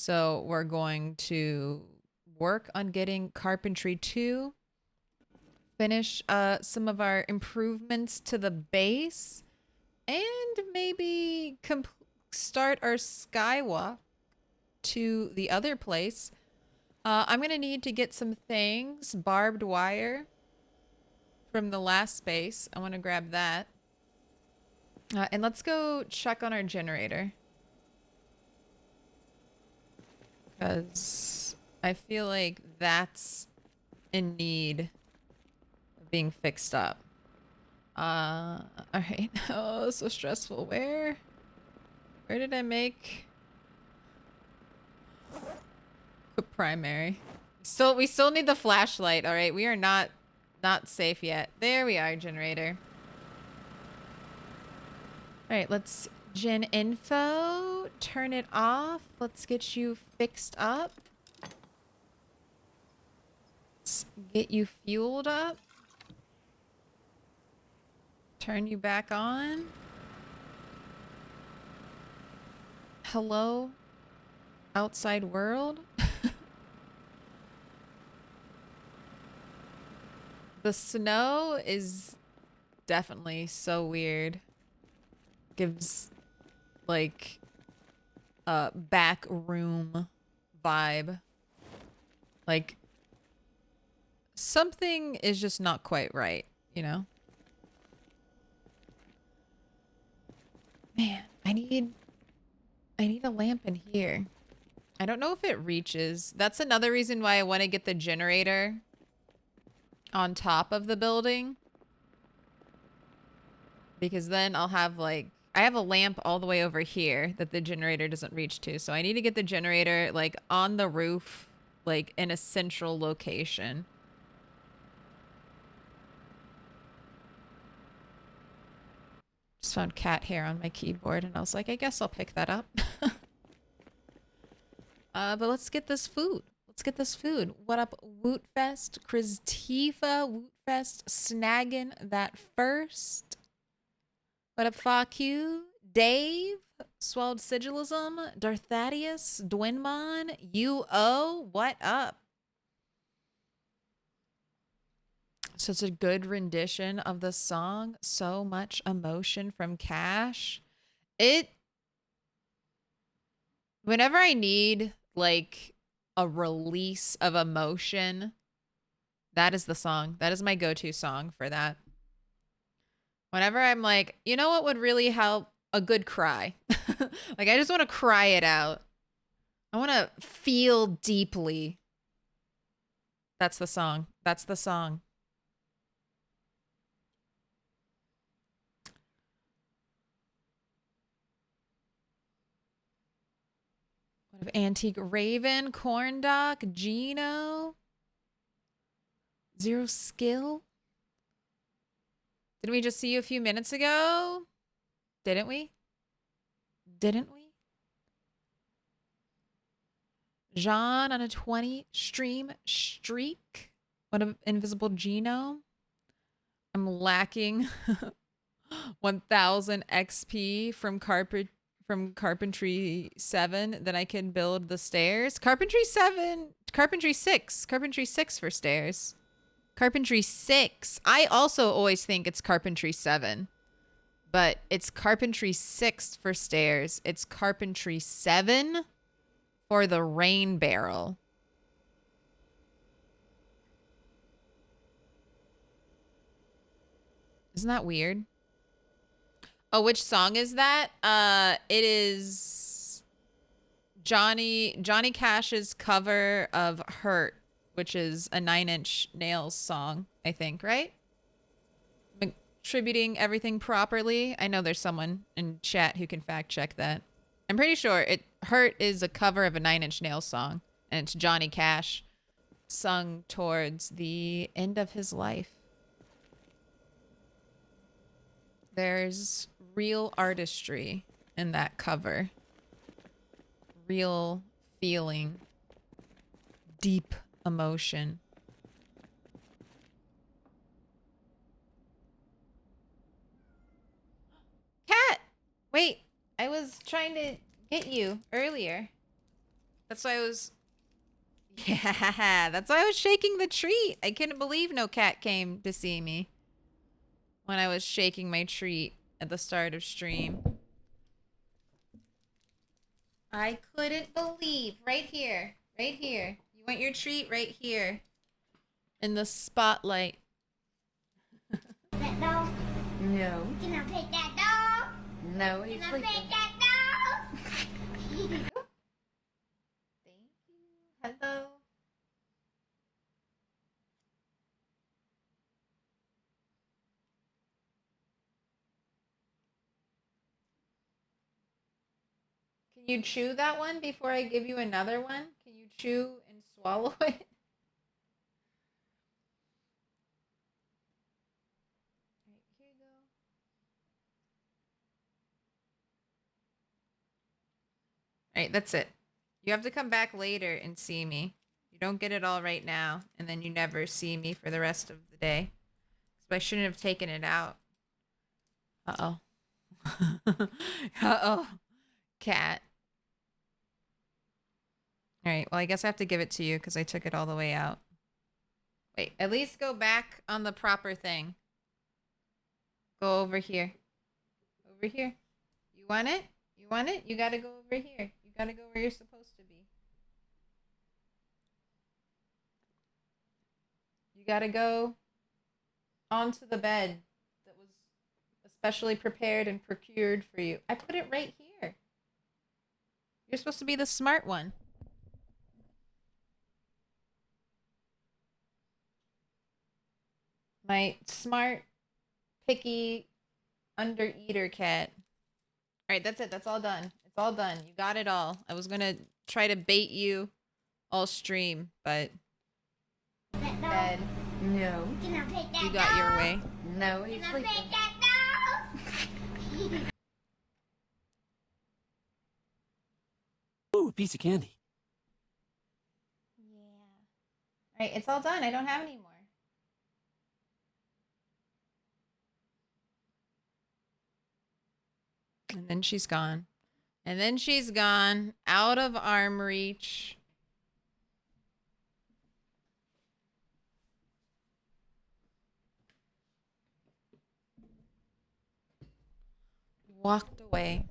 So we're going to work on getting Carpentry 2, finish some of our improvements to the base, and maybe start our skywalk to the other place. I'm going to need to get some things, barbed wire from the last space. I want to grab that. And let's go check on our generator. Because I feel like that's in need of being fixed up. Alright. Oh, so stressful. Where did I make the primary? We still need the flashlight, alright? We are not safe yet. There we are, generator. Alright, let's gen info. Turn it off. Let's get you fixed up. Let's get you fueled up. Turn you back on. Hello, outside world. The snow is definitely so weird. Gives like a back room vibe. Like something is just not quite right, you know? Man, I need a lamp in here. I don't know if it reaches. That's another reason why I want to get the generator on top of the building. Because then I'll have like, I have a lamp all the way over here that the generator doesn't reach to. So I need to get the generator like on the roof, like in a central location. Just found cat hair on my keyboard and I was like, I guess I'll pick that up. But let's get this food. Let's get this food. What up, Wootfest? Christifa, Wootfest, snagging that first. What up, Faku? Dave, Swallowed Sigilism, Darthadius, Dwinmon, UO, what up? Such a good rendition of the song. So much emotion from Cash. Whenever I need like a release of emotion, that is the song. That is my go-to song for that. Whenever I'm like, you know what would really help? A good cry. Like, I just want to cry it out. I want to feel deeply. That's the song. That's the song. What of Antique Raven, Corndock, Gino? Zero skill? Didn't we just see you a few minutes ago? Didn't we? Didn't we? Jean on a 20 stream streak. What an invisible Gino. I'm lacking 1000 XP from Carpentry 7 that I can build the stairs. Carpentry 6 for stairs. Carpentry 6. I also always think it's Carpentry 7. But it's Carpentry 6 for stairs. It's Carpentry 7 for the rain barrel. Isn't that weird? Oh, which song is that? It is Johnny Cash's cover of Hurt, which is a 9 Inch Nails song, I think, right? I'm attributing everything properly. I know there's someone in chat who can fact check that. I'm pretty sure Hurt is a cover of a 9 Inch Nails song, and it's Johnny Cash sung towards the end of his life. There's real artistry in that cover. Real feeling. Deep emotion. Cat! Wait, I was trying to get you earlier. That's why I was... Yeah, that's why I was shaking the treat. I couldn't believe no cat came to see me when I was shaking my treat at the start of stream. I couldn't believe. Right here. Right here. You want your treat right here. In the spotlight. That dog? No. Can I pet that dog? No, he's Can I sleeping. pet that dog? Thank you. Hello. Can you chew that one before I give you another one? Can you chew and swallow it? Alright, here you go. Alright, that's it. You have to come back later and see me. You don't get it all right now, and then you never see me for the rest of the day. So I shouldn't have taken it out. Uh-oh. Uh-oh. Cat. Alright, well, I guess I have to give it to you because I took it all the way out. Wait, at least go back on the proper thing. Go over here. Over here. You want it? You want it? You gotta go over here. You gotta go where you're supposed to be. You gotta go onto the bed that was especially prepared and procured for you. I put it right here. You're supposed to be the smart one. My smart, picky, under-eater cat. Alright, that's it. That's all done. It's all done. You got it all. I was gonna try to bait you all stream, but That dog? Ed, No. Can I pet that you got your dog? way. No, he's Can I sleeping. pet that dog? Ooh, a piece of candy. Yeah. Alright, it's all done. I don't have any more. And then she's gone. And then she's gone. Out of arm reach. Walked away.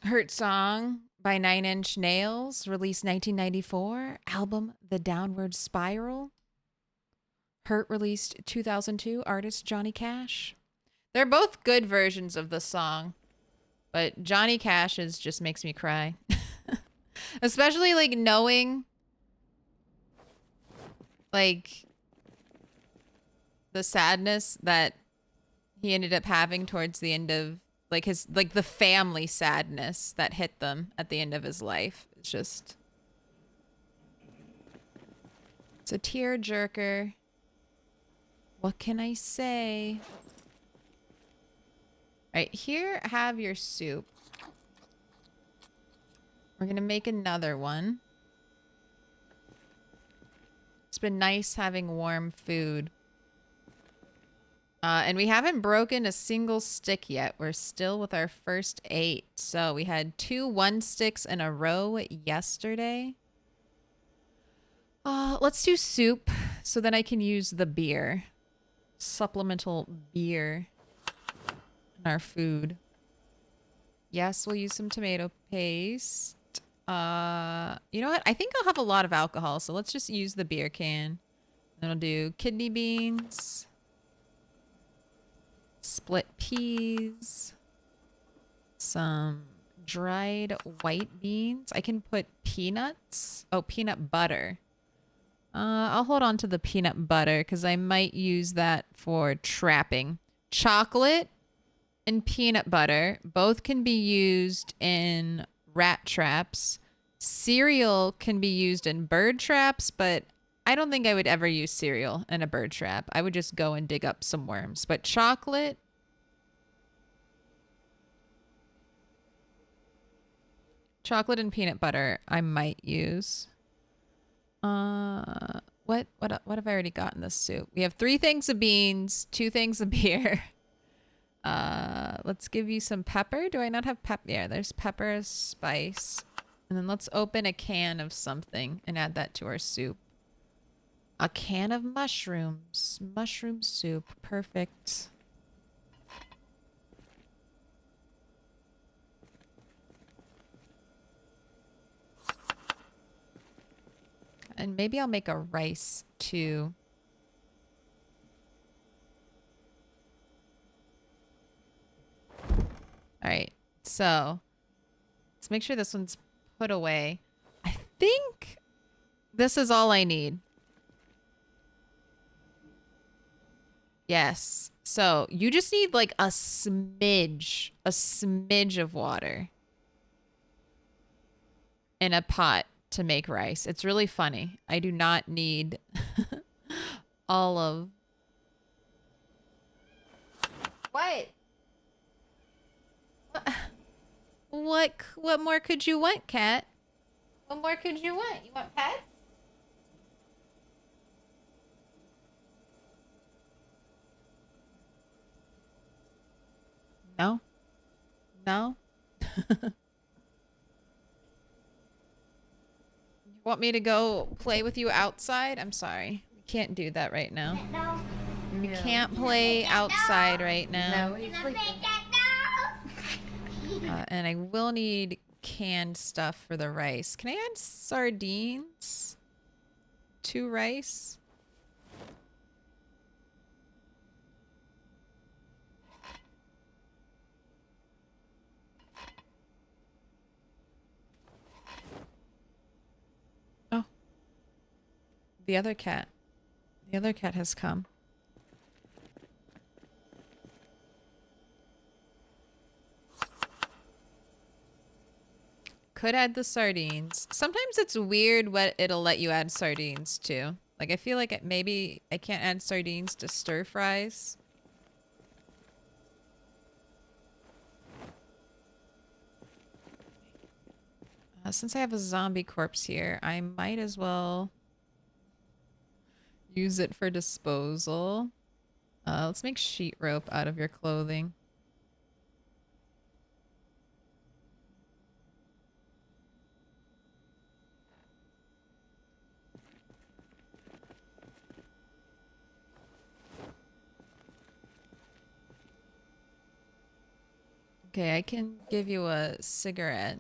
Hurt Song by 9 Inch Nails, released 1994. Album The Downward Spiral. Hurt released 2002. Artist Johnny Cash. They're both good versions of the song, but Johnny Cash's just makes me cry. Especially like knowing like the sadness that he ended up having towards the end of like his like the family sadness that hit them at the end of his life. It's just it's a tear jerker. What can I say? All right, here, have your soup. We're gonna make another one. It's been nice having warm food. And we haven't broken a single stick yet. We're still with our first 8. So we had 2 1-sticks in a row yesterday. Let's do soup so then I can use the beer. Supplemental beer in our food. Yes, we'll use some tomato paste. You know what? I think I'll have a lot of alcohol, so let's just use the beer can. Then I'll do kidney beans. Split peas, some dried white beans. I can put peanuts. Oh, peanut butter. I'll hold on to the peanut butter because I might use that for trapping. Chocolate and peanut butter both can be used in rat traps. Cereal can be used in bird traps, but I don't think I would ever use cereal in a bird trap. I would just go and dig up some worms. But chocolate, Chocolate and peanut butter I might use. What have I already got in this soup? We have 3 things of beans, 2 things of beer. Let's give you some pepper. Do I not have pep? Yeah, there's pepper, spice. And then let's open a can of something and add that to our soup. A can of mushrooms. Mushroom soup. Perfect. And maybe I'll make a rice too. All right, so let's make sure this one's put away. I think this is all I need. Yes. So you just need like a smidge of water in a pot to make rice. It's really funny. I do not need all of... What? What more could you want, cat? What more could you want? You want pets? No? No? Want me to go play with you outside? I'm sorry. We can't do that right now. No. We No. can't play outside right now. No, he's Can I sleeping. play that And I will need canned stuff for the rice. Can I add sardines to rice? Oh. The other cat. The other cat has come. Could add the sardines. Sometimes it's weird what it'll let you add sardines to. Like, I feel like maybe I can't add sardines to stir fries. Since I have a zombie corpse here, I might as well use it for disposal. Let's make sheet rope out of your clothing. Okay, I can give you a cigarette.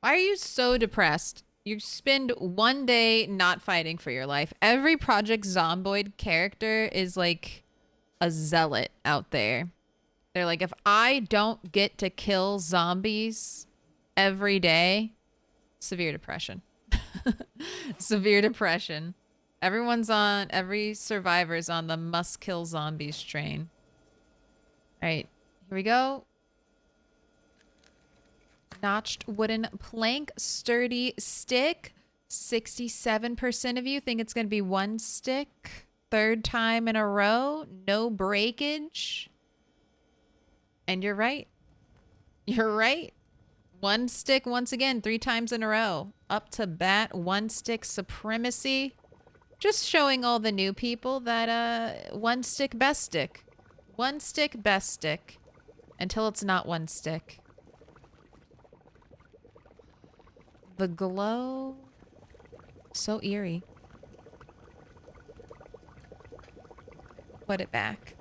Why are you so depressed? You spend one day not fighting for your life. Every Project Zomboid character is like a zealot out there. They're like, if I don't get to kill zombies every day, severe depression. Severe depression. Every survivor's on the must kill zombies train. All right. Here we go. Notched wooden plank, sturdy stick. 67% of you think it's going to be 1 stick. 3rd time in a row. No breakage. And you're right. You're right. 1 stick once again, 3 times in a row. Up to bat, 1 stick supremacy. Just showing all the new people that 1 stick, best stick. 1 stick, best stick. Until it's not 1 stick. The glow. So eerie. Put it back.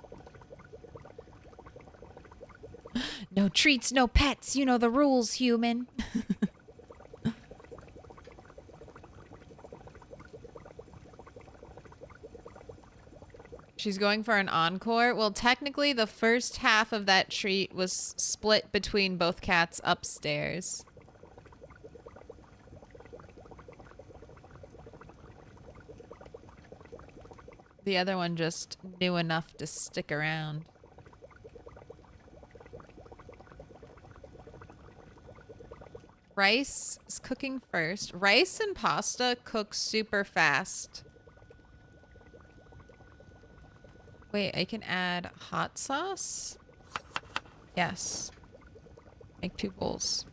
No treats, no pets. You know the rules, human. She's going for an encore. Well, technically, the first half of that treat was split between both cats upstairs. The other one just knew enough to stick around. Rice is cooking first. Rice and pasta cook super fast. Wait, I can add hot sauce? Yes. Make 2 bowls.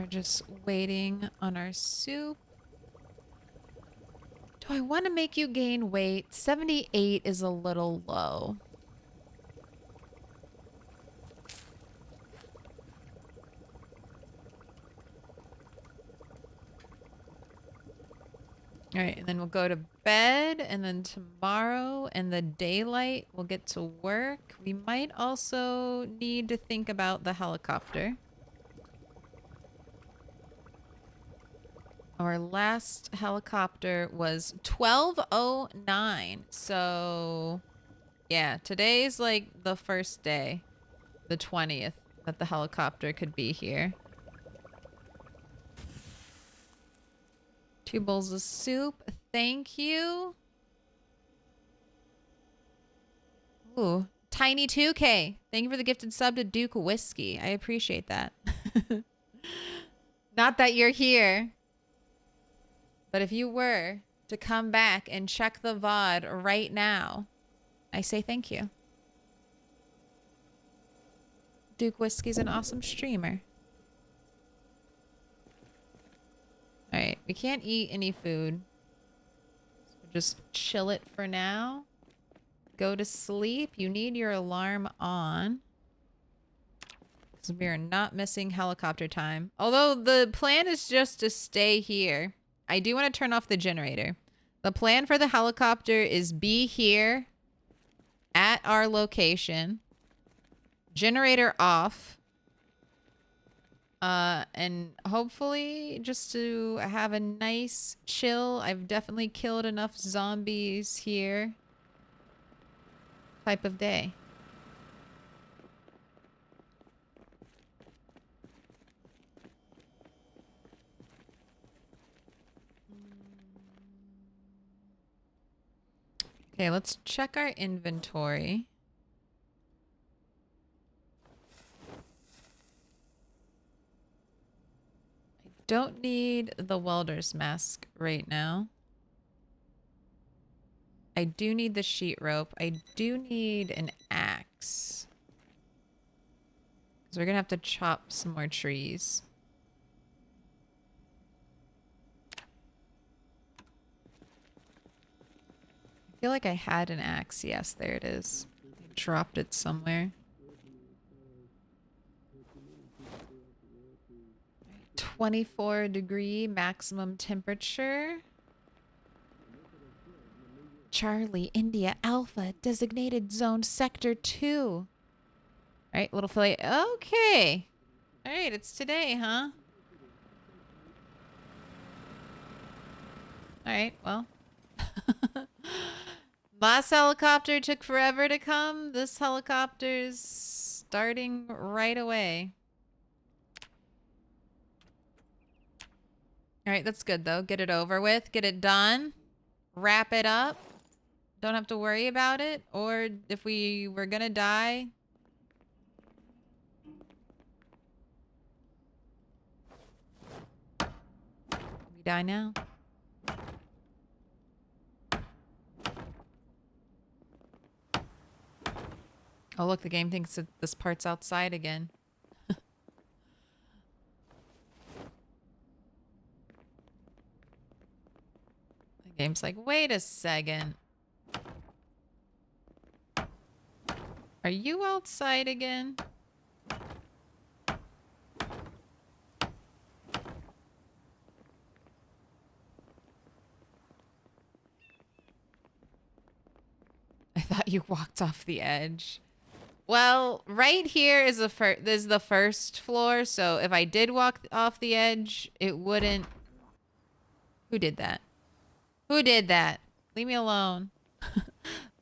We're just waiting on our soup. Do I want to make you gain weight? 78 is a little low. All right, and then we'll go to bed, and then tomorrow in the daylight, we'll get to work. We might also need to think about the helicopter. Our last helicopter was 12:09. So, yeah, today's like the first day, the 20th, that the helicopter could be here. 2 bowls of soup. Thank you. Ooh, Tiny 2K. Thank you for the gifted sub to Duke Whiskey. I appreciate that. Not that you're here. But if you were to come back and check the VOD right now, I say thank you. Duke Whiskey's an awesome streamer. Alright, we can't eat any food. So just chill it for now. Go to sleep. You need your alarm on. Because we are not missing helicopter time. Although the plan is just to stay here. I do want to turn off the generator. The plan for the helicopter is be here at our location. Generator off. And hopefully just to have a nice chill. I've definitely killed enough zombies here. Type of day. Okay, let's check our inventory. I don't need the welder's mask right now. I do need the sheet rope. I do need an axe. Because we're going to have to chop some more trees. I feel like I had an axe. Yes, there it is. I dropped it somewhere. 24-degree maximum temperature. Charlie, India, Alpha, designated zone sector 2. All right, little fillet. Okay. All right, it's today, huh? All right, well. Last helicopter took forever to come. This helicopter's starting right away. All right, that's good, though. Get it over with. Get it done. Wrap it up. Don't have to worry about it. Or if we were gonna die... we die now. Oh, look, the game thinks that this part's outside again. The game's like, wait a second. Are you outside again? I thought you walked off the edge. Well, right here is the first floor, so if I did walk off the edge, it wouldn't... Who did that? Who did that? Leave me alone.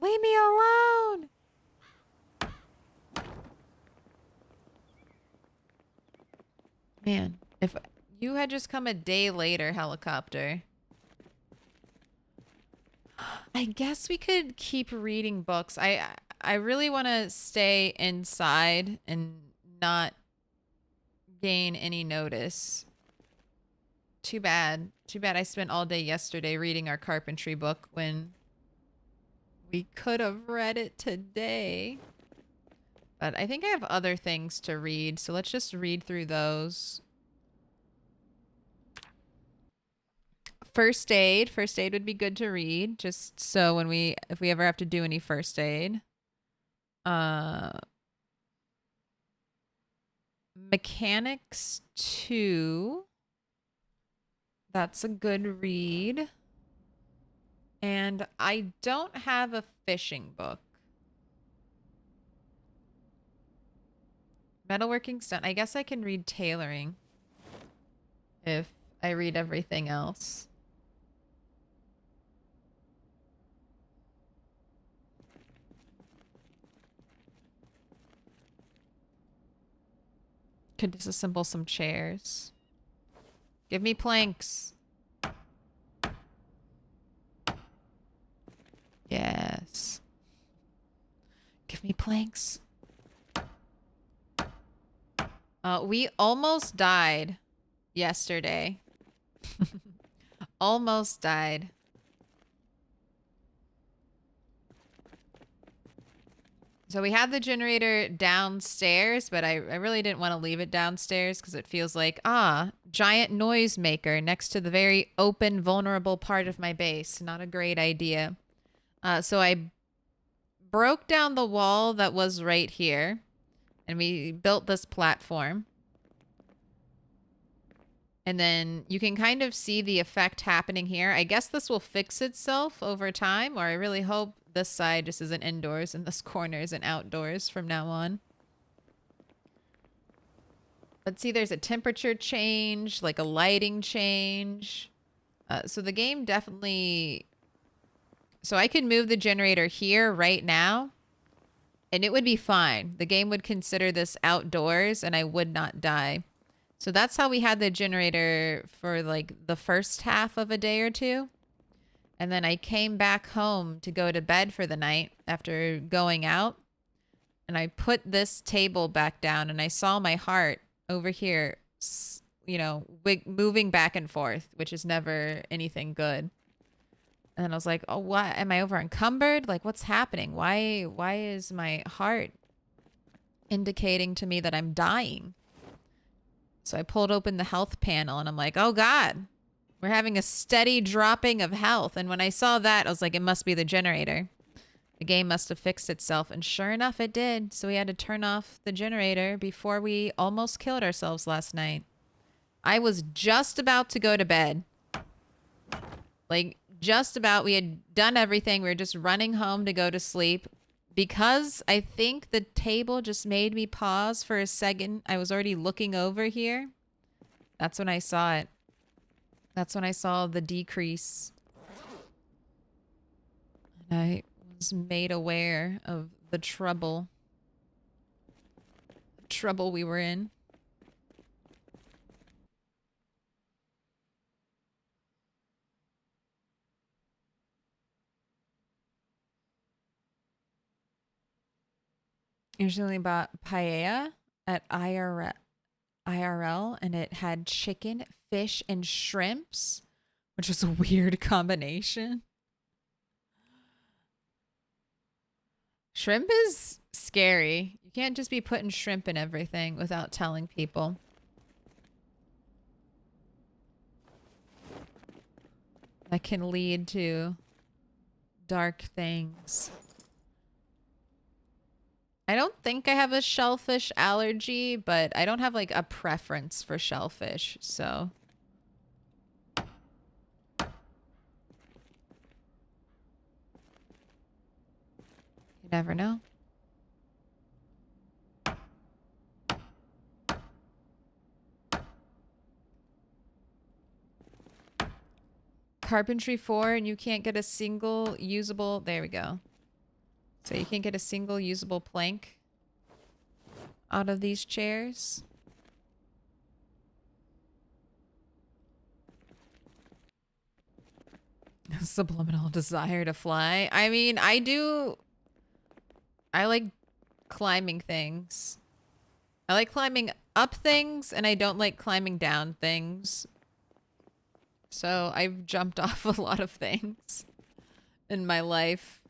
Leave me alone! Man, if you had just come a day later, helicopter... I guess we could keep reading books. I really want to stay inside and not gain any notice. Too bad. Too bad I spent all day yesterday reading our carpentry book when we could have read it today. But I think I have other things to read, so let's just read through those. First aid. First aid would be good to read, just so if we ever have to do any first aid. Mechanics 2. That's a good read. And I don't have a fishing book. Metalworking stunt. I guess I can read tailoring if I read everything else. Could disassemble some chairs. Give me planks. Yes. Give me planks. We almost died yesterday. Almost died. So we had the generator downstairs, but I really didn't want to leave it downstairs because it feels like, giant noise maker next to the very open, vulnerable part of my base. Not a great idea. So I broke down the wall that was right here, and we built this platform. And then you can kind of see the effect happening here. I guess this will fix itself over time, or I really hope this side just isn't indoors and this corner isn't outdoors from now on. But see, there's a temperature change, like a lighting change. So the game definitely... So I could move the generator here right now, and it would be fine. The game would consider this outdoors, and I would not die. So that's how we had the generator for like the first half of a day or two. And then I came back home to go to bed for the night after going out. And I put this table back down, and I saw my heart over here, you know, moving back and forth, which is never anything good. And then I was like, oh, what? Am I over encumbered? Like, what's happening? Why is my heart indicating to me that I'm dying? So I pulled open the health panel, and I'm like, oh, God, we're having a steady dropping of health. And when I saw that, I was like, it must be the generator. The game must have fixed itself. And sure enough, it did. So we had to turn off the generator before we almost killed ourselves last night. I was just about to go to bed. Like, just about. We had done everything. We were just running home to go to sleep. Because I think the table just made me pause for a second. I was already looking over here. That's when I saw it. That's when I saw the decrease. And I was made aware of the trouble. The trouble we were in. Usually bought paella at IRL, and it had chicken, fish, and shrimps, which was a weird combination. Shrimp is scary. You can't just be putting shrimp in everything without telling people. That can lead to dark things. I don't think I have a shellfish allergy, but I don't have like a preference for shellfish, so. You never know. Carpentry 4, and you can't get a single usable... There we go. So you can't get a single usable plank out of these chairs. Subliminal desire to fly. I mean, I like climbing things. I like climbing up things, and I don't like climbing down things. So I've jumped off a lot of things in my life.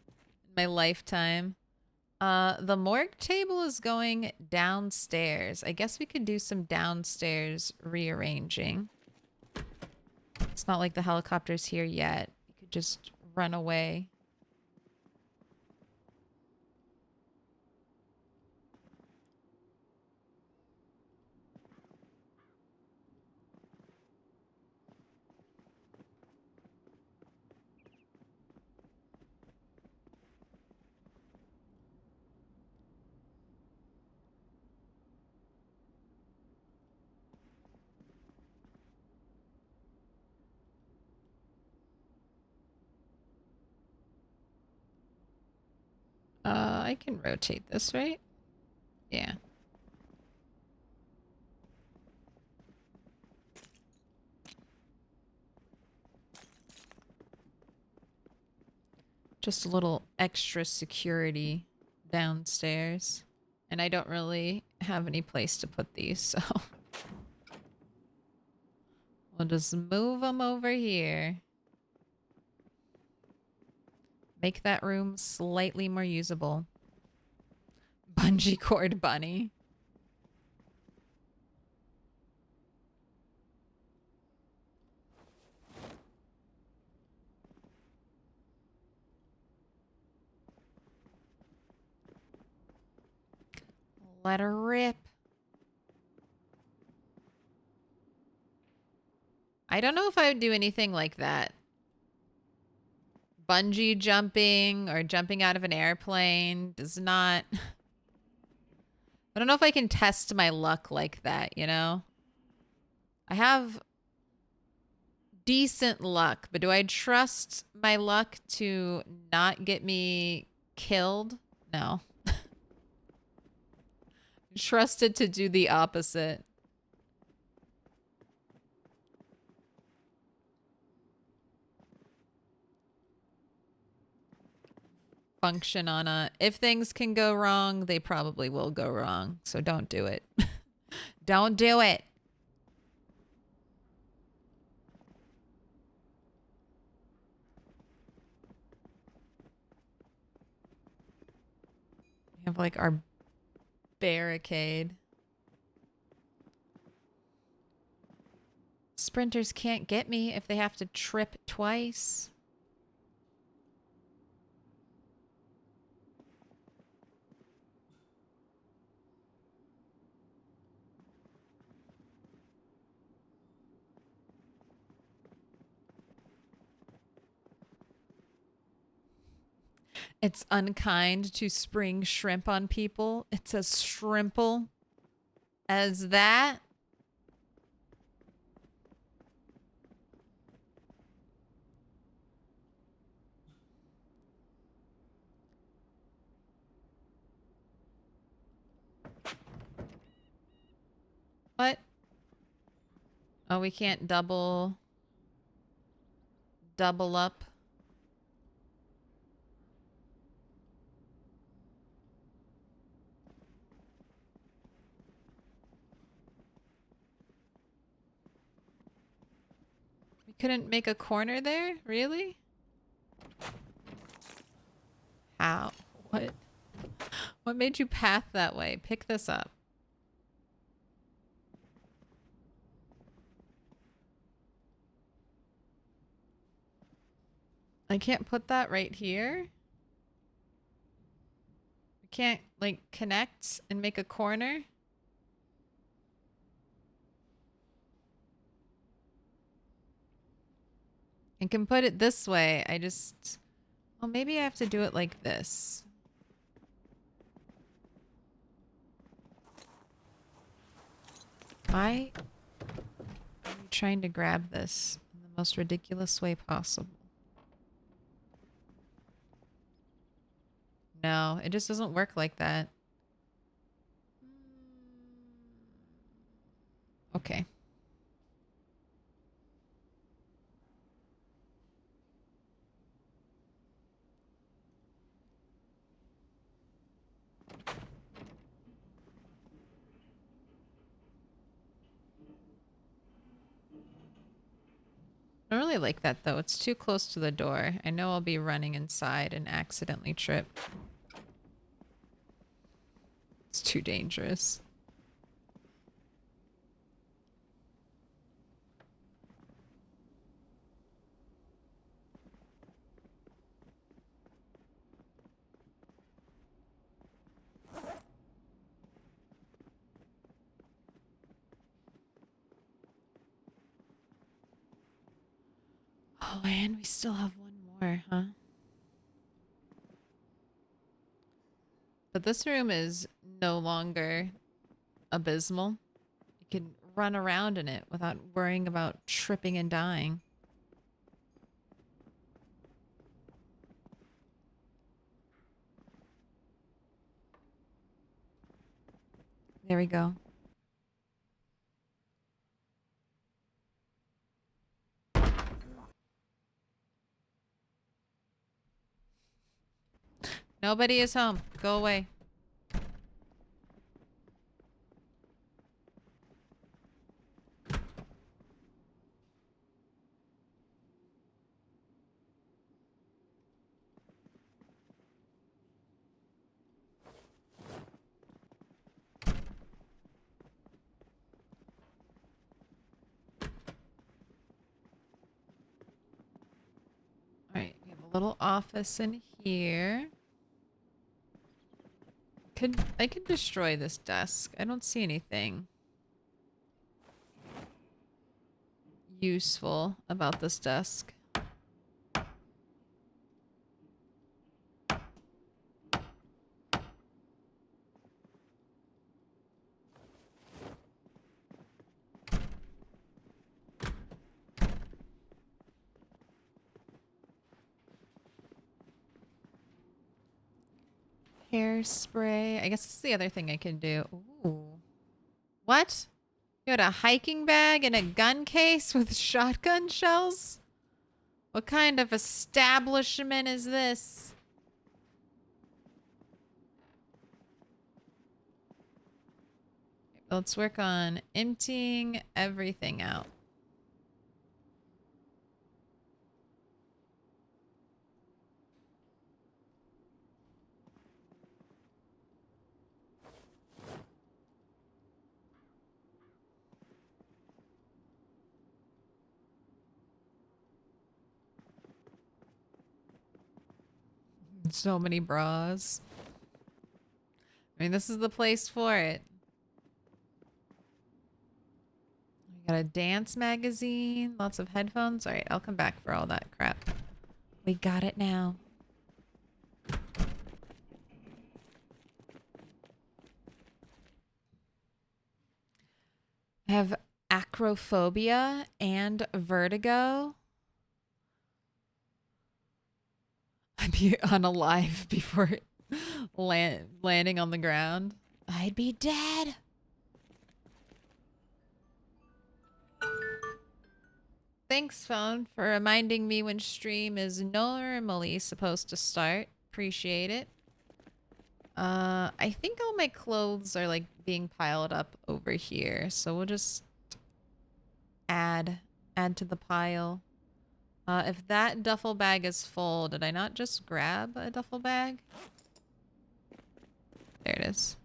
My lifetime. The morgue table is going downstairs. I guess we could do some downstairs rearranging. It's not like the helicopter's here yet. You could just run away. I can rotate this, right? Yeah. Just a little extra security downstairs. And I don't really have any place to put these, so we'll just move them over here. Make that room slightly more usable. Bungee cord bunny. Let her rip. I don't know if I would do anything like that. Bungee jumping or jumping out of an airplane does not... I don't know if I can test my luck like that, you know? I have decent luck, but do I trust my luck to not get me killed? No. Trust it to do the opposite. Function on a... If things can go wrong, they probably will go wrong. So don't do it. Don't do it. We have like our barricade. Sprinters can't get me if they have to trip twice. It's unkind to spring shrimp on people. It's as shrimple as that. What? Oh, we can't double up. We couldn't make a corner there? Really? How? What? What made you path that way? Pick this up. I can't put that right here. We can't, like, connect and make a corner. I can put it this way. I just... Well, maybe I have to do it like this. Why are you trying to grab this in the most ridiculous way possible? No, it just doesn't work like that. Okay. I don't really like that though. It's too close to the door. I know I'll be running inside and accidentally trip. It's too dangerous. and we still have one more, huh? But this room is no longer abysmal. You can run around in it without worrying about tripping and dying. There we go. Nobody is home. Go away. Alright, we have a little office in here. I could destroy this desk. I don't see anything useful about this desk. Hairspray. I guess that's the other thing I can do. Ooh. What? You had a hiking bag and a gun case with shotgun shells? What kind of establishment is this? Let's work on emptying everything out. So many bras. I mean, this is the place for it. We got a dance magazine, lots of headphones. All right, I'll come back for all that crap. We got it now. I have acrophobia and vertigo. I'd be unalive before landing on the ground. I'd be dead. Thanks, phone, for reminding me when stream is normally supposed to start. Appreciate it. I think all my clothes are like being piled up over here, so we'll just add to the pile. If that duffel bag is full, did I not just grab a duffel bag? There it is.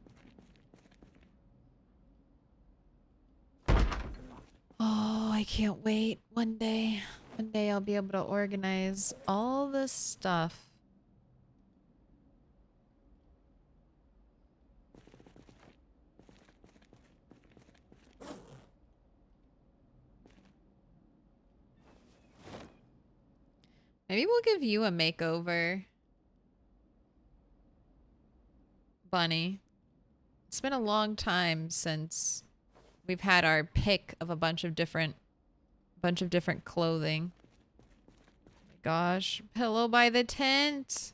Oh, I can't wait. One day I'll be able to organize all this stuff. Maybe we'll give you a makeover, Bunny. It's been a long time since we've had our pick of a bunch of different clothing. Oh my gosh, pillow by the tent.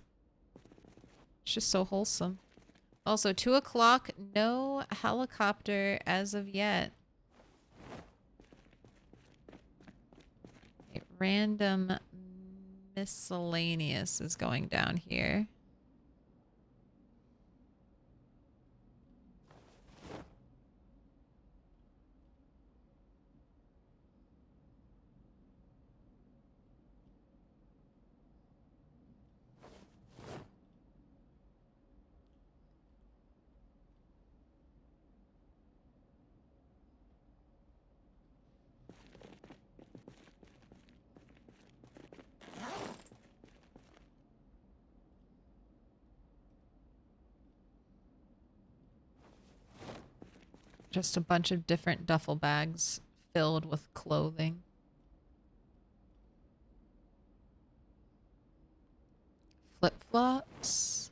It's just so wholesome. Also, 2 o'clock, no helicopter as of yet. Okay, random miscellaneous is going down here. Just a bunch of different duffel bags filled with clothing. Flip-flops.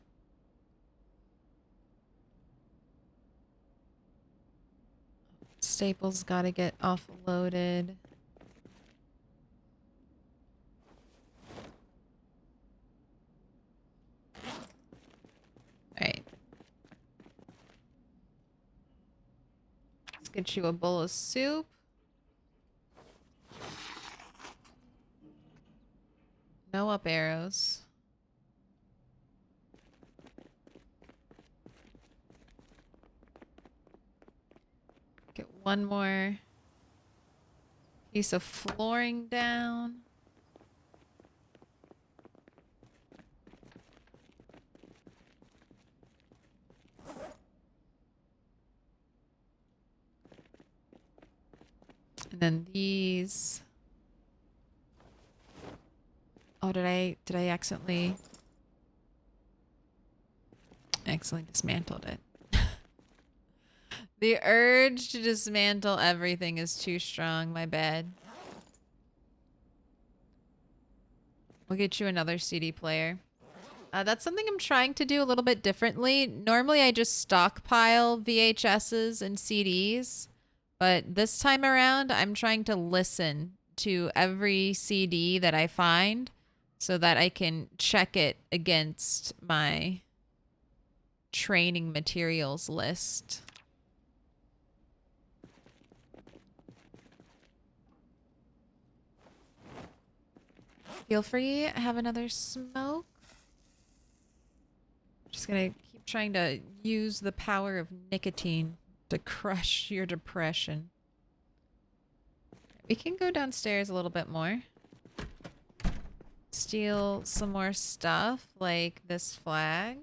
Staples gotta get offloaded. Alright. Let's get you a bowl of soup. No up arrows. Get one more piece of flooring down. And then these. Oh, did I accidentally dismantled it? The urge to dismantle everything is too strong, my bad. We'll get you another CD player. That's something I'm trying to do a little bit differently. Normally I just stockpile VHSs and CDs, but this time around I'm trying to listen to every CD that I find so that I can check it against my training materials list. Feel free, have another smoke. Just gonna keep trying to use the power of nicotine to crush your depression. We can go downstairs a little bit more. Steal some more stuff, like this flag.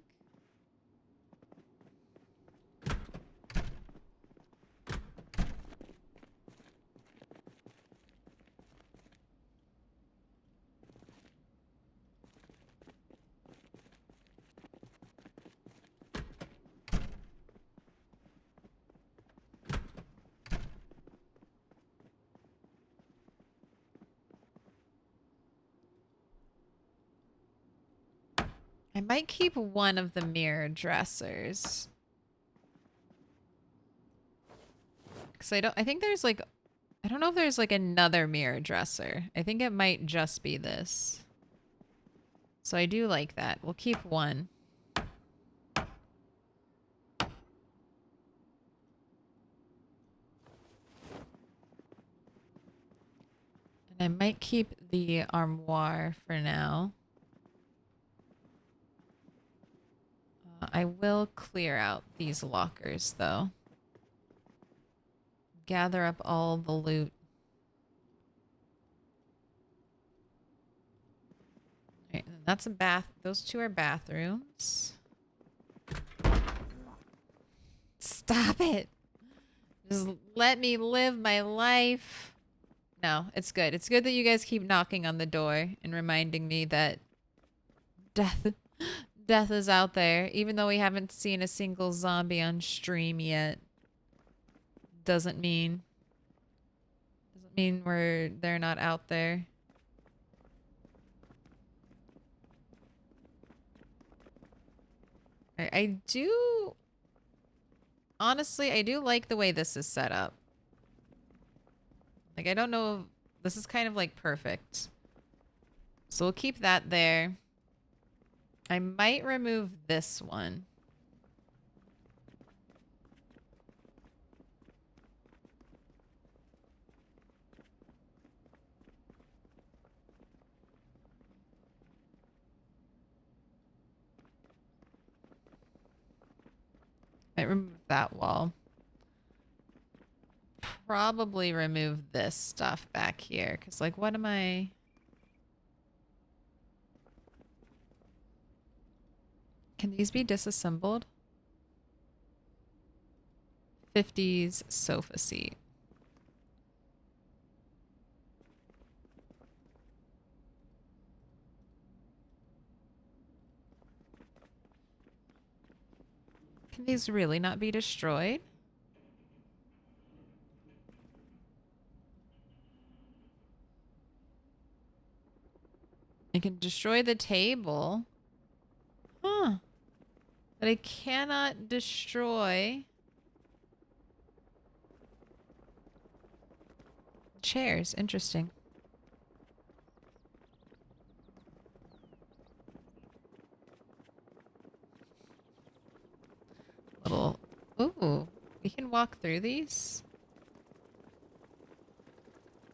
I might keep one of the mirror dressers. Because I think there's like, I don't know if there's like another mirror dresser. I think it might just be this. So I do like that. We'll keep one. And I might keep the armoire for now. I will clear out these lockers though. Gather up all the loot. Alright, that's a bath. Those two are bathrooms. Stop it. Just let me live my life. No, it's good. It's good that you guys keep knocking on the door and reminding me that death is out there. Even though we haven't seen a single zombie on stream yet. Doesn't mean they're not out there. I do honestly, I do like the way this is set up. Like, I don't know, this is kind of like perfect. So we'll keep that there. I might remove this one. Might remove that wall. Probably remove this stuff back here. Because, like, what am I... Can these be disassembled? 50s sofa seat. Can these really not be destroyed? I can destroy the table. But I cannot destroy chairs. Interesting. Little... Ooh. We can walk through these?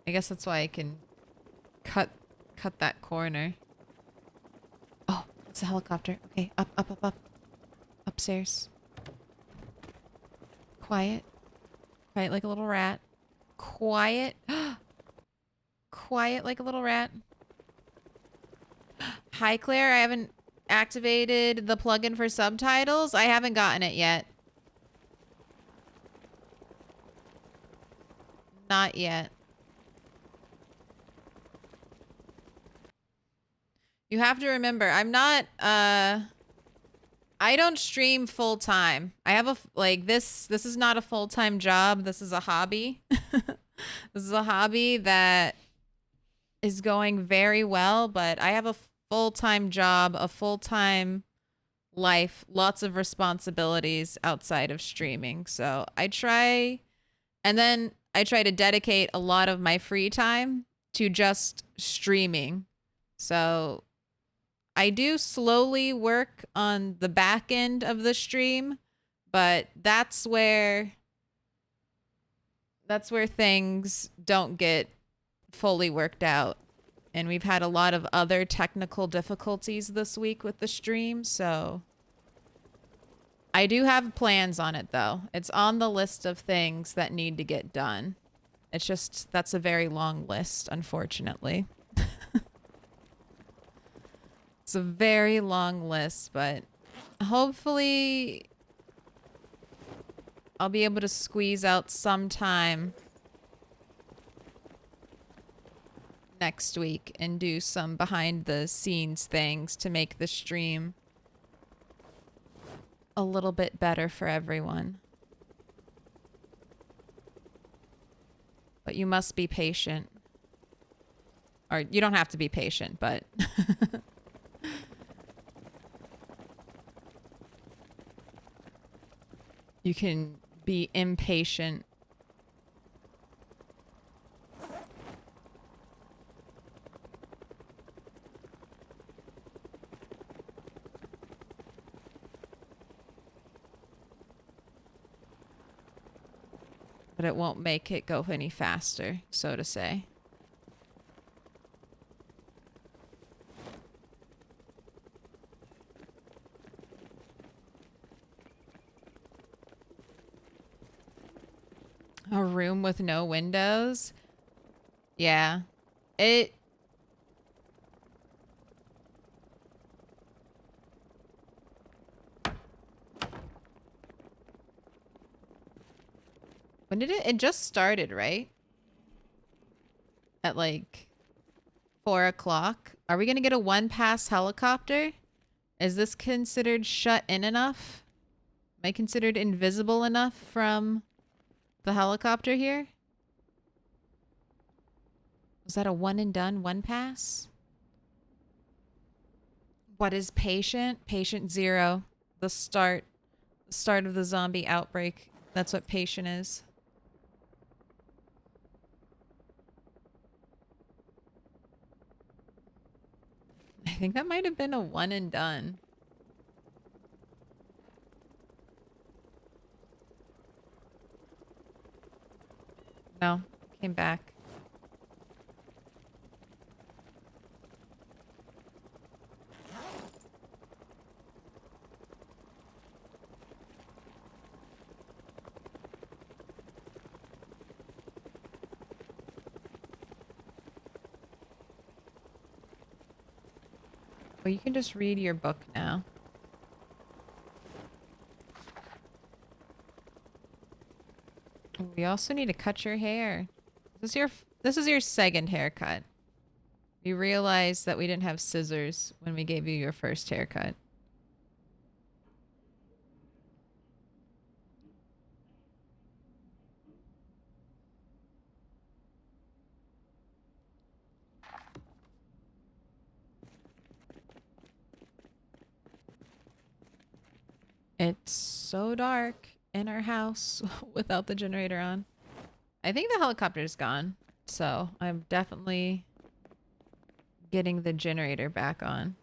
I guess that's why I can cut that corner. Oh, it's a helicopter. Okay, up, up, up, up. Upstairs. Quiet. Quiet like a little rat. Quiet. Quiet like a little rat. Hi, Claire. I haven't activated the plugin for subtitles. I haven't gotten it yet. Not yet. You have to remember, I'm not, I don't stream full time. I have a, like, this is not a full-time job. This is a hobby. This is a hobby that is going very well, but I have a full-time job, a full-time life, lots of responsibilities outside of streaming. So I try, and then I try to dedicate a lot of my free time to just streaming. So I do slowly work on the back end of the stream, but that's where things don't get fully worked out. And we've had a lot of other technical difficulties this week with the stream, so I do have plans on it though. It's on the list of things that need to get done. It's just that's a very long list, unfortunately. It's a very long list, but hopefully I'll be able to squeeze out some time next week and do some behind the scenes things to make the stream a little bit better for everyone. But you must be patient. Or you don't have to be patient, but you can be impatient. But it won't make it go any faster, so to say. A room with no windows? Yeah. It... When did it... It just started, right? At like 4 o'clock. Are we gonna get a one-pass helicopter? Is this considered shut in enough? Am I considered invisible enough from the helicopter here? Was that a one and done, one pass? What is patient? Patient 0. The start of the zombie outbreak. That's what patient is. I think that might have been a one and done. No, came back. Well, you can just read your book now. We also need to cut your hair. This is your second haircut. You realize that we didn't have scissors when we gave you your first haircut. It's so dark in our house without the generator on. I think the helicopter's gone, so I'm definitely getting the generator back on.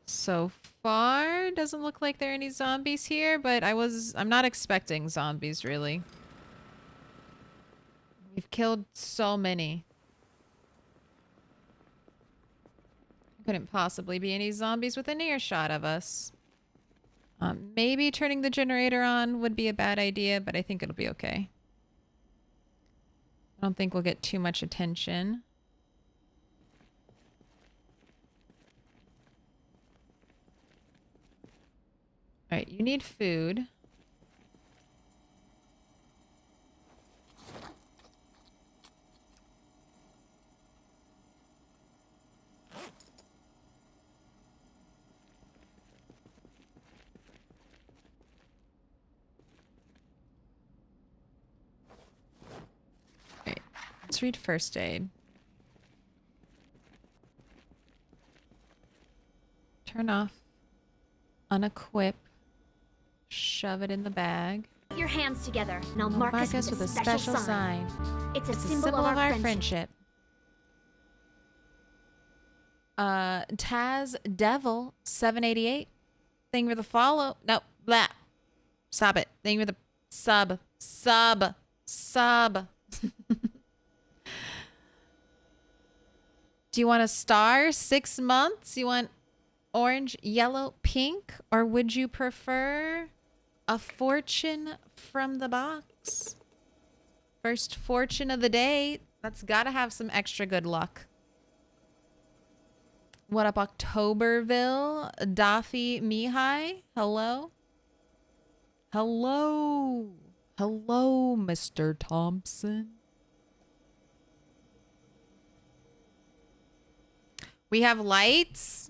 So far, doesn't look like there are any zombies here, but I'm not expecting zombies, really. We've killed so many. Couldn't possibly be any zombies within earshot of us. Maybe turning the generator on would be a bad idea, but I think it'll be okay. I don't think we'll get too much attention. All right, you need food. Let's read first aid. Turn off. Unequip. Shove it in the bag. Put your hands together, and I'll mark us with a special sign. It's a symbol of our friendship. Taz Devil 788. Thank you for the follow. No, blah. Stop it. Thank you for the sub. Do you want a star? 6 months? You want orange, yellow, pink? Or would you prefer a fortune from the box? First fortune of the day. That's gotta have some extra good luck. What up, Octoberville? Daffy Mihai? Hello? Hello? Hello, Mr. Thompson. We have lights.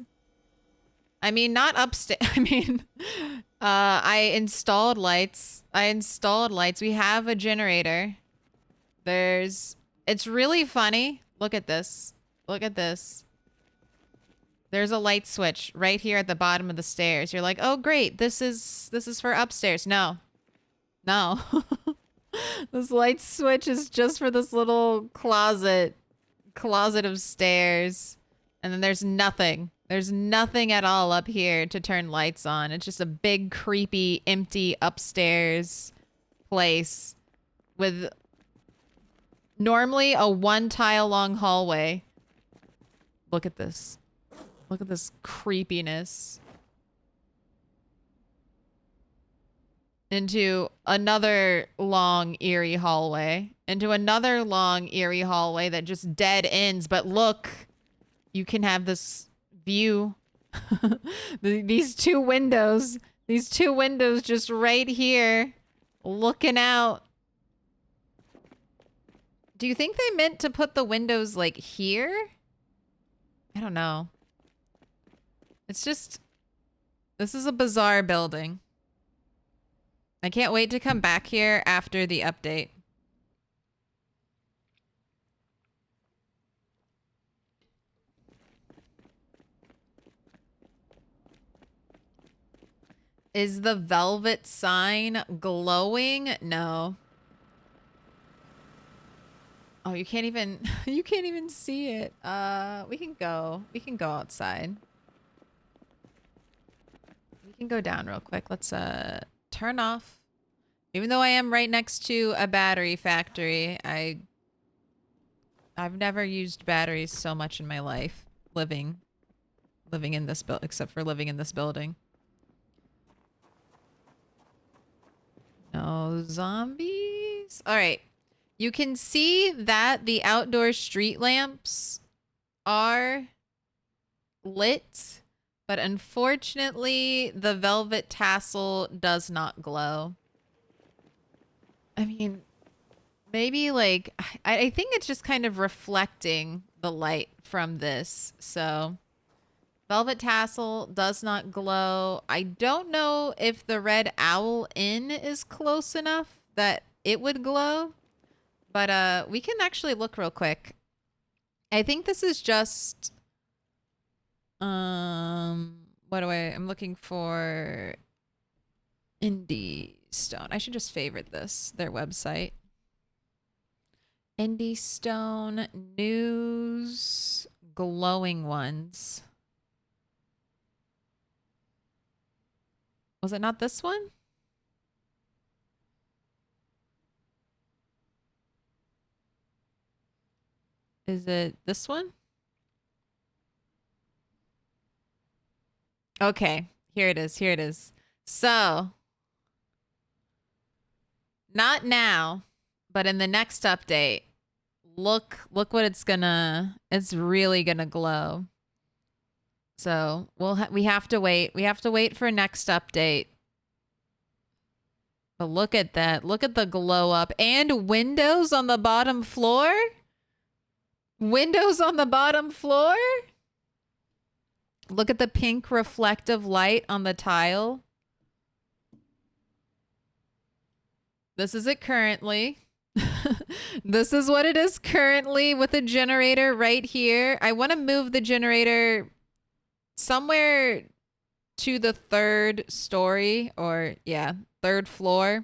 I mean, not upstairs. I mean, I installed lights. We have a generator. It's really funny. Look at this. Look at this. There's a light switch right here at the bottom of the stairs. You're like, oh great, this is for upstairs. No. No. This light switch is just for this little closet of stairs. And then there's nothing. There's nothing at all up here to turn lights on. It's just a big, creepy, empty upstairs place with normally a 1 tile long hallway. Look at this. Look at this creepiness. Into another long, eerie hallway. Into another long, eerie hallway that just dead ends. But look, you can have this view. These two windows. These two windows just right here. Looking out. Do you think they meant to put the windows like here? I don't know. It's just... This is a bizarre building. I can't wait to come back here after the update. Is the velvet sign glowing? No. Oh, you can't even you can't even see it. We can go outside. We can go down real quick. Let's turn off. Even though I am right next to a battery factory, I've never used batteries so much in my life living in this building, except for living in this building. No zombies. All right. You can see that the outdoor street lamps are lit, but unfortunately, the velvet tassel does not glow. I mean, maybe like, I think it's just kind of reflecting the light from this. So, velvet tassel does not glow. I don't know if the Red Owl Inn is close enough that it would glow. But we can actually look real quick. I think this is just... what do I'm looking for Indie Stone. I should just favorite this, their website. Indie Stone news glowing ones. Was it not this one? Is it this one? Okay, here it is. Here it is. So, not now, but in the next update, look what it's really gonna glow. So we have to wait. We have to wait for next update. But look at that. Look at the glow up and windows on the bottom floor. Windows on the bottom floor. Look at the pink reflective light on the tile. This is it currently. This is what it is currently with the generator right here. I want to move the generator somewhere to the third story, or yeah, third floor,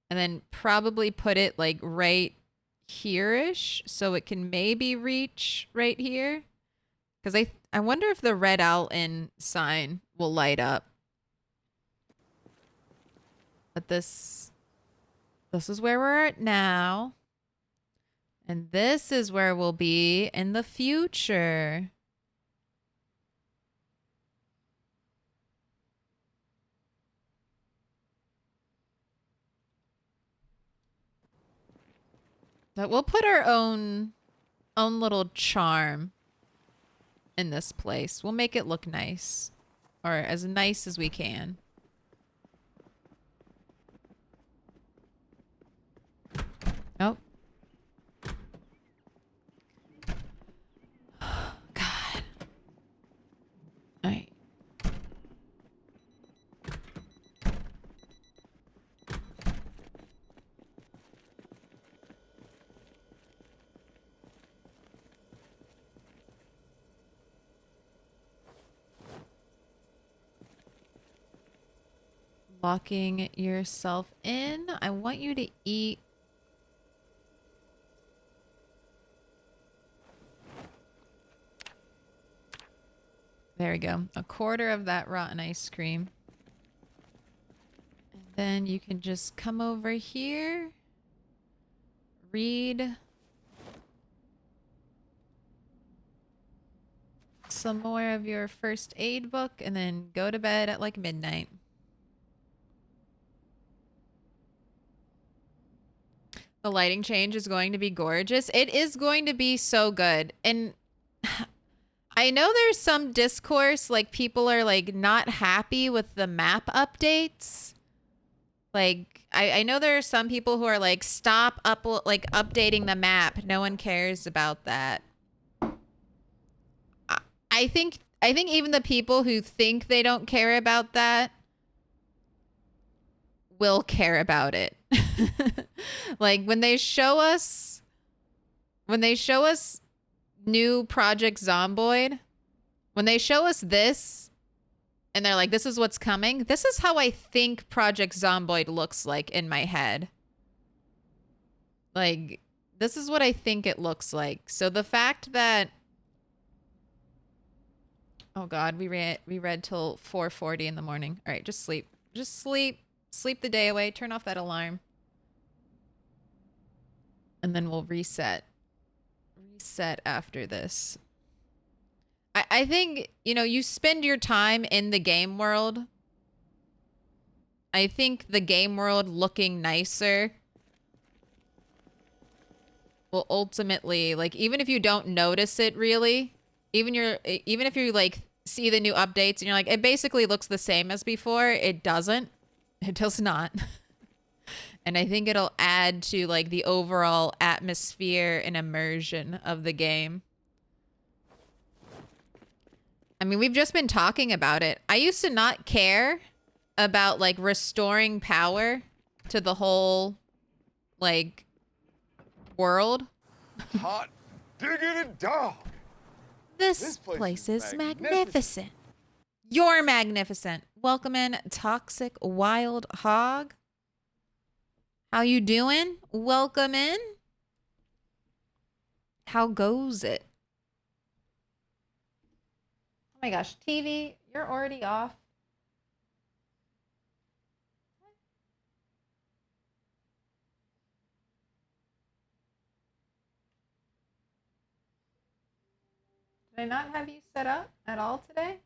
and then probably put it like right here-ish so it can maybe reach right here. Because I wonder if the red out in sign will light up. But this is where we're at now. And this is where we'll be in the future. But we'll put our own little charm in this place. We'll make it look nice. Or as nice as we can. Oh. God. All right. Locking yourself in. I want you to eat. There we go. A quarter of that rotten ice cream. And then you can just come over here. Read some more of your first aid book and then go to bed at like midnight. The lighting change is going to be gorgeous. It is going to be so good. And I know there's some discourse, like people are like not happy with the map updates. Like I know there are some people who are like, stop updating the map. No one cares about that. I think even the people who think they don't care about that will care about it. Like when they show us new Project Zomboid, when they show us this and they're like, this is what's coming, this is how I think Project Zomboid looks like in my head. Like, this is what I think it looks like. So the fact that, oh God, we read till 4:40 in the morning. All right, just sleep. Just sleep. Sleep the day away. Turn off that alarm. And then we'll reset. Reset after this. I think, you know, you spend your time in the game world. I think the game world looking nicer will ultimately, like, even if you don't notice it really, even if you like see the new updates and you're like, it basically looks the same as before, it doesn't. It does not. And I think it'll add to like the overall atmosphere and immersion of the game. I mean, we've just been talking about it. I used to not care about like restoring power to the whole like world. Hot diggity dog. This place is magnificent. You're magnificent. Welcome in, Toxic Wild Hog. How you doing? Welcome in. How goes it? Oh my gosh, TV, you're already off. Did I not have you set up at all today?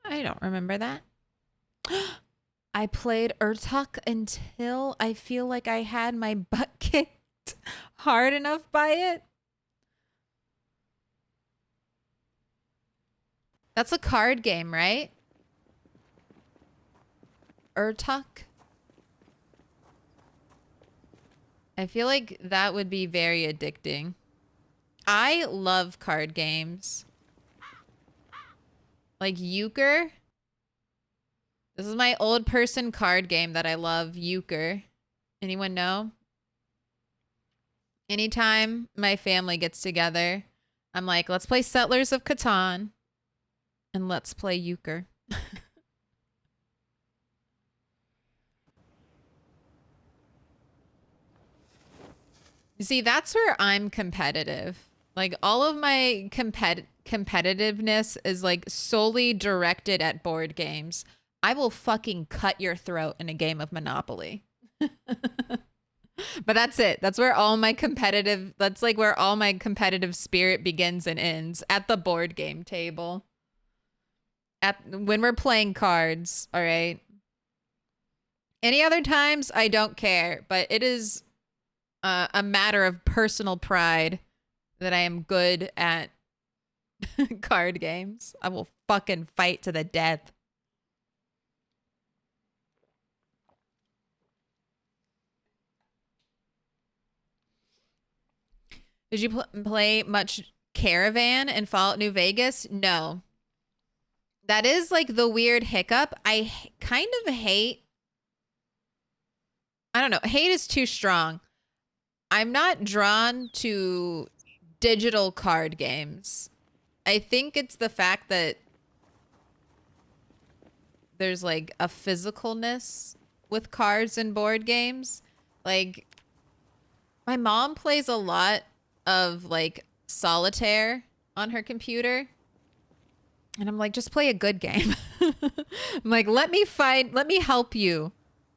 I don't remember that. I played Urtuk until I feel like I had my butt kicked hard enough by it. That's a card game, right? Urtuk? I feel like that would be very addicting. I love card games. Like Euchre. This is my old person card game that I love, Euchre. Anyone know? Anytime my family gets together, I'm like, let's play Settlers of Catan and let's play Euchre. You see, that's where I'm competitive. Like all of my competitiveness is like solely directed at board games. I will fucking cut your throat in a game of Monopoly. But that's it. That's where all my competitive, that's like where all my competitive spirit begins and ends, at the board game table. When we're playing cards, all right? Any other times, I don't care, but it is a matter of personal pride that I am good at card games. I will fucking fight to the death. Did you play much Caravan in Fallout New Vegas? No. That is like the weird hiccup. I kind of hate... I don't know. Hate is too strong. I'm not drawn to digital card games. I think it's the fact that there's like a physicalness with cards and board games. Like, my mom plays a lot of like solitaire on her computer. And I'm like, just play a good game. I'm like, let me help you.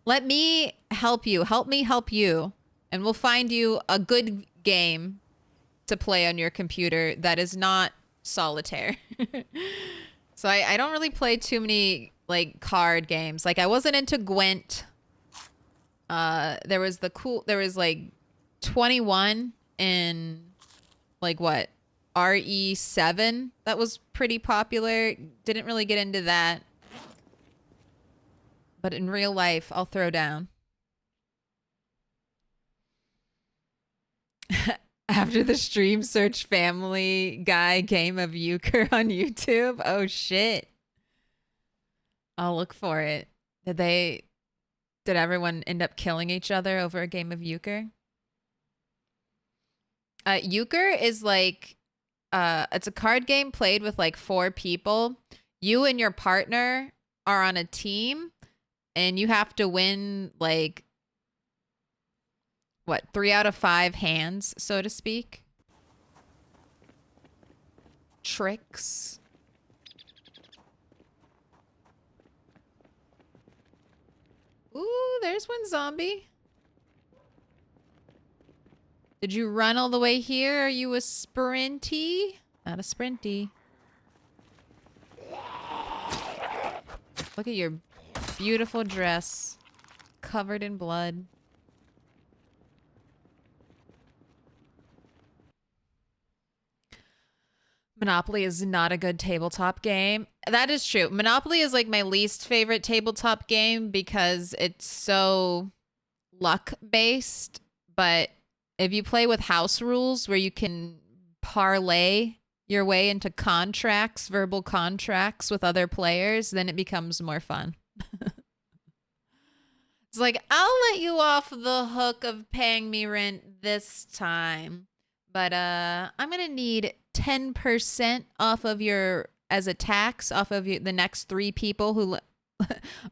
Let me help you. Help me help you. And we'll find you a good game to play on your computer that is not solitaire. So I don't really play too many like card games. Like I wasn't into Gwent. There was like 21 in like what? RE7 that was pretty popular. Didn't really get into that. But in real life, I'll throw down. After the stream, search Family Guy game of Euchre on YouTube. Oh shit. I'll look for it. Did everyone end up killing each other over a game of Euchre? Euchre is like it's a card game played with like 4 people. You and your partner are on a team and you have to win like what, 3 out of 5 hands, so to speak. Tricks. Ooh, there's one zombie. Did you run all the way here? Are you a sprinty? Not a sprinty. Look at your beautiful dress. Covered in blood. Monopoly is not a good tabletop game. That is true. Monopoly is like my least favorite tabletop game because it's so luck-based. But if you play with house rules where you can parlay your way into contracts, verbal contracts with other players, then it becomes more fun. It's like, I'll let you off the hook of paying me rent this time, but I'm gonna need 10% off of your, as a tax off of the next 3 people who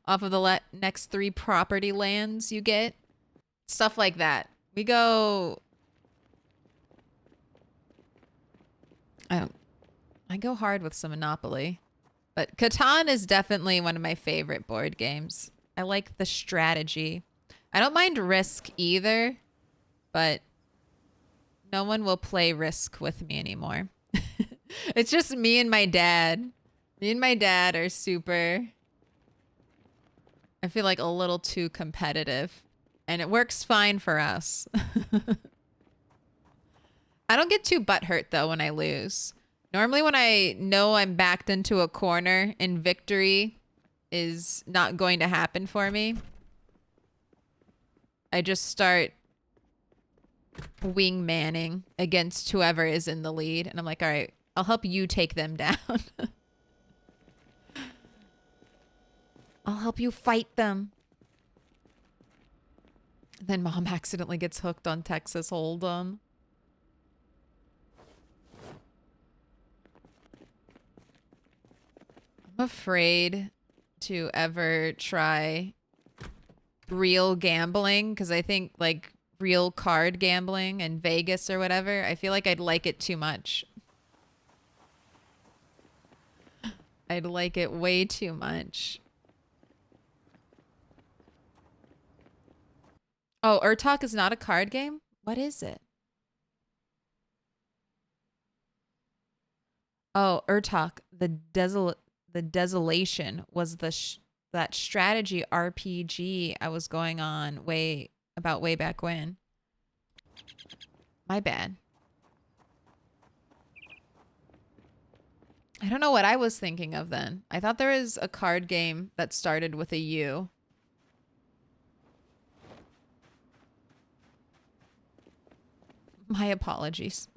off of the next 3 property lands you get. Stuff like that. We go, I go hard with some Monopoly. But Catan is definitely one of my favorite board games. I like the strategy. I don't mind Risk either, but no one will play Risk with me anymore. It's just me and my dad. Me and my dad are super, I feel like, a little too competitive. And it works fine for us. I don't get too butthurt though when I lose. Normally when I know I'm backed into a corner and victory is not going to happen for me, I just start wingmanning against whoever is in the lead. And I'm like, all right, I'll help you take them down. I'll help you fight them. Then mom accidentally gets hooked on Texas Hold'em. I'm afraid to ever try real gambling because I think like real card gambling and Vegas or whatever, I feel like I'd like it too much. I'd like it way too much. Oh, Urtalk is not a card game? What is it? Oh, Urtalk, the Desolation was that strategy RPG I was going on way back when. My bad. I don't know what I was thinking of then. I thought there was a card game that started with a U. My apologies.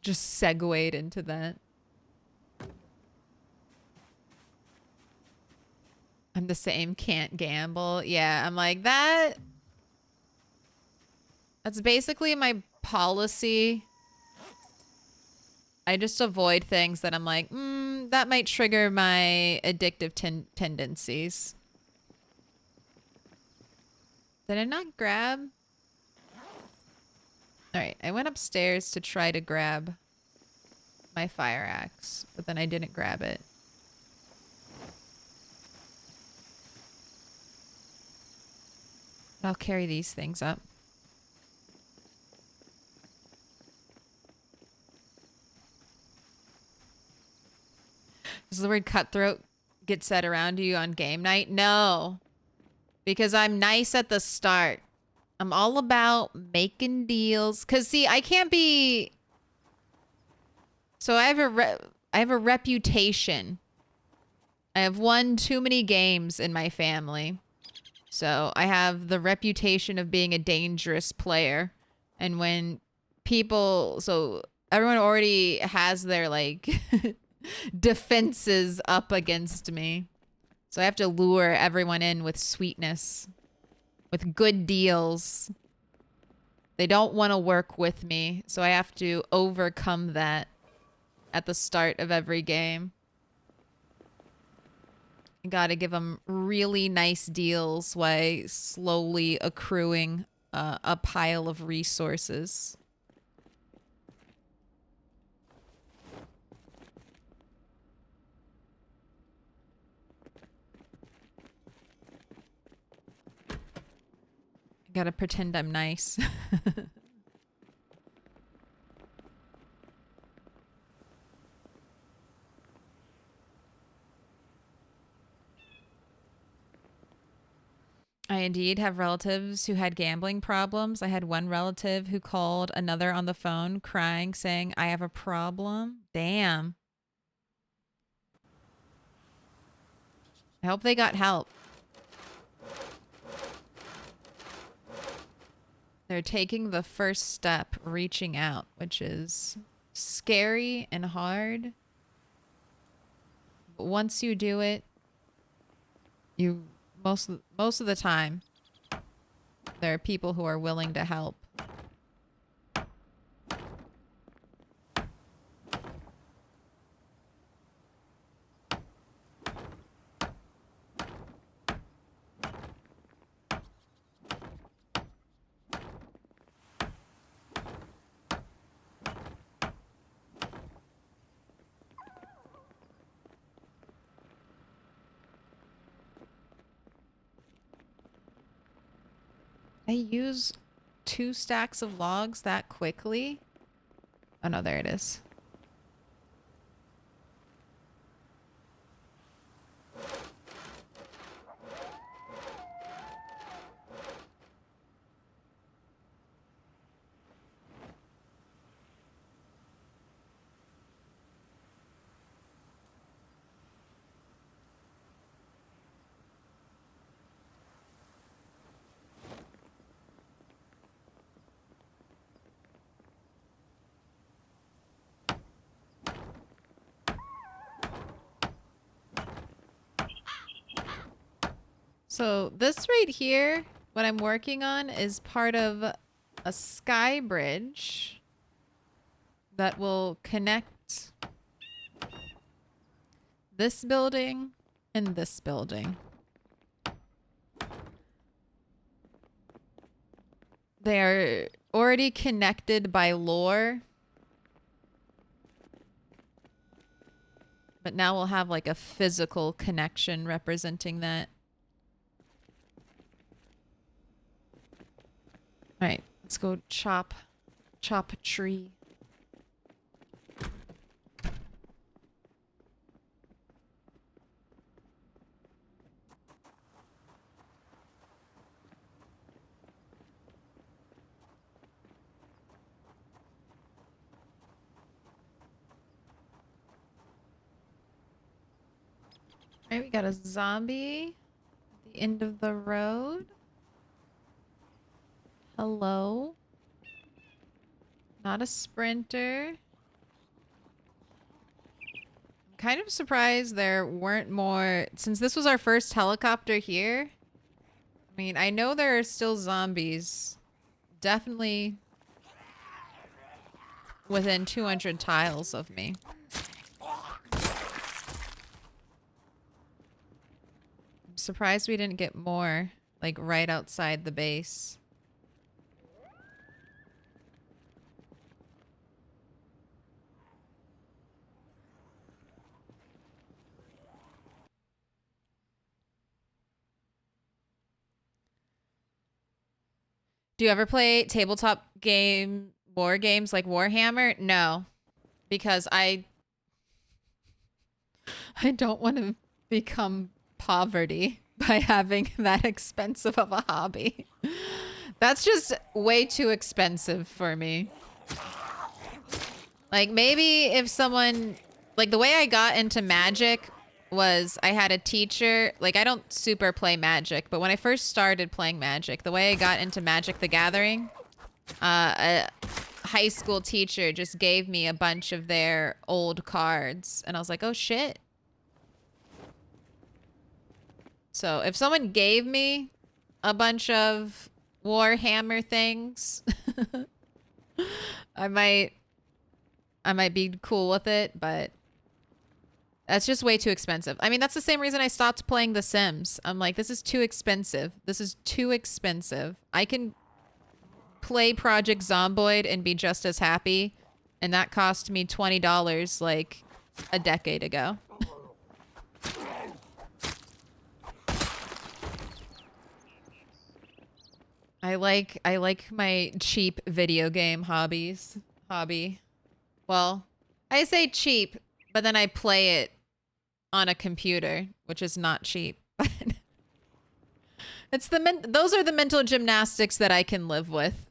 Just segued into that. I'm the same, can't gamble. Yeah, I'm like that. That's basically my policy. I just avoid things that I'm like, that might trigger my addictive tendencies. Did I not grab? All right, I went upstairs to try to grab my fire axe, but then I didn't grab it. I'll carry these things up. Does the word cutthroat get said around you on game night? No, because I'm nice at the start. I'm all about making deals. Cause see, I can't be. So I have a reputation. I have won too many games in my family. So I have the reputation of being a dangerous player. And when people, so everyone already has their like defenses up against me. So I have to lure everyone in with sweetness, with good deals. They don't want to work with me. So I have to overcome that at the start of every game. You gotta give them really nice deals while slowly accruing a pile of resources. I gotta pretend I'm nice. I indeed have relatives who had gambling problems. I had one relative who called another on the phone crying, saying, I have a problem. Damn. I hope they got help. They're taking the first step, reaching out, which is scary and hard. But once you do it, you most of the time, there are people who are willing to help. I use 2 stacks of logs that quickly? Oh no, there it is. So this right here, what I'm working on is part of a sky bridge that will connect this building and this building. They are already connected by lore. But now we'll have like a physical connection representing that. All right, let's go chop a tree. All right, we got a zombie at the end of the road. Hello. Not a sprinter. I'm kind of surprised there weren't more, since this was our first helicopter here. I mean, I know there are still zombies. Definitely within 200 tiles of me. I'm surprised we didn't get more, like, right outside the base. Do you ever play tabletop war games like Warhammer? No, because I don't want to become poverty by having that expensive of a hobby. That's just way too expensive for me. Like maybe if someone, like the way I got into Magic was I had a teacher, like I don't super play Magic, but when I first started playing Magic, the way I got into Magic the Gathering, a high school teacher just gave me a bunch of their old cards and I was like, oh shit. So if someone gave me a bunch of Warhammer things, I might be cool with it, but that's just way too expensive. I mean, that's the same reason I stopped playing The Sims. I'm like, this is too expensive. This is too expensive. I can play Project Zomboid and be just as happy, and that cost me $20 like a decade ago. I like my cheap video game hobby. Well, I say cheap, but then I play it on a computer, which is not cheap. It's those are the mental gymnastics that I can live with.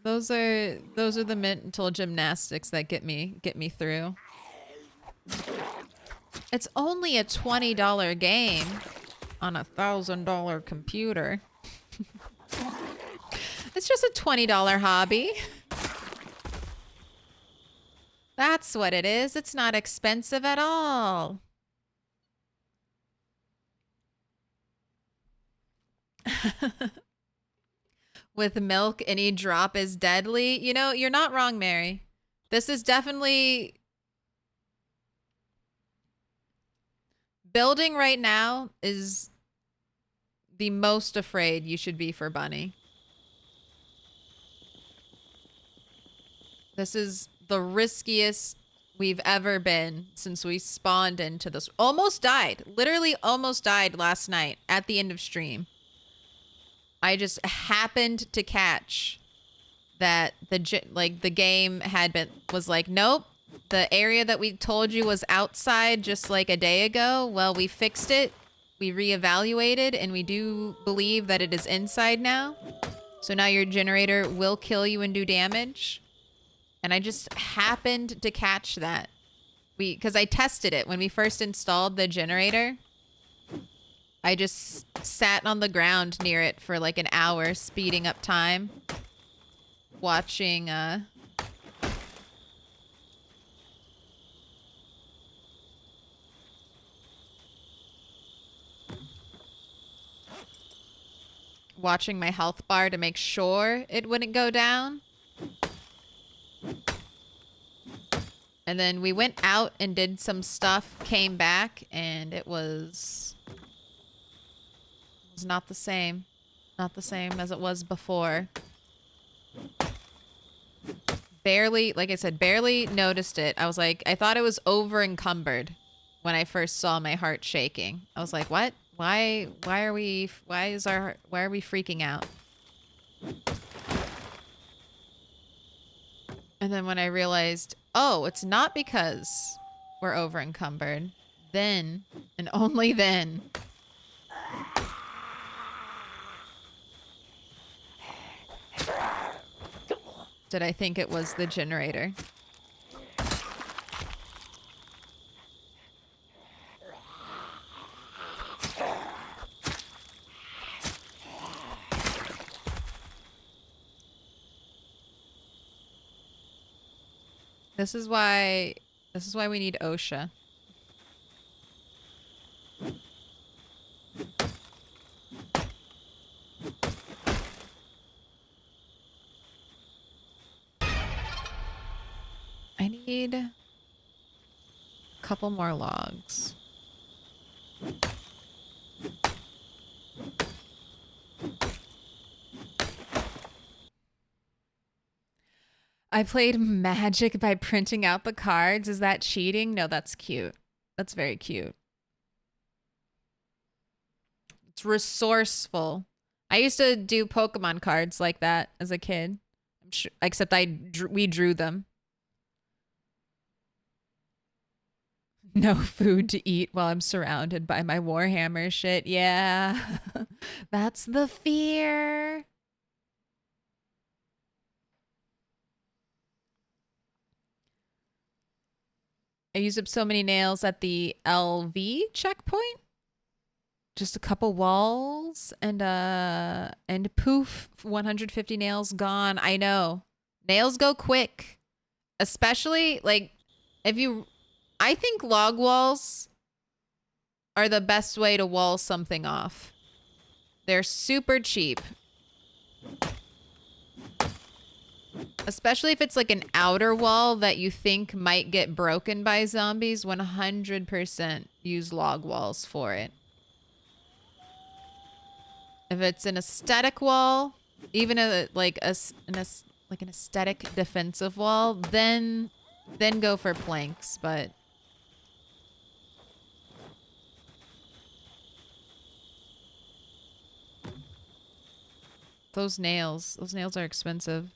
Those are the mental gymnastics that get me through. It's only a $20 game on a $1,000 computer. It's just a $20 hobby. That's what it is. It's not expensive at all. With milk, any drop is deadly. You know, you're not wrong, Mary. This is definitely... Building right now is the most afraid you should be for Bunny. This is the riskiest we've ever been since we spawned into this. Almost died. Literally almost died last night at the end of stream. I just happened to catch that the game was like, nope, the area that we told you was outside just like a day ago. Well, we fixed it. We reevaluated and we do believe that it is inside now. So now your generator will kill you and do damage. And I just happened to catch that. Because I tested it when we first installed the generator. I just sat on the ground near it for like an hour, speeding up time. Watching, watching my health bar to make sure it wouldn't go down. And then we went out and did some stuff, came back, and it was not the same. Not the same as it was before. Barely, like I said, barely noticed it. I was like, I thought it was over encumbered when I first saw my heart shaking. I was like, what? Why are we freaking out? And then when I realized, oh, it's not because we're over encumbered, then, and only then, did I think it was the generator. This is why we need OSHA. I need a couple more logs. I played Magic by printing out the cards. Is that cheating? No, that's cute. That's very cute. It's resourceful. I used to do Pokemon cards like that as a kid. I'm sure, except we drew them. No food to eat while I'm surrounded by my Warhammer shit. Yeah. That's the fear. I used up so many nails at the LV checkpoint. Just a couple walls and poof, 150 nails gone. I know. Nails go quick. Especially like I think log walls are the best way to wall something off. They're super cheap. Especially if it's like an outer wall that you think might get broken by zombies, 100% use log walls for it. If it's an aesthetic wall, even an aesthetic defensive wall, then go for planks, but those nails are expensive.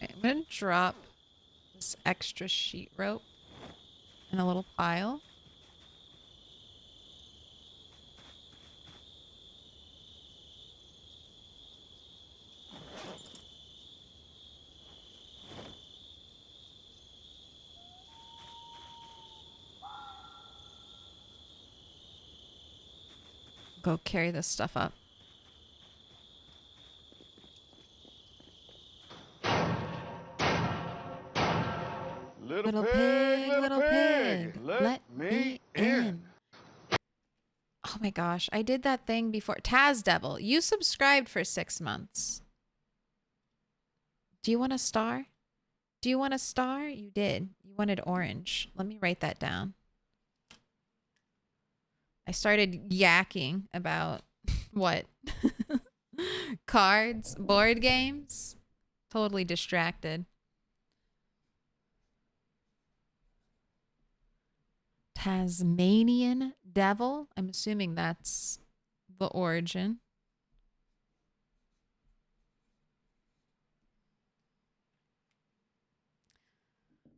I'm gonna drop this extra sheet rope in a little pile. Go carry this stuff up. Little pig, let me in. Oh my gosh, I did that thing before. Taz Devil, you subscribed for 6 months. Do you want a star? Do you want a star? You did. You wanted orange. Let me write that down. I started yakking about what? Cards, board games. Totally distracted. Tasmanian devil. I'm assuming that's the origin.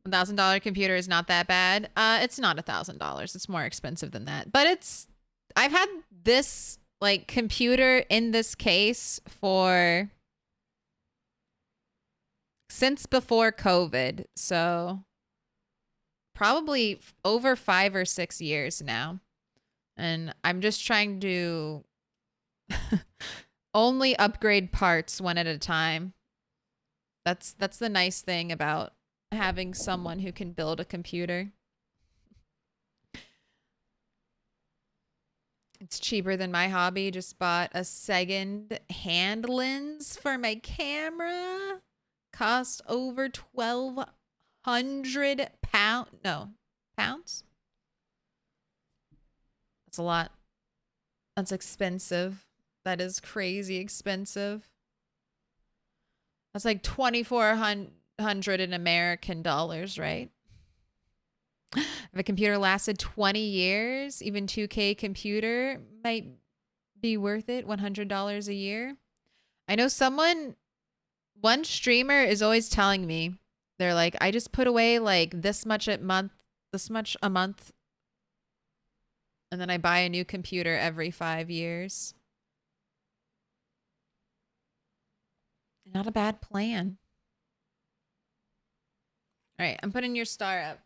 $1,000 computer is not that bad. It's not $1,000. It's more expensive than that. But it's, I've had this like computer in this case for since before COVID. So probably over 5 or 6 years now. And I'm just trying to only upgrade parts one at a time. That's the nice thing about having someone who can build a computer. It's cheaper than my hobby. Just bought a second hand lens for my camera. Cost over 1,200 pounds. That's a lot. That's expensive. That is crazy expensive. That's like 2,400 in American dollars, right? If a computer lasted 20 years, even 2K computer might be worth it, $100 a year. I know one streamer is always telling me, they're like, I just put away like this much a month, and then I buy a new computer every 5 years. Not a bad plan. All right, I'm putting your star up.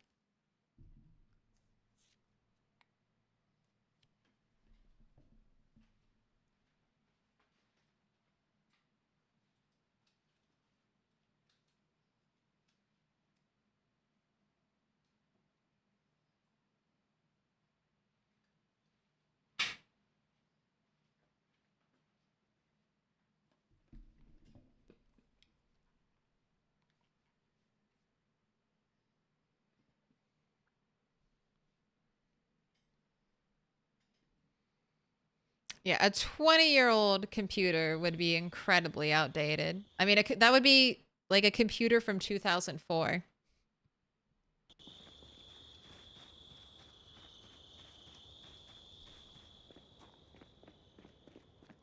Yeah, a 20-year-old computer would be incredibly outdated. I mean, that would be like a computer from 2004.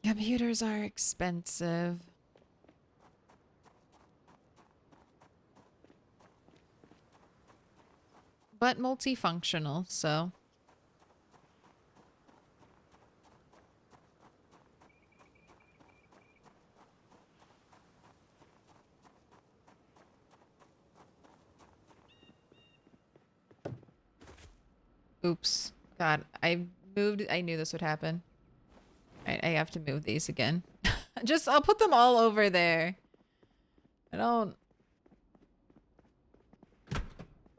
Computers are expensive. But multifunctional, so. Oops. God, I knew this would happen. I have to move these again. I'll put them all over there. I don't...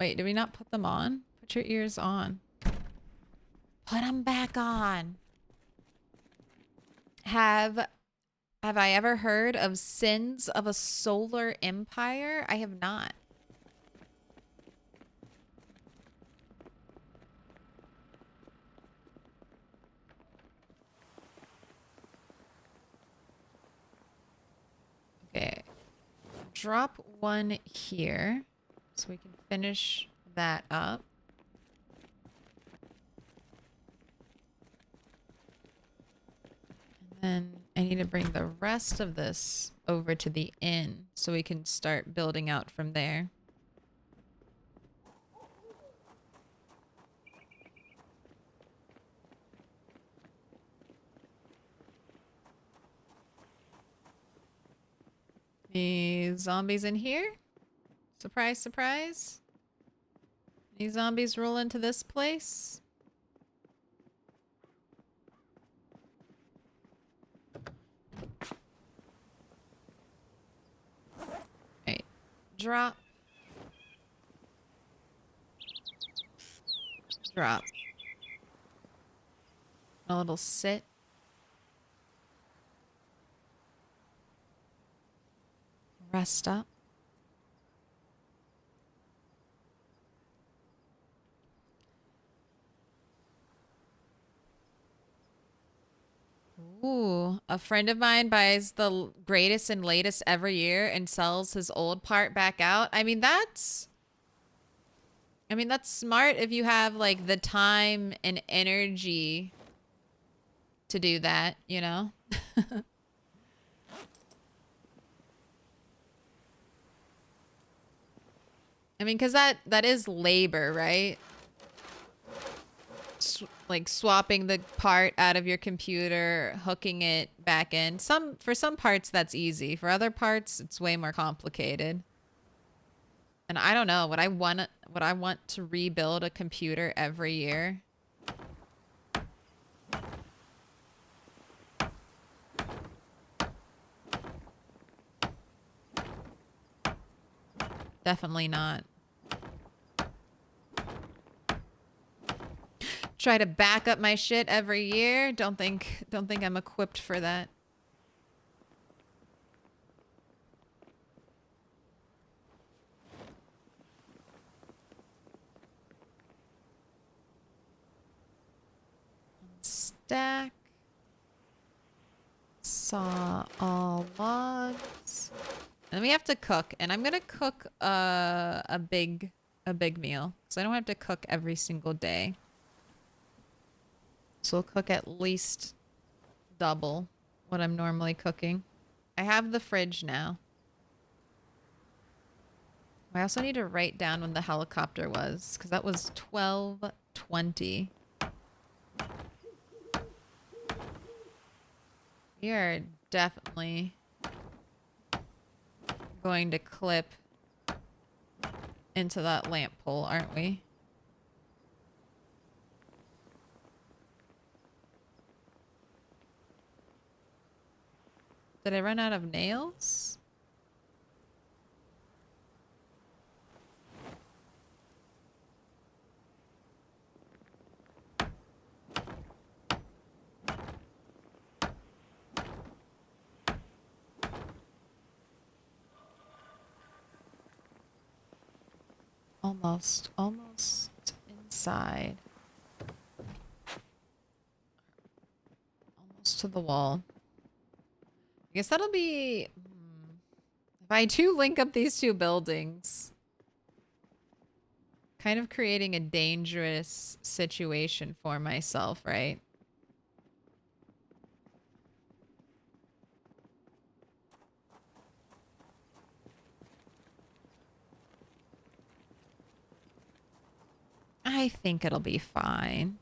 Wait, did we not put them on? Put your ears on. Put them back on. Have I ever heard of Sins of a Solar Empire? I have not. Okay. Drop one here so we can finish that up. And then I need to bring the rest of this over to the inn so we can start building out from there. Any zombies in here? Surprise, surprise. Any zombies roll into this place? Right. Drop. Drop. A little sit. Rest up. Ooh, a friend of mine buys the greatest and latest every year and sells his old part back out. I mean, that's smart if you have like the time and energy to do that, you know? I mean, because that is labor, right? Like swapping the part out of your computer, hooking it back in. For some parts that's easy. For other parts, it's way more complicated. And I don't know, would I want to rebuild a computer every year? Definitely not. Try to back up my shit every year. Don't think I'm equipped for that. Stack. Saw all logs. And then we have to cook, and I'm gonna cook a big meal, so I don't have to cook every single day. So we'll cook at least double what I'm normally cooking. I have the fridge now. I also need to write down when the helicopter was, because that was 12:20. We are definitely going to clip into that lamp pole, aren't we? Did I run out of nails? Almost inside. Almost to the wall. I guess that'll be... If I do link up these two buildings, kind of creating a dangerous situation for myself, right? I think it'll be fine.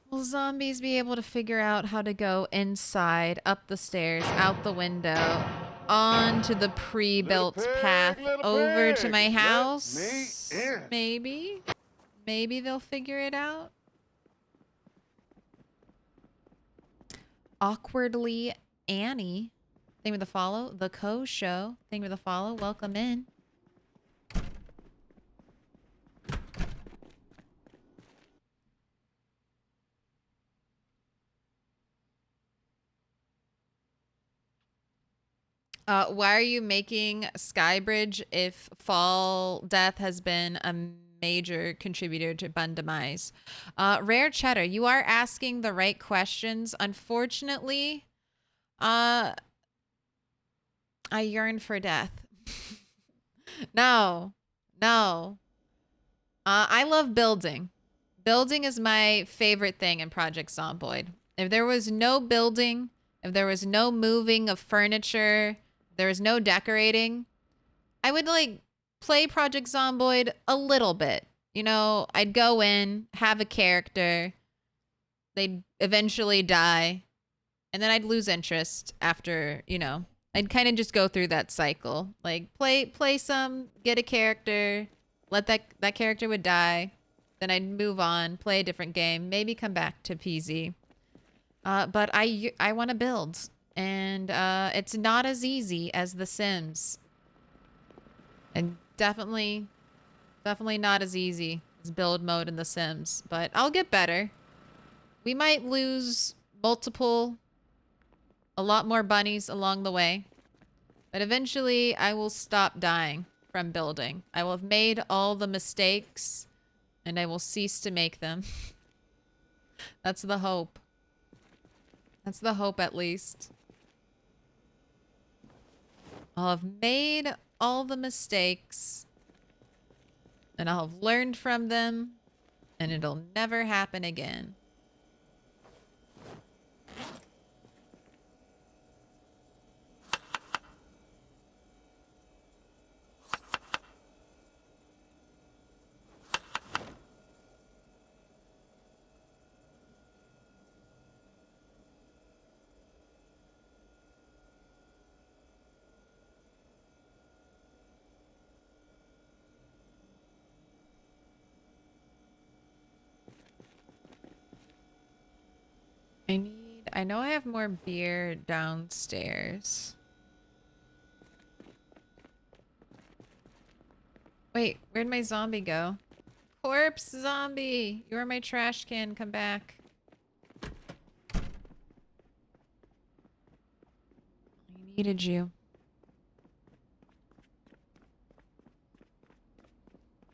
Will zombies be able to figure out how to go inside, up the stairs, out the window, onto the pre-built path over to my house? Maybe. Maybe they'll figure it out. Awkwardly Annie. Thank you for the follow. The Co Show. Thank you for the follow. Welcome in. Why are you making Skybridge if Fall Death has been a major contributor to Bun demise? Rare Cheddar, you are asking the right questions. Unfortunately, I yearn for death. No. I love building. Building is my favorite thing in Project Zomboid. If there was no building, if there was no moving of furniture, there was no decorating, I would like play Project Zomboid a little bit. You know, I'd go in, have a character, they'd eventually die, and then I'd lose interest after, you know, I'd kind of just go through that cycle. Like play some, get a character, let that character would die, then I'd move on, play a different game, maybe come back to PZ. But I want to build. And it's not as easy as The Sims. And definitely not as easy as build mode in The Sims. But I'll get better. We might lose a lot more bunnies along the way. But eventually I will stop dying from building. I will have made all the mistakes and I will cease to make them. That's the hope. That's the hope, at least. I'll have made all the mistakes, and I'll have learned from them, and it'll never happen again. I know I have more beer downstairs. Wait, where'd my zombie go? Corpse zombie! You are my trash can, come back. I needed you.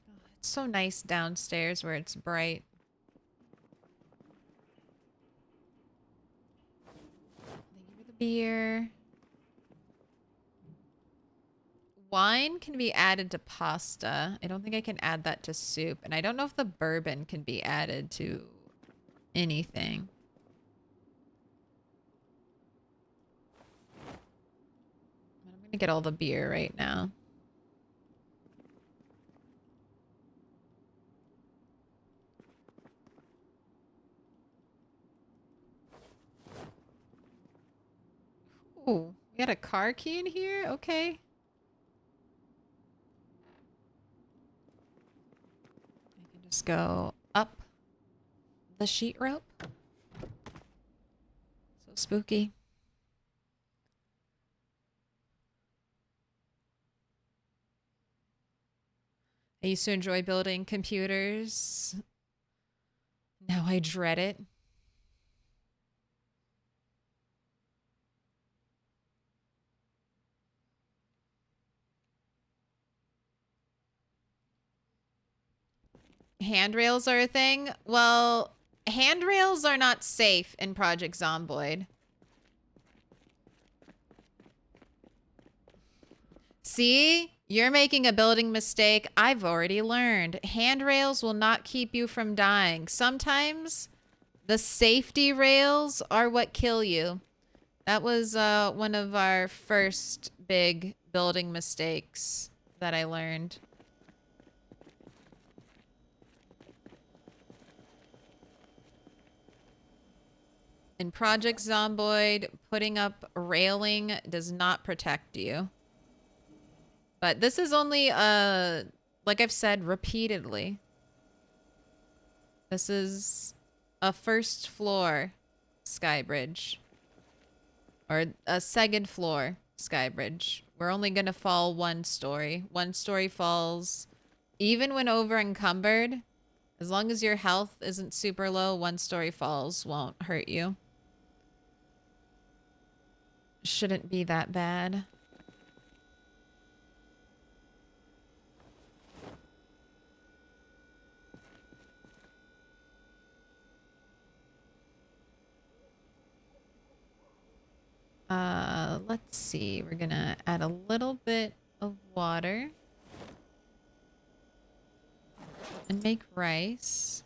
Oh, it's so nice downstairs where it's bright. Thank you for the beer. Wine can be added to pasta. I don't think I can add that to soup. And I don't know if the bourbon can be added to anything. I'm gonna get all the beer right now. Ooh, we got a car key in here? Okay. I can just go up the sheet rope. So spooky. I used to enjoy building computers. Now I dread it. Handrails are a thing? Well, handrails are not safe in Project Zomboid. See? You're making a building mistake. I've already learned. Handrails will not keep you from dying. Sometimes the safety rails are what kill you. That was one of our first big building mistakes that I learned. In Project Zomboid, putting up railing does not protect you. But this is only, like I've said repeatedly, this is a first floor sky bridge. Or a second floor sky bridge. We're only gonna fall one story. One story falls. Even when over encumbered, as long as your health isn't super low, one story falls won't hurt you. Shouldn't be that bad. Let's see. We're gonna add a little bit of water and make rice.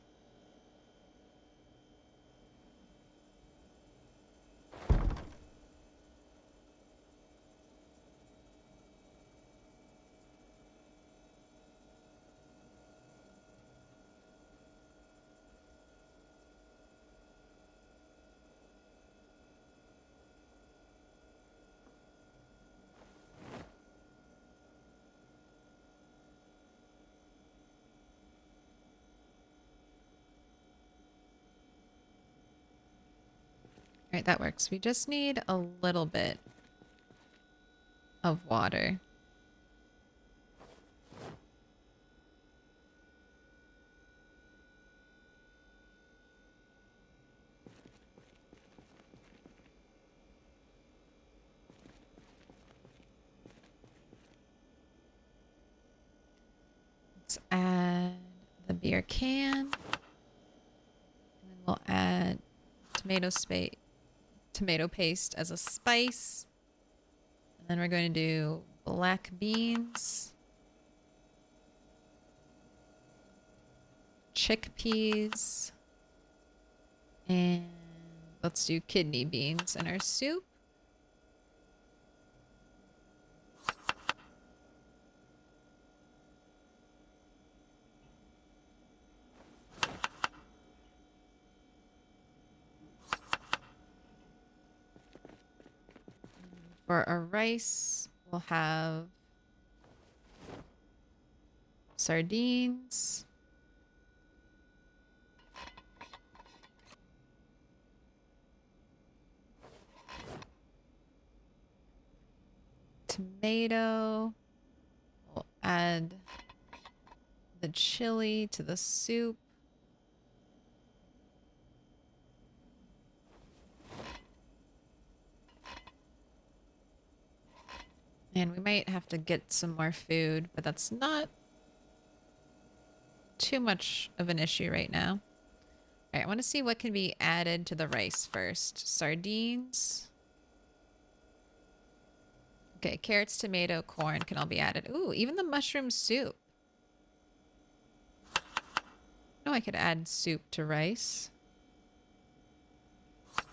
All right, that works. We just need a little bit of water. Let's add the beer can. And then We'll add tomato paste as a spice. And then we're going to do black beans, chickpeas, and let's do kidney beans in our soup. For our rice, we'll have sardines, tomato. We'll add the chili to the soup. And we might have to get some more food, but that's not too much of an issue right now. All right, I want to see what can be added to the rice first. Sardines. Okay, carrots, tomato, corn can all be added. Ooh, even the mushroom soup. Oh, I could add soup to rice. All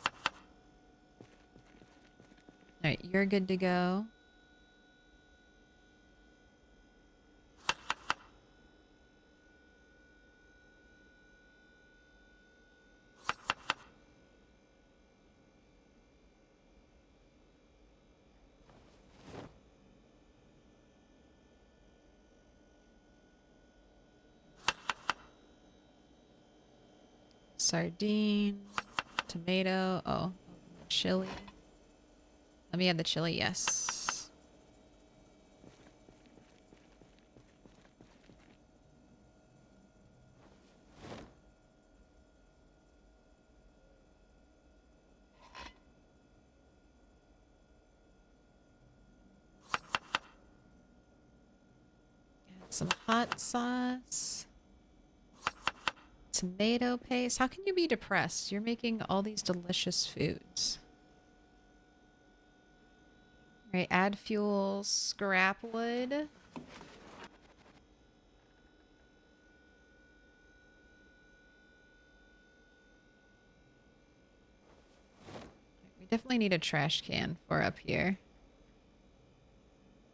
right, you're good to go. Sardine, tomato, oh, chili. Let me add the chili, yes. Add some hot sauce. Tomato paste. How can you be depressed? You're making all these delicious foods. All right, add fuel, scrap wood. We definitely need a trash can for up here.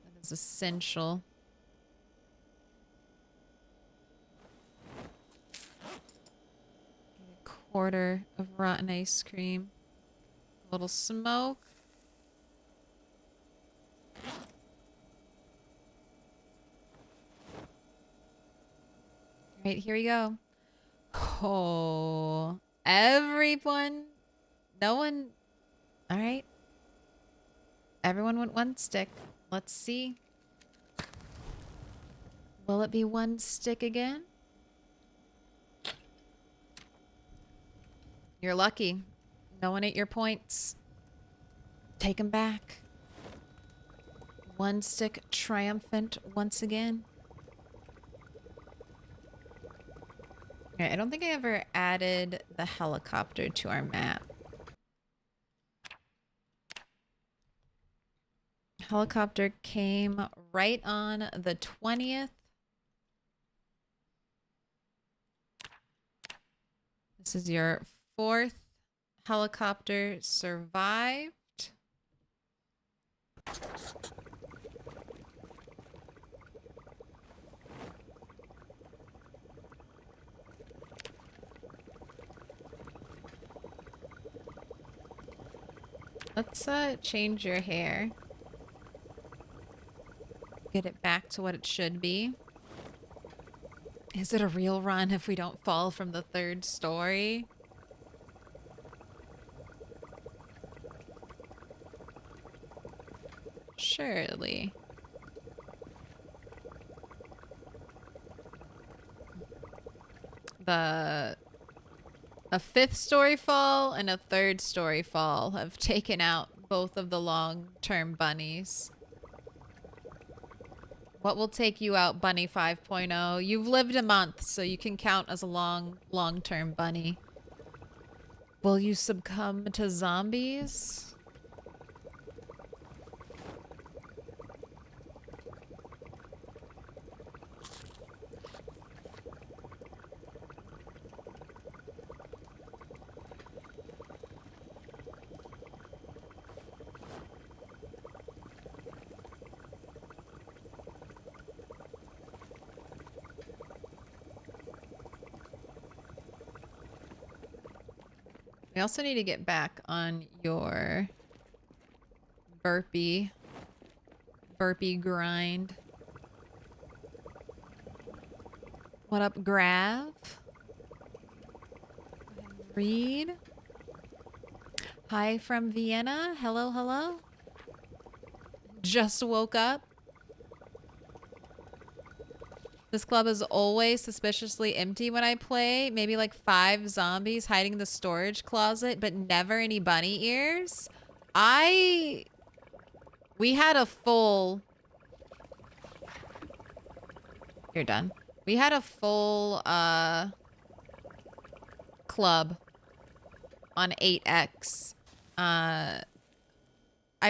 That is essential. Quarter of rotten ice cream. A little smoke. All right, here we go. Oh, everyone. No one. All right. Everyone went one stick. Let's see. Will it be one stick again? You're lucky. No one ate your points. Take them back. One stick triumphant once again. Okay, I don't think I ever added the helicopter to our map. Helicopter came right on the 20th. This is your 4th helicopter survived. Let's change your hair. Get it back to what it should be. Is it a real run if we don't fall from the 3rd story? Surely. A 5th story fall and a 3rd story fall have taken out both of the long-term bunnies. What will take you out, Bunny 5.0? You've lived a month, so you can count as a long-term bunny. Will you succumb to zombies? We also need to get back on your burpee grind. What up, Grav? Read. Hi from Vienna. Hello, hello. Just woke up. This club is always suspiciously empty when I play. Maybe like 5 zombies hiding in the storage closet, but never any bunny ears. We had a full... You're done. We had a full club on 8X. I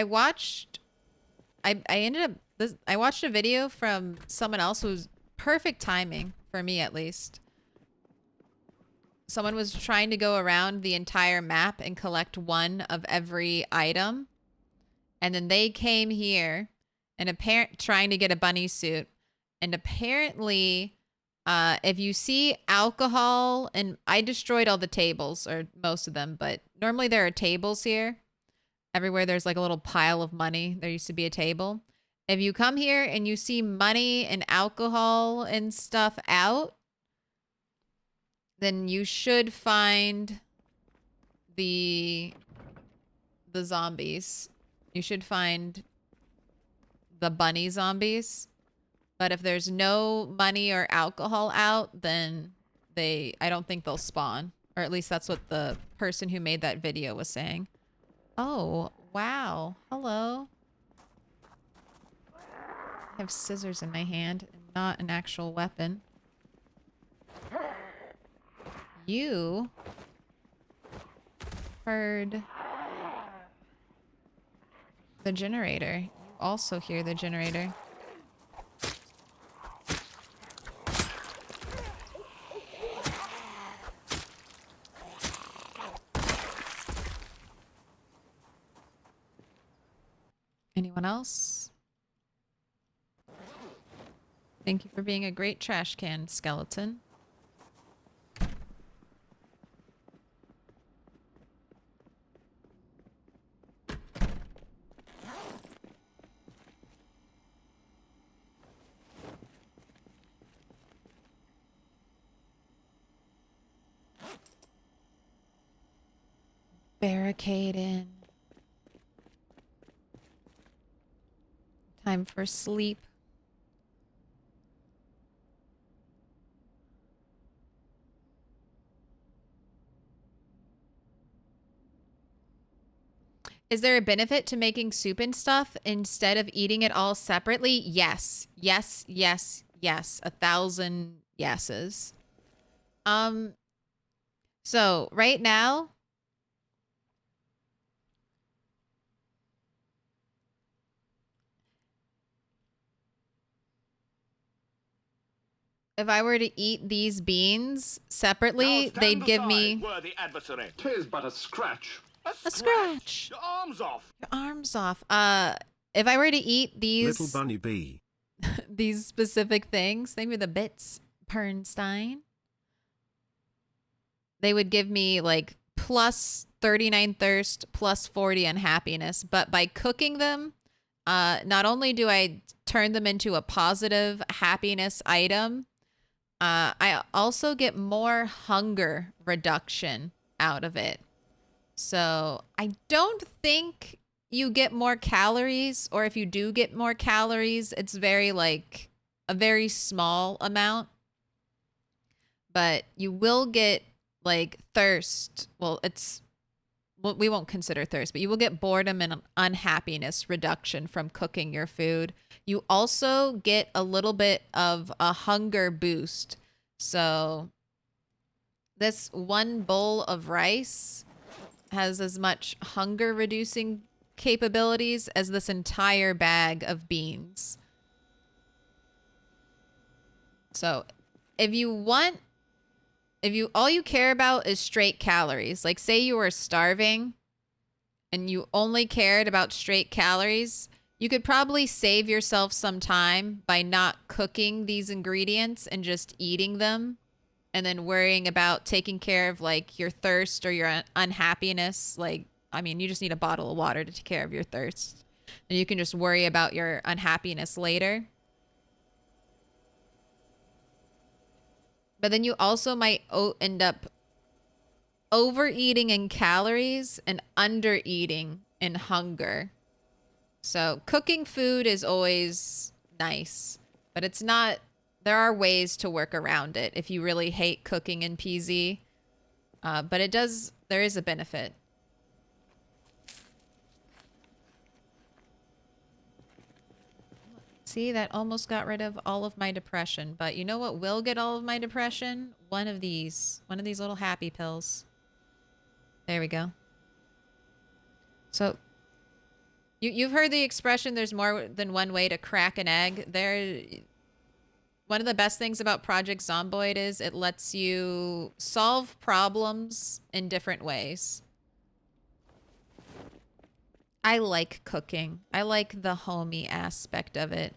watched a video from someone else who was perfect timing for me, at least. Someone was trying to go around the entire map and collect one of every item. And then they came here and trying to get a bunny suit. And apparently, if you see alcohol, and I destroyed all the tables, or most of them, but normally there are tables here. Everywhere there's like a little pile of money, there used to be a table. If you come here and you see money and alcohol and stuff out, then you should find the zombies. You should find the bunny zombies. But if there's no money or alcohol out, then I don't think they'll spawn. Or at least that's what the person who made that video was saying. Oh, wow. Hello. I have scissors in my hand and not an actual weapon. You heard the generator. You also hear the generator. Anyone else? Thank you for being a great trash can, skeleton. Barricade in. Time for sleep. Is there a benefit to making soup and stuff instead of eating it all separately? Yes. Yes, yes, yes. 1,000 yeses. So right now, if I were to eat these beans separately, they'd give me... Worthy adversary. 'Tis but a scratch. A scratch. Your arms off. Your arms off. If I were to eat these... Little bunny bee. these specific things, maybe the bits, Pernstein, they would give me like plus 39 thirst, plus 40 unhappiness. But by cooking them, not only do I turn them into a positive happiness item, I also get more hunger reduction out of it. So I don't think you get more calories, or if you do get more calories, it's very like a very small amount. But you will get like thirst. Well, we won't consider thirst, but you will get boredom and unhappiness reduction from cooking your food. You also get a little bit of a hunger boost. So this one bowl of rice has as much hunger reducing capabilities as this entire bag of beans. So if you want, all you care about is straight calories, like say you were starving and you only cared about straight calories, you could probably save yourself some time by not cooking these ingredients and just eating them, and then worrying about taking care of like your thirst or your unhappiness. Like, I mean, you just need a bottle of water to take care of your thirst, and you can just worry about your unhappiness later. But then you also might end up overeating in calories and undereating in hunger. So cooking food is always nice, but it's not, there are ways to work around it if you really hate cooking in PZ. But it does, there is a benefit. See, that almost got rid of all of my depression, but you know what will get all of my depression? One of these little happy pills. There we go. So you've heard the expression, there's more than one way to crack an egg. One of the best things about Project Zomboid is it lets you solve problems in different ways. I like cooking. I like the homey aspect of it.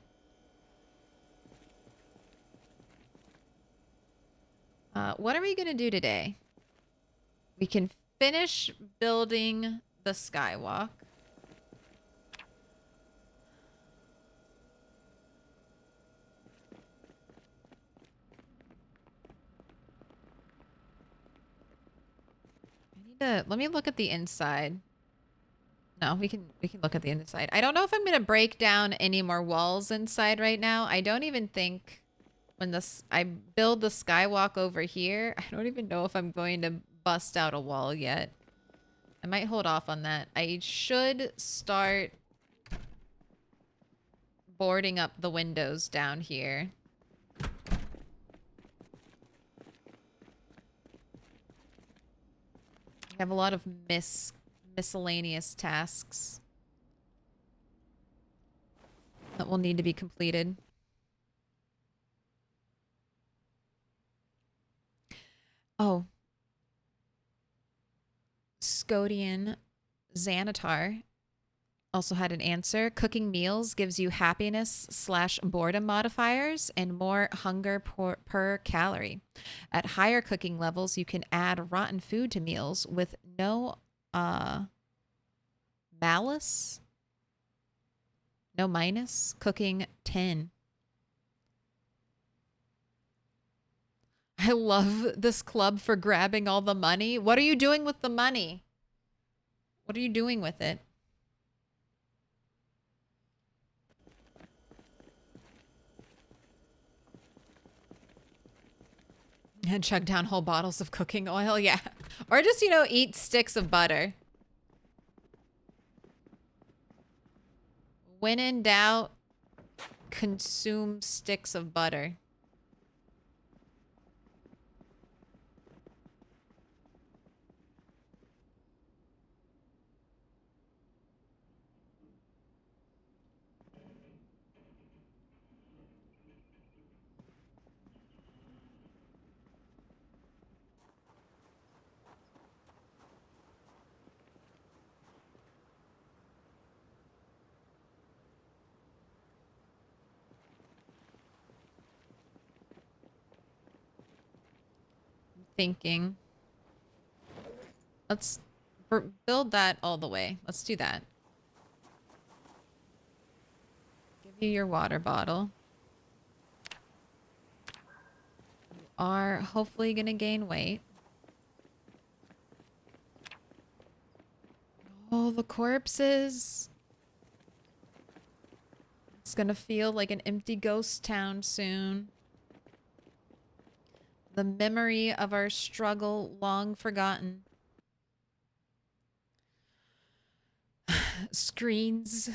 What are we going to do today? We can finish building the skywalk. Let me look at the inside. No, we can look at the inside. I don't know if I'm gonna break down any more walls inside right now. I don't even think when I build the skywalk over here, I don't even know if I'm going to bust out a wall yet. I might hold off on that. I should start boarding up the windows down here. I have a lot of miscellaneous tasks that will need to be completed. Oh. Scodian Xanatar also had an answer. Cooking meals gives you happiness/boredom modifiers and more hunger per calorie. At higher cooking levels, you can add rotten food to meals with no malice. No minus. Cooking 10. I love this club for grabbing all the money. What are you doing with the money? What are you doing with it? And chug down whole bottles of cooking oil, yeah. Or just, you know, eat sticks of butter. When in doubt, consume sticks of butter. Thinking. Let's build that all the way. Let's do that. Give you your water bottle. You are hopefully going to gain weight. Oh, the corpses. It's going to feel like an empty ghost town soon. The memory of our struggle long forgotten. Screens.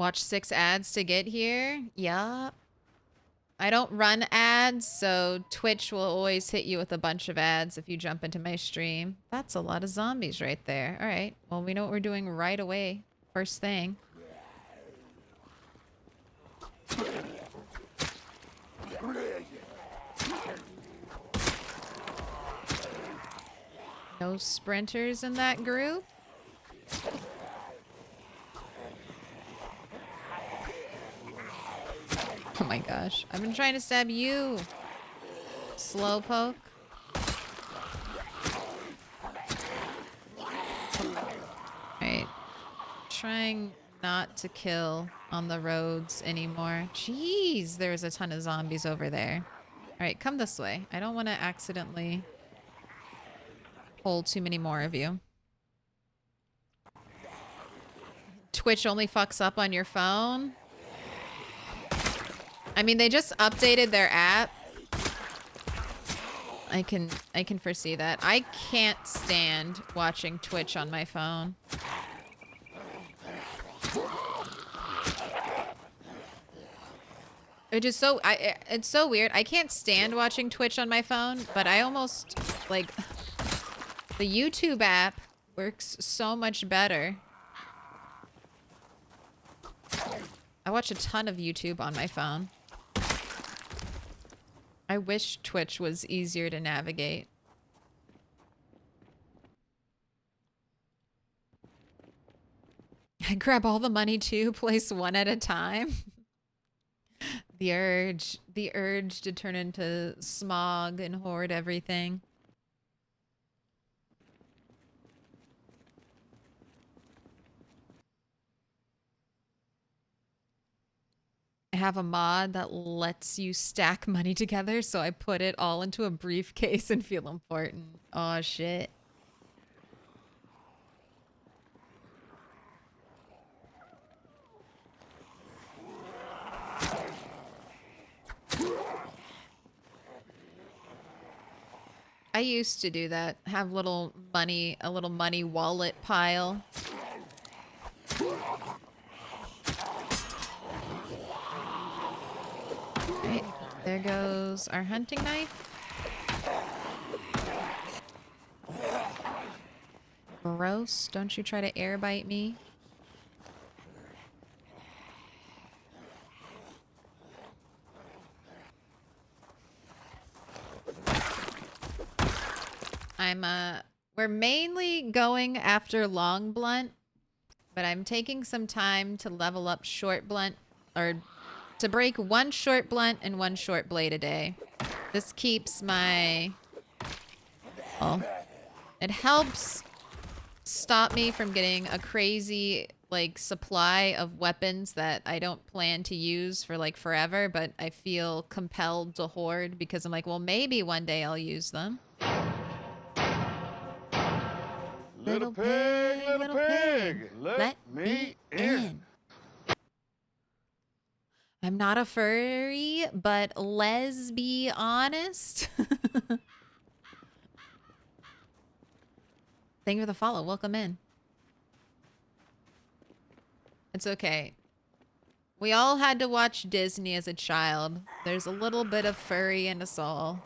Watch 6 ads to get here. Yup. I don't run ads, so Twitch will always hit you with a bunch of ads if you jump into my stream. That's a lot of zombies right there. All right. Well, we know what we're doing right away. First thing. No sprinters in that group. Oh my gosh. I've been trying to stab you. Slowpoke. Alright. Trying not to kill on the roads anymore. Jeez, there's a ton of zombies over there. Alright, come this way. I don't want to accidentally hold too many more of you. Twitch only fucks up on your phone? I mean, they just updated their app. I can foresee that. I can't stand watching Twitch on my phone. It's so weird. I can't stand watching Twitch on my phone, but I almost like the YouTube app works so much better. I watch a ton of YouTube on my phone. I wish Twitch was easier to navigate. I grab all the money too, place one at a time. The urge to turn into smog and hoard everything. I have a mod that lets you stack money together, so I put it all into a briefcase and feel important. Oh shit. I used to do that. Have a little money wallet pile. Right, there goes our hunting knife. Gross, don't you try to air bite me. We're mainly going after long blunt, but I'm taking some time to level up short blunt, or to break one short blunt and one short blade a day. This keeps my, well, it helps stop me from getting a crazy like supply of weapons that I don't plan to use for like forever, but I feel compelled to hoard because I'm like, well, maybe one day I'll use them. Little pig, little pig, let me in. I'm not a furry, but let's be honest. Thank you for the follow. Welcome in. It's okay. We all had to watch Disney as a child. There's a little bit of furry in us all.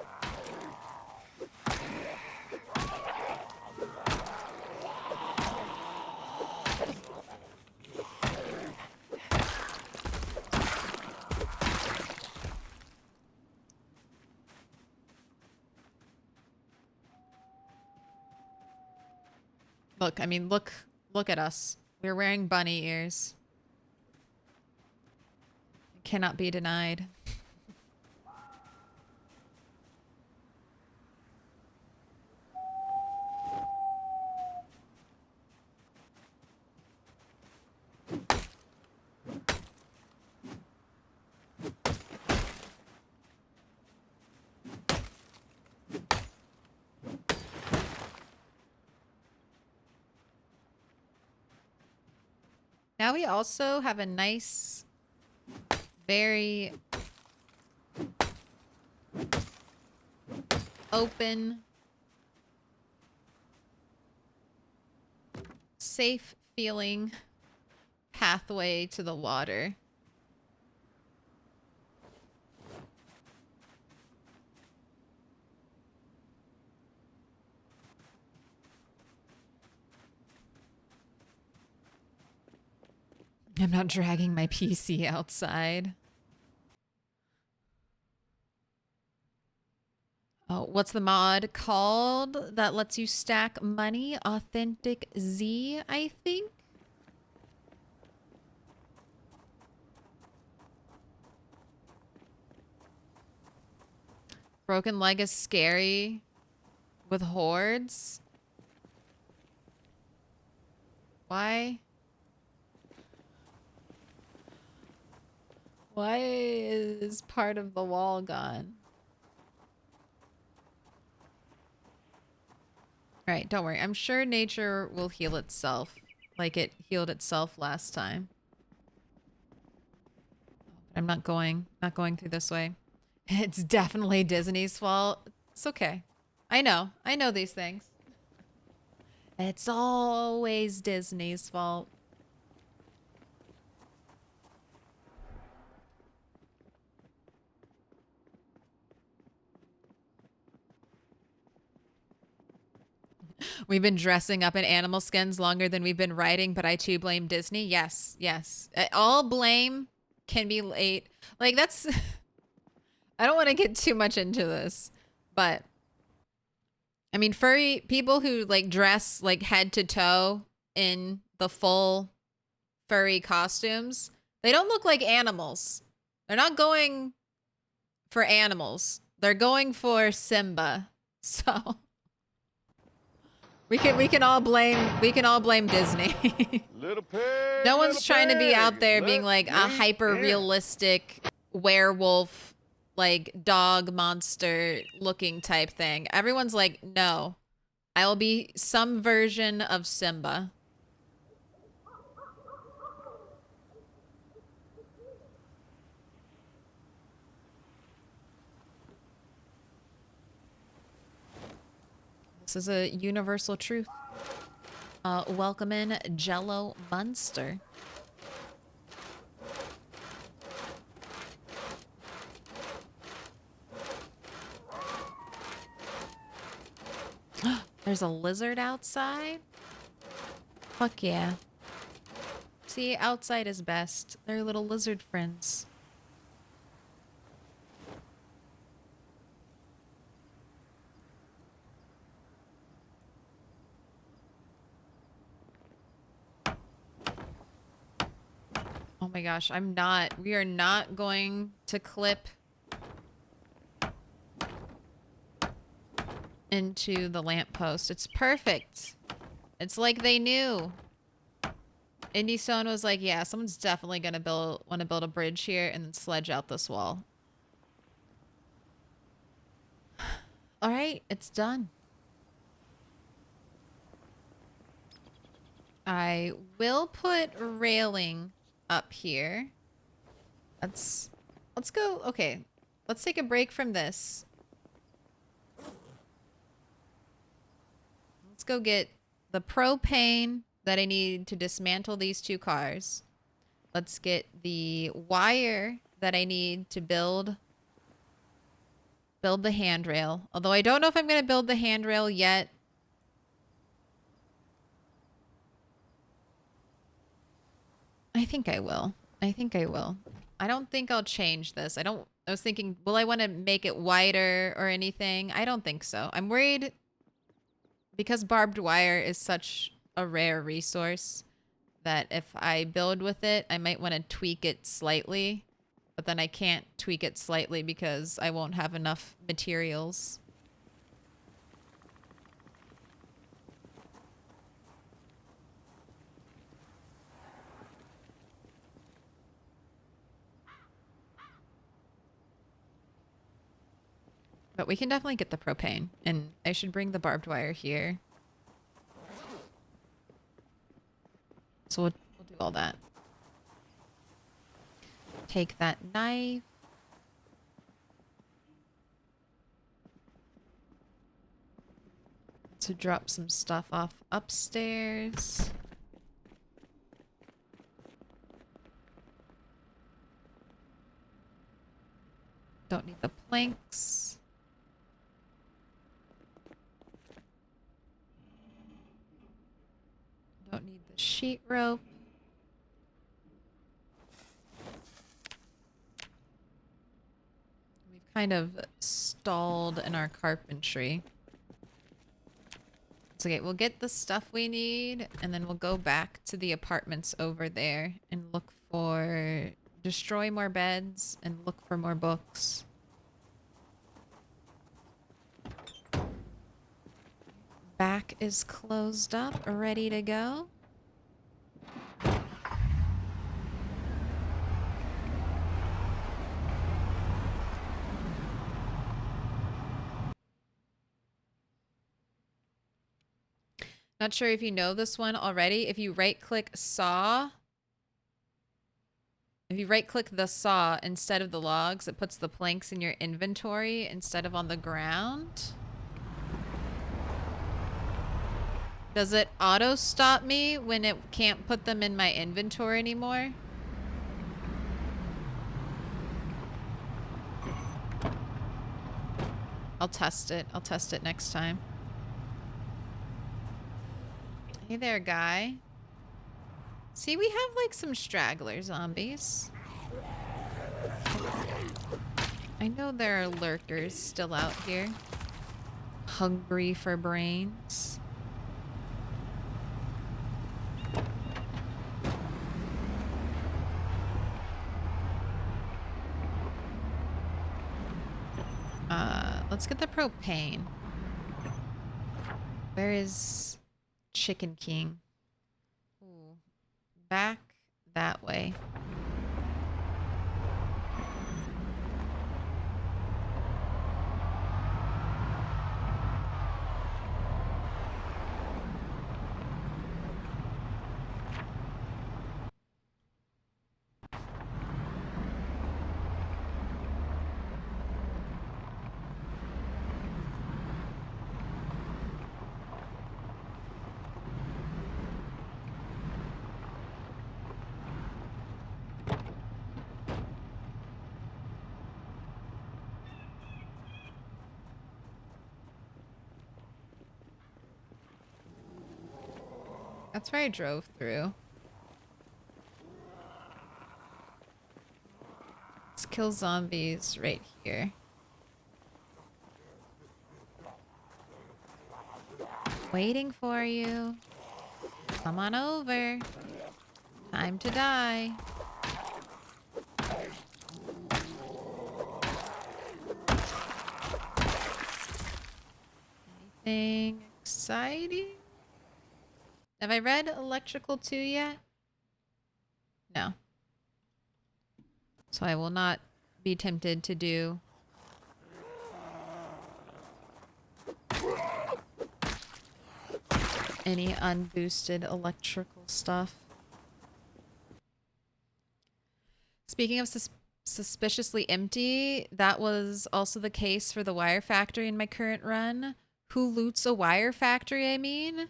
Look, I mean, look at us. We're wearing bunny ears. Cannot be denied. Now we also have a nice, very open, safe feeling path pathway to the water. I'm not dragging my PC outside. Oh, what's the mod called that lets you stack money? Authentic Z, I think? Broken leg is scary with hordes. Why? Why is part of the wall gone? Alright, don't worry. I'm sure nature will heal itself like it healed itself last time. I'm not going through this way. It's definitely Disney's fault. It's okay. I know these things. It's always Disney's fault. We've been dressing up in animal skins longer than we've been writing, but I too blame Disney. Yes, yes. All blame can be late. Like, that's... I don't want to get too much into this, but... I mean, furry people who, like, dress, like, head to toe in the full furry costumes, they don't look like animals. They're not going for animals. They're going for Simba. So... We can all blame Disney. No one's trying to be out there being like a hyper realistic werewolf, like dog monster looking type thing. Everyone's like, no, I will be some version of Simba. This is a universal truth. Welcome in Jello Munster. There's a lizard outside? Fuck yeah. See, outside is best. They're little lizard friends. Oh my gosh, we are not going to clip into the lamppost. It's perfect. It's like they knew. Indie Stone was like, yeah, someone's definitely gonna want to build a bridge here and then sledge out this wall. All right, it's done. I will put railing up here. Let's go. Okay, let's take a break from this. Let's go get the propane that I need to dismantle these two cars. Let's get the wire that I need to build the handrail. Although I don't know if I'm going to build the handrail yet. I think I will. I think I will. I don't think I'll change this. I was thinking, will I want to make it wider or anything? I don't think so. I'm worried because barbed wire is such a rare resource that if I build with it, I might want to tweak it slightly, but then I can't tweak it slightly because I won't have enough materials. But we can definitely get the propane, and I should bring the barbed wire here. So we'll do all that. Take that knife. To drop some stuff off upstairs. Don't need the planks. Don't need the sheet rope. We've kind of stalled in our carpentry. It's okay, we'll get the stuff we need, and then we'll go back to the apartments over there and look for... destroy more beds and look for more books. Back is closed up, ready to go. Not sure if you know this one already. If you right-click saw, if you right-click the saw instead of the logs, it puts the planks in your inventory instead of on the ground. Does it auto-stop me when it can't put them in my inventory anymore? I'll test it. I'll test it next time. Hey there, guy. See, we have like some straggler zombies. I know there are lurkers still out here. Hungry for brains. Let's get the propane. Where is Chicken King? Ooh, back that way. That's where I drove through. Let's kill zombies right here. Waiting for you. Come on over. Time to die. Anything exciting? Have I read Electrical 2 yet? No. So I will not be tempted to do any unboosted electrical stuff. Speaking of suspiciously empty, that was also the case for the wire factory in my current run. Who loots a wire factory, I mean?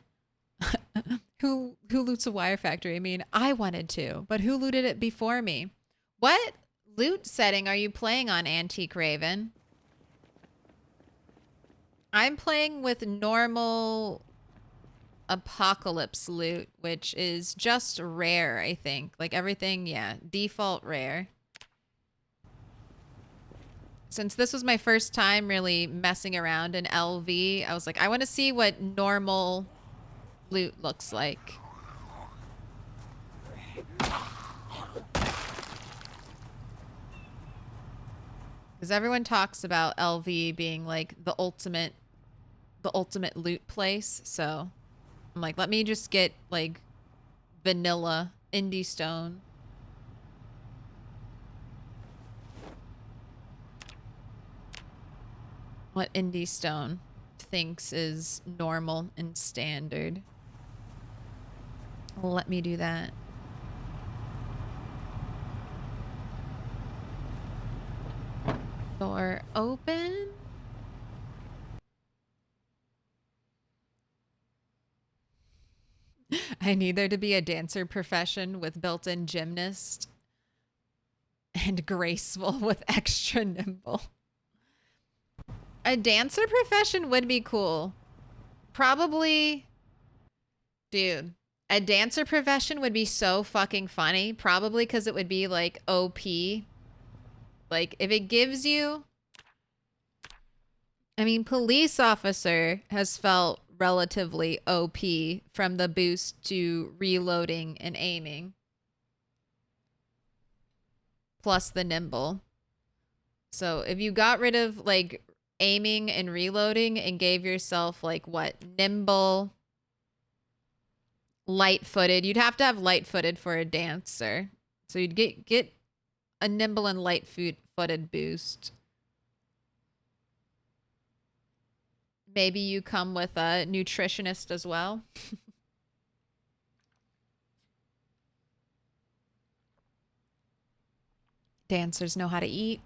Who loots a wire factory? I mean, I wanted to, but who looted it before me? What loot setting are you playing on, Antique Raven? I'm playing with normal apocalypse loot, which is just rare, I think. Like everything, yeah, default rare. Since this was my first time really messing around in LV, I was like, I want to see what normal loot looks like. Because everyone talks about LV being like the ultimate loot place, so I'm like, let me just get like vanilla indie stone. What indie stone thinks is normal and standard. Let me do that. Door open. I need there to be a dancer profession with built-in gymnast and graceful with extra nimble. A dancer profession would be cool. Probably, dude, a dancer profession would be so fucking funny. Probably because it would be like OP. Like if it gives you, I mean, police officer has felt relatively OP from the boost to reloading and aiming. Plus the nimble. So if you got rid of like aiming and reloading and gave yourself like what? Nimble, light-footed. You'd have to have light-footed for a dancer. So you'd get a nimble and light-footed boost. Maybe you come with a nutritionist as well. Dancers know how to eat.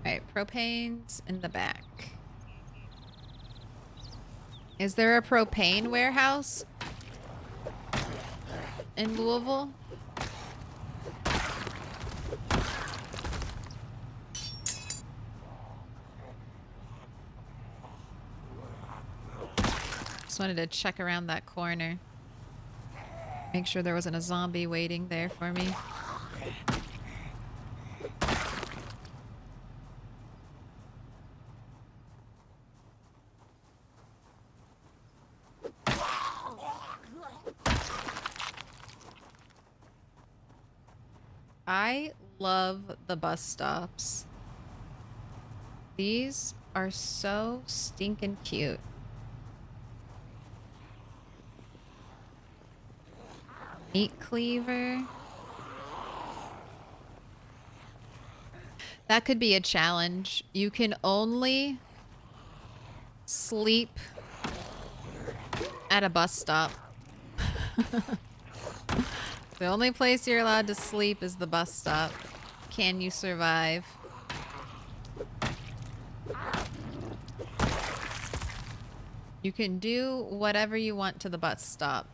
Alright, propane's in the back. Is there a propane warehouse in Louisville? Just wanted to check around that corner. Make sure there wasn't a zombie waiting there for me. I love the bus stops. These are so stinking cute. Meat cleaver. That could be a challenge. You can only sleep at a bus stop. The only place you're allowed to sleep is the bus stop. Can you survive? You can do whatever you want to the bus stop,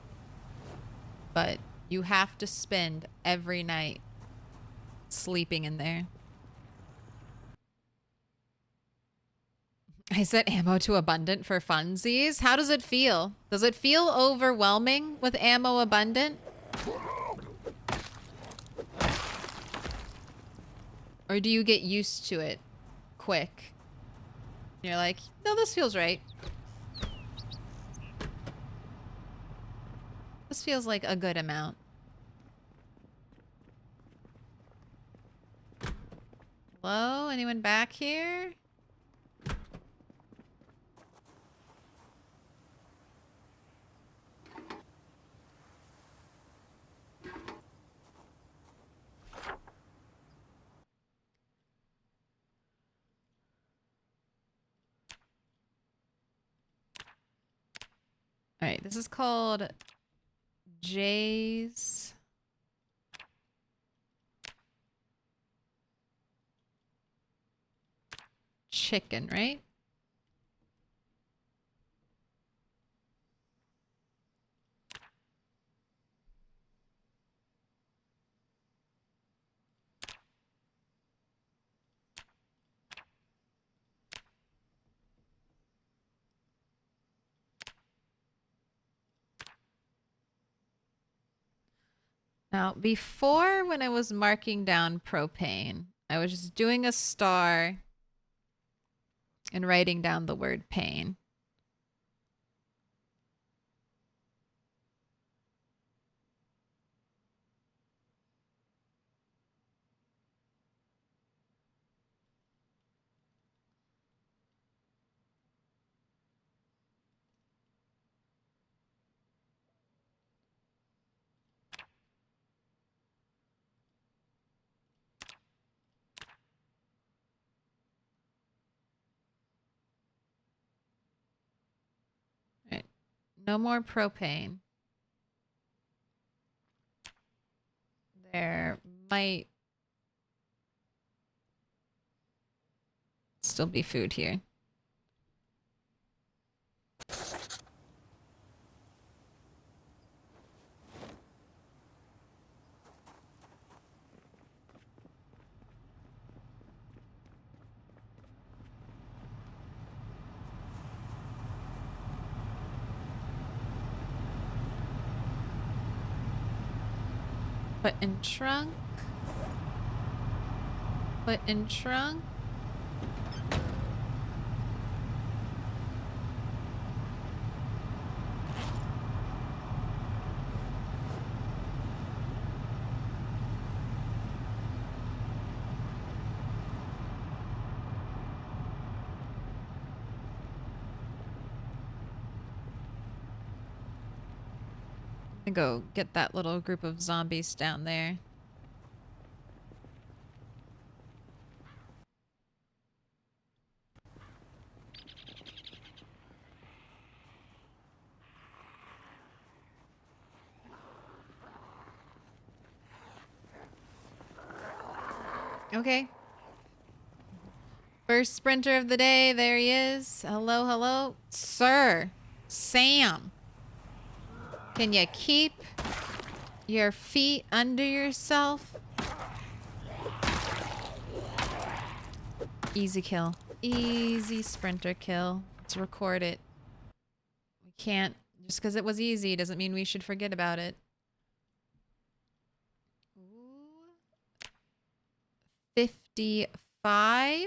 but you have to spend every night sleeping in there. I set ammo to abundant for funsies. How does it feel? Does it feel overwhelming with ammo abundant? Or do you get used to it quick? You're like, no, this feels right. This feels like a good amount. Hello? Anyone back here? All right, this is called Jay's Chicken, right? Now, before when I was marking down propane, I was just doing a star and writing down the word pain. Right. No more propane. There might still be food here. Put in trunk. Put in trunk. Go get that little group of zombies down there. Okay. First sprinter of the day. There he is. Hello, hello. Sir. Sam. Can you keep your feet under yourself? Easy kill. Easy sprinter kill. Let's record it. We can't, just because it was easy doesn't mean we should forget about it. Ooh. 55.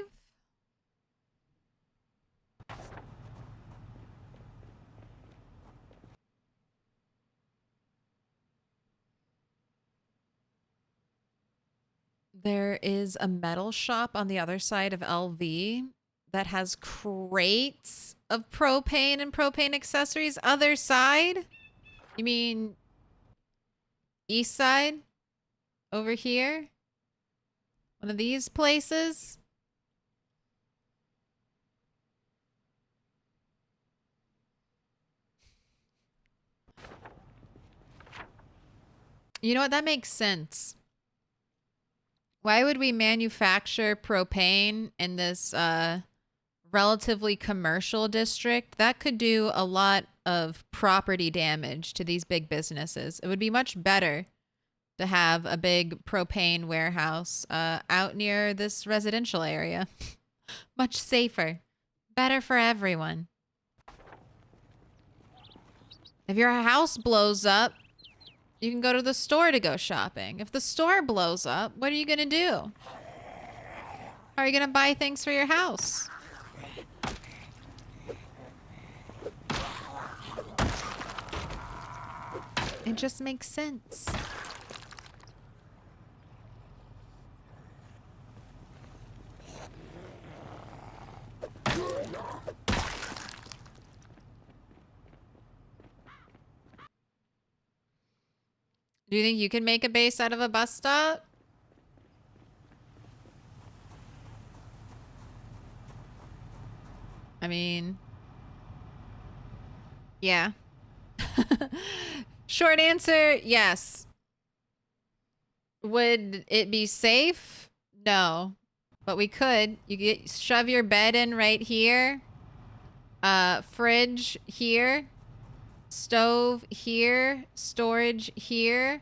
There is a metal shop on the other side of LV that has crates of propane and propane accessories. Other side? You mean east side? Over here? One of these places? You know what? That makes sense. Why would we manufacture propane in this relatively commercial district? That could do a lot of property damage to these big businesses. It would be much better to have a big propane warehouse out near this residential area. Much safer. Better for everyone. If your house blows up, you can go to the store to go shopping. If the store blows up, what are you going to do? How are you going to buy things for your house? It just makes sense. Do you think you can make a base out of a bus stop? I mean, yeah. Short answer, yes. Would it be safe? No. But we could. You shove your bed in right here. Fridge here. Stove here. Storage here.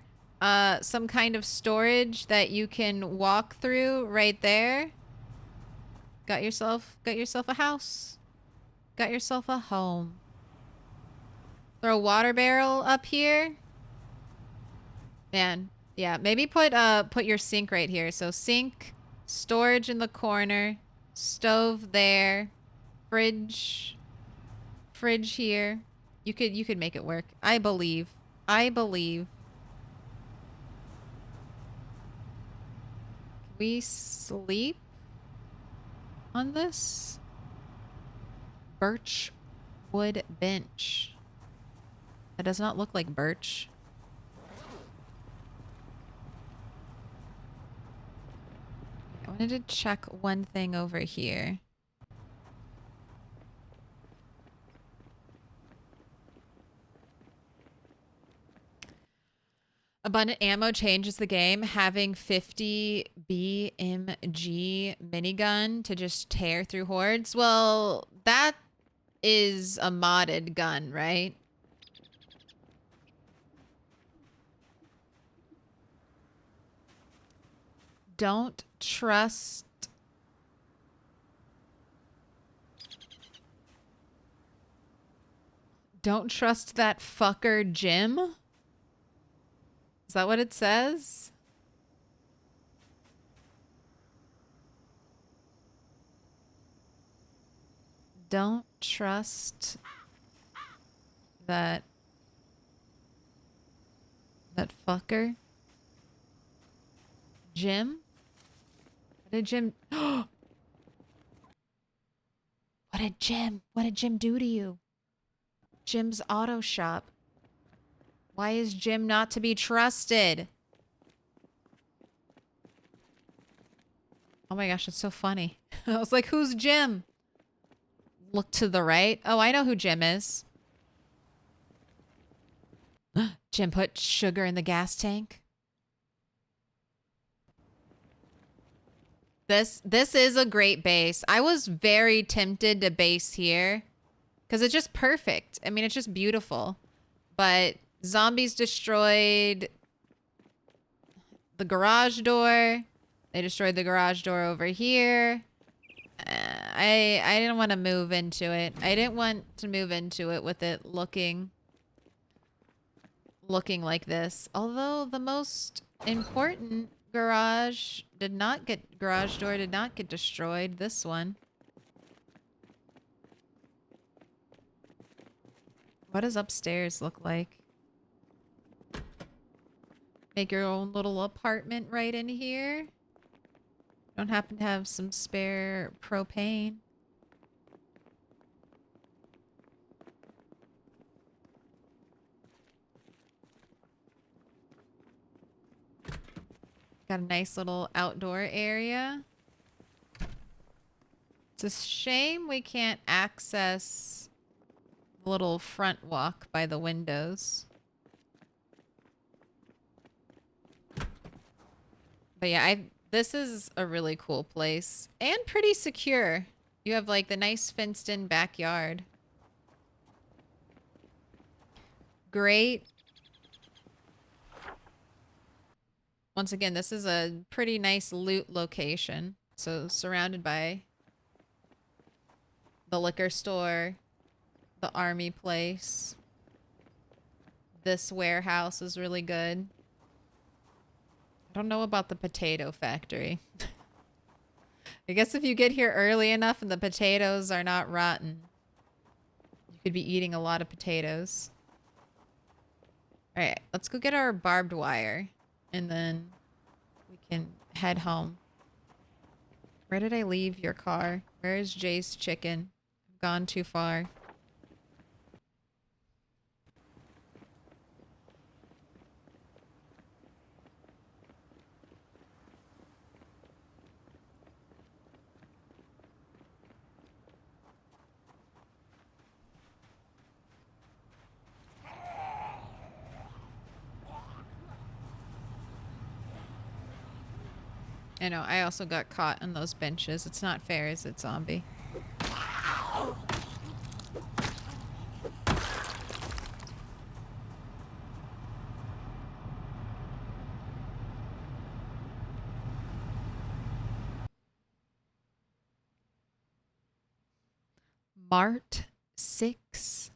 Some kind of storage that you can walk through right there. Got yourself a house. Got yourself a home. Throw a water barrel up here. Man, yeah, maybe put your sink right here. So sink, storage in the corner, stove there, fridge here. You could make it work. I believe. Can we sleep on this? Birch wood bench. That does not look like birch. I wanted to check one thing over here. Abundant ammo changes the game. Having 50 BMG minigun to just tear through hordes. Well, that is a modded gun, right? Don't trust. Don't trust that fucker Jim? Is that what it says? Don't trust that fucker Jim? What did Jim what did Jim do to you? Jim's auto shop. Why is Jim not to be trusted? Oh my gosh, it's so funny. I was like, who's Jim? Look to the right. Oh, I know who Jim is. Jim put sugar in the gas tank. This is a great base. I was very tempted to base here because it's just perfect. I mean, it's just beautiful. But zombies destroyed the garage door. They destroyed the garage door over here. I didn't want to move into it. I didn't want to move into it with it looking like this. Although the most important garage door did not get destroyed. This one. What does upstairs look like? Make your own little apartment right in here. Don't happen to have some spare propane. Got a nice little outdoor area. It's a shame we can't access the little front walk by the windows. But yeah, this is a really cool place and pretty secure. You have like the nice fenced in backyard. Great. Once again, this is a pretty nice loot location. So surrounded by the liquor store, the army place. This warehouse is really good. I don't know about the potato factory. I guess if you get here early enough and the potatoes are not rotten, you could be eating a lot of potatoes. All right, let's go get our barbed wire and then we can head home. Where did I leave your car? Where is Jay's chicken? I've gone too far. I know, I also got caught on those benches. It's not fair, is it, zombie? Mart 6.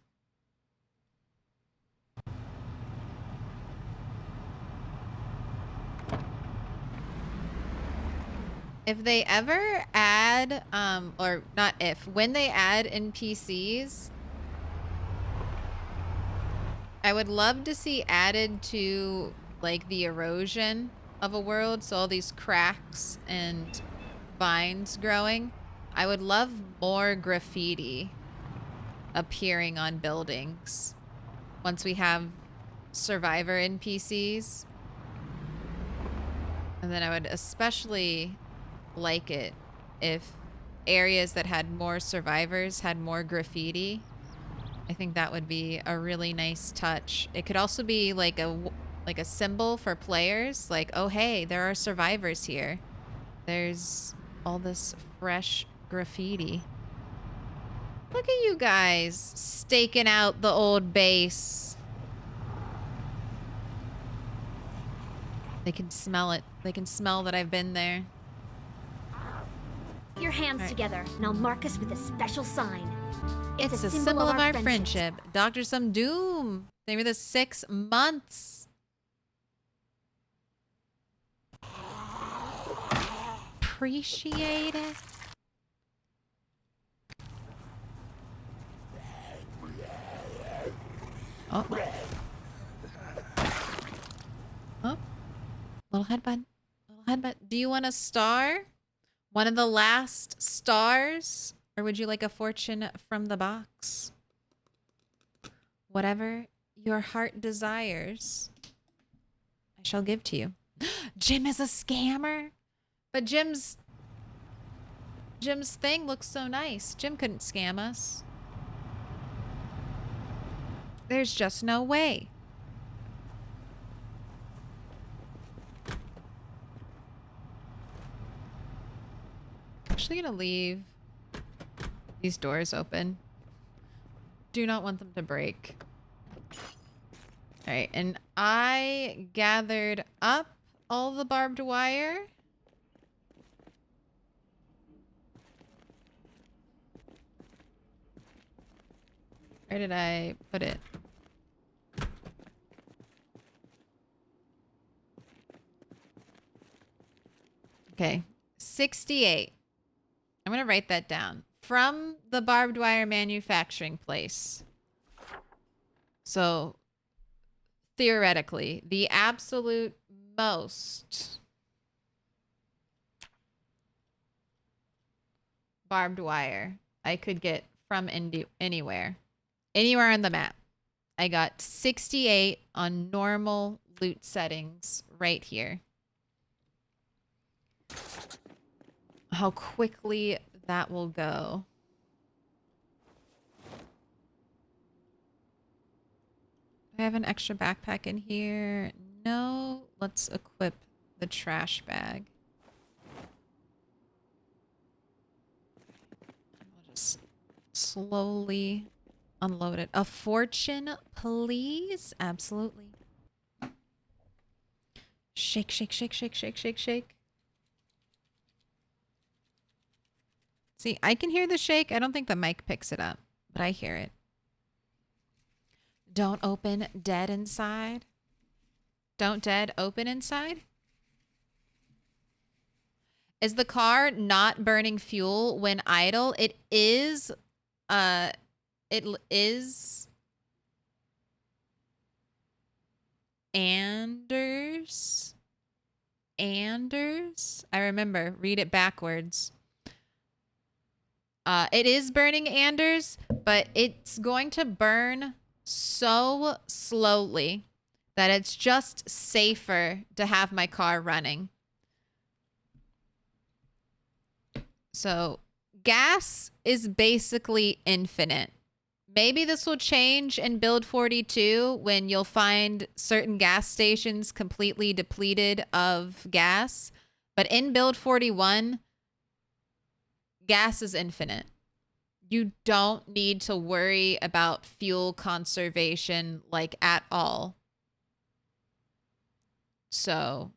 If they ever add, or not if, when they add NPCs, I would love to see added to, like, the erosion of a world, so all these cracks and vines growing. I would love more graffiti appearing on buildings once we have survivor NPCs. And then I would especially like it if areas that had more survivors had more graffiti. I think that would be a really nice touch. It could also be like a symbol for players, like, oh hey, there are survivors here. There's all this fresh graffiti. Look at you guys staking out the old base. They can smell it. They can smell that I've been there. Put your hands together, and I'll mark us with a special sign. It's a symbol of our friendship. Dr. Some Doom. Thank you for the 6 months. Appreciate it. Oh. Oh. Little headbutt. Little headbutt. Do you want a star? One of the last stars? Or would you like a fortune from the box? Whatever your heart desires, I shall give to you. Jim is a scammer? But Jim's thing looks so nice. Jim couldn't scam us. There's just no way. Actually gonna leave these doors open. Do not want them to break. All right, and I gathered up all the barbed wire. Where did I put it? Okay, 68. I'm gonna write that down. From the barbed wire manufacturing place. So, theoretically, the absolute most barbed wire I could get from anywhere. Anywhere on the map. I got 68 on normal loot settings right here. How quickly that will go. Do I have an extra backpack in here? No. Let's equip the trash bag. I'll just slowly unload it. A fortune, please? Absolutely. Shake, shake, shake, shake, shake, shake, shake. See, I can hear the shake. I don't think the mic picks it up, but I hear it. Don't open dead inside. Don't dead open inside? Is the car not burning fuel when idle? It is Anders. I remember. Read it backwards. It is burning Anders, but it's going to burn so slowly that it's just safer to have my car running. So gas is basically infinite. Maybe this will change in build 42 when you'll find certain gas stations completely depleted of gas. But in build 41, gas is infinite. You don't need to worry about fuel conservation like at all. So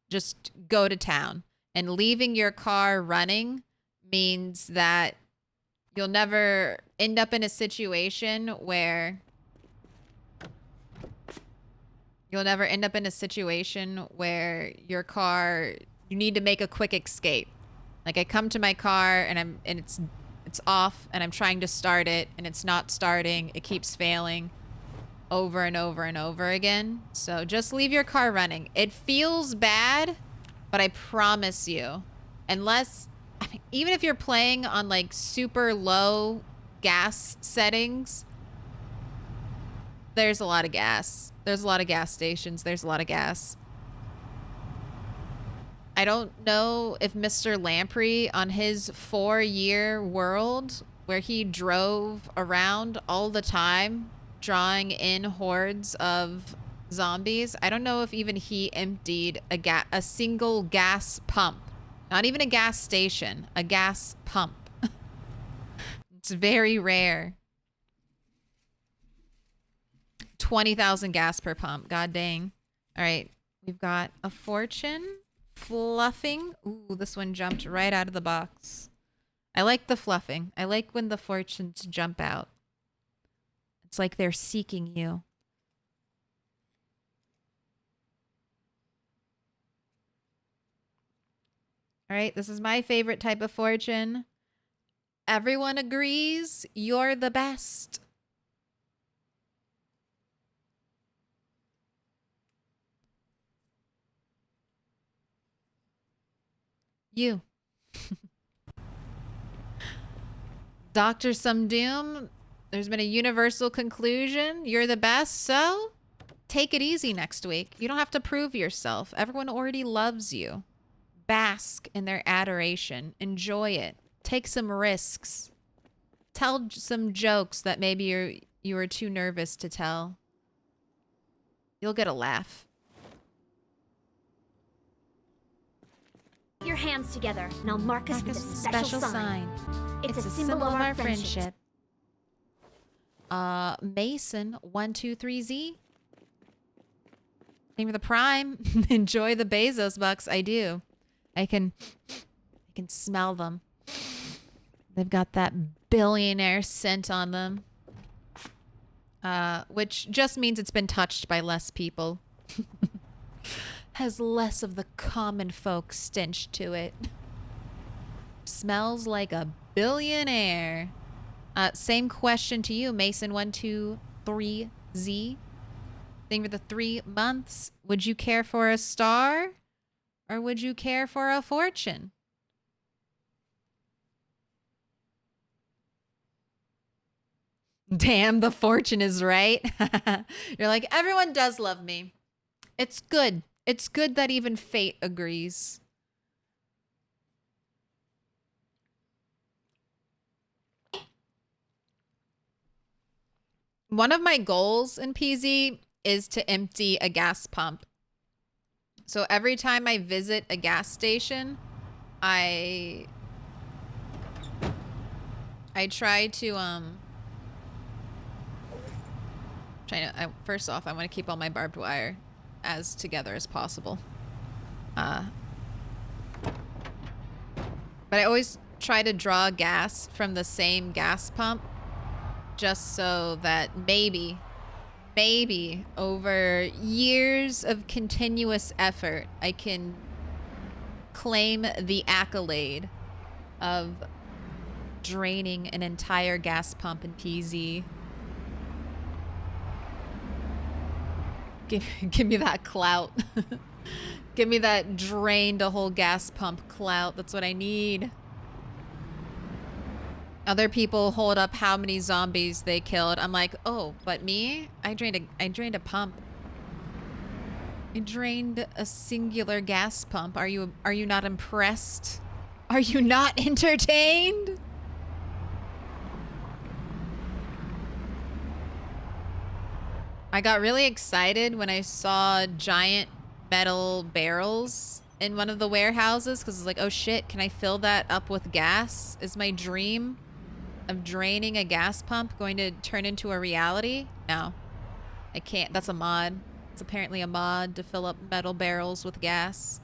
just go to town. And leaving your car running means that you'll never end up in a situation where your car, you need to make a quick escape. Like I come to my car and it's off and I'm trying to start it and it's not starting. It keeps failing over and over and over again. So just leave your car running. It feels bad, but I promise you, even if you're playing on like super low gas settings, there's a lot of gas. There's a lot of gas stations. There's a lot of gas. I don't know if Mr. Lamprey on his 4-year world where he drove around all the time, drawing in hordes of zombies. I don't know if even he emptied a single gas pump Not even a gas station, a gas pump. It's very rare. 20,000 gas per pump. God dang. All right. We've got a fortune. Fluffing. Ooh, this one jumped right out of the box. I like the fluffing. I like when the fortunes jump out. It's like they're seeking you. All right, this is my favorite type of fortune. Everyone agrees you're the best. You. Dr. Some Doom, there's been a universal conclusion. You're the best, so take it easy next week. You don't have to prove yourself. Everyone already loves you. Bask in their adoration. Enjoy it. Take some risks. Tell some jokes that maybe you were too nervous to tell. You'll get a laugh. Put your hands together. Now mark us with a special sign. It's a symbol of our friendship. Mason 123Z. Name of the Prime. Enjoy the Bezos bucks. I do. I can smell them. They've got that billionaire scent on them. Which just means it's been touched by less people. Has less of the common folk stench to it. Smells like a billionaire. Same question to you, Mason123Z. Thing for the 3 months. Would you care for a star? Or would you care for a fortune? Damn, the fortune is right. You're like, everyone does love me. It's good. It's good that even fate agrees. One of my goals in PZ is to empty a gas pump. So every time I visit a gas station, I try to first off, I want to keep all my barbed wire as together as possible. But I always try to draw gas from the same gas pump just so that maybe over years of continuous effort, I can claim the accolade of draining an entire gas pump in PZ. Give me that clout. Give me that drained a whole gas pump clout. That's what I need. Other people hold up how many zombies they killed. I'm like, oh, but me? I drained a pump. I drained a singular gas pump. Are you not impressed? Are you not entertained? I got really excited when I saw giant metal barrels in one of the warehouses because it's like, oh shit, can I fill that up with gas? Is my dream of draining a gas pump going to turn into a reality? No, I can't. That's a mod. It's apparently a mod to fill up metal barrels with gas.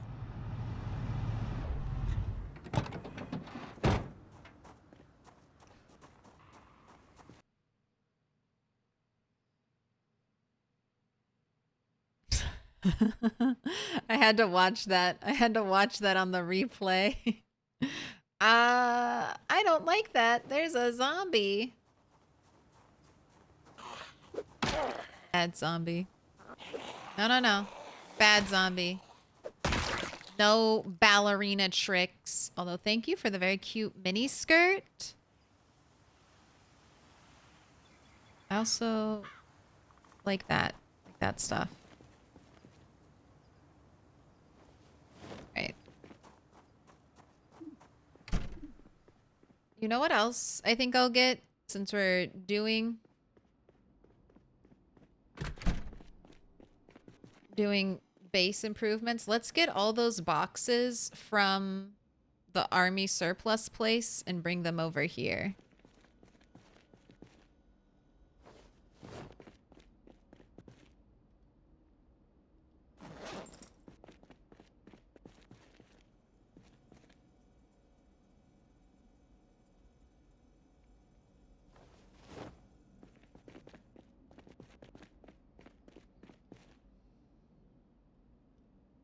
I had to watch that. I had to watch that on the replay. I don't like that. There's a zombie. Bad zombie. No. Bad zombie. No ballerina tricks. Although, thank you for the very cute mini skirt. I also like that stuff. Right. You know what else I think I'll get since we're doing base improvements? Let's get all those boxes from the army surplus place and bring them over here.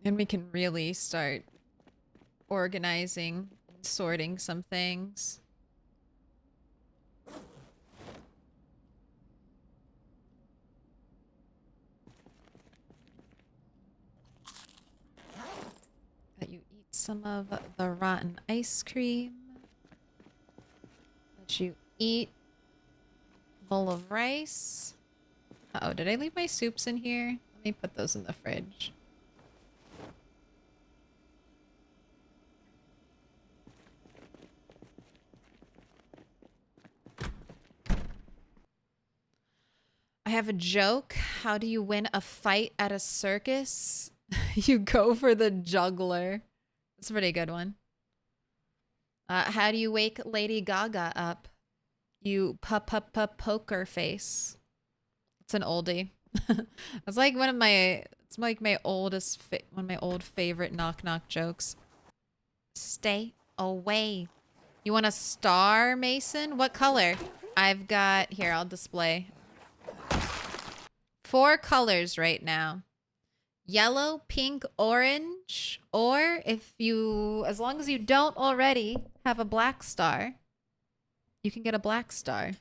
And we can really start organizing and sorting some things. That you eat some of the rotten ice cream. That you eat a bowl of rice. Uh-oh, did I leave my soups in here? Let me put those in the fridge. I have a joke. How do you win a fight at a circus? You go for the juggler. That's a pretty good one. How do you wake Lady Gaga up? You poker face. It's an oldie. It's like one of my, it's like my oldest, one of my old favorite knock knock jokes. Stay away. You want a star, Mason? What color? I've got, here, I'll display. 4 colors right now. Yellow, pink, orange, or if you, as long as you don't already have a black star, you can get a black star.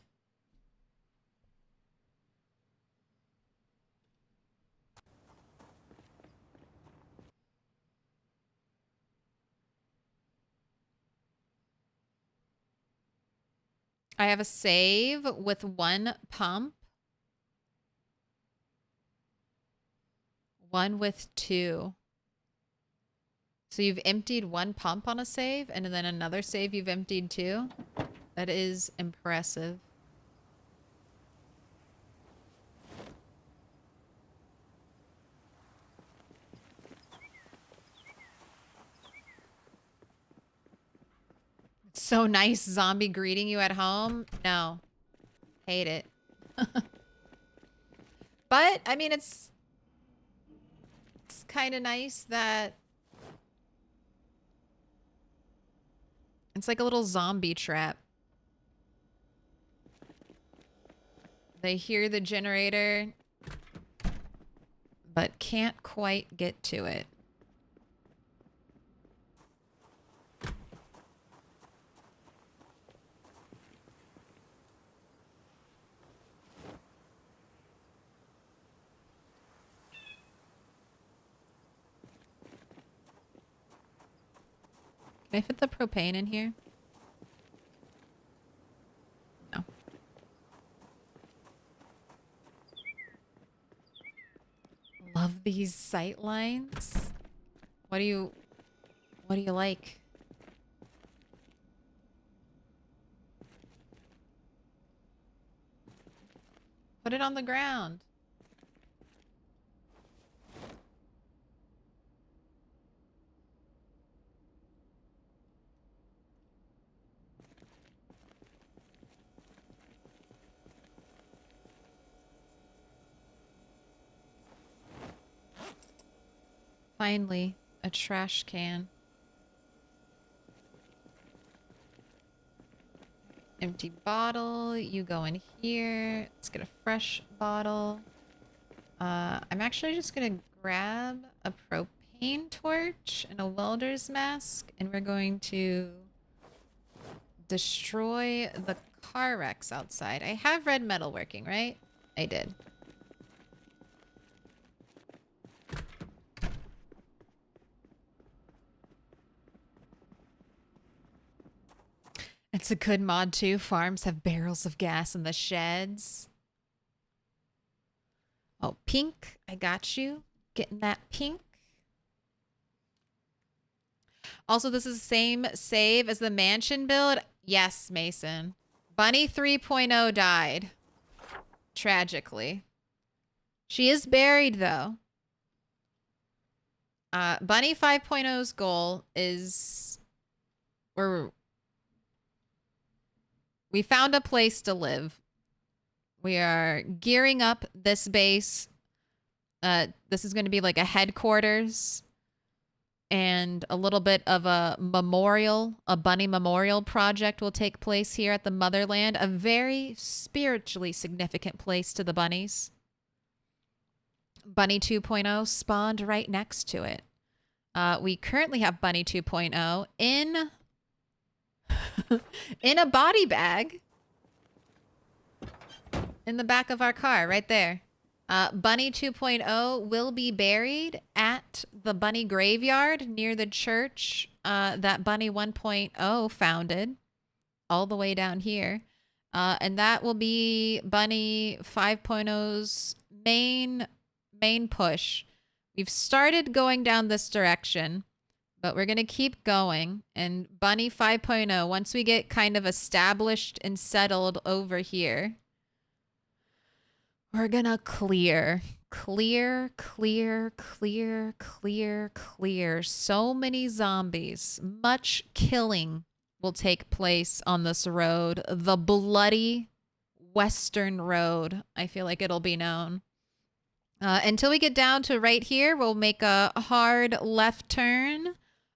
I have a save with 1 pump. 1 with 2. So you've emptied 1 pump on a save, and then another save you've emptied 2. That is impressive. It's so nice zombie greeting you at home. No. Hate it. But, I mean, it's kind of nice that it's like a little zombie trap. They hear the generator, but can't quite get to it. Can I fit the propane in here? No. Love these sight lines. What do you like? Put it on the ground. Finally, a trash can. Empty bottle. You go in here. Let's get a fresh bottle. I'm actually just gonna grab a propane torch and a welder's mask, and we're going to destroy the car wrecks outside. I have red metal working, right? I did. It's a good mod too. Farms have barrels of gas in the sheds. Oh, pink. I got you. Getting that pink. Also, this is the same save as the mansion build. Yes, Mason. Bunny 3.0 died. Tragically. She is buried, though. Bunny 5.0's goal is we found a place to live. We are gearing up this base. This is going to be like a headquarters and a little bit of a memorial, a bunny memorial project will take place here at the motherland, a very spiritually significant place to the bunnies. Bunny 2.0 spawned right next to it. We currently have Bunny 2.0 in in a body bag in the back of our car right there. Bunny 2.0 will be buried at the bunny graveyard near the church that Bunny 1.0 founded, all the way down here. And that will be Bunny 5.0's main push. We've started going down this direction, but we're going to keep going. And Bunny 5.0, once we get kind of established and settled over here, we're gonna clear so many zombies. Much killing will take place on this road. The bloody Western Road, I feel like it'll be known. Until we get down to right here, we'll make a hard left turn.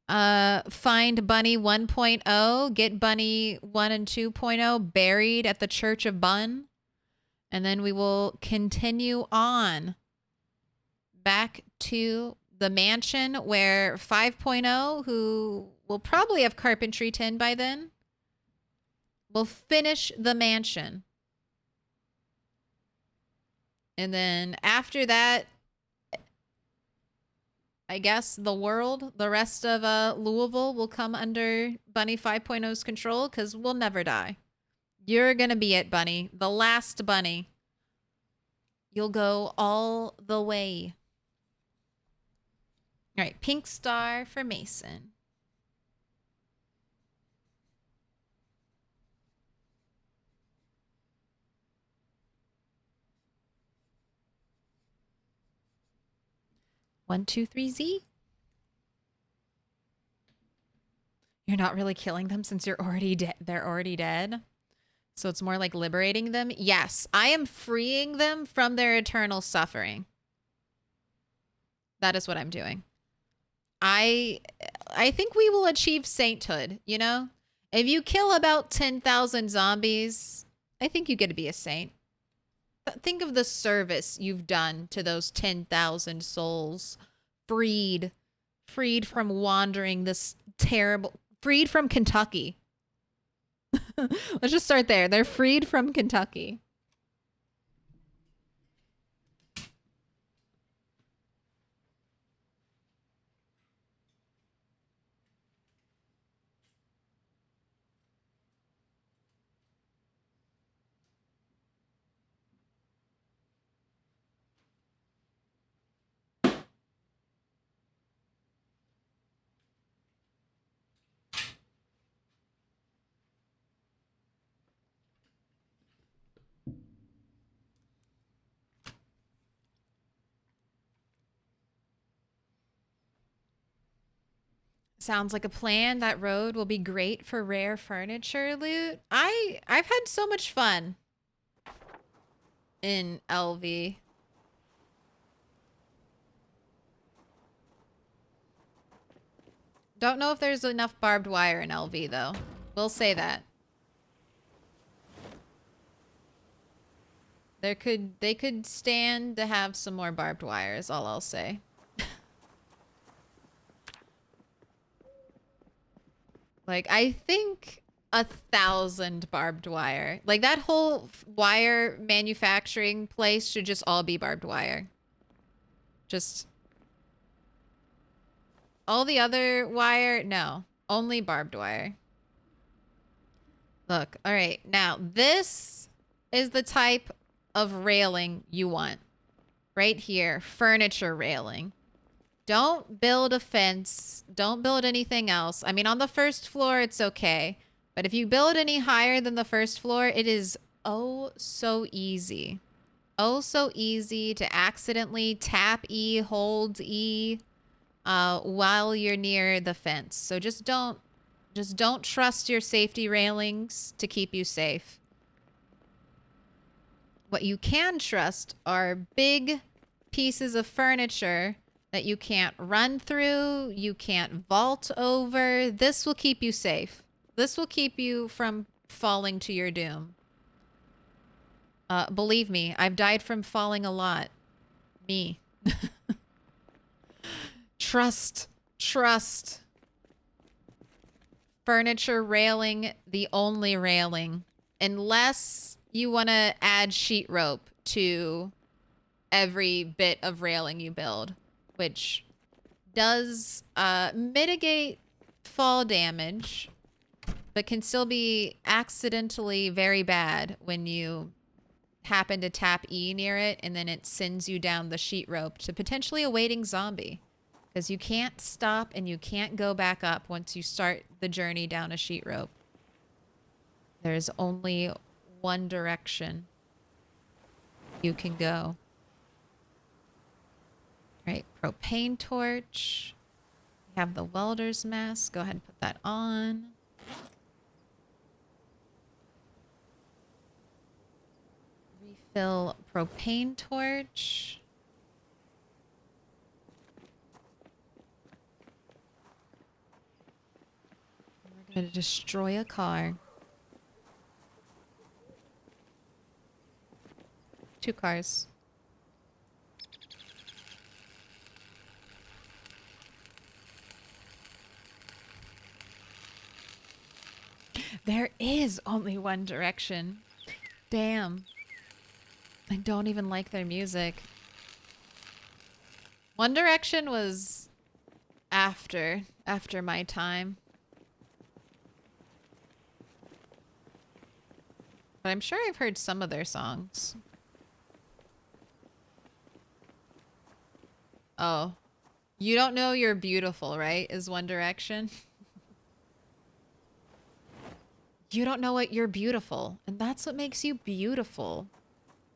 Find Bunny 1.0, get Bunny 1 and 2.0 buried at the Church of Bun. And then we will continue on back to the mansion where 5.0, who will probably have carpentry 10 by then, will finish the mansion. And then after that, I guess the rest of Louisville will come under Bunny 5.0's control because we'll never die. You're going to be it, Bunny. The last Bunny. You'll go all the way. All right, pink star for Mason. One, two, three, Z. You're not really killing them since you're already dead. They're already dead. So it's more like liberating them. Yes, I am freeing them from their eternal suffering. That is what I'm doing. I think we will achieve sainthood, you know? If you kill about 10,000 zombies, I think you get to be a saint. Think of the service you've done to those 10,000 souls. Freed from wandering this terrible... Freed from Kentucky. Let's just start there. They're freed from Kentucky. Sounds like a plan. That road will be great for rare furniture loot. I've had so much fun in LV. Don't know if there's enough barbed wire in LV though. We'll say that. They could stand to have some more barbed wire is all I'll say. Like, I think 1,000 barbed wire. Like, that whole wire manufacturing place should just all be barbed wire. Just... all the other wire, no. Only barbed wire. Look, alright. Now, this is the type of railing you want. Right here. Furniture railing. Don't build a fence. Don't build anything else. I mean, on the first floor, it's okay. But if you build any higher than the first floor, it is oh so easy. Oh so easy to accidentally tap E, hold E while you're near the fence. So just don't Just don't trust your safety railings to keep you safe. What you can trust are big pieces of furniture that you can't run through, you can't vault over. This will keep you safe. This will keep you from falling to your doom. Believe me, I've died from falling a lot. Me. Trust. Furniture railing, the only railing. Unless you want to add sheet rope to every bit of railing you build, which does mitigate fall damage, but can still be accidentally very bad when you happen to tap E near it and then it sends you down the sheet rope to potentially a waiting zombie. Because you can't stop and you can't go back up once you start the journey down a sheet rope. There's only one direction you can go. Right, propane torch. We have the welder's mask. Go ahead and put that on. Refill propane torch. We're going to destroy a car. 2 cars. There is only one direction. Damn. I don't even like their music. One Direction was after my time. But I'm sure I've heard some of their songs. Oh. You don't know you're beautiful, right? Is One Direction. You don't know what you're beautiful. And that's what makes you beautiful.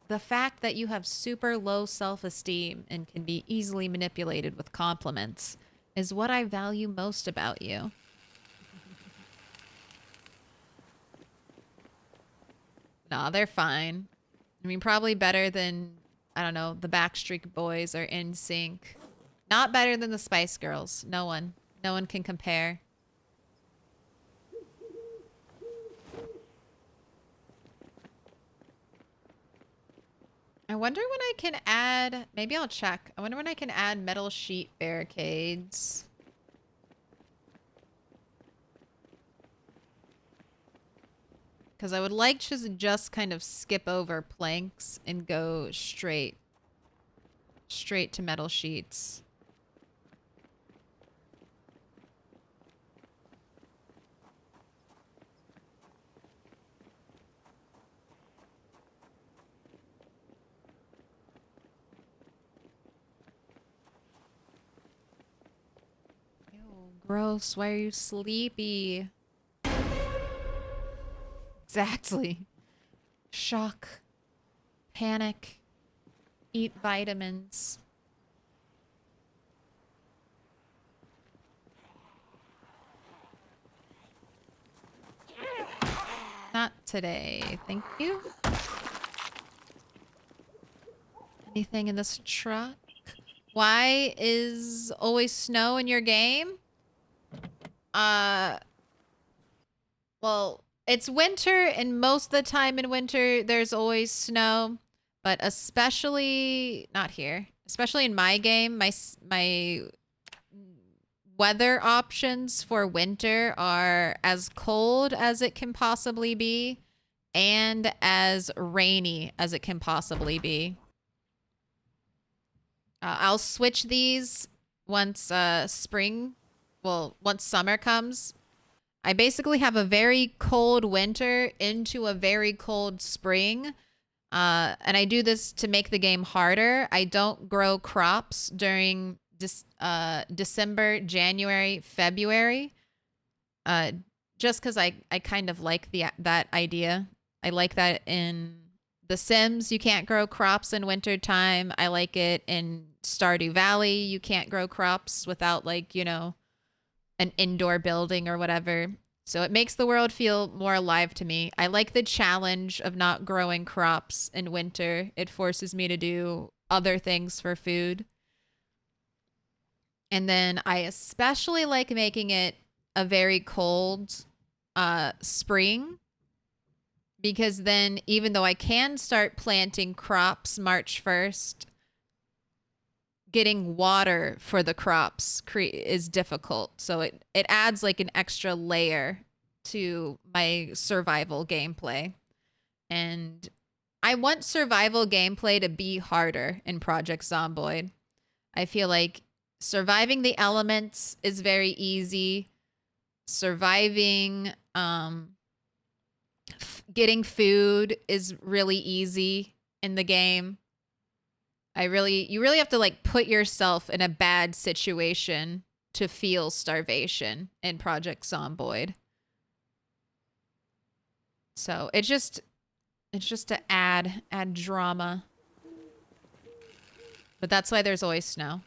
The fact that you have super low self-esteem and can be easily manipulated with compliments is what I value most about you. Nah, they're fine. I mean, probably better than, I don't know, the Backstreet Boys or NSYNC. Not better than the Spice Girls. No one. No one can compare. I wonder when I can add... Maybe I'll check. I wonder when I can add metal sheet barricades. Because I would like to just kind of skip over planks and go straight to metal sheets. Ew, gross. Why are you sleepy? Exactly. Shock. Panic. Eat vitamins. Not today. Thank you. Anything in this truck? Why is always snow in your game? Well, it's winter, and most of the time in winter, there's always snow. But especially, not here, especially in my game, my weather options for winter are as cold as it can possibly be and as rainy as it can possibly be. I'll switch these once once summer comes. I basically have a very cold winter into a very cold spring. And I do this to make the game harder. I don't grow crops during December, January, February. Just because I kind of like that idea. I like that in The Sims, you can't grow crops in wintertime. I like it in Stardew Valley. You can't grow crops without, like, you know, an indoor building or whatever. So it makes the world feel more alive to me. I like the challenge of not growing crops in winter. It forces me to do other things for food. And then I especially like making it a very cold spring, because then even though I can start planting crops March 1st, getting water for the crops is difficult. So it adds like an extra layer to my survival gameplay. And I want survival gameplay to be harder in Project Zomboid. I feel like surviving the elements is very easy. Surviving, getting food is really easy in the game. You really have to like put yourself in a bad situation to feel starvation in Project Zomboid. So it's just to add drama. But that's why there's always snow,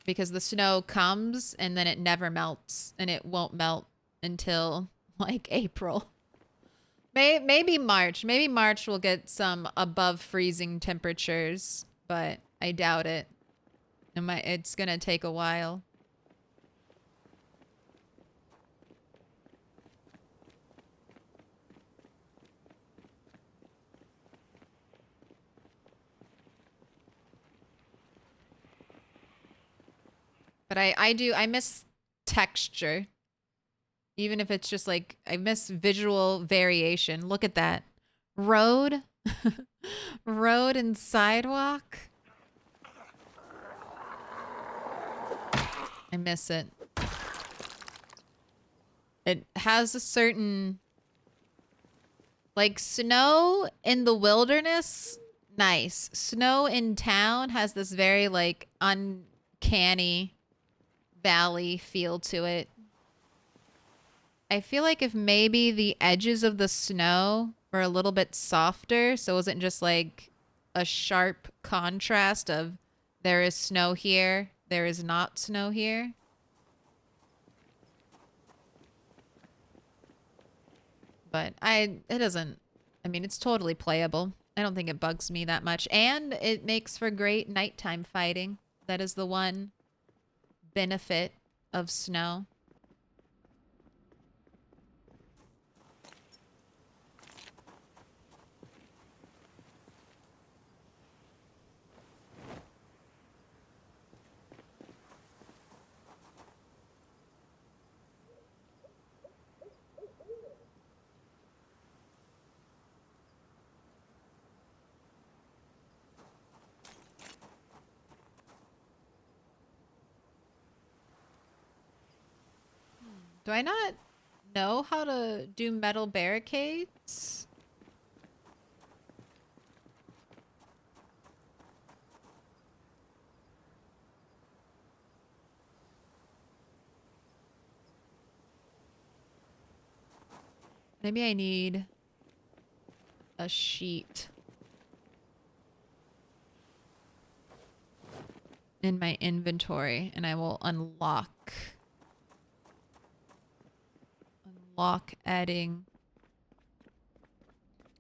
because the snow comes and then it never melts, and it won't melt until like April. Maybe March. Maybe March will get some above freezing temperatures, but I doubt it. It's gonna take a while. But I miss texture. Even if it's just like, I miss visual variation. Look at that. Road. Road and sidewalk. I miss it. It has a certain, like, snow in the wilderness, nice. Snow in town has this very like uncanny valley feel to it. I feel like if maybe the edges of the snow were a little bit softer, so it wasn't just like a sharp contrast of there is snow here, there is not snow here. But it's totally playable. I don't think it bugs me that much. And it makes for great nighttime fighting. That is the one benefit of snow. Do I not know how to do metal barricades? Maybe I need a sheet in my inventory, and I will unlock adding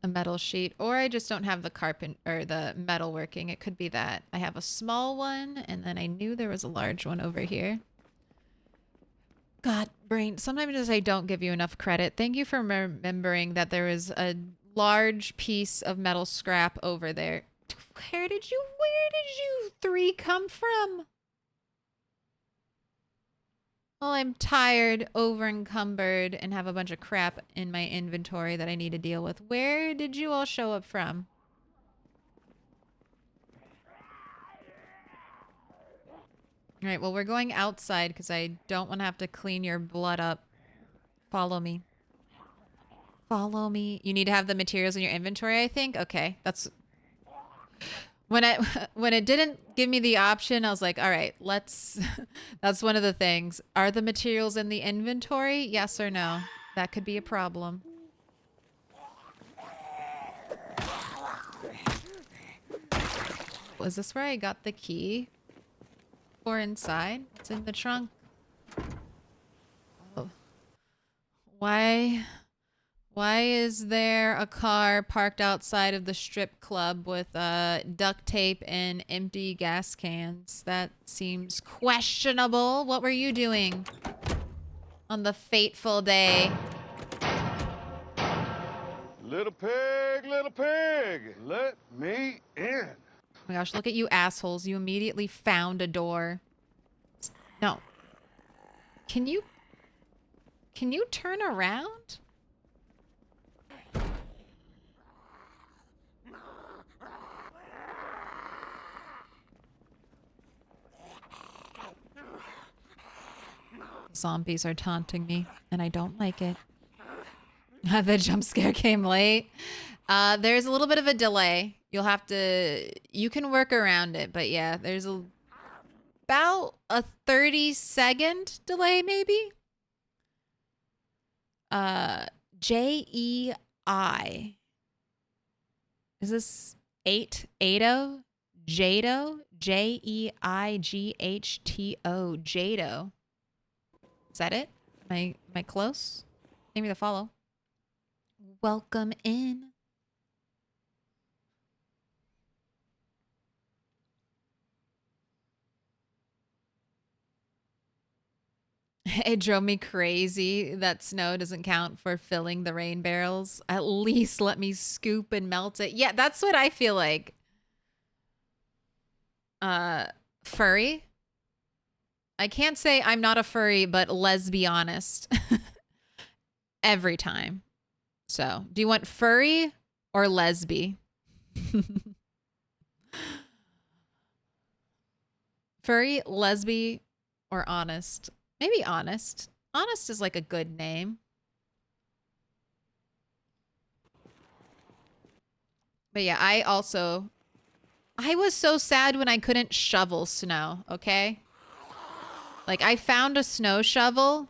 a metal sheet. Or I just don't have the the metal working. It could be that I have a small one, and then I knew there was a large one over here. God, brain, sometimes I don't give you enough credit. Thank you for remembering that there was a large piece of metal scrap over there. Where did you three come from? Well, I'm tired, over encumbered, and have a bunch of crap in my inventory that I need to deal with. Where did you all show up from? All right, well, we're going outside because I don't want to have to clean your blood up. Follow me. Follow me. You need to have the materials in your inventory, I think? Okay, that's... When it didn't give me the option, I was like, all right, let's... That's one of the things. Are the materials in the inventory? Yes or no? That could be a problem. Was this where I got the key? Or inside? It's in the trunk. Oh. Why? Why is there a car parked outside of the strip club with duct tape and empty gas cans? That seems questionable. What were you doing on the fateful day? Little pig, let me in. Oh my gosh, look at you assholes. You immediately found a door. No. Can you turn around? Zombies are taunting me, and I don't like it. The jump scare came late. There's a little bit of a delay. You can work around it, but yeah, there's about a 30-second delay, maybe. J-E-I. Is this 8-8-0? Jado? J-E-I-G-H-T-O. Jado. Is that it? Am I close? Give me the follow. Welcome in. It drove me crazy that snow doesn't count for filling the rain barrels. At least let me scoop and melt it. Yeah, that's what I feel like. Furry? I can't say I'm not a furry, but let's be honest. Every time. So, do you want furry or lesby? Furry, lesby, or honest? Maybe honest. Honest is like a good name. But yeah, I was so sad when I couldn't shovel snow, okay? Like, I found a snow shovel,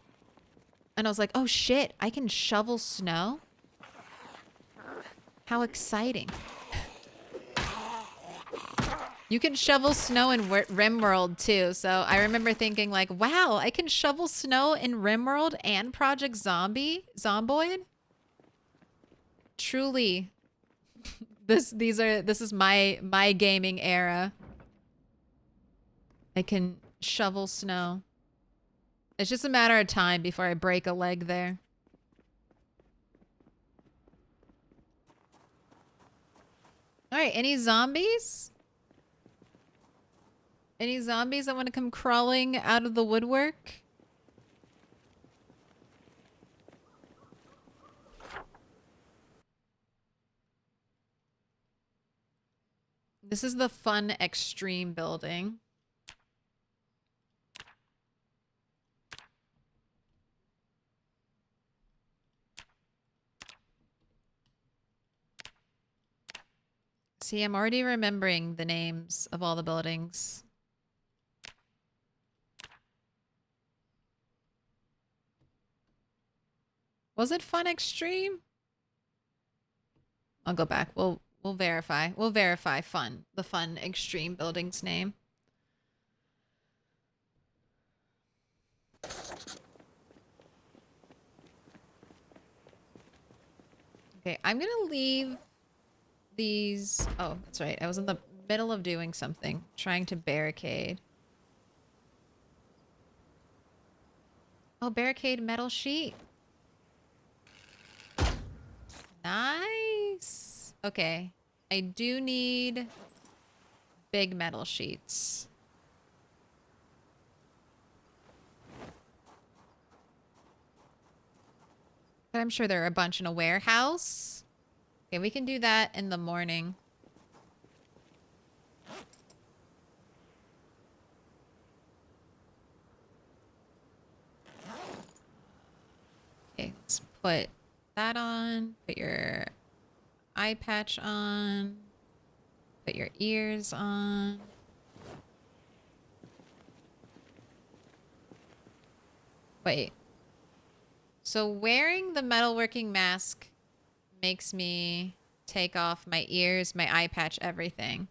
and I was like, oh shit, I can shovel snow? How exciting. You can shovel snow in RimWorld too, so I remember thinking like, wow, I can shovel snow in RimWorld and Project Zomboid? Truly, this is my gaming era. I can shovel snow. It's just a matter of time before I break a leg there. All right, any zombies? Any zombies that want to come crawling out of the woodwork? This is the fun extreme building. See, I'm already remembering the names of all the buildings. Was it Fun Extreme? I'll go back. We'll verify. We'll verify Fun, the Fun Extreme building's name. Okay, I'm gonna leave these. Oh, that's right. I was in the middle of doing something, trying to barricade. Oh, barricade metal sheet. Nice. Okay. I do need big metal sheets. But I'm sure there are a bunch in a warehouse. Okay, we can do that in the morning. Okay, let's put that on. Put your eye patch on. Put your ears on. Wait. So wearing the metalworking mask makes me take off my ears, my eye patch, everything.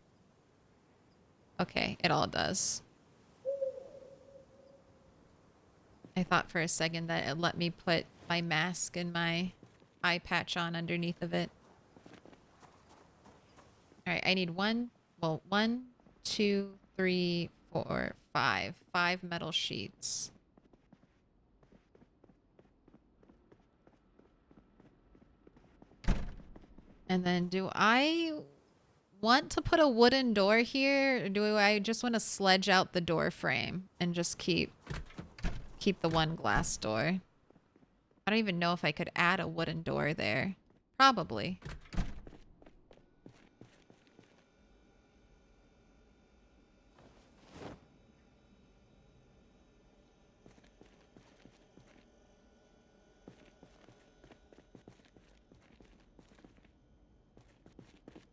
Okay, it all does. I thought for a second that it let me put my mask and my eye patch on underneath of it. All right, I need one, 2, 3, 4, 5. 5 metal sheets. And then do I want to put a wooden door here? Or do I just want to sledge out the door frame and just keep the one glass door? I don't even know if I could add a wooden door there. Probably.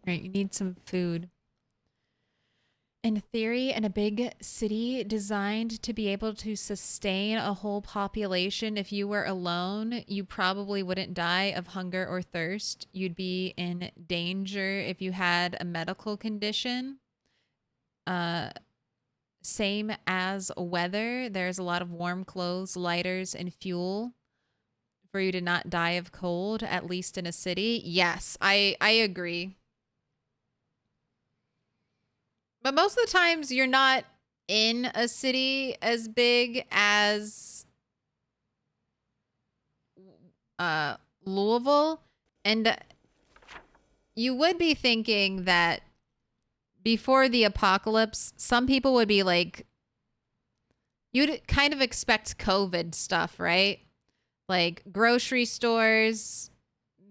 Right, you need some food. In theory, in a big city designed to be able to sustain a whole population, if you were alone, you probably wouldn't die of hunger or thirst. You'd be in danger if you had a medical condition. Same as weather. There's a lot of warm clothes, lighters, and fuel for you to not die of cold, at least in a city. Yes, I agree. But most of the times you're not in a city as big as Louisville. And you would be thinking that before the apocalypse, some people would be like, you'd kind of expect COVID stuff, right? Like grocery stores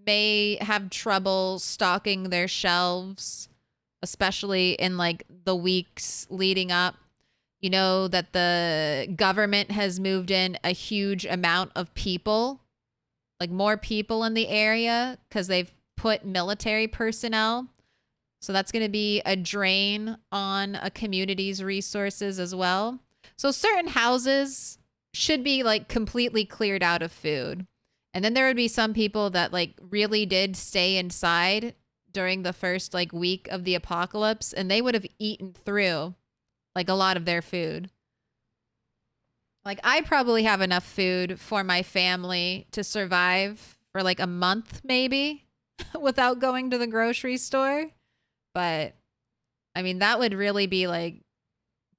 may have trouble stocking their shelves, especially in like the weeks leading up. You know that the government has moved in a huge amount of people, like more people in the area because they've put military personnel. So that's going to be a drain on a community's resources as well. So certain houses should be like completely cleared out of food. And then there would be some people that like really did stay inside during the first like week of the apocalypse, and they would have eaten through like a lot of their food. Like I probably have enough food for my family to survive for like a month maybe without going to the grocery store. But I mean, that would really be like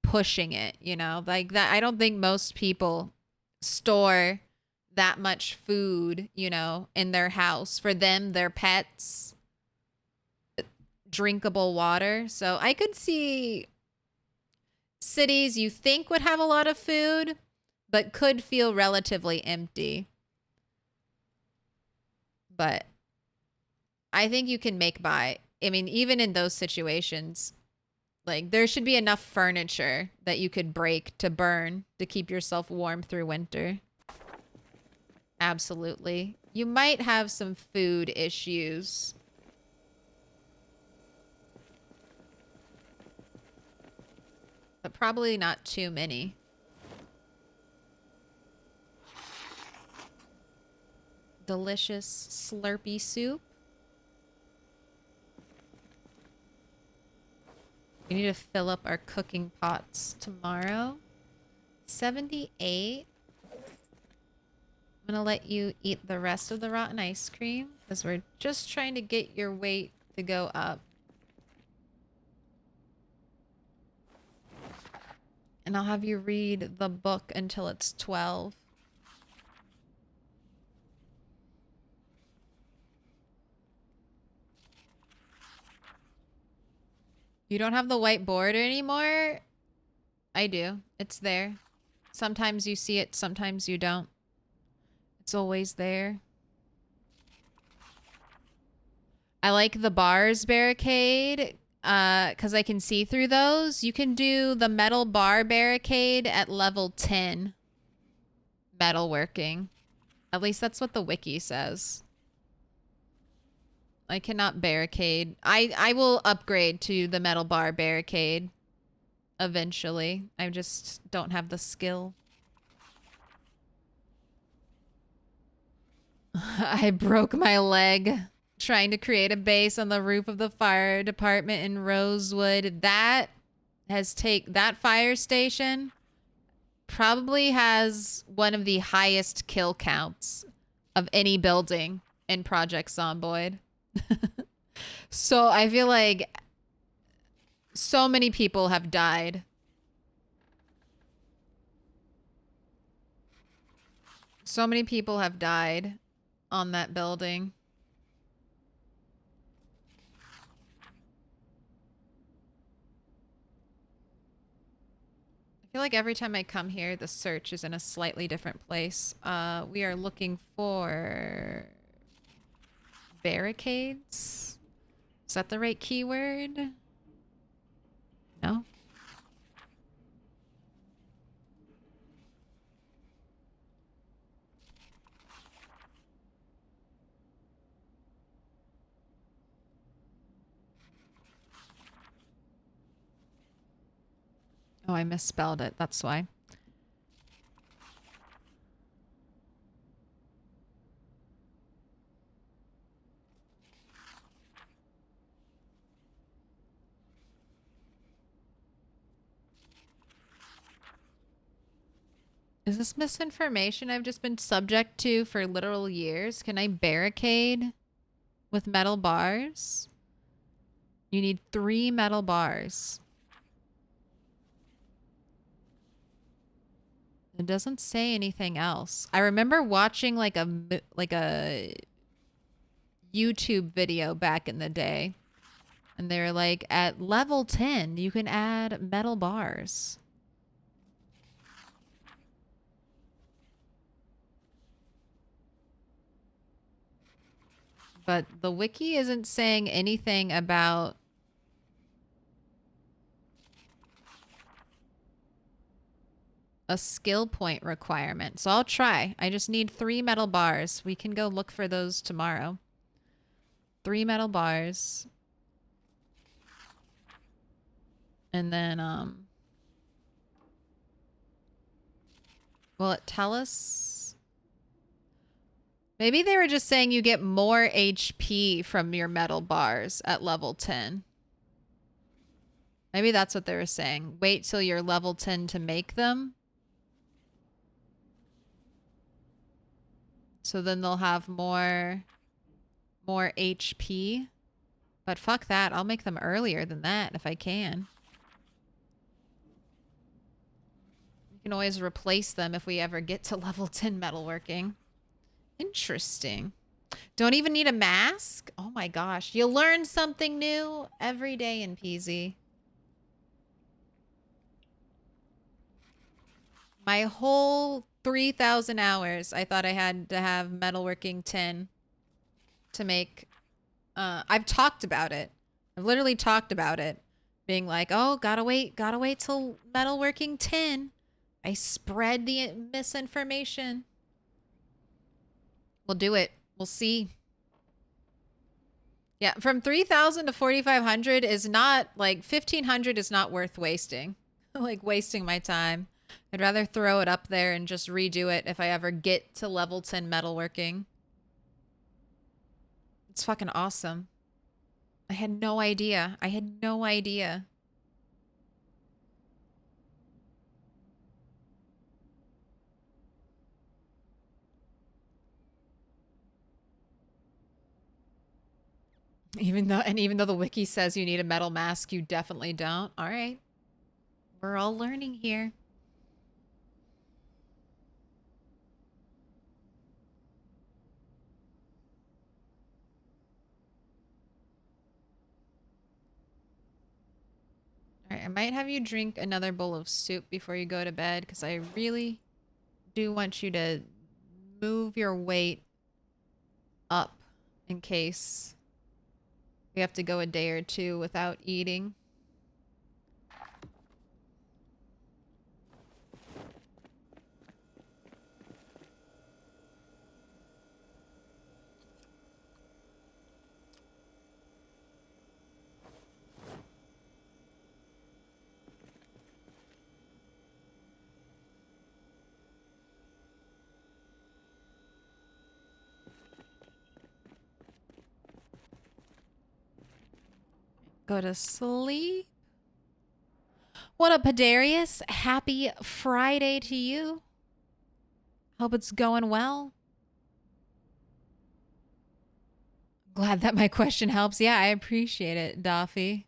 pushing it, you know, like that. I don't think most people store that much food, you know, in their house for them, their pets, drinkable water. So I could see cities you think would have a lot of food, but could feel relatively empty. But I think you can make by. I mean, even in those situations, like there should be enough furniture that you could break to burn to keep yourself warm through winter. Absolutely. You might have some food issues. But probably not too many. Delicious Slurpee soup. We need to fill up our cooking pots tomorrow. 78. I'm gonna let you eat the rest of the rotten ice cream because we're just trying to get your weight to go up. And I'll have you read the book until it's 12. You don't have the white border anymore? I do. It's there. Sometimes you see it, sometimes you don't. It's always there. I like the bars barricade because I can see through those. You can do the metal bar barricade at level 10 metalworking. At least that's what the wiki says. I cannot barricade. I will upgrade to the metal bar barricade eventually. I just don't have the skill. I broke my leg trying to create a base on the roof of the fire department in Rosewood. That fire station probably has one of the highest kill counts of any building in Project Zomboid. So I feel like so many people have died. So many people have died on that building. I feel like every time I come here, the search is in a slightly different place. We are looking for barricades. Is that the right keyword? No? Oh, I misspelled it. That's why. Is this misinformation I've just been subject to for literal years? Can I barricade with metal bars? You need 3 metal bars. It doesn't say anything else. I remember watching like a YouTube video back in the day. And they were like, at level 10, you can add metal bars. But the wiki isn't saying anything about a skill point requirement. So I'll try. I just need 3 metal bars. We can go look for those tomorrow. 3 metal bars. And then, will it tell us? Maybe they were just saying you get more HP from your metal bars at level 10. Maybe that's what they were saying. Wait till you're level 10 to make them. So then they'll have more HP. But fuck that. I'll make them earlier than that if I can. We can always replace them if we ever get to level 10 metalworking. Interesting. Don't even need a mask? Oh my gosh. You learn something new every day in PZ. My whole 3,000 hours, I thought I had to have metalworking 10 to make... I've talked about it. I've literally talked about it. Being like, oh, gotta wait till metalworking 10. I spread the misinformation. We'll do it. We'll see. Yeah, from 3,000 to 4,500 is not, like, 1,500 is not worth wasting. Like, wasting my time. I'd rather throw it up there and just redo it if I ever get to level 10 metalworking. It's fucking awesome. I had no idea. I had no idea. Even though the wiki says you need a metal mask, you definitely don't. All right. We're all learning here. All right, I might have you drink another bowl of soup before you go to bed because I really do want you to move your weight up in case we have to go a day or two without eating. Go to sleep. What up, Padarius? Happy Friday to you. Hope it's going well. Glad that my question helps. Yeah, I appreciate it, Daffy.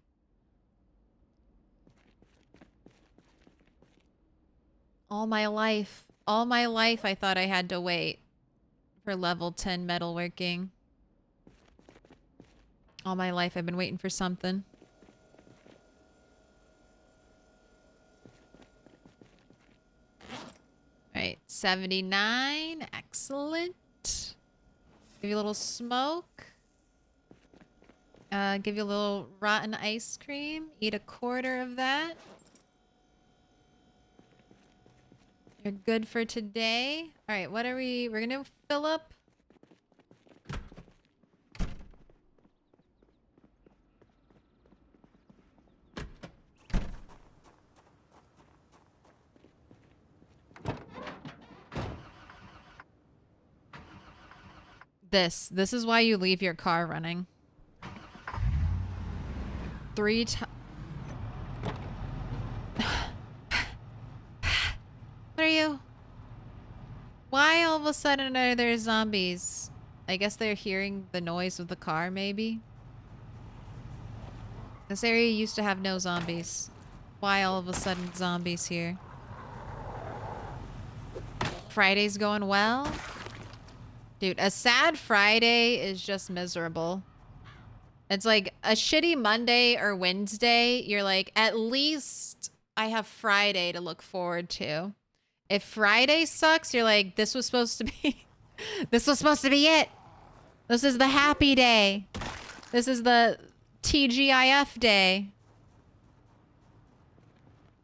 All my life, I thought I had to wait for level 10 metalworking. All my life, I've been waiting for something. All right, 79. Excellent. Give you a little smoke. Give you a little rotten ice cream. Eat a quarter of that. You're good for today. All right, what are we? We're gonna fill up. This is why you leave your car running. 3 times. What are you? Why all of a sudden are there zombies? I guess they're hearing the noise of the car, maybe? This area used to have no zombies. Why all of a sudden zombies here? Friday's going well? Dude, a sad Friday is just miserable. It's like a shitty Monday or Wednesday. You're like, at least I have Friday to look forward to. If Friday sucks, you're like, this was supposed to be, this was supposed to be it. This is the happy day. This is the TGIF day.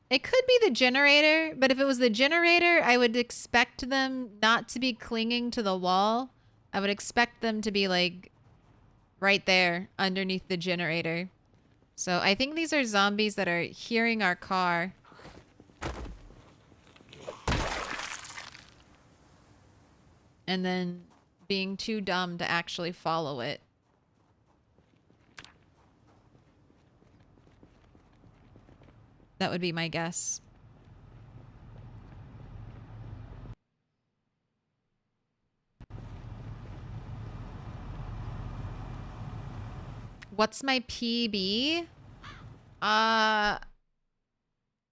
It could be the generator, but if it was the generator, I would expect them not to be clinging to the wall. I would expect them to be like right there underneath the generator. So I think these are zombies that are hearing our car. And then being too dumb to actually follow it. That would be my guess. What's my PB?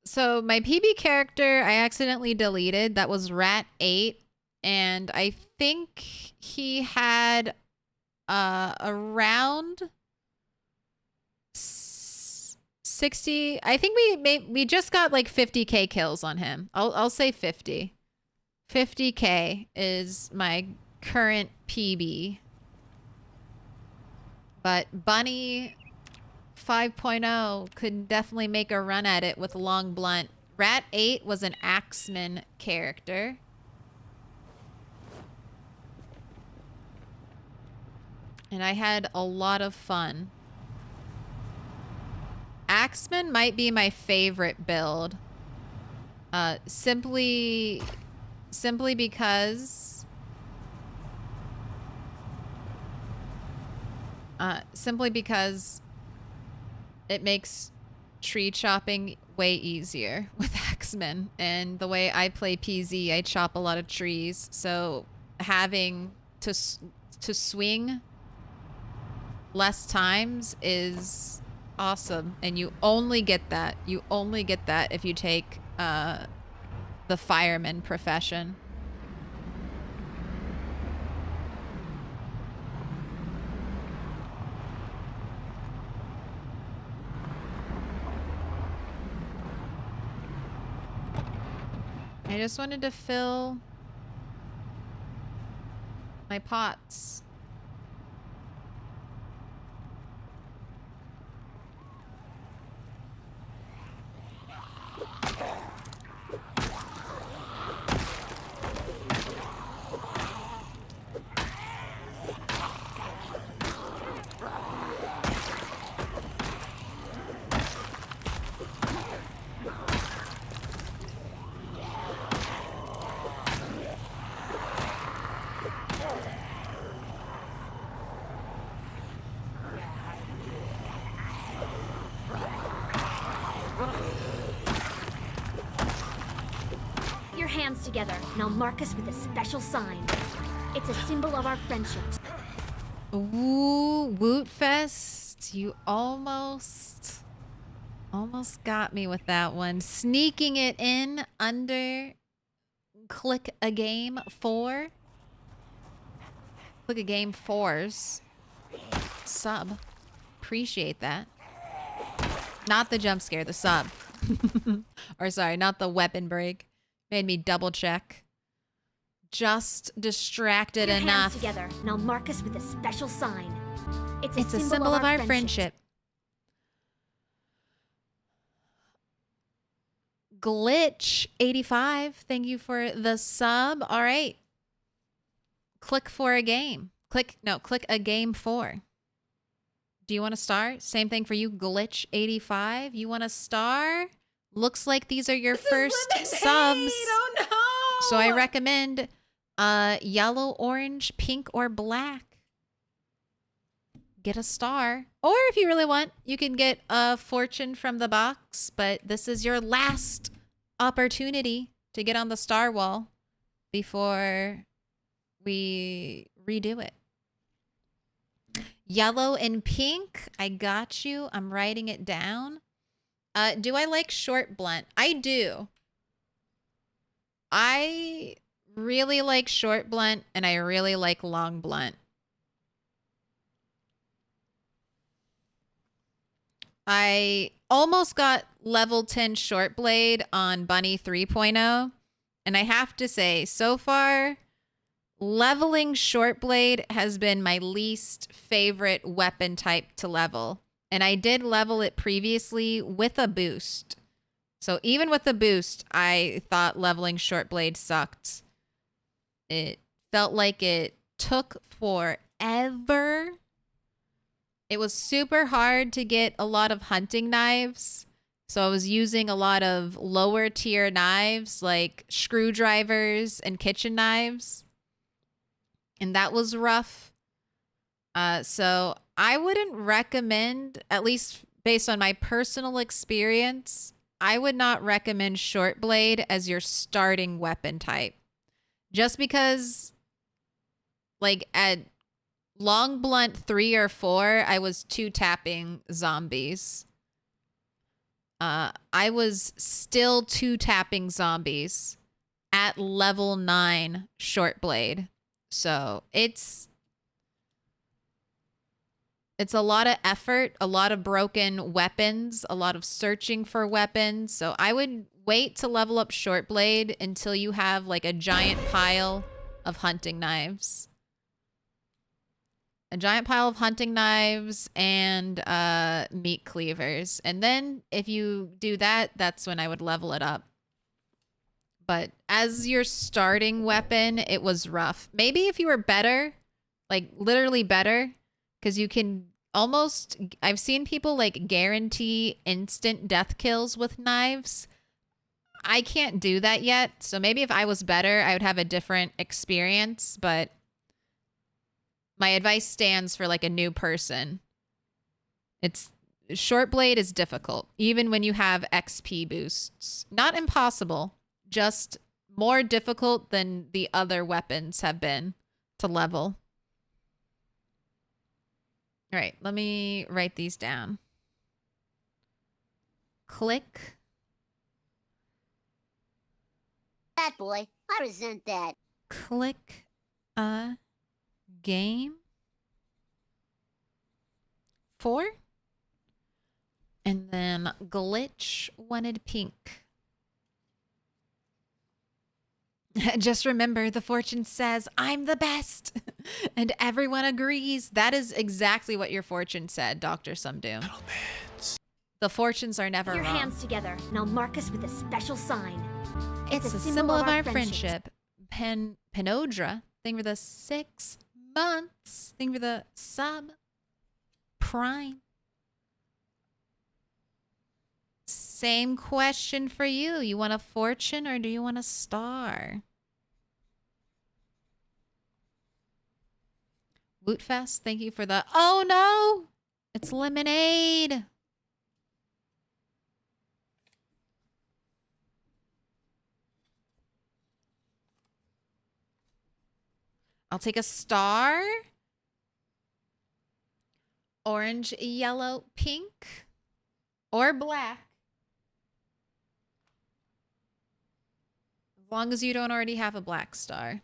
So my PB character I accidentally deleted. That was Rat 8. And I think he had around 60. I think we just got like 50k kills on him. I'll say 50. 50k is my current PB. But Bunny 5.0 could definitely make a run at it with Long Blunt. Rat 8 was an Axeman character. And I had a lot of fun. Axeman might be my favorite build. Simply because it makes tree chopping way easier with Axeman. And the way I play PZ, I chop a lot of trees. So having to swing less times is awesome. And you only get that. You only get that if you take the fireman profession. I just wanted to fill my pots. Hands together, and I'll mark us with a special sign. It's a symbol of our friendship. Ooh, Woot Fest. You almost got me with that one. Sneaking it in under Click a Game 4. Click a Game 4's sub. Appreciate that. Not the jump scare, the sub. Or sorry, not the weapon break. Made me double check. Just distracted Your enough. hands together, and I'll mark us with a special sign. It's a symbol of our friendship. Glitch 85, thank you for the sub. All right. Click for a game. Click a game 4. Do you want a star? Same thing for you, Glitch 85. You want a star? Looks like these are your first subs. Oh no! So I recommend yellow, orange, pink, or black. Get a star. Or if you really want, you can get a fortune from the box, but this is your last opportunity to get on the star wall before we redo it. Yellow and pink. I got you. I'm writing it down. Do I like short blunt? I do. I really like short blunt and I really like long blunt. I almost got level 10 short blade on Bunny 3.0. And I have to say, so far, leveling short blade has been my least favorite weapon type to level. And I did level it previously with a boost. So even with the boost, I thought leveling short blade sucked. It felt like it took forever. It was super hard to get a lot of hunting knives. So I was using a lot of lower tier knives like screwdrivers and kitchen knives. And that was rough. So I wouldn't recommend, at least based on my personal experience, I would not recommend short blade as your starting weapon type. Just because, like, at long blunt 3 or 4, I was 2-tapping zombies. I was still 2-tapping zombies at level 9 short blade. So it's a lot of effort, a lot of broken weapons, a lot of searching for weapons. So I would wait to level up short blade until you have like a giant pile of hunting knives. A giant pile of hunting knives and meat cleavers. And then if you do that, that's when I would level it up. But as your starting weapon, it was rough. Maybe if you were better, like literally better, because you can almost, I've seen people like guarantee instant death kills with knives. I can't do that yet. So maybe if I was better, I would have a different experience. But my advice stands for like a new person. Short blade is difficult, even when you have XP boosts. Not impossible, just more difficult than the other weapons have been to level. All right, let me write these down. Click. That boy, I resent that. Click a game 4. And then glitch wanted pink. Just remember, the fortune says, I'm the best. And everyone agrees. That is exactly what your fortune said, Dr. Sumdoom. The fortunes are never Your wrong. hands together, and I'll mark us with a special sign. It's a symbol of our friendship. Penodra, thank you for the 6 months. Thank you for the sub. Prime. Same question for you. You want a fortune or do you want a star? Wootfest, thank you for the... Oh no! It's lemonade! I'll take a star. orange, yellow, pink, or black. As long as you don't already have a black star.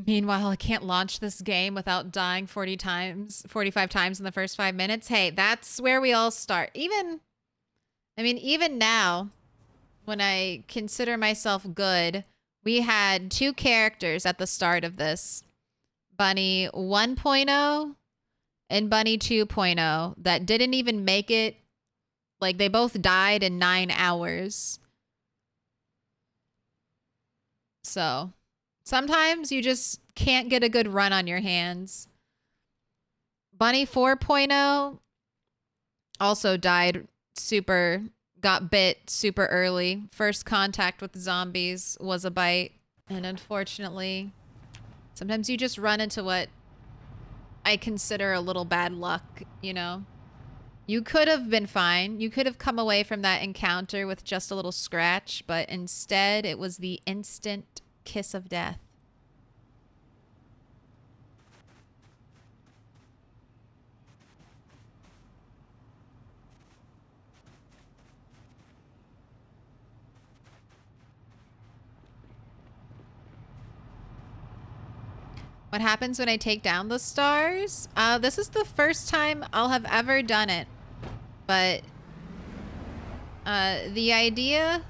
Meanwhile, I can't launch this game without dying 45 times in the first 5 minutes. Hey, that's where we all start. Even now, when I consider myself good, we had 2 characters at the start of this. Bunny 1.0 and Bunny 2.0 that didn't even make it. Like, they both died in 9 hours. So, sometimes you just can't get a good run on your hands. Bunny 4.0 also died got bit super early. First contact with zombies was a bite. And unfortunately, sometimes you just run into what I consider a little bad luck, you know? You could have been fine. You could have come away from that encounter with just a little scratch, but instead it was the instant kiss of death. What happens when I take down the stars? This is the first time I'll have ever done it. But the idea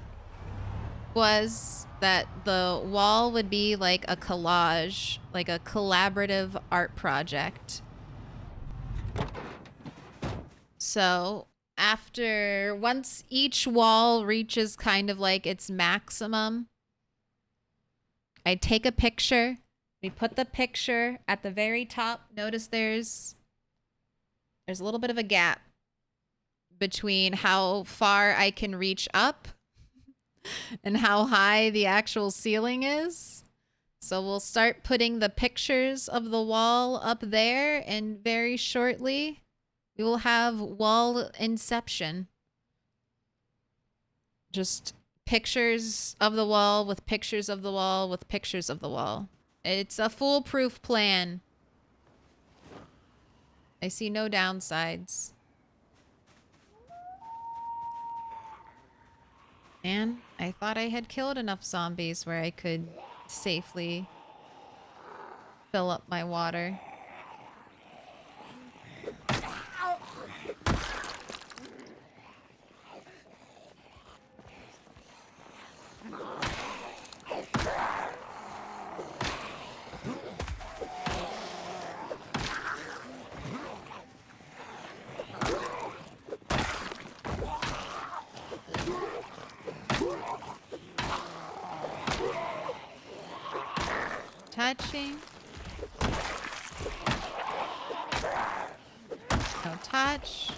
was that the wall would be like a collage, like a collaborative art project. So once each wall reaches kind of like its maximum, I take a picture. We put the picture at the very top. Notice there's a little bit of a gap between how far I can reach up and how high the actual ceiling is. So we'll start putting the pictures of the wall up there, and very shortly we will have wall inception. Just pictures of the wall with pictures of the wall with pictures of the wall. It's a foolproof plan. I see no downsides. And I thought I had killed enough zombies where I could safely fill up my water. Touching. No touch.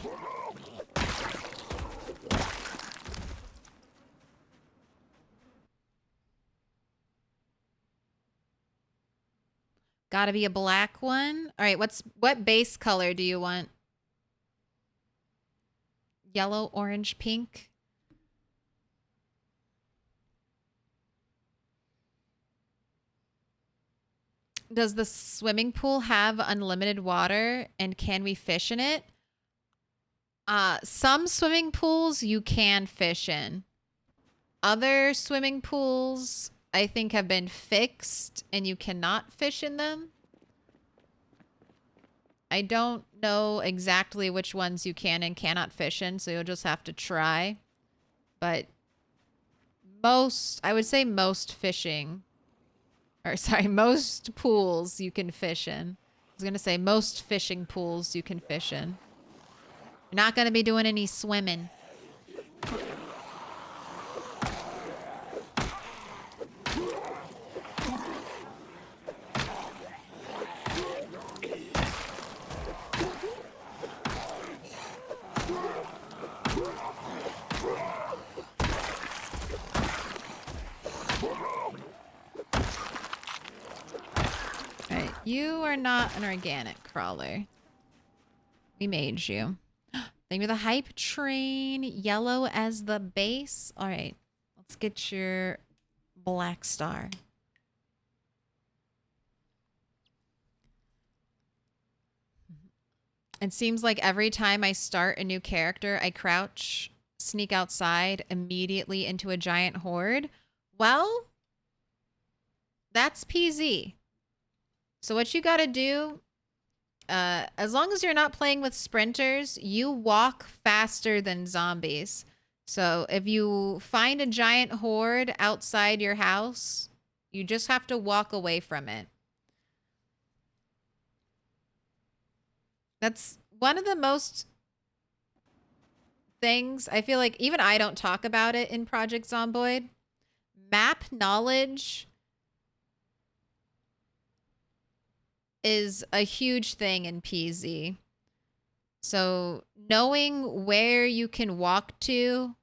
Gotta be a black one. All right, what base color do you want? Yellow, orange, pink? Does the swimming pool have unlimited water, and can we fish in it? Some swimming pools you can fish in. Other swimming pools, I think, have been fixed and you cannot fish in them. I don't know exactly which ones you can and cannot fish in, so you'll just have to try. But I would say most pools you can fish in. I was going to say most fishing pools you can fish in. You're not going to be doing any swimming. Alright, you are not an organic crawler. We made you. Thank you for the hype train. Yellow as the base. Alright, let's get your black star. It seems like every time I start a new character, I crouch, sneak outside, immediately into a giant horde. Well, that's PZ. So what you gotta do, as long as you're not playing with sprinters, you walk faster than zombies. So if you find a giant horde outside your house, you just have to walk away from it. That's one of the most things, I feel like even I don't talk about it in Project Zomboid. Map knowledge is a huge thing in PZ. So knowing where you can walk to,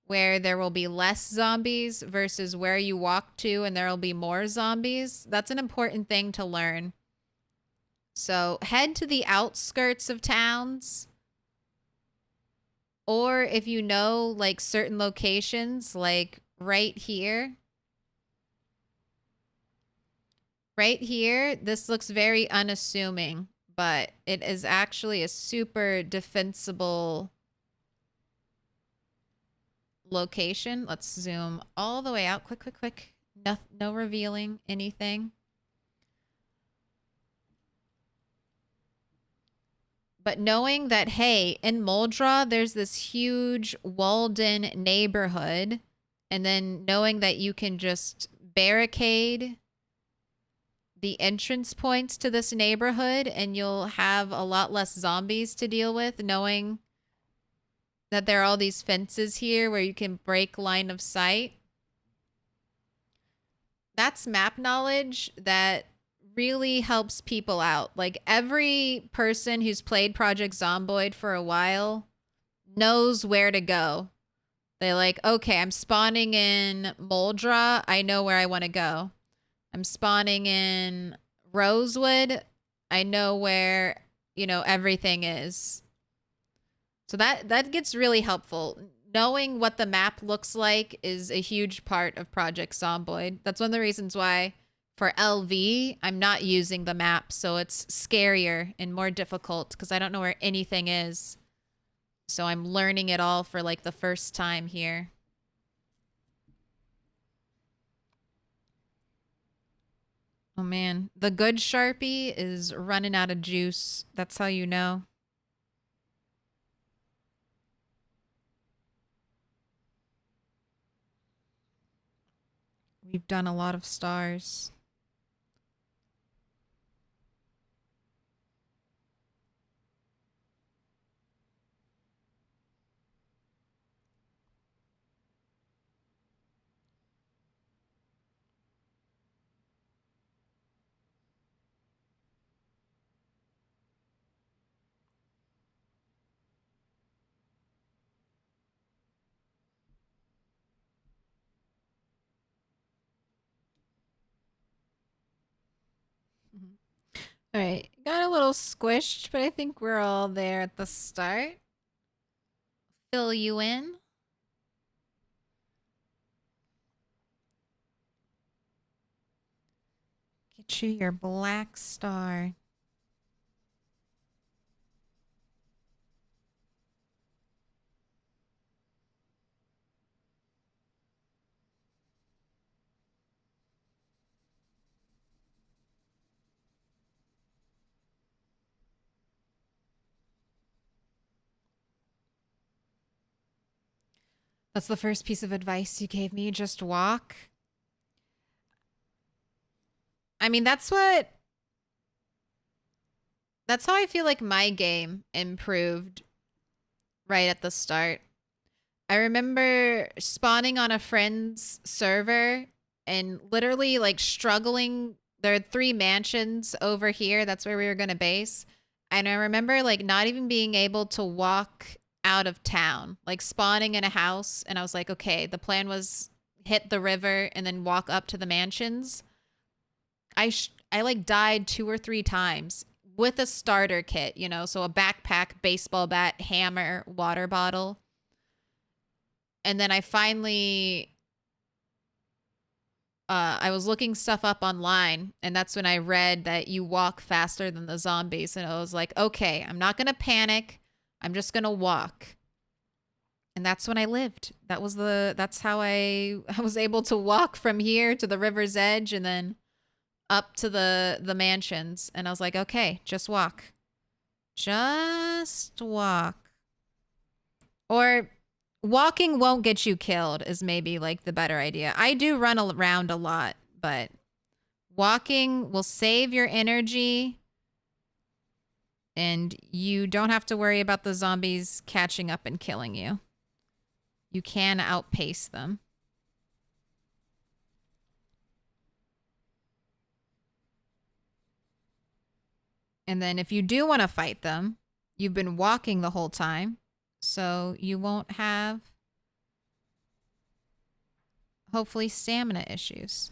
where there will be less zombies versus where you walk to and there will be more zombies, that's an important thing to learn. So head to the outskirts of towns, or if you know like certain locations, like right here. Right here, this looks very unassuming, but it is actually a super defensible location. Let's zoom all the way out. Quick, quick, quick. No revealing anything. But knowing that, hey, in Muldra, there's this huge walled-in neighborhood, and then knowing that you can just barricade the entrance points to this neighborhood and you'll have a lot less zombies to deal with, knowing that there are all these fences here where you can break line of sight. That's map knowledge that really helps people out. Like every person who's played Project Zomboid for a while knows where to go. They're like, okay, I'm spawning in Muldra. I know where I want to go. I'm spawning in Rosewood. I know where, you know, everything is. So that gets really helpful. Knowing what the map looks like is a huge part of Project Zomboid. That's one of the reasons why for LV, I'm not using the map, so it's scarier and more difficult because I don't know where anything is. So I'm learning it all for like the first time here. Oh man, the good Sharpie is running out of juice. That's how you know. We've done a lot of stars. All right, got a little squished, but I think we're all there at the start. Fill you in. Get you your black star. That's the first piece of advice you gave me. Just walk. I mean, that's how I feel like my game improved right at the start. I remember spawning on a friend's server and literally like struggling. There are 3 mansions over here. That's where we were going to base. And I remember like not even being able to walk out of town, like spawning in a house. And I was like, okay, the plan was hit the river and then walk up to the mansions. I like died 2 or 3 times with a starter kit, you know, so a backpack, baseball bat, hammer, water bottle. And then I finally I was looking stuff up online, and that's when I read that you walk faster than the zombies, and I was like, okay, I'm not gonna panic. I'm just gonna walk. And that's when I lived. That's how I was able to walk from here to the river's edge and then up to the mansions. And I was like, okay, just walk. Just walk. Or walking won't get you killed is maybe like the better idea. I do run around a lot, but walking will save your energy and you don't have to worry about the zombies catching up and killing you. You can outpace them. And then if you do want to fight them, you've been walking the whole time, so you won't have, hopefully, stamina issues.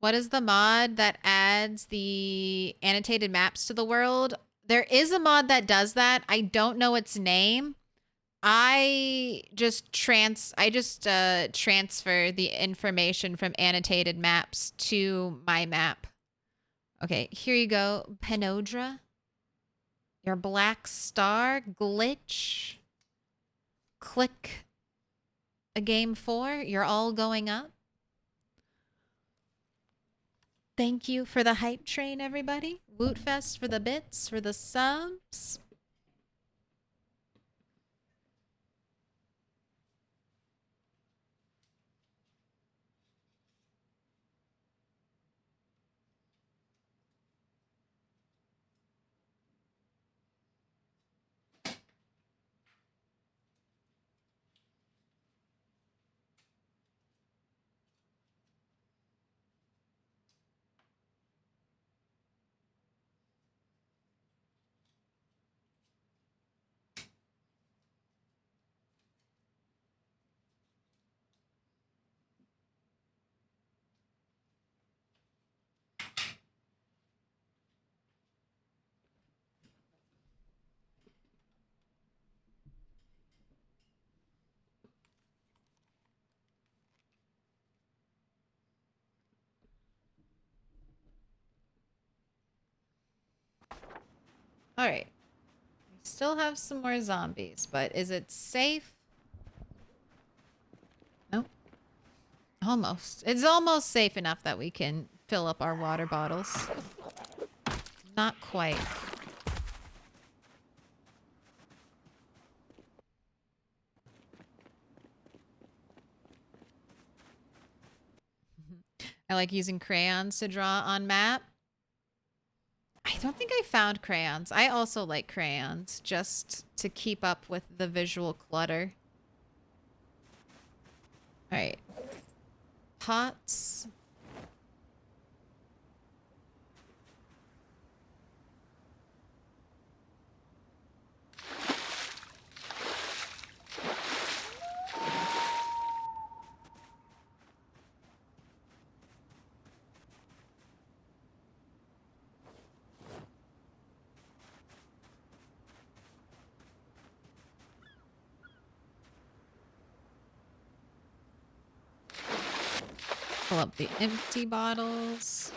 What is the mod that adds the annotated maps to the world? There is a mod that does that. I don't know its name. I just transfer the information from annotated maps to my map. Okay, here you go. Penodra. Your black star. Glitch. Click a game 4. You're all going up. Thank you for the hype train, everybody. Wootfest for the bits, for the subs. All right. We still have some more zombies, but is it safe? Nope. Almost. It's almost safe enough that we can fill up our water bottles. Not quite. I like using crayons to draw on map. I don't think I found crayons. I also like crayons just to keep up with the visual clutter. All right. Pots. Pull up the empty bottles.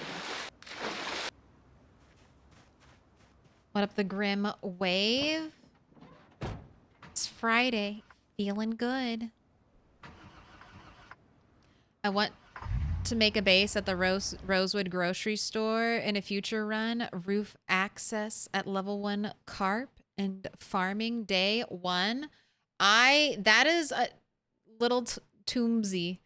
What up the grim wave? It's Friday. Feeling good. I want to make a base at the Rosewood grocery store in a future run. Roof access at level 1 carp and farming day 1. That is a little tombsy.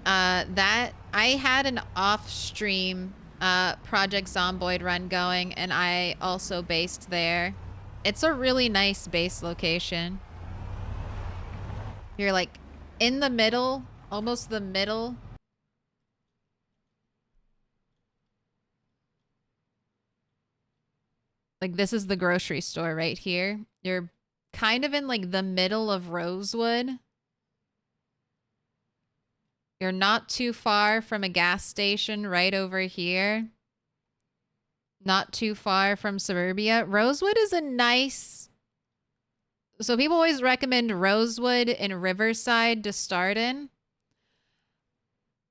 That I had an off-stream Project Zomboid run going, and I also based there. It's a really nice base location. You're like in the middle, almost the middle. Like this is the grocery store right here. You're kind of in like the middle of Rosewood. You're not too far from a gas station right over here. Not too far from suburbia. Rosewood is a nice... So people always recommend Rosewood and Riverside to start in.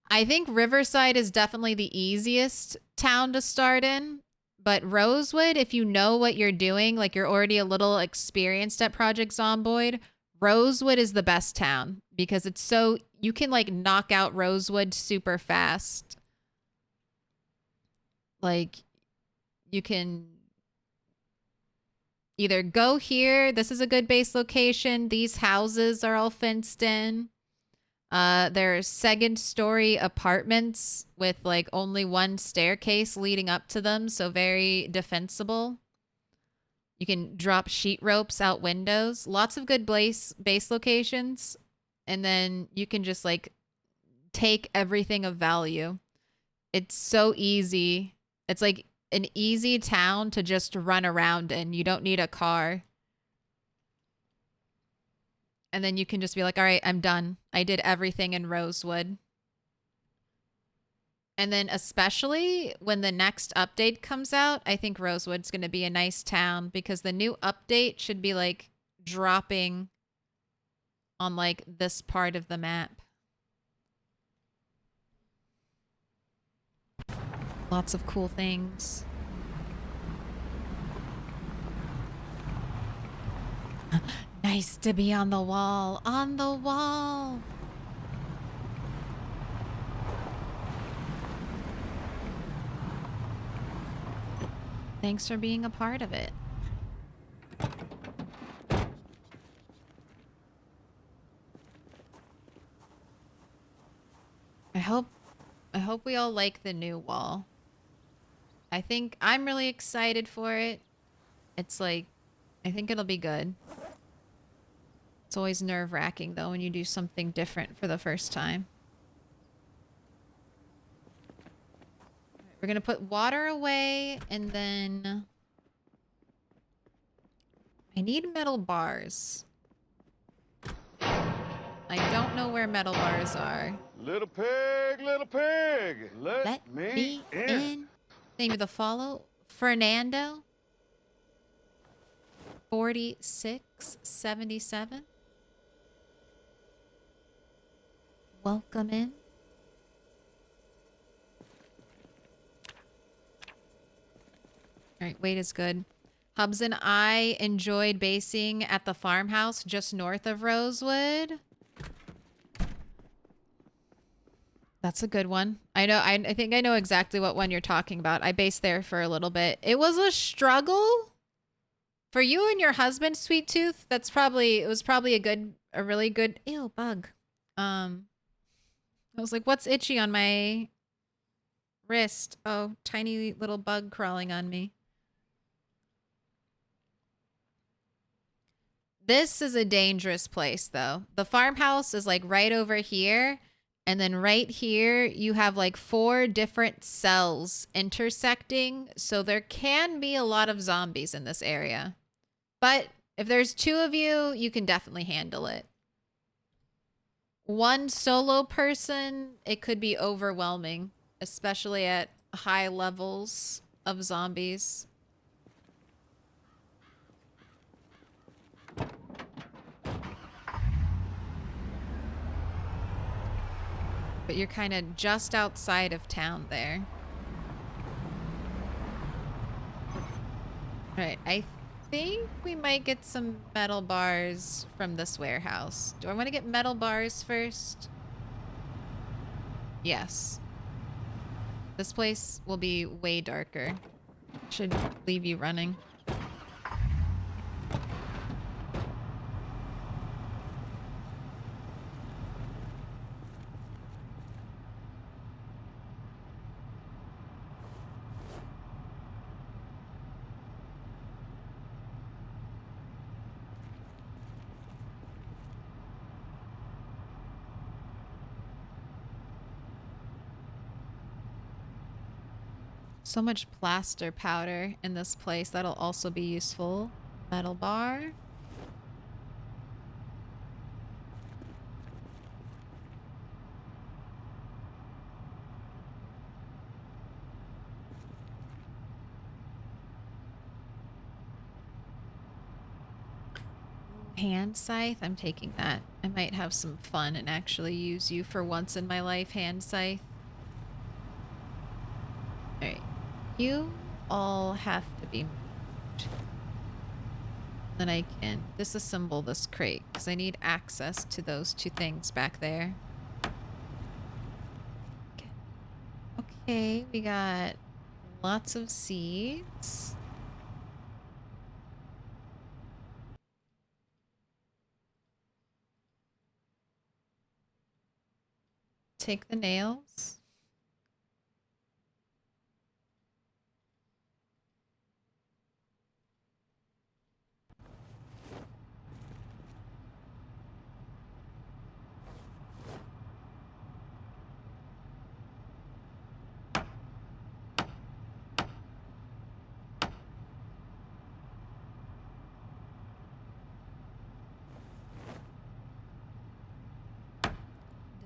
I think Riverside is definitely the easiest town to start in. But Rosewood, if you know what you're doing, like you're already a little experienced at Project Zomboid, Rosewood is the best town because it's so... You can like knock out Rosewood super fast. Like you can either go here. This is a good base location. These houses are all fenced in. There's second story apartments with like only one staircase leading up to them. So very defensible. You can drop sheet ropes out windows. Lots of good base locations. And then you can just like take everything of value. It's so easy. It's like an easy town to just run around in. You don't need a car. And then you can just be like, all right, I'm done. I did everything in Rosewood. And then especially when the next update comes out, I think Rosewood's going to be a nice town because the new update should be like dropping on like this part of the map. Lots of cool things. Nice to be on the wall. On the wall. Thanks for being a part of it. I hope we all like the new wall. I think I'm really excited for it. It's like, I think it'll be good. It's always nerve-wracking though when you do something different for the first time. We're gonna put water away and then I need metal bars. I don't know where metal bars are. Little pig, let me in. Name of the follow, Fernando. 4677. Welcome in. All right, weight is good. Hubs and I enjoyed basing at the farmhouse just north of Rosewood. That's a good one. I know. I think I know exactly what one you're talking about. I based there for a little bit. It was a struggle for you and your husband, Sweet Tooth. It was probably a really good, ew, bug. I was like, what's itchy on my wrist? Oh, tiny little bug crawling on me. This is a dangerous place though. The farmhouse is like right over here. And then right here, you have like 4 different cells intersecting. So there can be a lot of zombies in this area. But if there's 2 of you, you can definitely handle it. One solo person, it could be overwhelming, especially at high levels of zombies. But you're kind of just outside of town there. Alright, I think we might get some metal bars from this warehouse. Do I want to get metal bars first? Yes. This place will be way darker. Should leave you running. So much plaster powder in this place. That'll also be useful. Metal bar. Hand scythe? I'm taking that. I might have some fun and actually use you for once in my life, hand scythe. Alright. You all have to be moved. Then I can disassemble this crate because I need access to those two things back there. Okay, we got lots of seeds. Take the nails.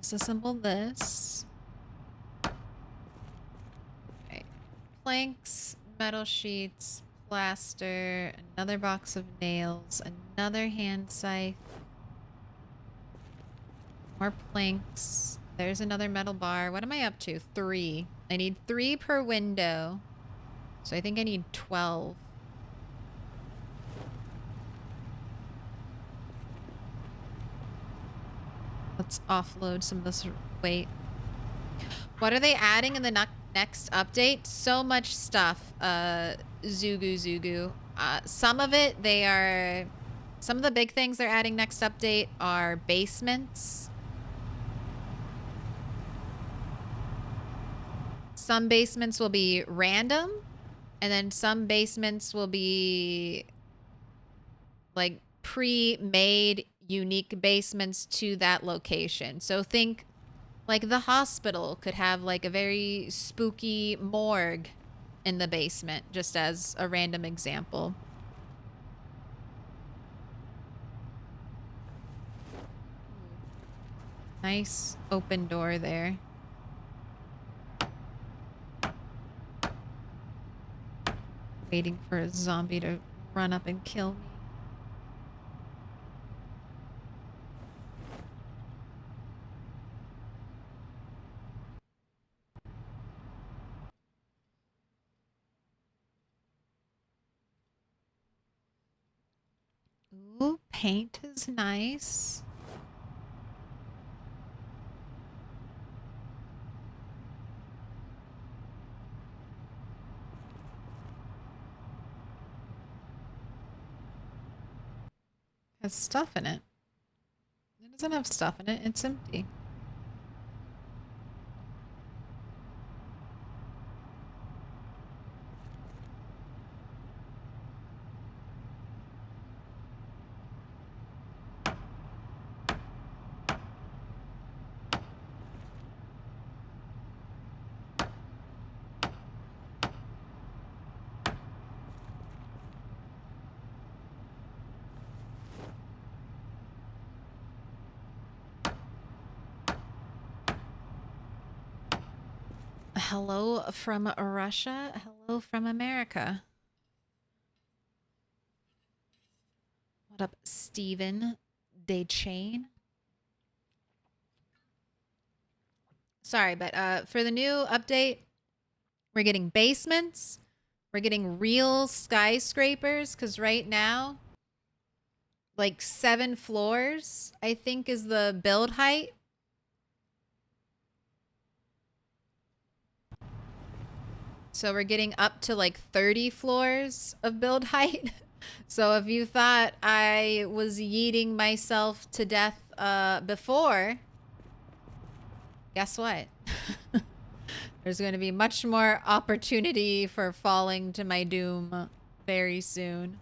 Disassemble this. Okay. Planks, metal sheets, plaster, another box of nails, another hand scythe, more planks. There's another metal bar. What am I up to? 3. I need 3 per window. So I think I need 12. Let's offload some of this weight. What are they adding in the next update? So much stuff, Zugu. Some of it, some of the big things they're adding next update are basements. Some basements will be random, and then some basements will be like pre-made unique basements to that location. So think like the hospital could have like a very spooky morgue in the basement, just as a random example. Nice open door there. Waiting for a zombie to run up and kill me. Ooh, paint is nice. Has stuff in it. It doesn't have stuff in it. It's empty. Hello from Russia. Hello from America. What up, Steven Dechain? Sorry, but for the new update, we're getting basements. We're getting real skyscrapers, because right now, like 7 floors, I think, is the build height. So we're getting up to like 30 floors of build height. So if you thought I was yeeting myself to death before, guess what? There's going to be much more opportunity for falling to my doom very soon.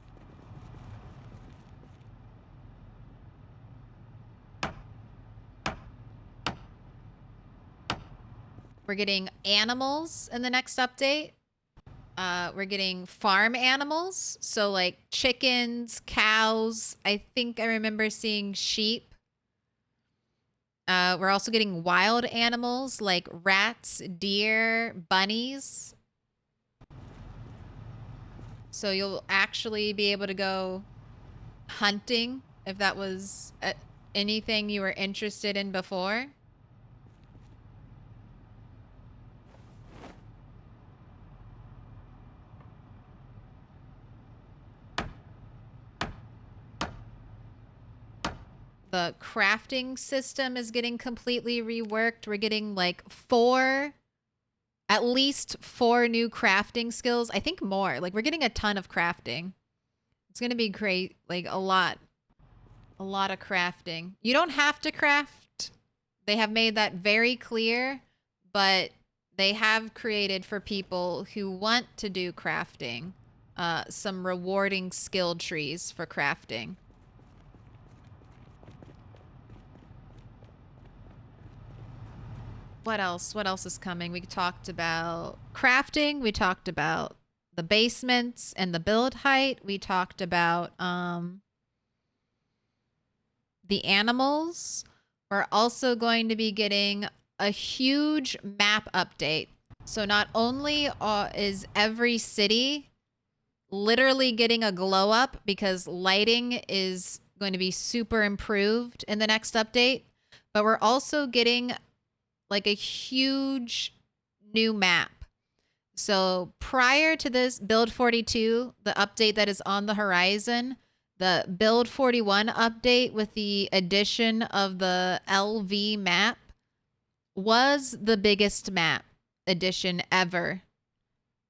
We're getting animals in the next update. We're getting farm animals. So like chickens, cows. I think I remember seeing sheep. We're also getting wild animals like rats, deer, bunnies. So you'll actually be able to go hunting If that was anything you were interested in before. The crafting system is getting completely reworked. We're getting like at least 4 new crafting skills. I think more. Like we're getting a ton of crafting. It's going to be great. Like a lot of crafting. You don't have to craft. They have made that very clear, but they have created for people who want to do crafting some rewarding skill trees for crafting. What else? What else is coming? We talked about crafting. We talked about the basements and the build height. We talked about the animals. We're also going to be getting a huge map update. So not only is every city literally getting a glow up because lighting is going to be super improved in the next update, but we're also getting like a huge new map. So prior to this build 42, the update that is on the horizon, the build 41 update with the addition of the LV map was the biggest map addition ever.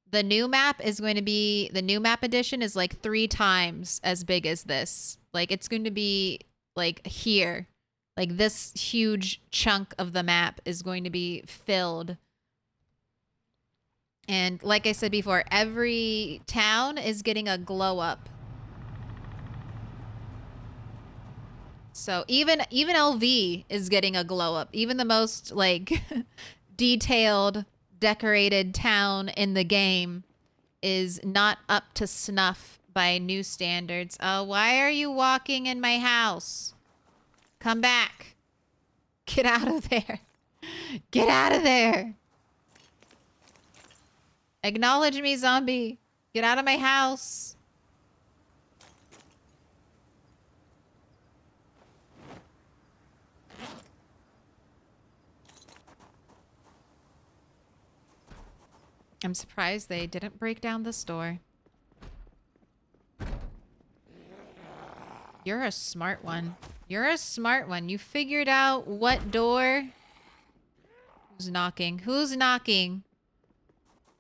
The new map is going to be, the new map edition is like 3 times as big as this. Like it's going to be like here. Like this huge chunk of the map is going to be filled. And like I said before, every town is getting a glow up. So even LV is getting a glow up. Even the most like detailed, decorated town in the game is not up to snuff by new standards. Why are you walking in my house? Come back. Get out of there. Get out of there. Acknowledge me, zombie. Get out of my house. I'm surprised they didn't break down the store. You're a smart one. You're a smart one. You figured out what door. Who's knocking? Who's knocking?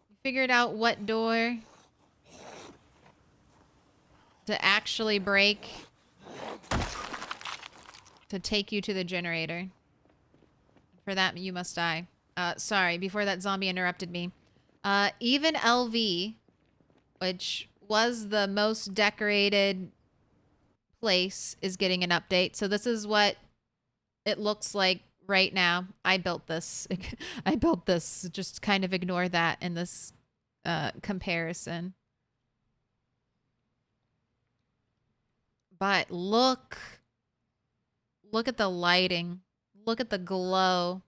You figured out what door to actually break to take you to the generator. For that, you must die. Sorry, before that zombie interrupted me. Even LV, which was the most decorated place, is getting an update. So this is what it looks like right now. I built this. I built this. Just kind of ignore that in this comparison. But look at the lighting. Look at the glow.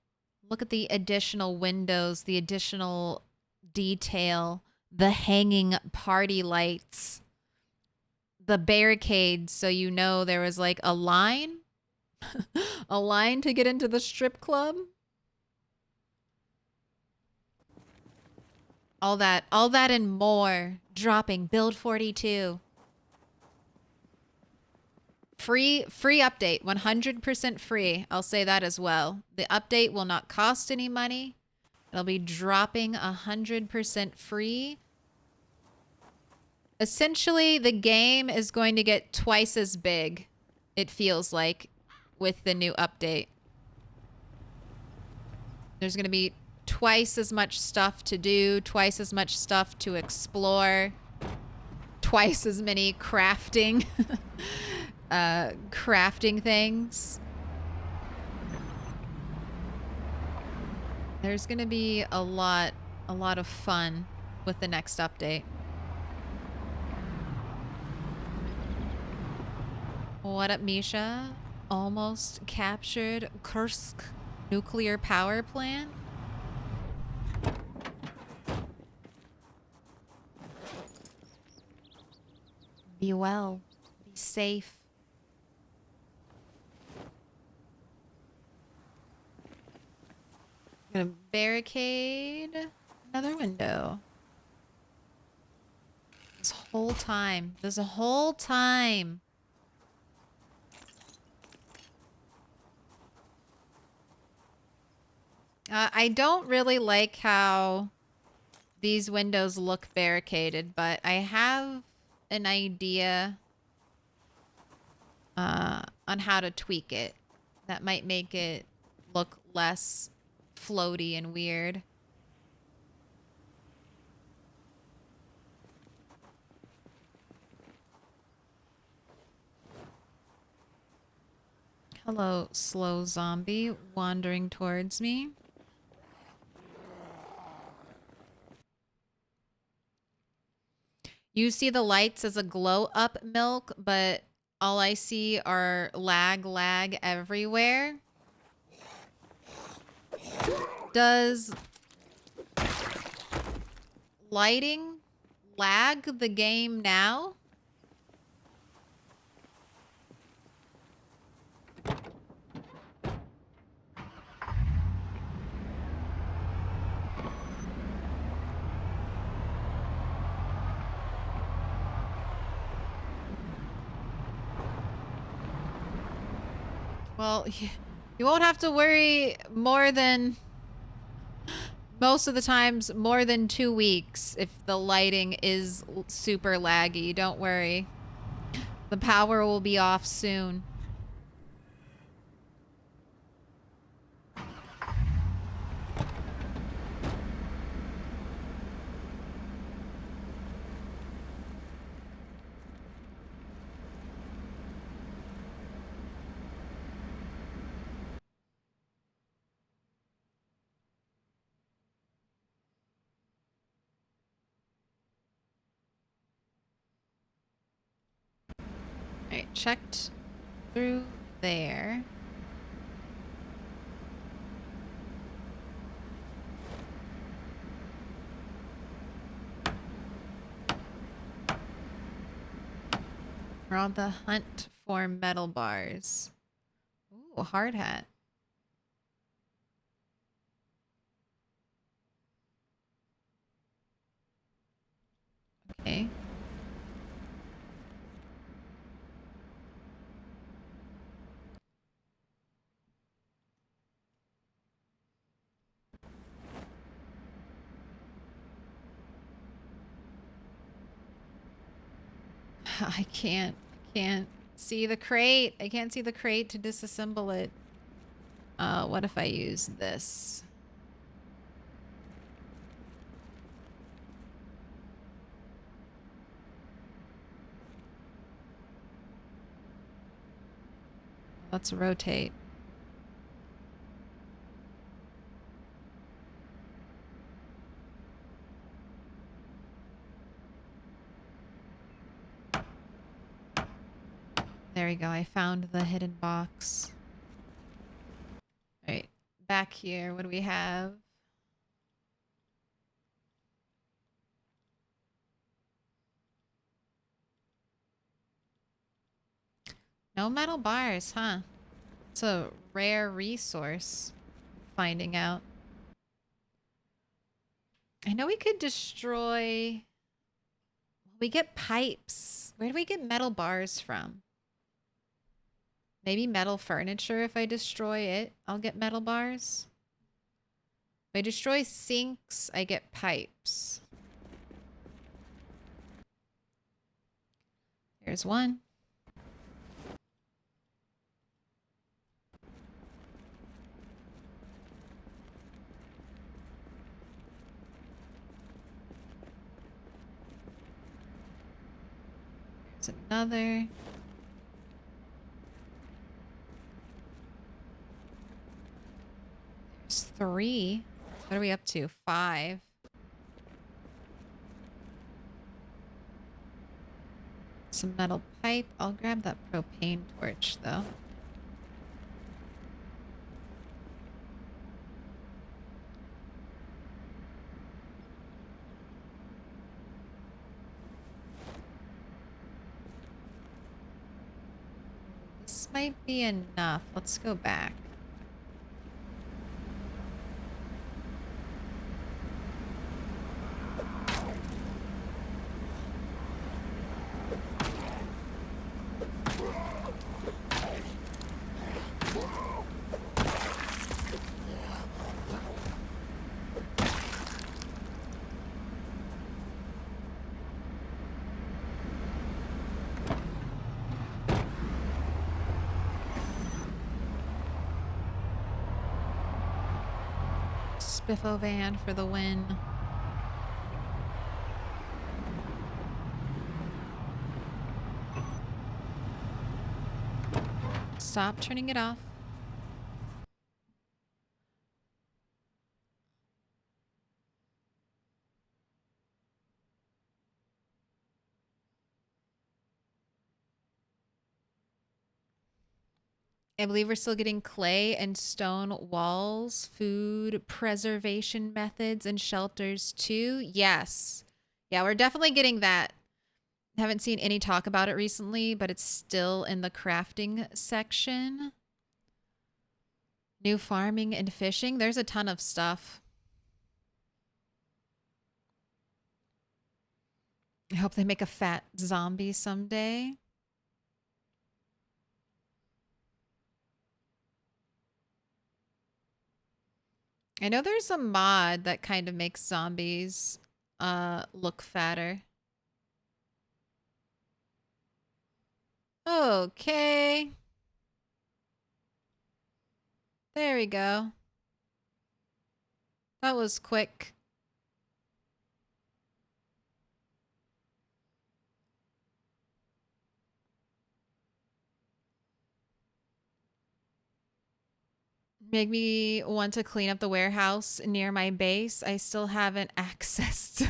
Look at the additional windows, the additional detail, the hanging party lights, the barricades, so you know there was like a line. A line to get into the strip club. All that and more dropping build 42. Free update, 100% free. I'll say that as well. The update will not cost any money. It'll be dropping 100% free. Essentially, the game is going to get twice as big, it feels like, with the new update. There's going to be twice as much stuff to do, twice as much stuff to explore, twice as many crafting crafting things. There's going to be a lot of fun with the next update. What up, Misha? Almost captured Kursk nuclear power plant? Be well. Be safe. gonna barricade another window. This whole time. There's a whole time. I don't really like how these windows look barricaded, but I have an idea on how to tweak it. That might make it look less floaty and weird. Hello, slow zombie wandering towards me. You see the lights as a glow up milk, but all I see are lag everywhere. Does lighting lag the game now? Well, you won't have to worry more than, most of the times, more than 2 weeks if the lighting is super laggy. Don't worry. The power will be off soon. Alright, checked through there. We're on the hunt for metal bars. Ooh, a hard hat. Okay. I can't see the crate. I can't see the crate to disassemble it. What if I use this? Let's rotate. There we go. I found the hidden box. All right, back here. What do we have? No metal bars, huh? It's a rare resource. Finding out. I know we could destroy... We get pipes. Where do we get metal bars from? Maybe metal furniture. If I destroy it, I'll get metal bars. If I destroy sinks, I get pipes. Here's one. There's another. There's 3. What are we up to? 5. Some metal pipe. I'll grab that propane torch, though. This might be enough. Let's go back. Spiffo van for the win. Stop turning it off. I believe we're still getting clay and stone walls, food preservation methods, and shelters too. Yes. Yeah, we're definitely getting that. Haven't seen any talk about it recently, but it's still in the crafting section. New farming and fishing. There's a ton of stuff. I hope they make a fat zombie someday. I know there's a mod that kind of makes zombies look fatter. Okay. There we go. That was quick. Make me want to clean up the warehouse near my base. I still haven't accessed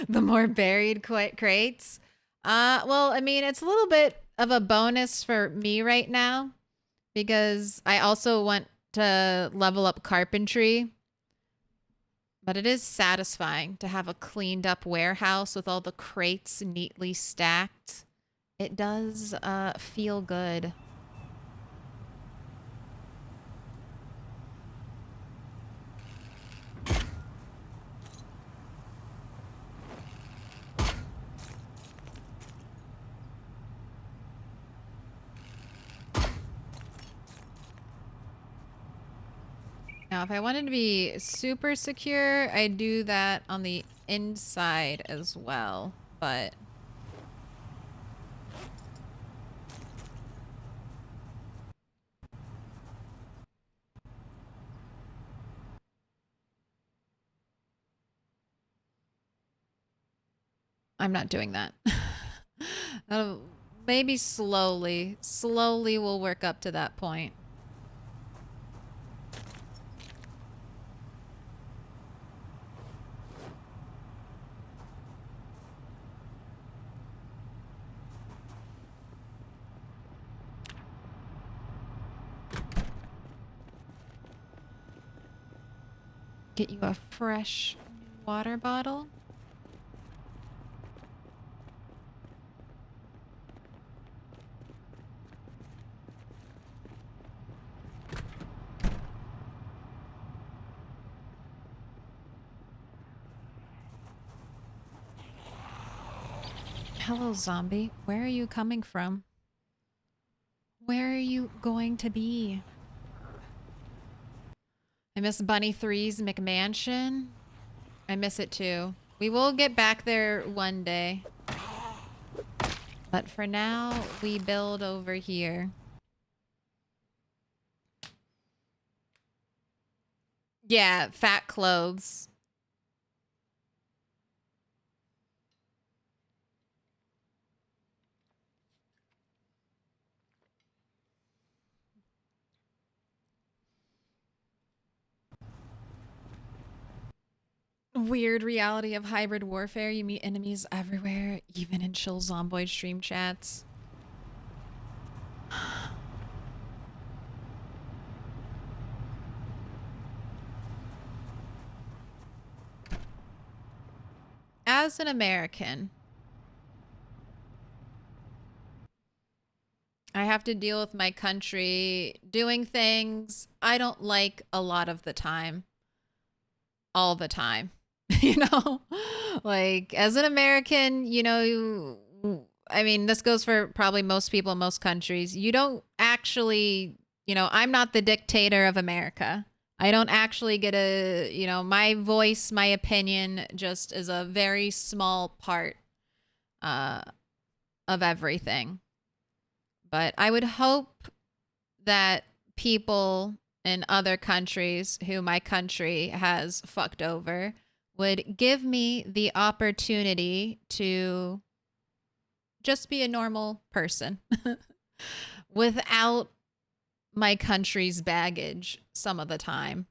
the more buried crates. Well, I mean, it's a little bit of a bonus for me right now because I also want to level up carpentry. But it is satisfying to have a cleaned up warehouse with all the crates neatly stacked. It does feel good. Now, if I wanted to be super secure, I do that on the inside as well, but... I'm not doing that. Maybe slowly. Slowly we'll work up to that point. Get you a fresh water bottle. Hello, zombie. Where are you coming from? Where are you going to be? I miss Bunny 3's McMansion. I miss it too. We will get back there one day. But for now, we build over here. Yeah, fat clothes. Weird reality of hybrid warfare. You meet enemies everywhere, even in chill Zomboid stream chats. As an American, I have to deal with my country doing things I don't like a lot of the time. All the time. You know? Like, as an American, you know, I mean, this goes for probably most people in most countries. You don't actually, you know, I'm not the dictator of America. I don't actually get a, you know, my voice, my opinion just is a very small part of everything. But I would hope that people in other countries who my country has fucked over would give me the opportunity to just be a normal person without my country's baggage some of the time.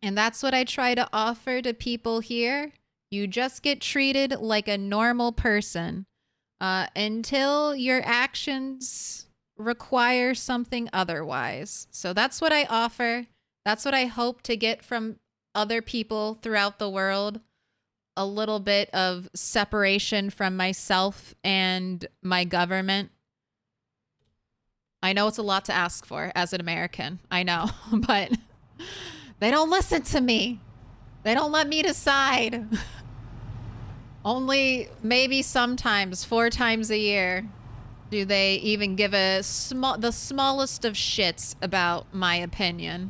And that's what I try to offer to people here. You just get treated like a normal person until your actions require something otherwise. So that's what I offer. That's what I hope to get from other people throughout the world. A little bit of separation from myself and my government. I know it's a lot to ask for as an American. I know, but they don't listen to me. They don't let me decide. Only maybe sometimes 4 times a year do they even give the smallest of shits about my opinion.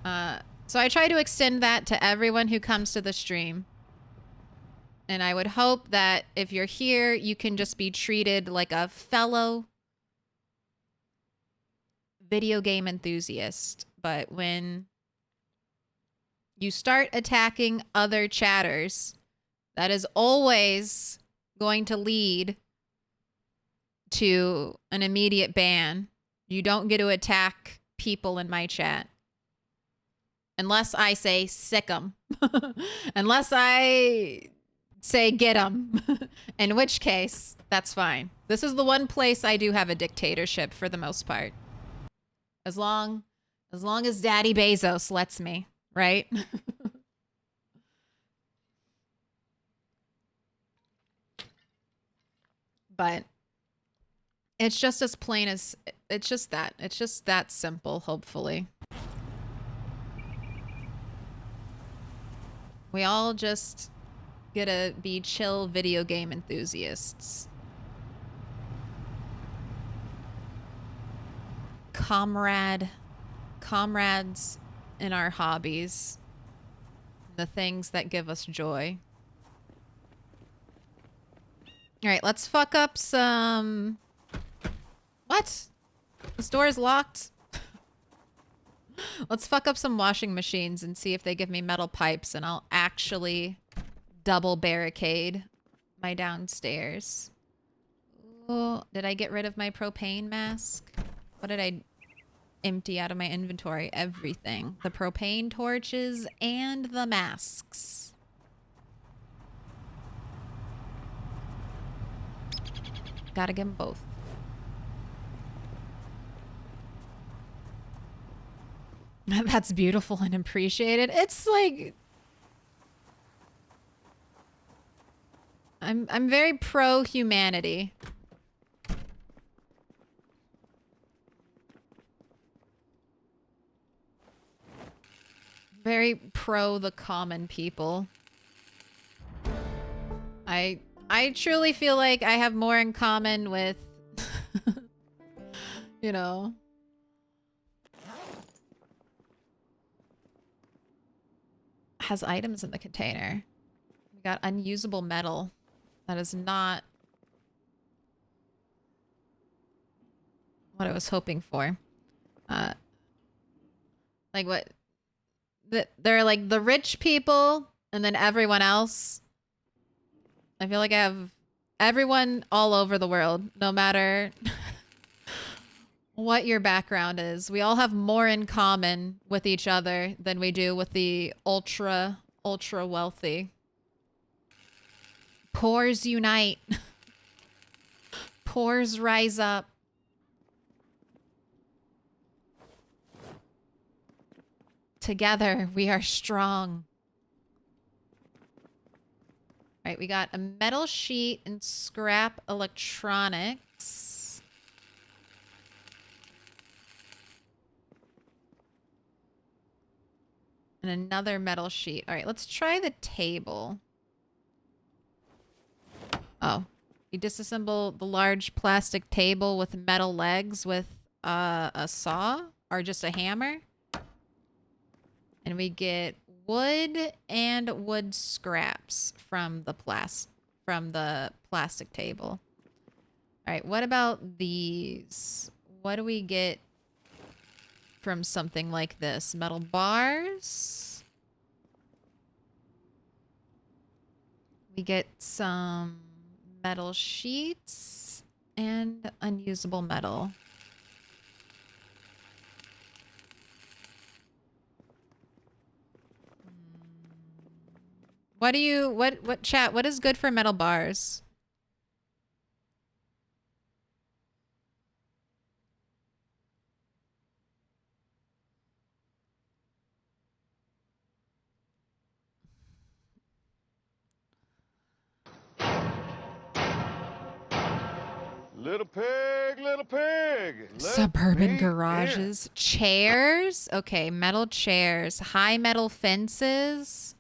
So I try to extend that to everyone who comes to the stream. And I would hope that if you're here, you can just be treated like a fellow video game enthusiast. But when you start attacking other chatters, that is always going to lead to an immediate ban. You don't get to attack people in my chat. Unless I say sick 'em. Unless I say get 'em. In which case, that's fine. This is the one place I do have a dictatorship for the most part. As long as Daddy Bezos lets me, right? But it's just as plain as, it's just that simple, hopefully. We all just get to be chill video game enthusiasts. Comrades in our hobbies. The things that give us joy. All right, let's fuck up some... What? This door is locked? Let's fuck up some washing machines and see if they give me metal pipes, and I'll actually double barricade my downstairs. Oh, did I get rid of my propane mask? What did I empty out of my inventory? Everything. The propane torches and the masks. Gotta get them both. That's beautiful and appreciated. It's like... I'm very pro-humanity. Very pro the common people. I truly feel like I have more in common with, you know... Has items in the container. We got unusable metal. That is not what I was hoping for. Like what? They're like the rich people and then everyone else. I feel like I have everyone all over the world, no matter what your background is. We all have more in common with each other than we do with the ultra wealthy. Poors unite. Poors rise up. Together, we are strong. All right, we got a metal sheet and scrap electronics. And another metal sheet. All right, let's try the table. Oh, you disassemble the large plastic table with metal legs with a saw or just a hammer. And we get wood and wood scraps from the plastic table. All right, what about these? What do we get from something like this? Metal bars. We get some metal sheets and unusable metal. What do you, what chat, what is good for metal bars? Little pig, little pig. Let Suburban me garages. Chairs. Okay, metal chairs. High metal fences.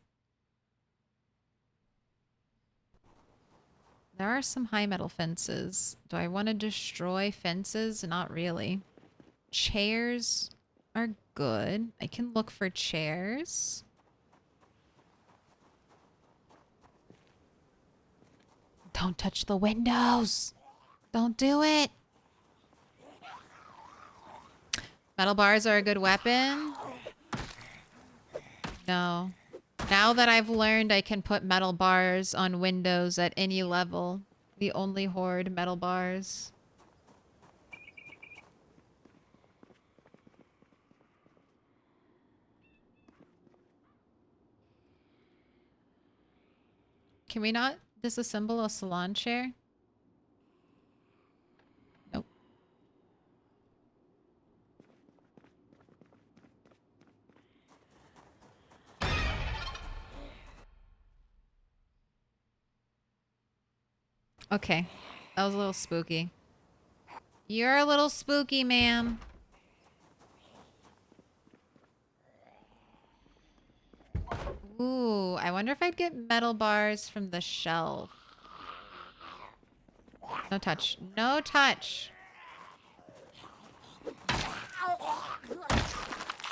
There are some high metal fences. Do I want to destroy fences? Not really. Chairs are good. I can look for chairs. Don't touch the windows. Don't do it. Metal bars are a good weapon. No. Now that I've learned I can put metal bars on windows at any level, we only hoard metal bars. Can we not disassemble a salon chair? Nope. Okay. That was a little spooky. You're a little spooky, ma'am. Ooh, I wonder if I'd get metal bars from the shelf. No touch. No touch.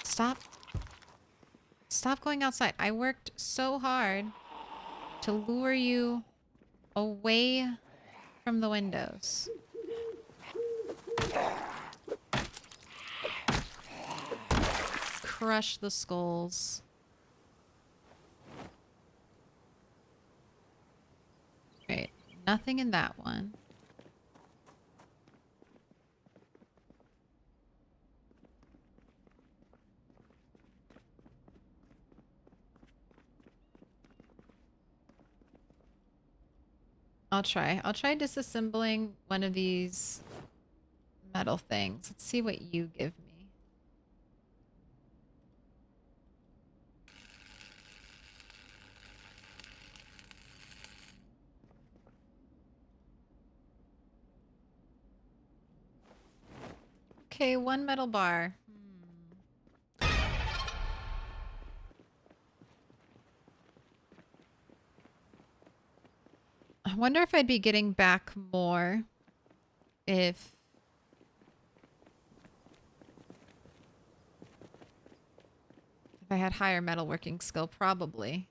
Stop. Stop going outside. I worked so hard to lure you away from the windows. Crush the skulls. Great. Nothing in that one. I'll try. I'll try disassembling one of these metal things. Let's see what you give me. Okay, one metal bar. I wonder if I'd be getting back more if I had higher metalworking skill, probably.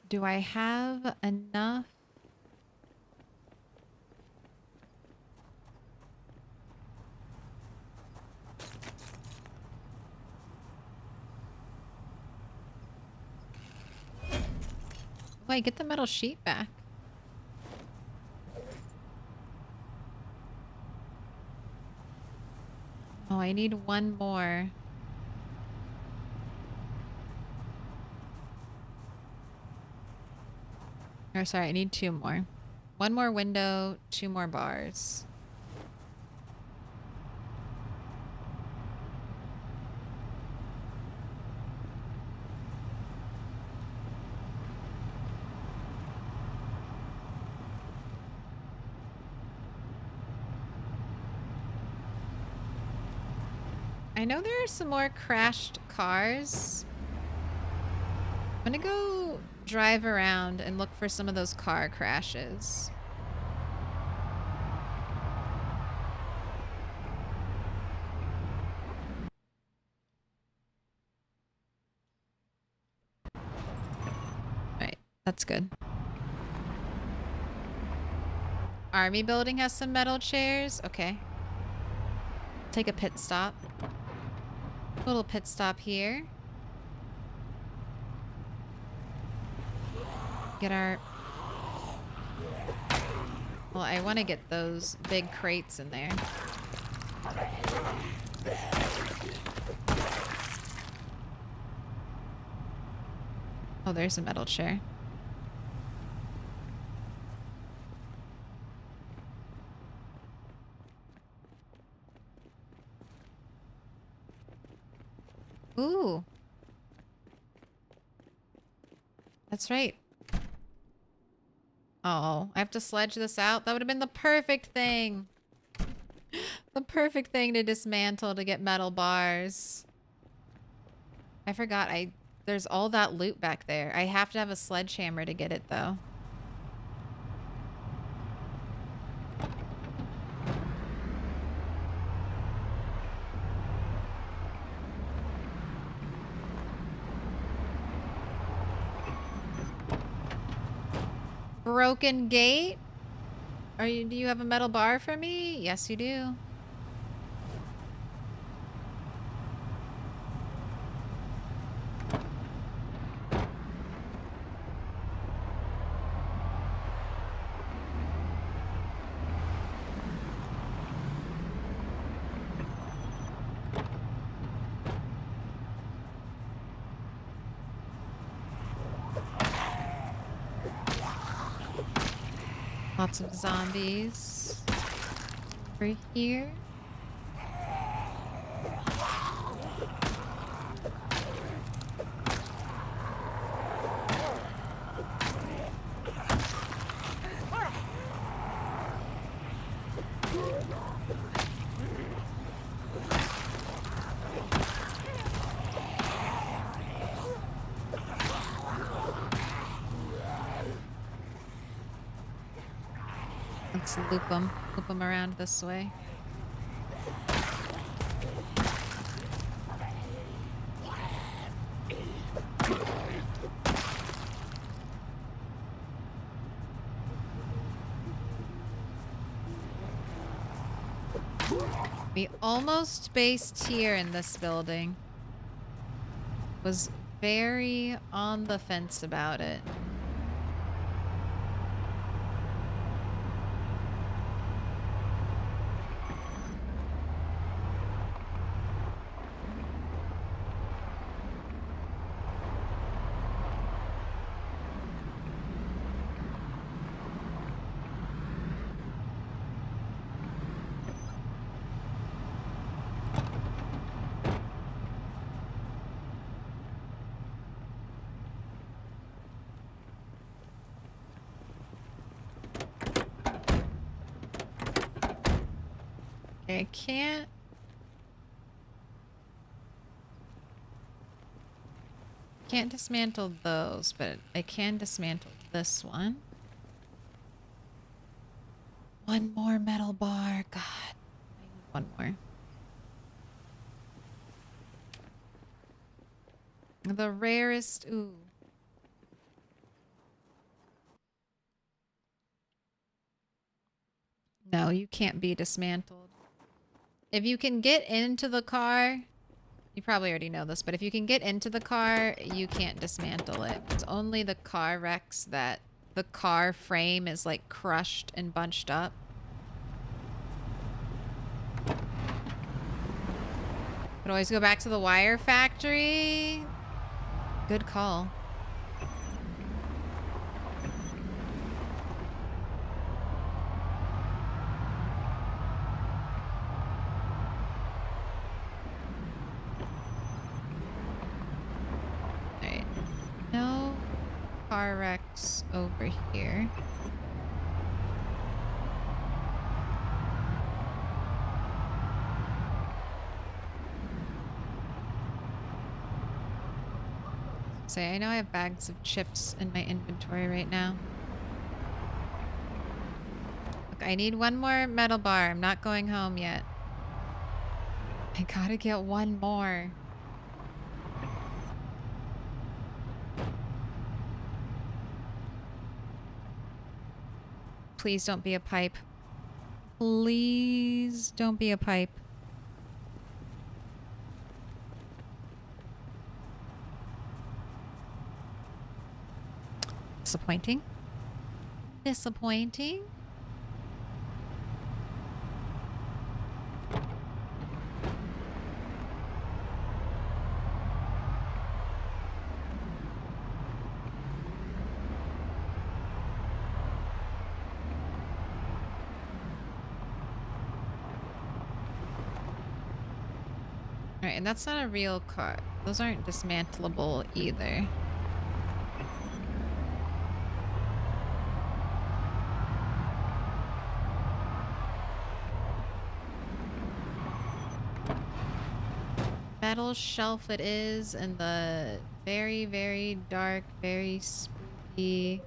Do I have enough? Wait, get the metal sheet back. Oh, I need one more. Or sorry, I need two more. One more window, two more bars. I know there are some more crashed cars. I'm gonna go drive around and look for some of those car crashes. That's good. Army building has some metal chairs. Okay. Take a pit stop. Little pit stop here. Get our... Well, I want to get those big crates in there. Oh, there's a metal chair. Ooh. That's right. Oh, I have to sledge this out? That would have been the perfect thing. The perfect thing to dismantle to get metal bars. I forgot there's all that loot back there. I have to have a sledgehammer to get it though. Broken gate? Do you have a metal bar for me? Yes, you do. Lots of zombies over here. Let's loop them around this way. We almost based here in this building. Was very on the fence about it. I can't dismantle those, but I can dismantle this one. One more metal bar. God, I need one more. The rarest. Ooh. No, you can't be dismantled. If you can get into the car, you probably already know this, but if you can get into the car, you can't dismantle it. It's only the car wrecks that the car frame is like crushed and bunched up. Could always go back to the wire factory. Good call. No car wrecks over here. Say, I know I have bags of chips in my inventory right now. Look, I need one more metal bar. I'm not going home yet. I gotta get one more. Please don't be a pipe. Please don't be a pipe. Disappointing. Disappointing. Alright, and that's not a real car. Those aren't dismantleable either. Metal shelf it is in the very, very dark, very spooky.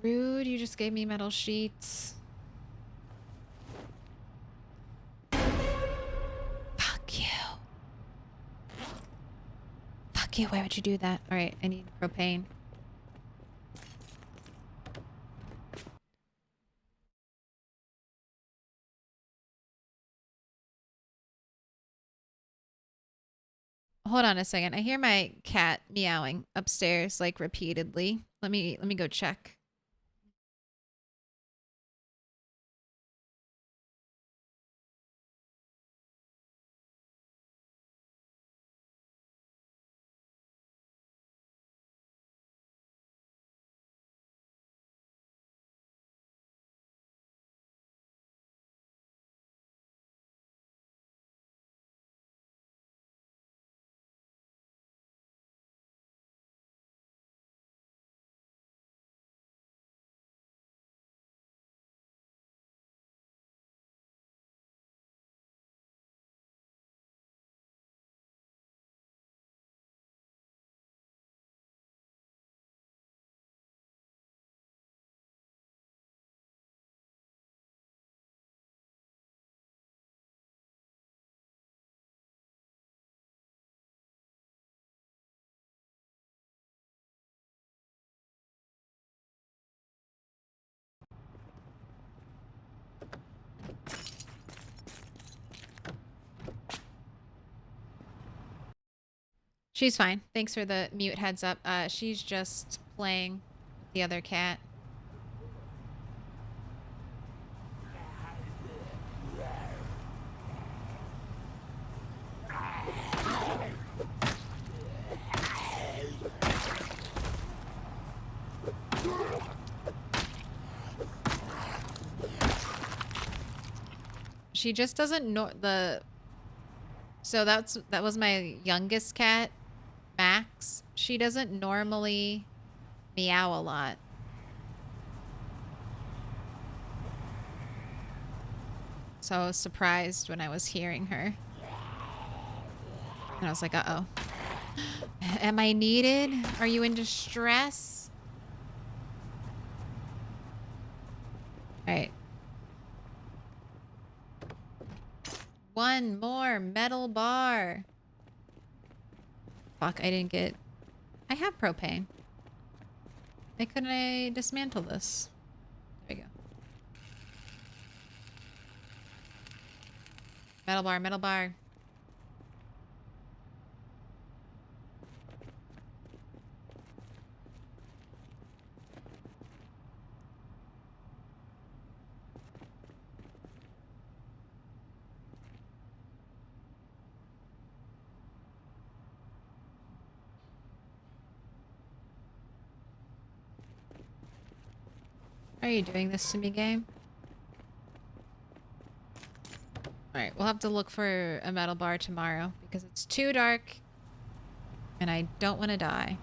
Rude, you just gave me metal sheets. Fuck you. Fuck you, why would you do that? Alright, I need propane. Hold on a second. I hear my cat meowing upstairs like repeatedly. Let me go check. She's fine. Thanks for the mute heads up. She's just playing with the other cat. She just doesn't know the... So that was my youngest cat, Max. She doesn't normally meow a lot. So I was surprised when I was hearing her. And I was like, uh-oh. Am I needed? Are you in distress? All right. One more metal bar. Fuck, I didn't get... I have propane. Why couldn't I dismantle this? There we go. Metal bar, metal bar. Are you doing this to me, game? Alright, we'll have to look for a metal bar tomorrow because it's too dark and I don't want to die.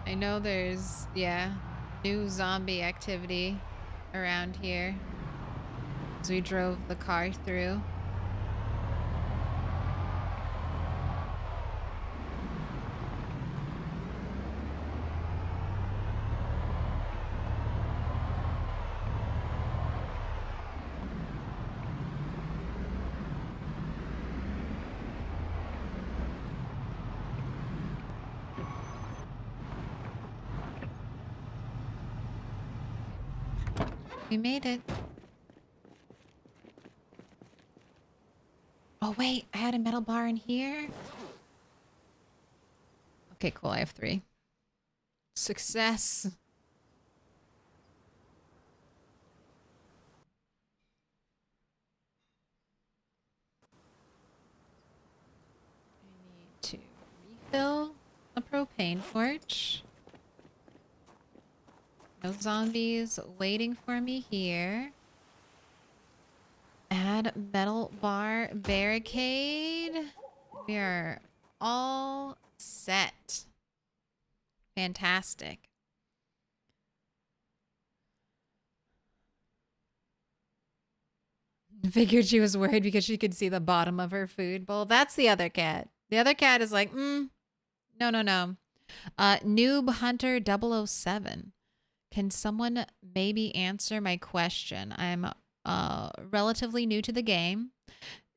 I know there's, yeah, new zombie activity around here. as we drove the car through. We made it. Oh wait, I had a metal bar in here. Okay, cool. I have 3. Success. I need to refill a propane torch. No zombies waiting for me here. Add metal bar barricade. We are all set. Fantastic. Figured she was worried because she could see the bottom of her food bowl. That's the other cat. The other cat is like, no, no, no. Noob Hunter 007. Can someone maybe answer my question? I'm relatively new to the game.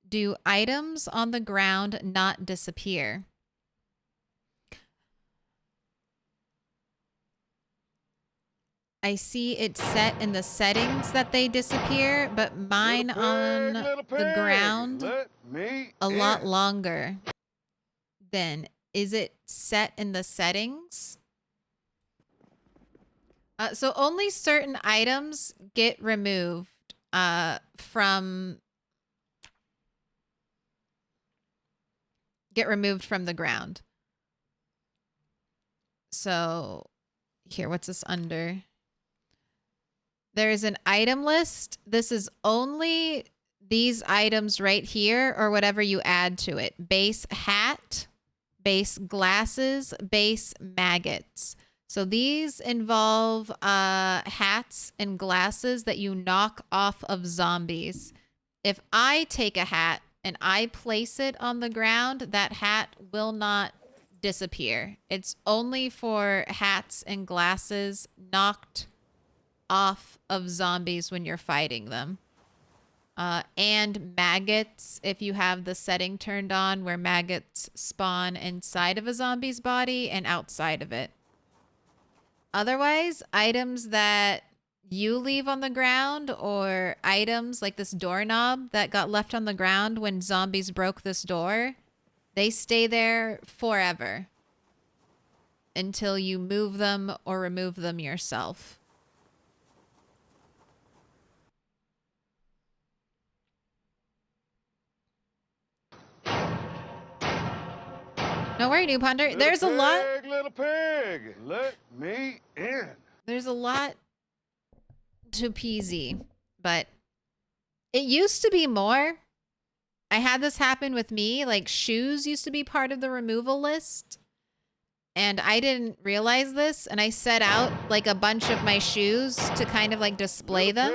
Do items on the ground not disappear? I see it set in the settings that they disappear, but mine on the ground a lot longer. Then is it set in the settings? So only certain items get removed from the ground. So here, what's this under? There is an item list. This is only these items right here or whatever you add to it. Base hat, base glasses, base maggots. So these involve hats and glasses that you knock off of zombies. If I take a hat and I place it on the ground, that hat will not disappear. It's only for hats and glasses knocked off of zombies when you're fighting them. And maggots, if you have the setting turned on where maggots spawn inside of a zombie's body and outside of it. Otherwise, items that you leave on the ground or items like this doorknob that got left on the ground when zombies broke this door, they stay there forever until you move them or remove them yourself. Don't worry, Noob Hunter. There's a lot. Little pig, let me in. There's a lot to PZ, but it used to be more. I had this happen with me. Like, shoes used to be part of the removal list. And I didn't realize this. And I set out, like, a bunch of my shoes to kind of, like, display them.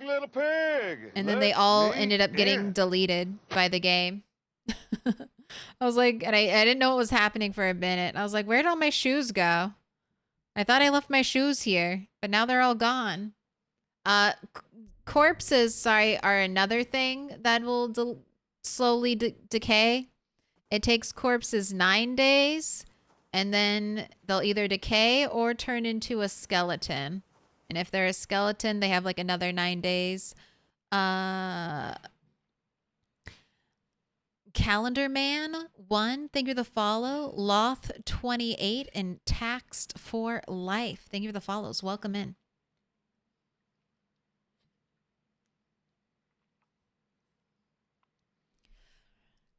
Little pig, And then they all ended up getting deleted by the game. I was like, and I didn't know what was happening for a minute. I was like, where'd all my shoes go? I thought I left my shoes here, but now they're all gone. Corpses, sorry, are another thing that will slowly decay. It takes corpses 9 days, and then they'll either decay or turn into a skeleton. And if they're a skeleton, they have like another 9 days. Calendar Man 1, thank you for the follow. Loth 28 and Taxed for Life. Thank you for the follows. Welcome in.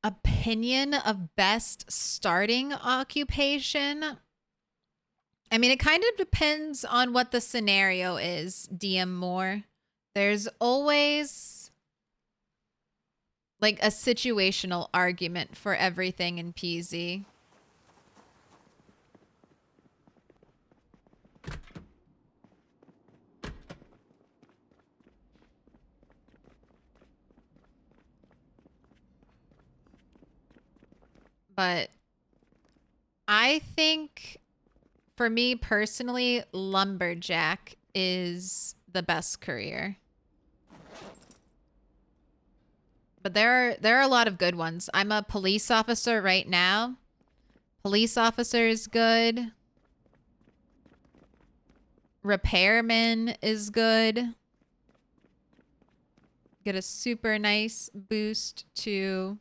Opinion of best starting occupation. I mean, it kind of depends on what the scenario is, DM Moore. There's always like a situational argument for everything in PZ. But I think for me personally, lumberjack is the best career. But there are a lot of good ones. I'm a police officer right now. Police officer is good. Repairman is good. Get a super nice boost to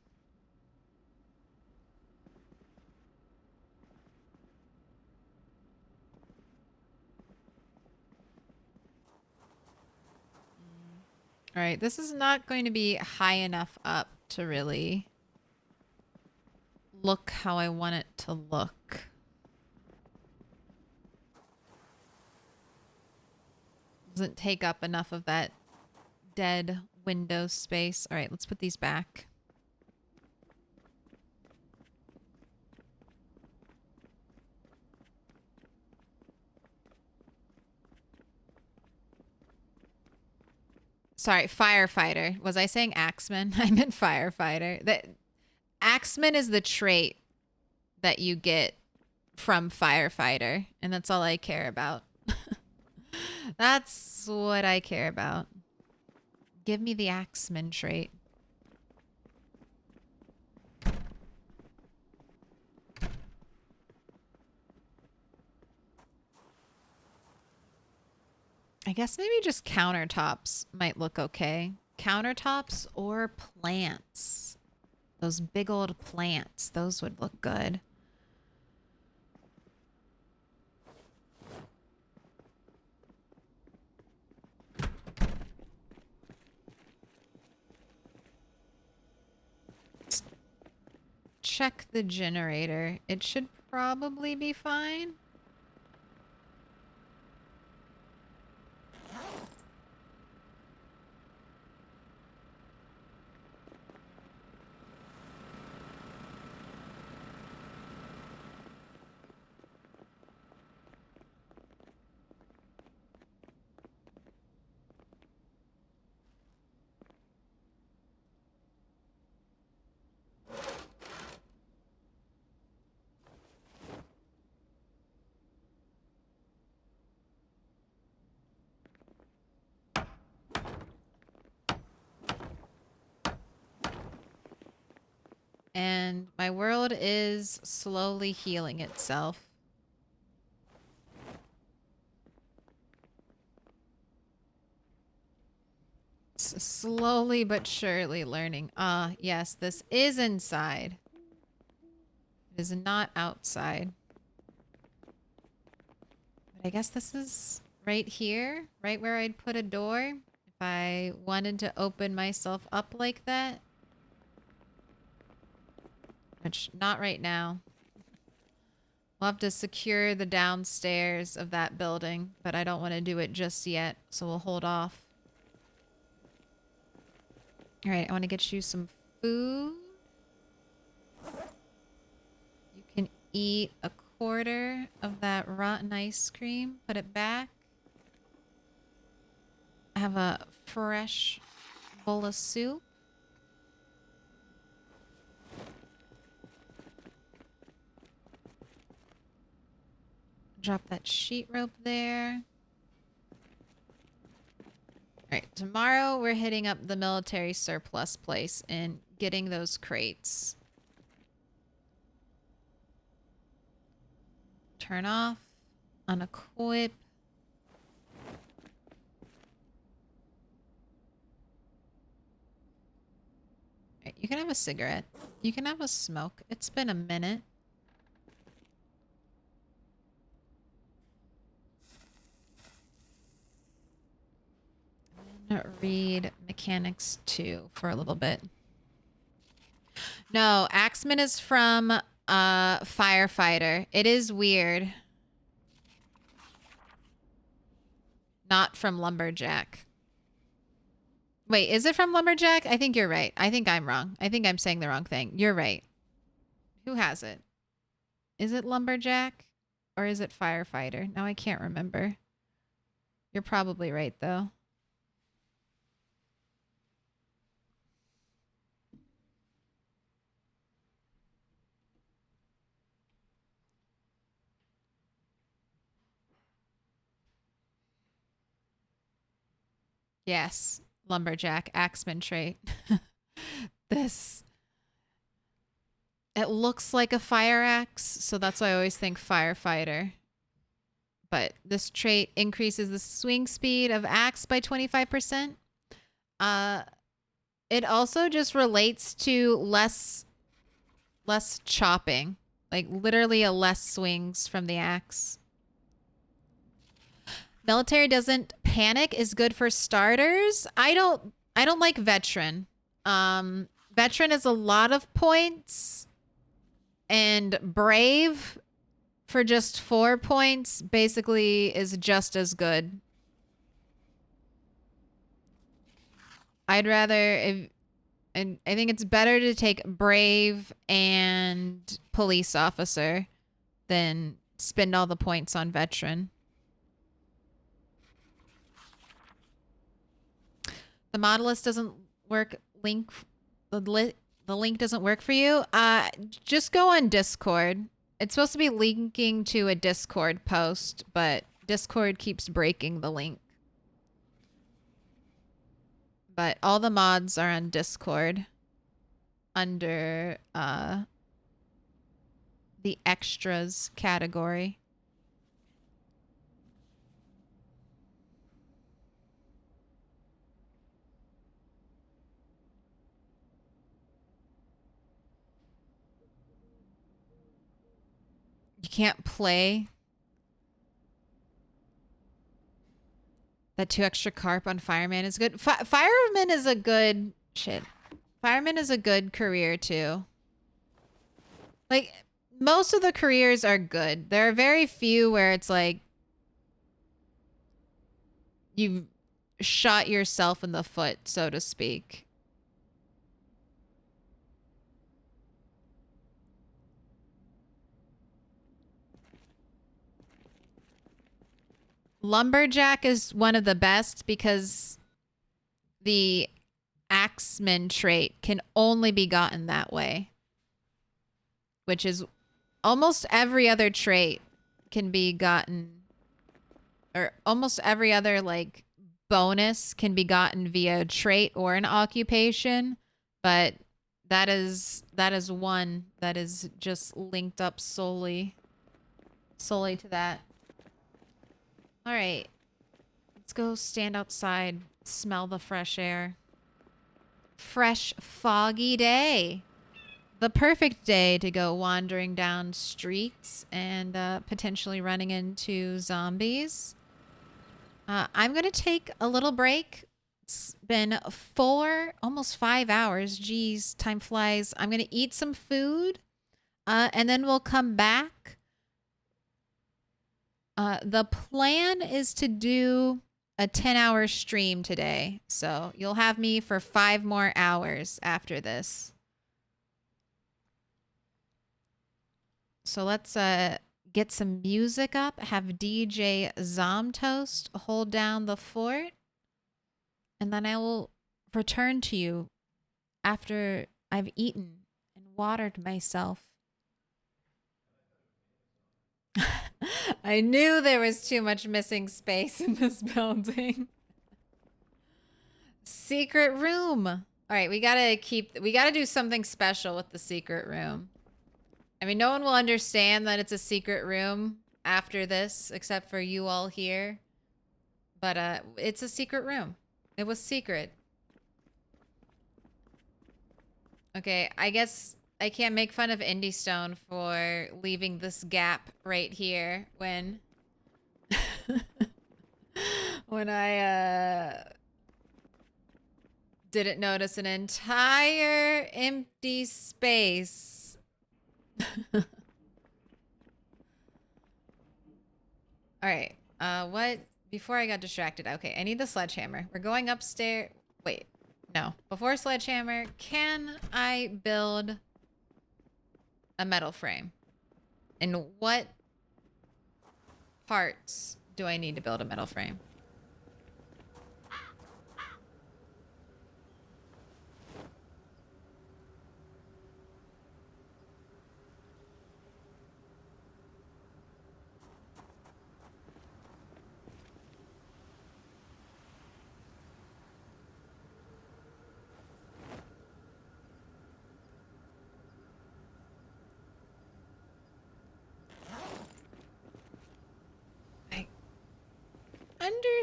all right, this is not going to be high enough up to really look how I want it to look. Doesn't take up enough of that dead window space. All right, let's put these back. Sorry, firefighter. Was I saying axeman? I meant firefighter. That axeman is the trait that you get from firefighter, and that's all I care about. That's what I care about. Give me the axeman trait. I guess maybe just countertops might look okay. Countertops or plants. Those big old plants. Those would look good. Let's check the generator. It should probably be fine. And my world is slowly healing itself. Slowly but surely learning. Ah, yes, this is inside. It is not outside. But I guess this is right here, right where I'd put a door. If I wanted to open myself up like that. Which, not right now. We'll have to secure the downstairs of that building, but I don't want to do it just yet, so we'll hold off. All right, I want to get you some food. You can eat a quarter of that rotten ice cream. Put it back. I have a fresh bowl of soup. Drop that sheet rope there. All right, tomorrow we're hitting up the military surplus place and getting those crates. Turn off, unequip. Right, you can have a cigarette. You can have a smoke. It's been a minute. Read Mechanics 2 for a little bit. No, Axeman is from Firefighter. It is weird. Not from Lumberjack. Wait, is it from Lumberjack? I think you're right. I think I'm wrong. I think I'm saying the wrong thing. You're right. Who has it? Is it Lumberjack or is it Firefighter? Now I can't remember. You're probably right, though. Yes, lumberjack, axeman trait. This, it looks like a fire axe, so that's why I always think firefighter. But this trait increases the swing speed of axe by 25%. It also just relates to less chopping, like literally a less swings from the axe. Military doesn't panic is good for starters. I don't like veteran. Veteran is a lot of points, and brave for just 4 points basically is just as good. I'd rather and I think it's better to take brave and police officer than spend all the points on veteran. The Modalist doesn't work. The link doesn't work for you. Just go on Discord. It's supposed to be linking to a Discord post, but Discord keeps breaking the link. But all the mods are on Discord under the extras category. You can't play that 2 extra carp on fireman is good. Fireman is a good shit. Fireman is a good career too. Like most of the careers are good. There are very few where it's like you've shot yourself in the foot, so to speak. Lumberjack is one of the best because the axeman trait can only be gotten that way, which is almost every other trait can be gotten, or almost every other like bonus can be gotten via a trait or an occupation, but that is one that is just linked up solely to that. All right, let's go stand outside, smell the fresh air. Fresh, foggy day. The perfect day to go wandering down streets and potentially running into zombies. I'm going to take a little break. It's been almost 5 hours. Geez, time flies. I'm going to eat some food and then we'll come back. The plan is to do a 10-hour stream today. So you'll have me for 5 more hours after this. So let's get some music up. Have DJ Zomtoast hold down the fort. And then I will return to you after I've eaten and watered myself. I knew there was too much missing space in this building. Secret room. All right, we gotta do something special with the secret room. I mean, no one will understand that it's a secret room after this, except for you all here. But it's a secret room. It was secret. Okay, I guess I can't make fun of Indie Stone for leaving this gap right here when when I didn't notice an entire empty space. All right. What? Before I got distracted. Okay, I need the sledgehammer. We're going upstairs. Wait. No. Before sledgehammer, can I build a metal frame? And what parts do I need to build a metal frame?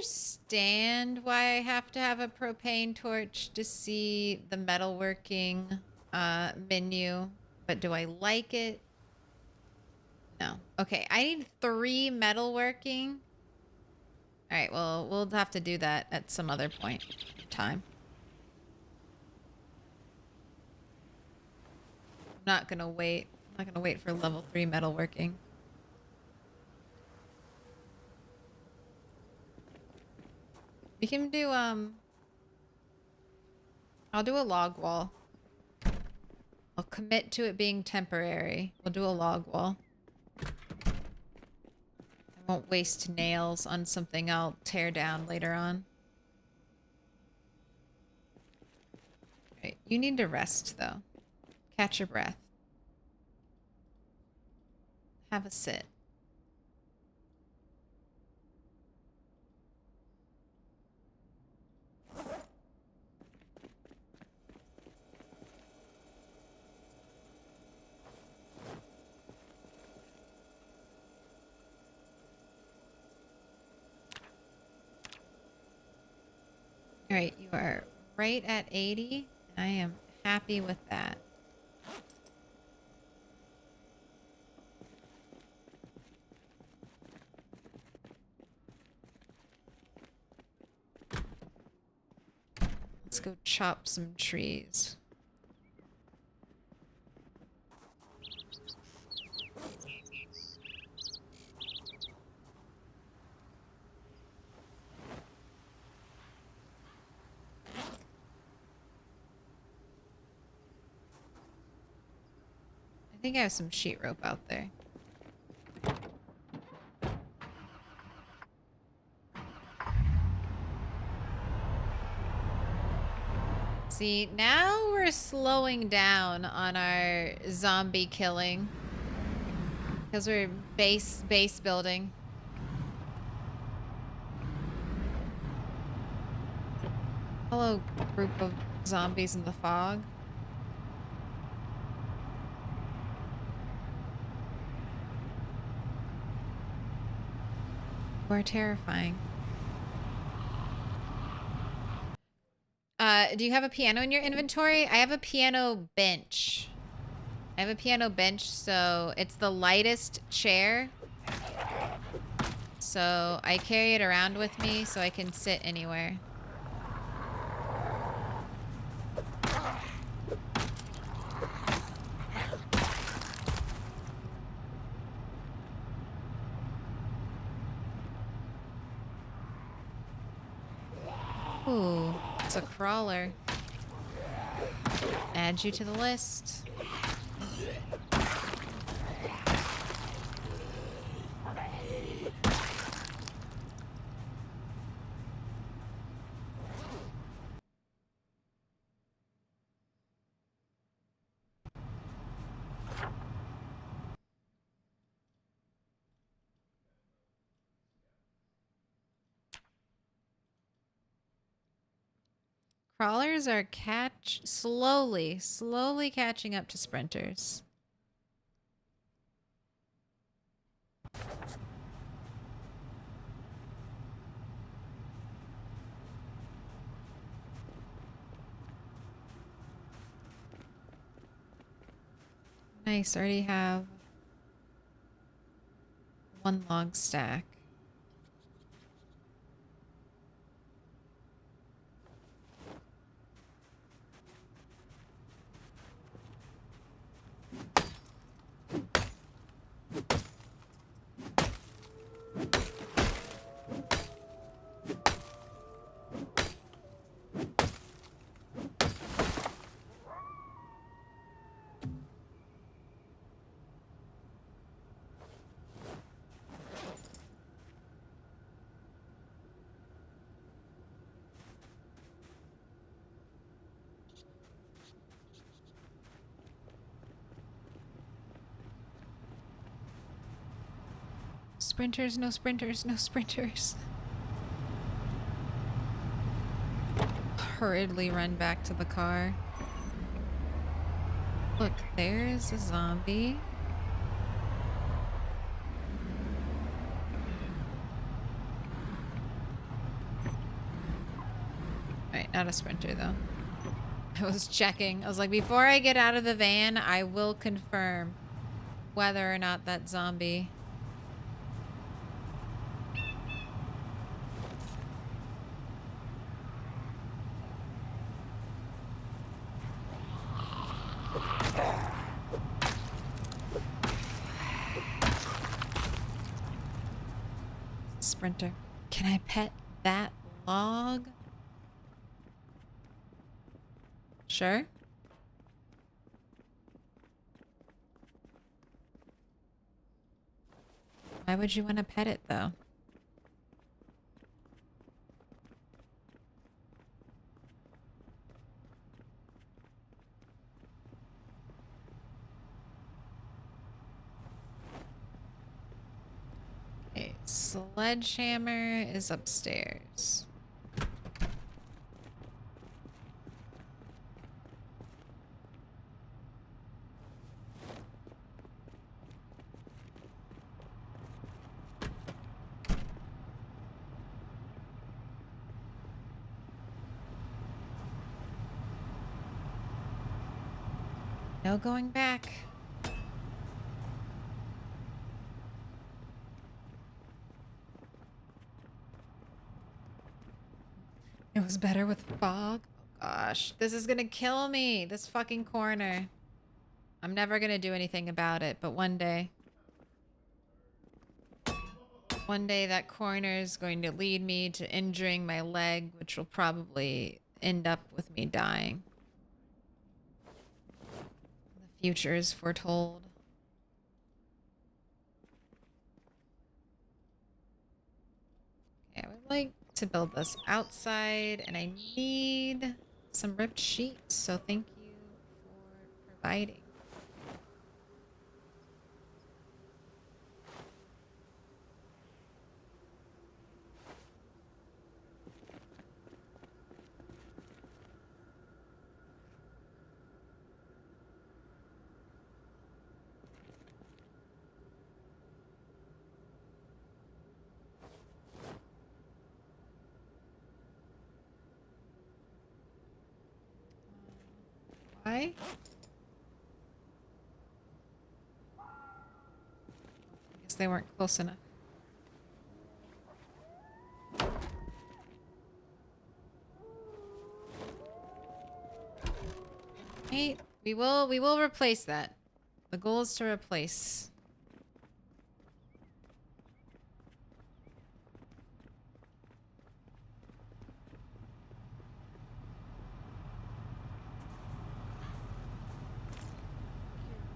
understand why I have to have a propane torch to see the metalworking menu, but do I like it? No. Okay, I need 3 metalworking. All right, well, we'll have to do that at some other point in time. I'm not gonna wait. I'm not gonna wait for level 3 metalworking. We can do, I'll do a log wall. I'll commit to it being temporary. We'll do a log wall. I won't waste nails on something I'll tear down later on. Alright, you need to rest, though. Catch your breath. Have a sit. All right, you are right at 80. I am happy with that. Let's go chop some trees. I think I have some sheet rope out there. See, now we're slowing down on our zombie killing. Because we're base building. Hello, group of zombies in the fog. We're terrifying. Do you have a piano in your inventory? I have a piano bench. I have a piano bench, so it's the lightest chair. So I carry it around with me so I can sit anywhere. Ooh, it's a crawler. Add you to the list. Crawlers are slowly catching up to sprinters. Nice, already have 1 log stack. Sprinters, no sprinters, no sprinters. Hurriedly run back to the car. Look, there's a zombie. Not a sprinter, though. I was checking. I was like, before I get out of the van, I will confirm whether or not that zombie... Sprinter. Can I pet that log? Sure. Why would you want to pet it, though? Okay, sledgehammer is upstairs. No going back. It was better with fog. Oh gosh, this is gonna kill me. This fucking corner. I'm never gonna do anything about it, but one day. One day that corner is going to lead me to injuring my leg, which will probably end up with me dying. The future is foretold. Okay, I would like to build this outside, and I need some ripped sheets, so thank you for providing. Why? I guess they weren't close enough. Hey, we will replace that. The goal is to replace.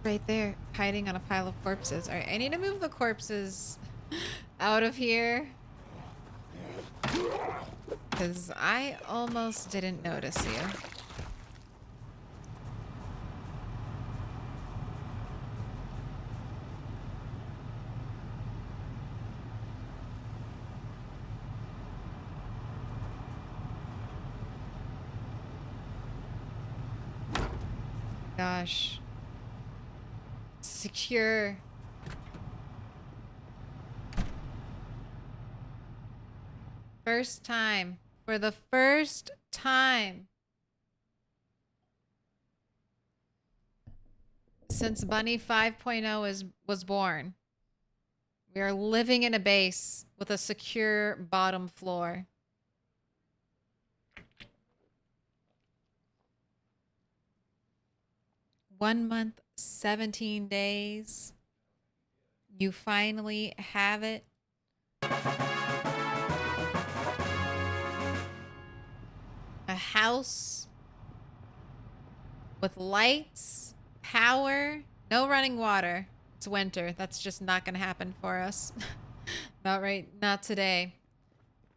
Right there, hiding on a pile of corpses. All right, I need to move the corpses out of here. Because I almost didn't notice you. Gosh. Secure. First time. For the first time since Bunny 5.0 was born, we are living in a base with a secure bottom floor. One month, 17 days. You finally have it. A house with lights, power, no running water. It's winter. That's just not going to happen for us. Not today.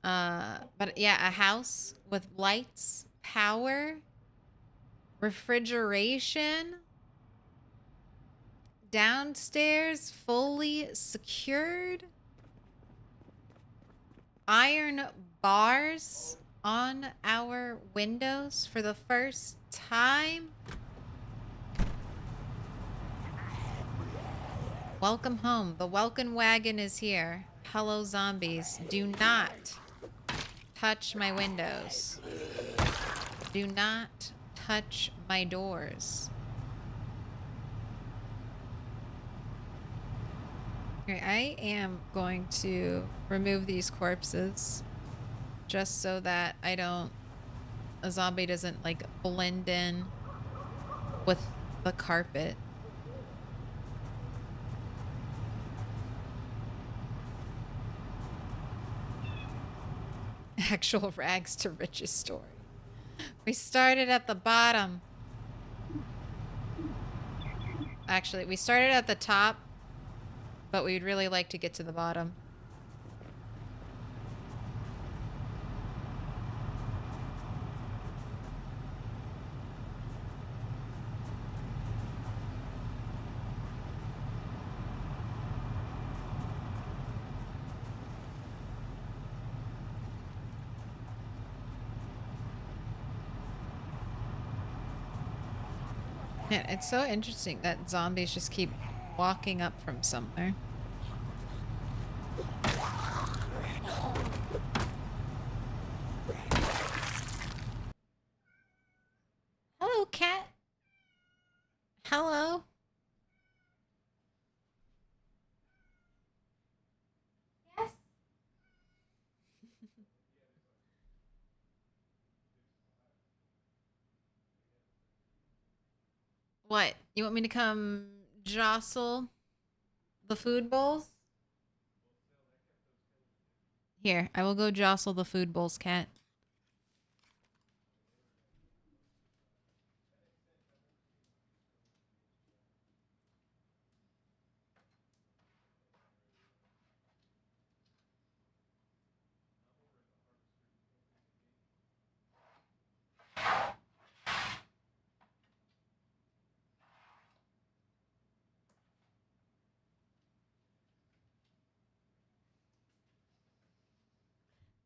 But yeah, a house with lights, power, refrigeration, downstairs fully secured, iron bars on our windows for the first time. Welcome home. The welcome wagon is here. Hello, zombies. Do not touch my windows. Do not touch my doors. Okay, I am going to remove these corpses just so that a zombie doesn't like blend in with the carpet. Actual rags to riches story. We started at the bottom. Actually, we started at the top, but we'd really like to get to the bottom. Man, it's so interesting that zombies just keep walking up from somewhere. Hello, cat. Hello. Yes. What? You want me to come jostle the food bowls? Here, I will go jostle the food bowls, cat.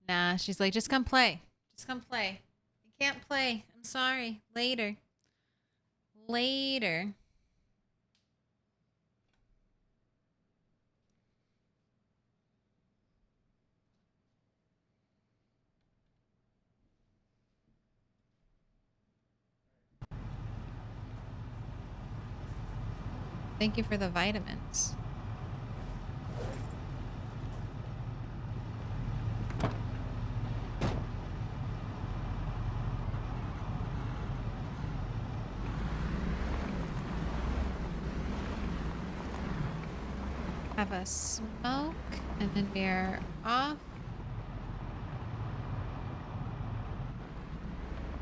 Nah, she's like, just come play. Just come play. You can't play. I'm sorry. Later. Later. Thank you for the vitamins. Have a smoke, and then we're off.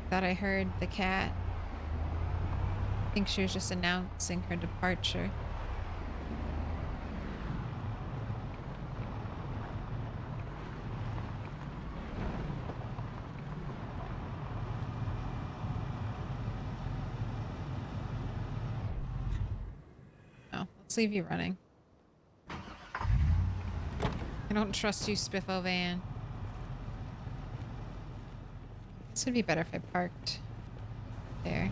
Thought I heard the cat. I think she was just announcing her departure. Oh, let's leave you running. I don't trust you, Spiffo van. This would be better if I parked there.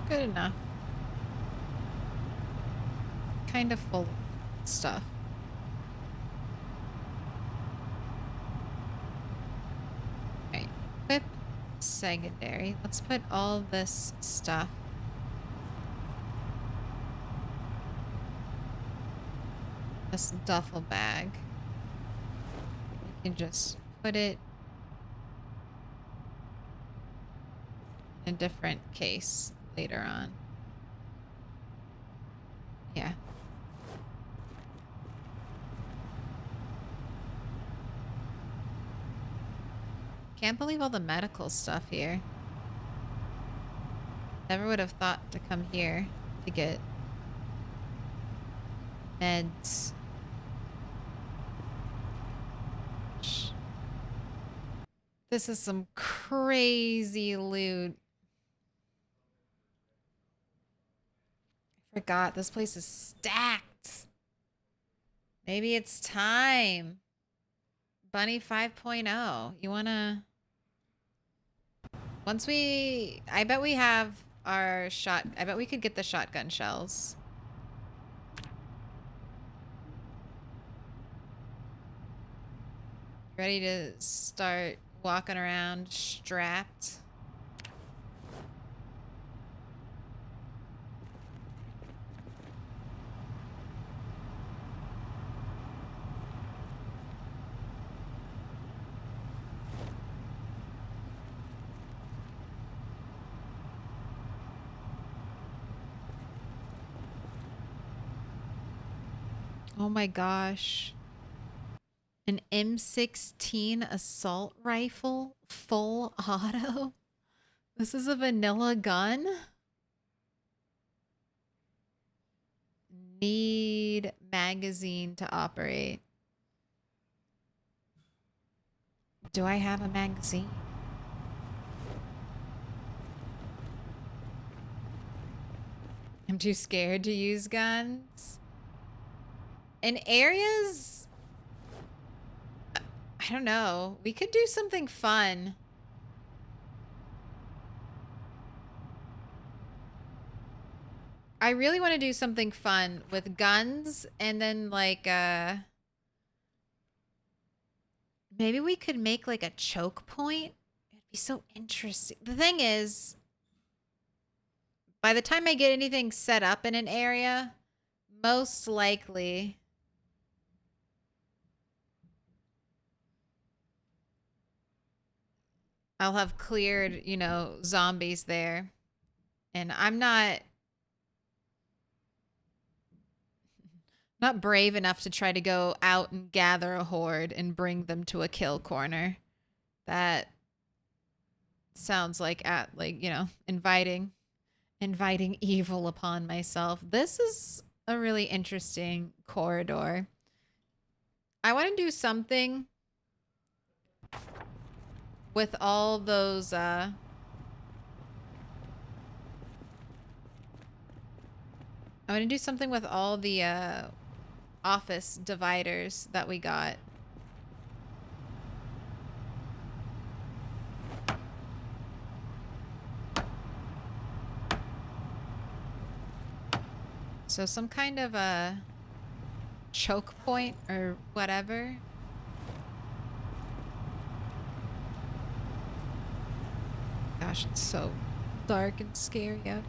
Good enough. Kind of full of stuff. Right. Equip secondary. Let's put all this stuff. This duffel bag. You can just put it in a different case later on. Yeah. Can't believe all the medical stuff here. Never would have thought to come here to get meds. This is some crazy loot. Forgot this place is stacked. Maybe it's time. Bunny 5.0. You wanna... Once we... I bet we have our shot... I bet we could get the shotgun shells. Ready to start walking around strapped? Oh my gosh. An M16 assault rifle, full auto? This is a vanilla gun? Need magazine to operate. Do I have a magazine? I'm too scared to use guns. In areas... I don't know. We could do something fun. I really want to do something fun with guns and then like maybe we could make like a choke point. It'd be so interesting. The thing is, by the time I get anything set up in an area, most likely I'll have cleared, you know, zombies there. And I'm not brave enough to try to go out and gather a horde and bring them to a kill corner. That sounds like you know, inviting evil upon myself. This is a really interesting corridor. I want to do something with all those I want to do something with all the office dividers that we got. So some kind of a choke point or whatever. Gosh, it's so dark and scary out.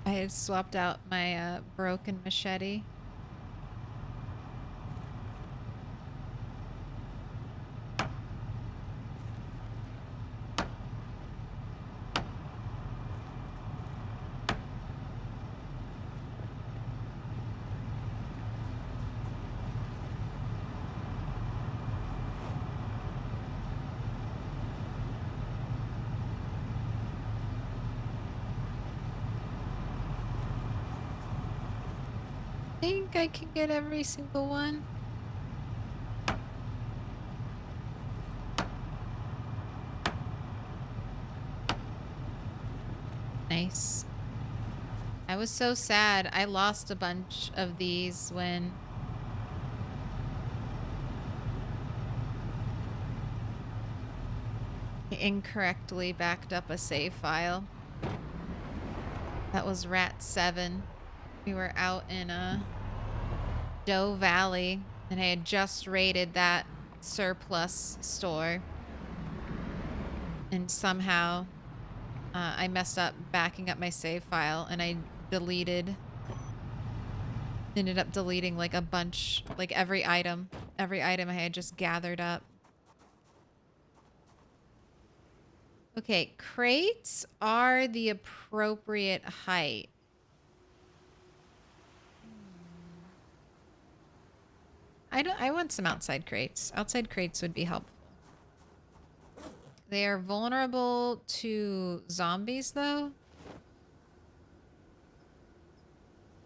I had swapped out my broken machete. I think I can get every single one. Nice. I was so sad. I lost a bunch of these when I incorrectly backed up a save file. That was Rat 7. We were out in Doe Valley, and I had just raided that surplus store. And somehow I messed up backing up my save file, and I ended up deleting like a bunch, like every item I had just gathered up. Okay, crates are the appropriate height. I want some outside crates. Outside crates would be helpful. They are vulnerable to zombies, though.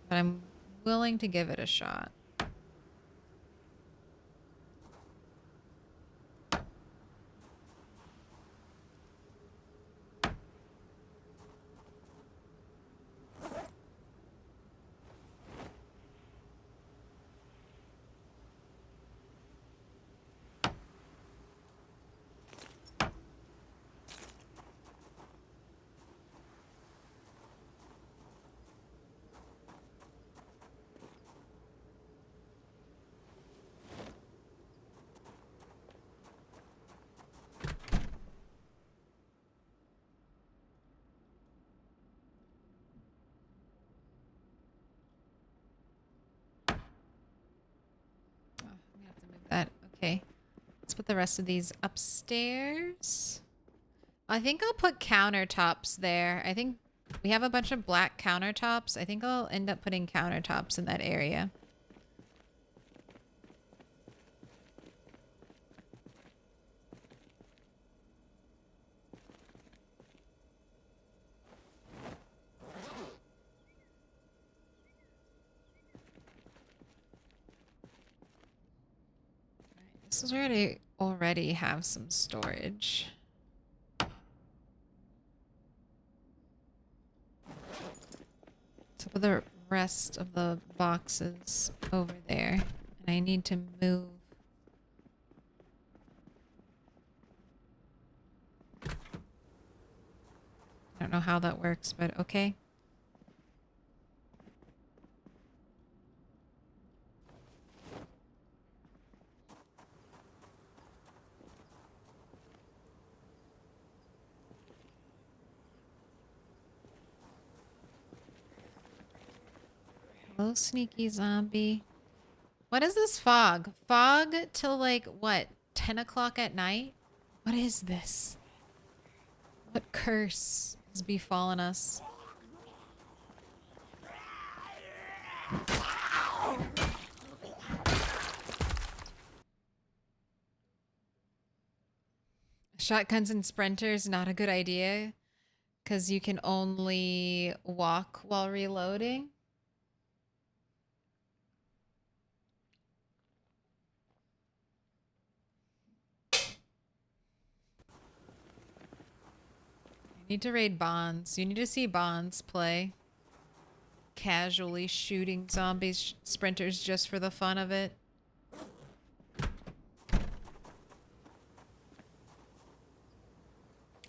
But I'm willing to give it a shot. That okay. Let's put the rest of these upstairs. I think I'll put countertops there. I think we have a bunch of black countertops. I think I'll end up putting countertops in that area. This is where I already have some storage. So put the rest of the boxes over there. And I need to move. I don't know how that works, but okay. Hello, sneaky zombie. What is this fog? Fog till like, what, 10 o'clock at night? What is this? What curse has befallen us? Shotguns and sprinters, not a good idea. Because you can only walk while reloading. Need to raid Bonds. You need to see Bonds play. Casually shooting zombies, sprinters just for the fun of it.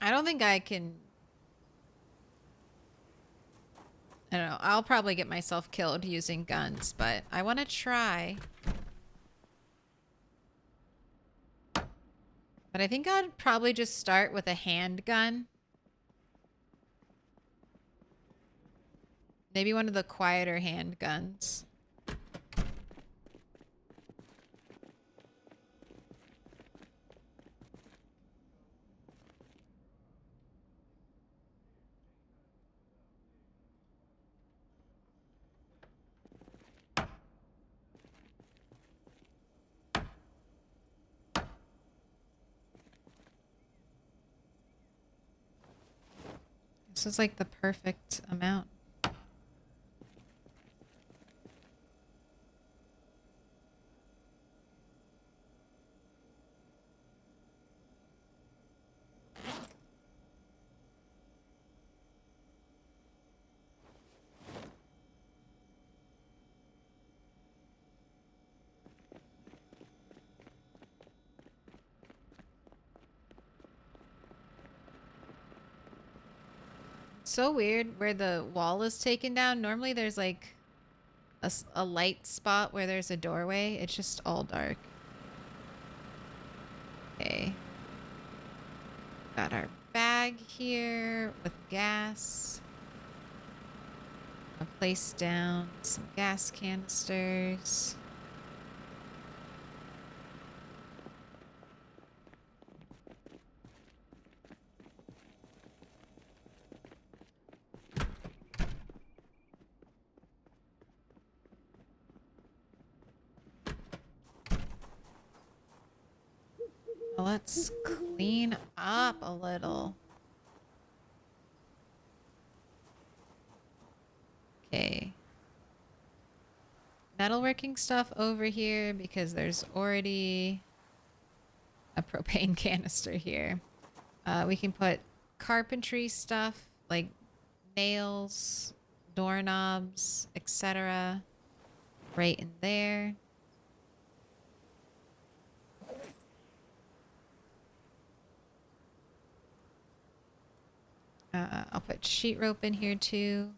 I don't think I can... I don't know. I'll probably get myself killed using guns, but I want to try. But I think I'd probably just start with a handgun. Maybe one of the quieter handguns. This is like the perfect amount. So weird where the wall is taken down. Normally there's like a light spot where there's a doorway. It's just all dark. Okay. Got our bag here with gas. I'll place down some gas canisters. let's clean up a little. Okay. Metalworking stuff over here because there's already a propane canister here. We can put carpentry stuff like nails, doorknobs, etc. right in there. I'll put sheet rope in here too.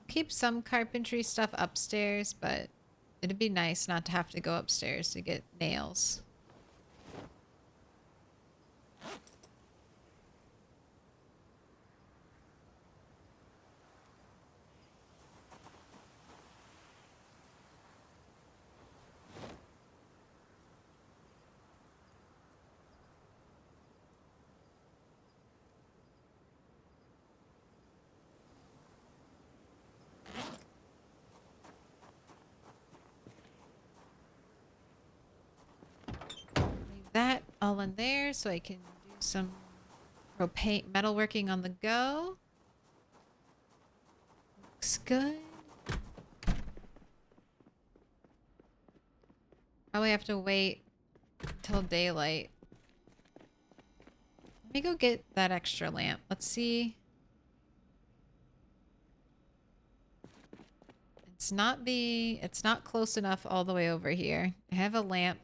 Keep some carpentry stuff upstairs, but it'd be nice not to have to go upstairs to get nails. That all in there so I can do some propane metalworking on the go. Looks good. Probably have to wait till daylight. Let me go get that extra lamp. Let's see. It's not close enough all the way over here. I have a lamp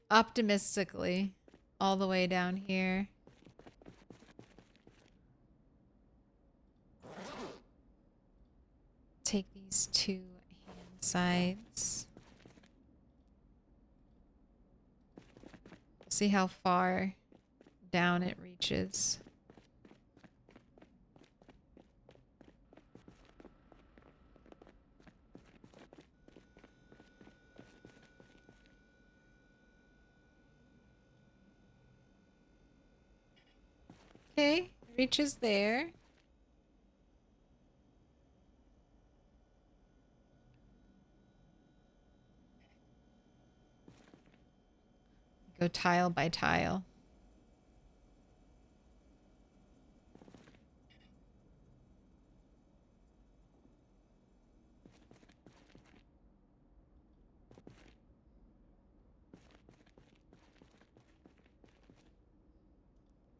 optimistically all the way down here. Take these two hand sides. See how far down it reaches. Okay, reaches there. Go tile by tile.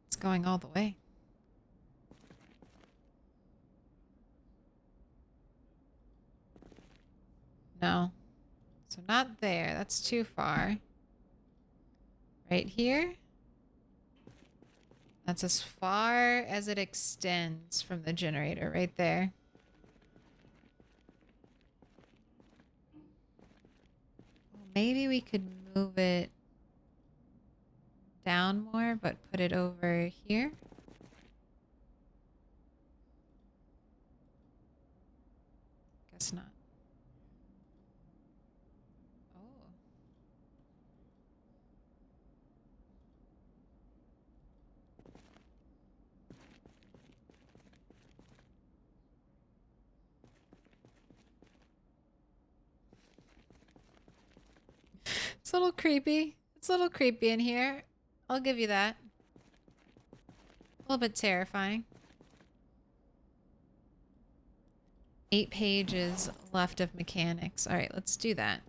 It's going all the way. No. So not there. That's too far. Right here. That's as far as it extends from the generator right there. Maybe we could move it down more, but put it over here. Guess not. Oh. It's a little creepy. It's a little creepy in here. I'll give you that. A little bit terrifying. 8 pages left of mechanics. All right, let's do that.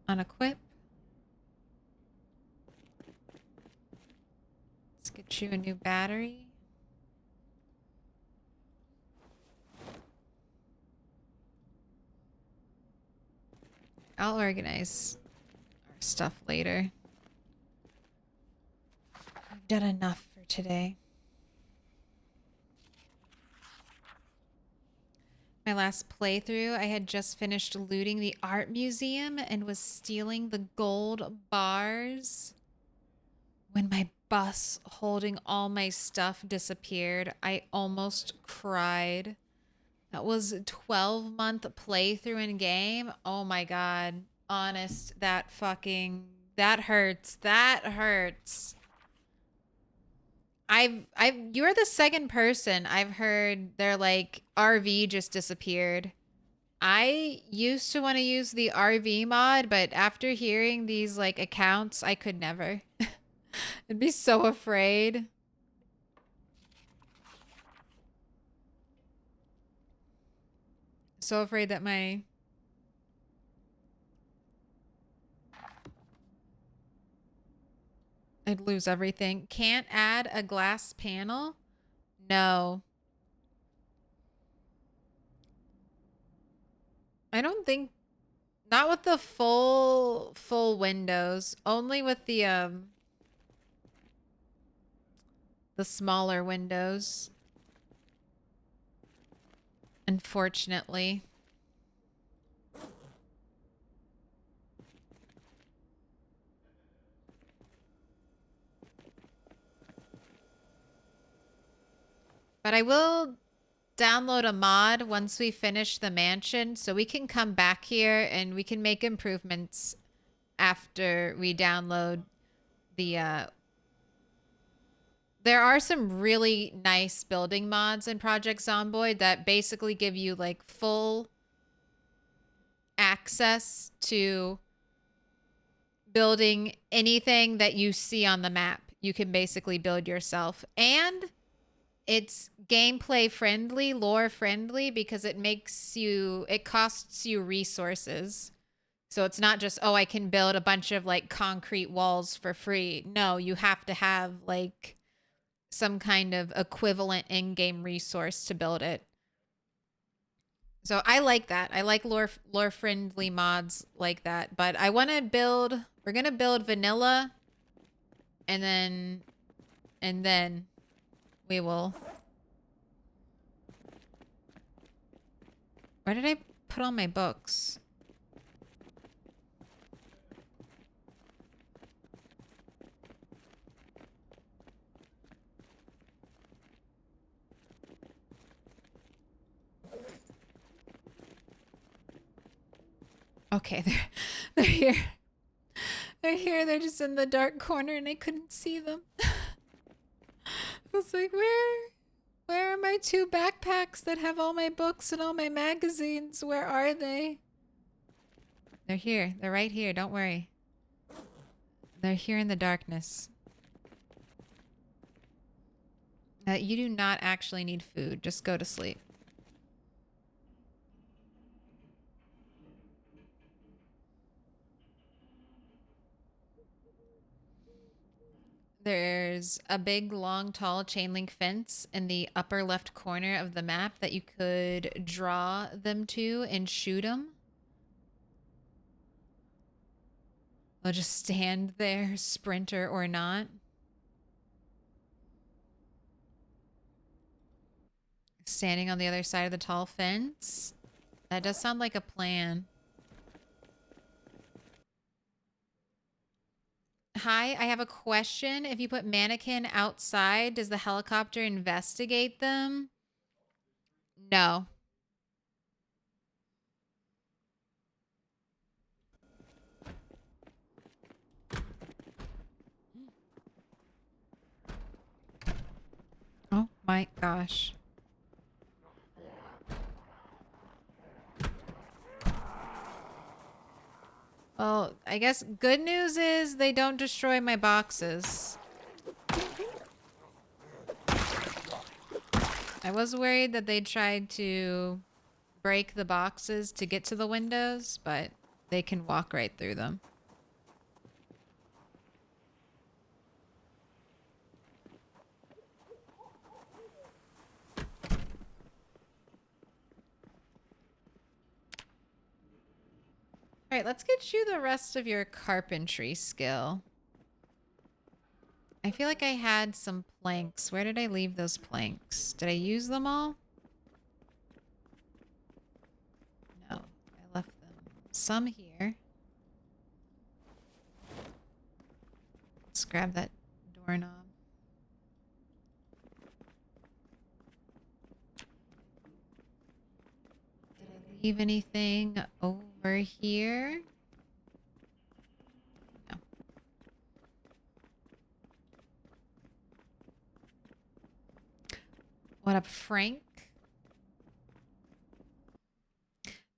Unequip. Let's get you a new battery. I'll organize our stuff later. I've done enough for today. My last playthrough, I had just finished looting the art museum and was stealing the gold bars. When my bus holding all my stuff disappeared, I almost cried. That was a 12-month playthrough in game. Oh my god. Honest, that hurts. That hurts. You're the second person I've heard their like RV just disappeared. I used to want to use the RV mod, but after hearing these like accounts, I could never. I'd be so afraid. So afraid that I'd lose everything. Can't add a glass panel? No. I don't think, not with the full windows, only with the smaller windows. Unfortunately. But I will download a mod once we finish the mansion so we can come back here and we can make improvements after we download the there are some really nice building mods in Project Zomboid that basically give you like full access to building anything that you see on the map. You can basically build yourself, and it's gameplay friendly, lore friendly, because it costs you resources. So it's not just, oh, I can build a bunch of like concrete walls for free. No, you have to have like some kind of equivalent in-game resource to build it. So I like that. I like lore friendly mods like that. But I want to build, we're going to build vanilla, and then we will. Where did I put all my books? Okay, they're here. They're here. They're just in the dark corner and I couldn't see them. I was like, where are my 2 backpacks that have all my books and all my magazines? Where are they? They're here. They're right here. Don't worry. They're here in the darkness. You do not actually need food. Just go to sleep. There's a big, long, tall chain link fence in the upper left corner of the map that you could draw them to and shoot them. They'll just stand there, sprinter or not. Standing on the other side of the tall fence. That does sound like a plan. Hi, I have a question. If you put mannequin outside, does the helicopter investigate them? No. Oh my gosh. Well, I guess good news is they don't destroy my boxes. I was worried that they tried to break the boxes to get to the windows, but they can walk right through them. All right, let's get you the rest of your carpentry skill. I feel like I had some planks. Where did I leave those planks? Did I use them all? No, I left them. Some here. Let's grab that doorknob. leave anything over here? No. What up, Frank?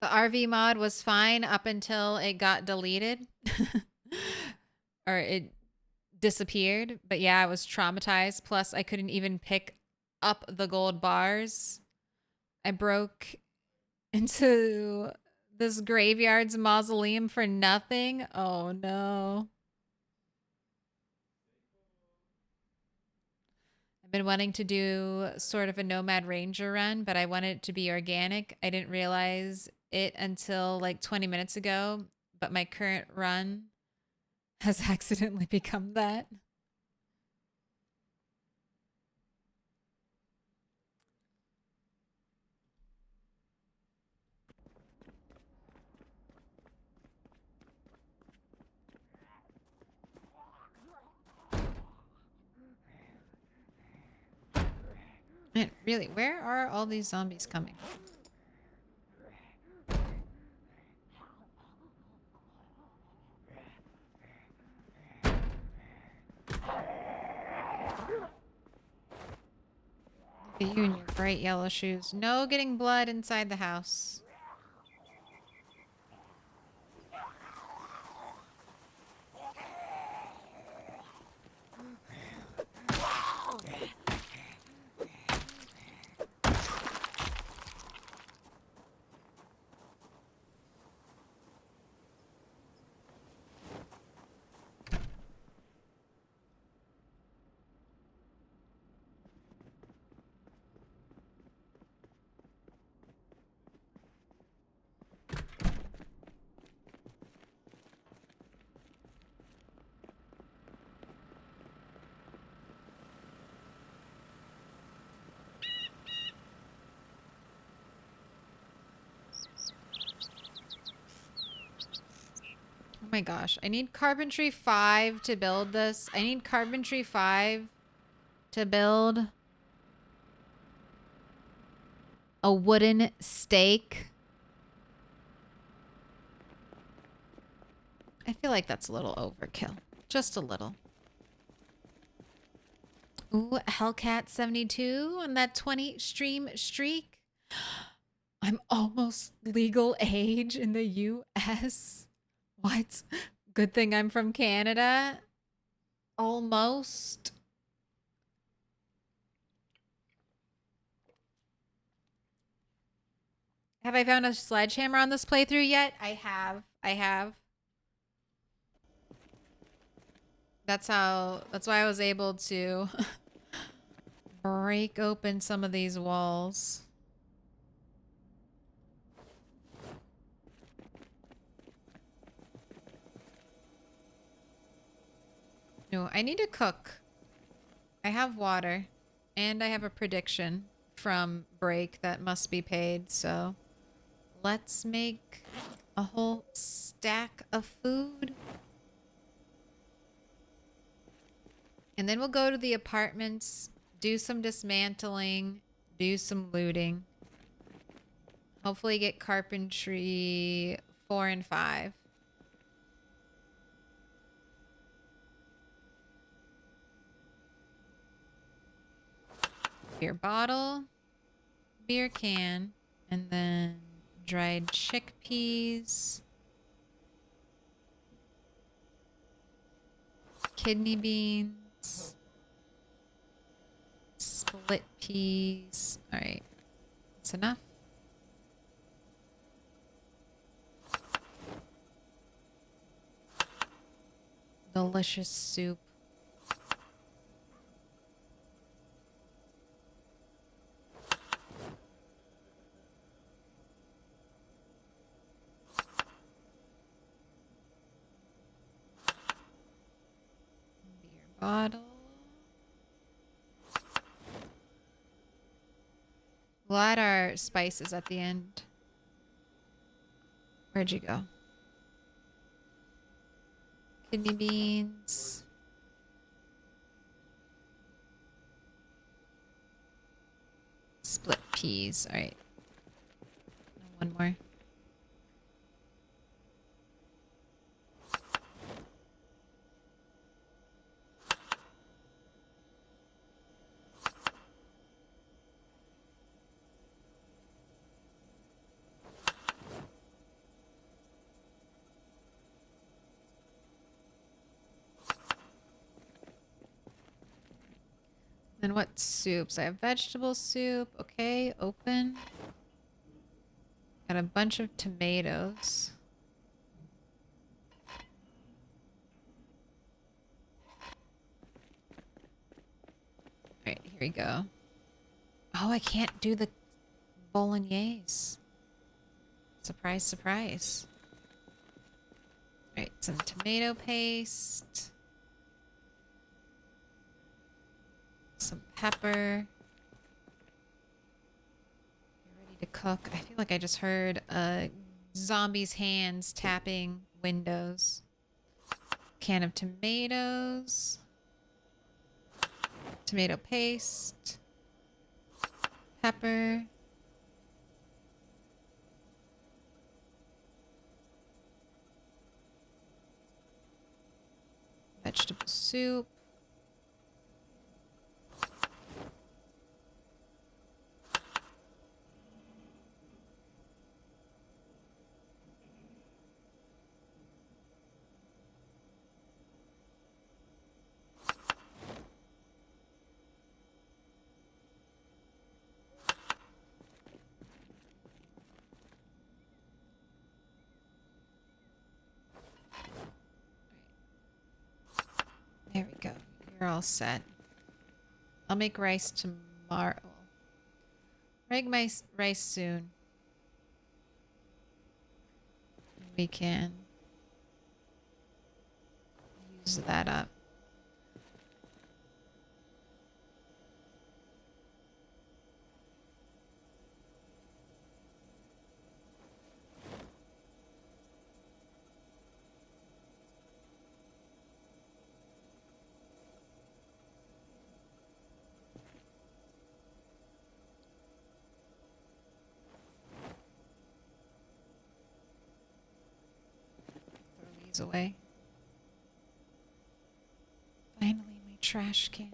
The RV mod was fine up until it got deleted. Or it disappeared. But yeah, I was traumatized. Plus, I couldn't even pick up the gold bars. I broke into this graveyard's mausoleum for nothing. Oh no. I've been wanting to do sort of a Nomad Ranger run, but I wanted it to be organic. I didn't realize it until like 20 minutes ago, but my current run has accidentally become that. Man, really, where are all these zombies coming from? Look at you in your bright yellow shoes. No getting blood inside the house. Oh my gosh, I need carpentry 5 to build this. I need carpentry 5 to build a wooden stake. I feel like that's a little overkill. Just a little. Ooh, Hellcat72 on that 20 stream streak. I'm almost legal age in the US. What? Good thing I'm from Canada. Almost. Have I found a sledgehammer on this playthrough yet? I have. I have. That's why I was able to break open some of these walls. No, I need to cook. I have water and I have a prediction from break that must be paid, so let's make a whole stack of food. And then we'll go to the apartments, do some dismantling, do some looting. Hopefully get carpentry 4 and 5. Beer bottle, beer can, and then dried chickpeas, kidney beans, split peas. All right, that's enough. Delicious soup. Beer bottle. We'll add our spices at the end. Where'd you go? Kidney beans. Split peas. All right. One more. And what soups? I have vegetable soup. Okay, open. Got a bunch of tomatoes. Alright, here we go. Oh, I can't do the bolognese. Surprise, surprise. Alright, some tomato paste. Some pepper. You're ready to cook. I feel like I just heard zombie's hands tapping windows. Can of tomatoes. Tomato paste. Pepper. Vegetable soup. There we go. You're all set. I'll make rice tomorrow. Make my rice soon. We can use that up. Away. Finally, my trash can.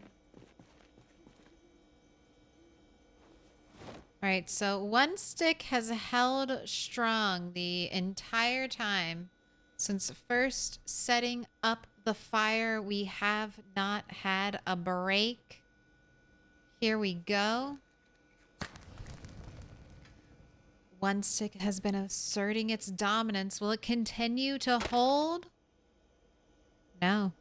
Alright, so one stick has held strong the entire time since first setting up the fire. We have not had a break. Here we go. One stick has been asserting its dominance. Will it continue to hold? No.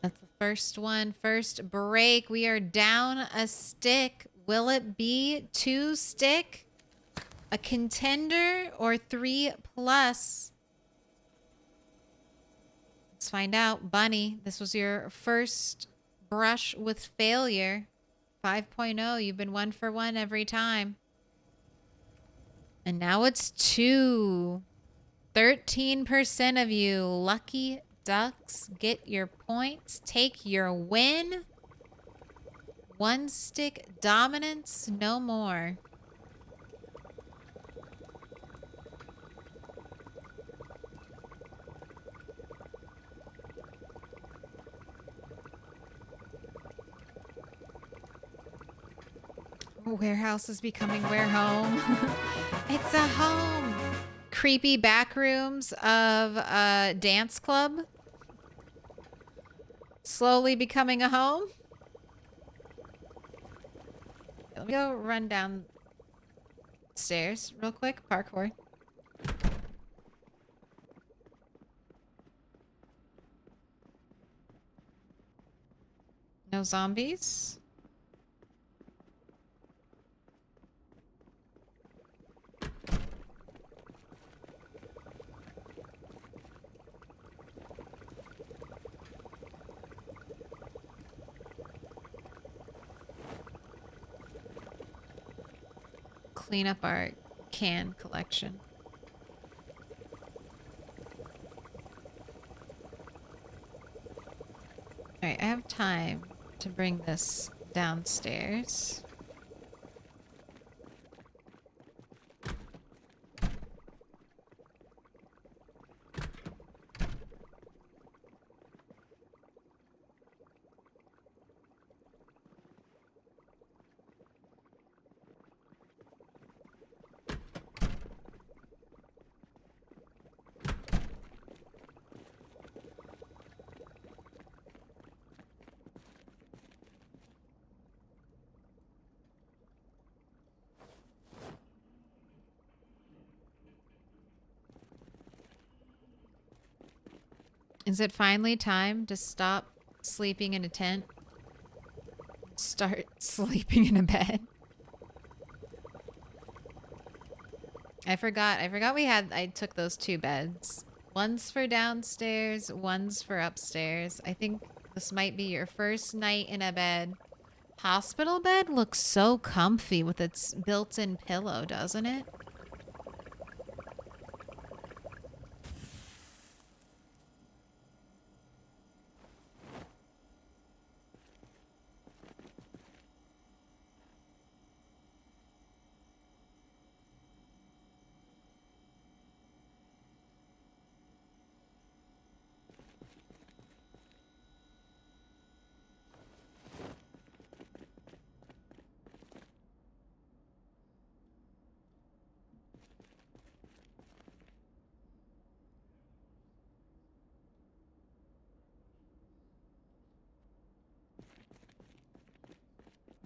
That's the first one. First break. We are down a stick. Will it be 2 stick? A contender or 3+? Let's find out. Bunny, this was your first brush with failure. 5.0. You've been 1 for 1 every time. And now it's 2. 13% of you lucky ducks get your points. Take your win. 1 stick dominance, no more. Warehouse is becoming where home. It's a home. Creepy back rooms of a dance club. Slowly becoming a home. Let me go run down stairs real quick. Parkour. No zombies. Clean up our can collection. Alright, I have time to bring this downstairs. Is it finally time to stop sleeping in a tent? Start sleeping in a bed? I forgot I took those 2 beds. One's for downstairs, one's for upstairs. I think this might be your first night in a bed. Hospital bed looks so comfy with its built-in pillow, doesn't it?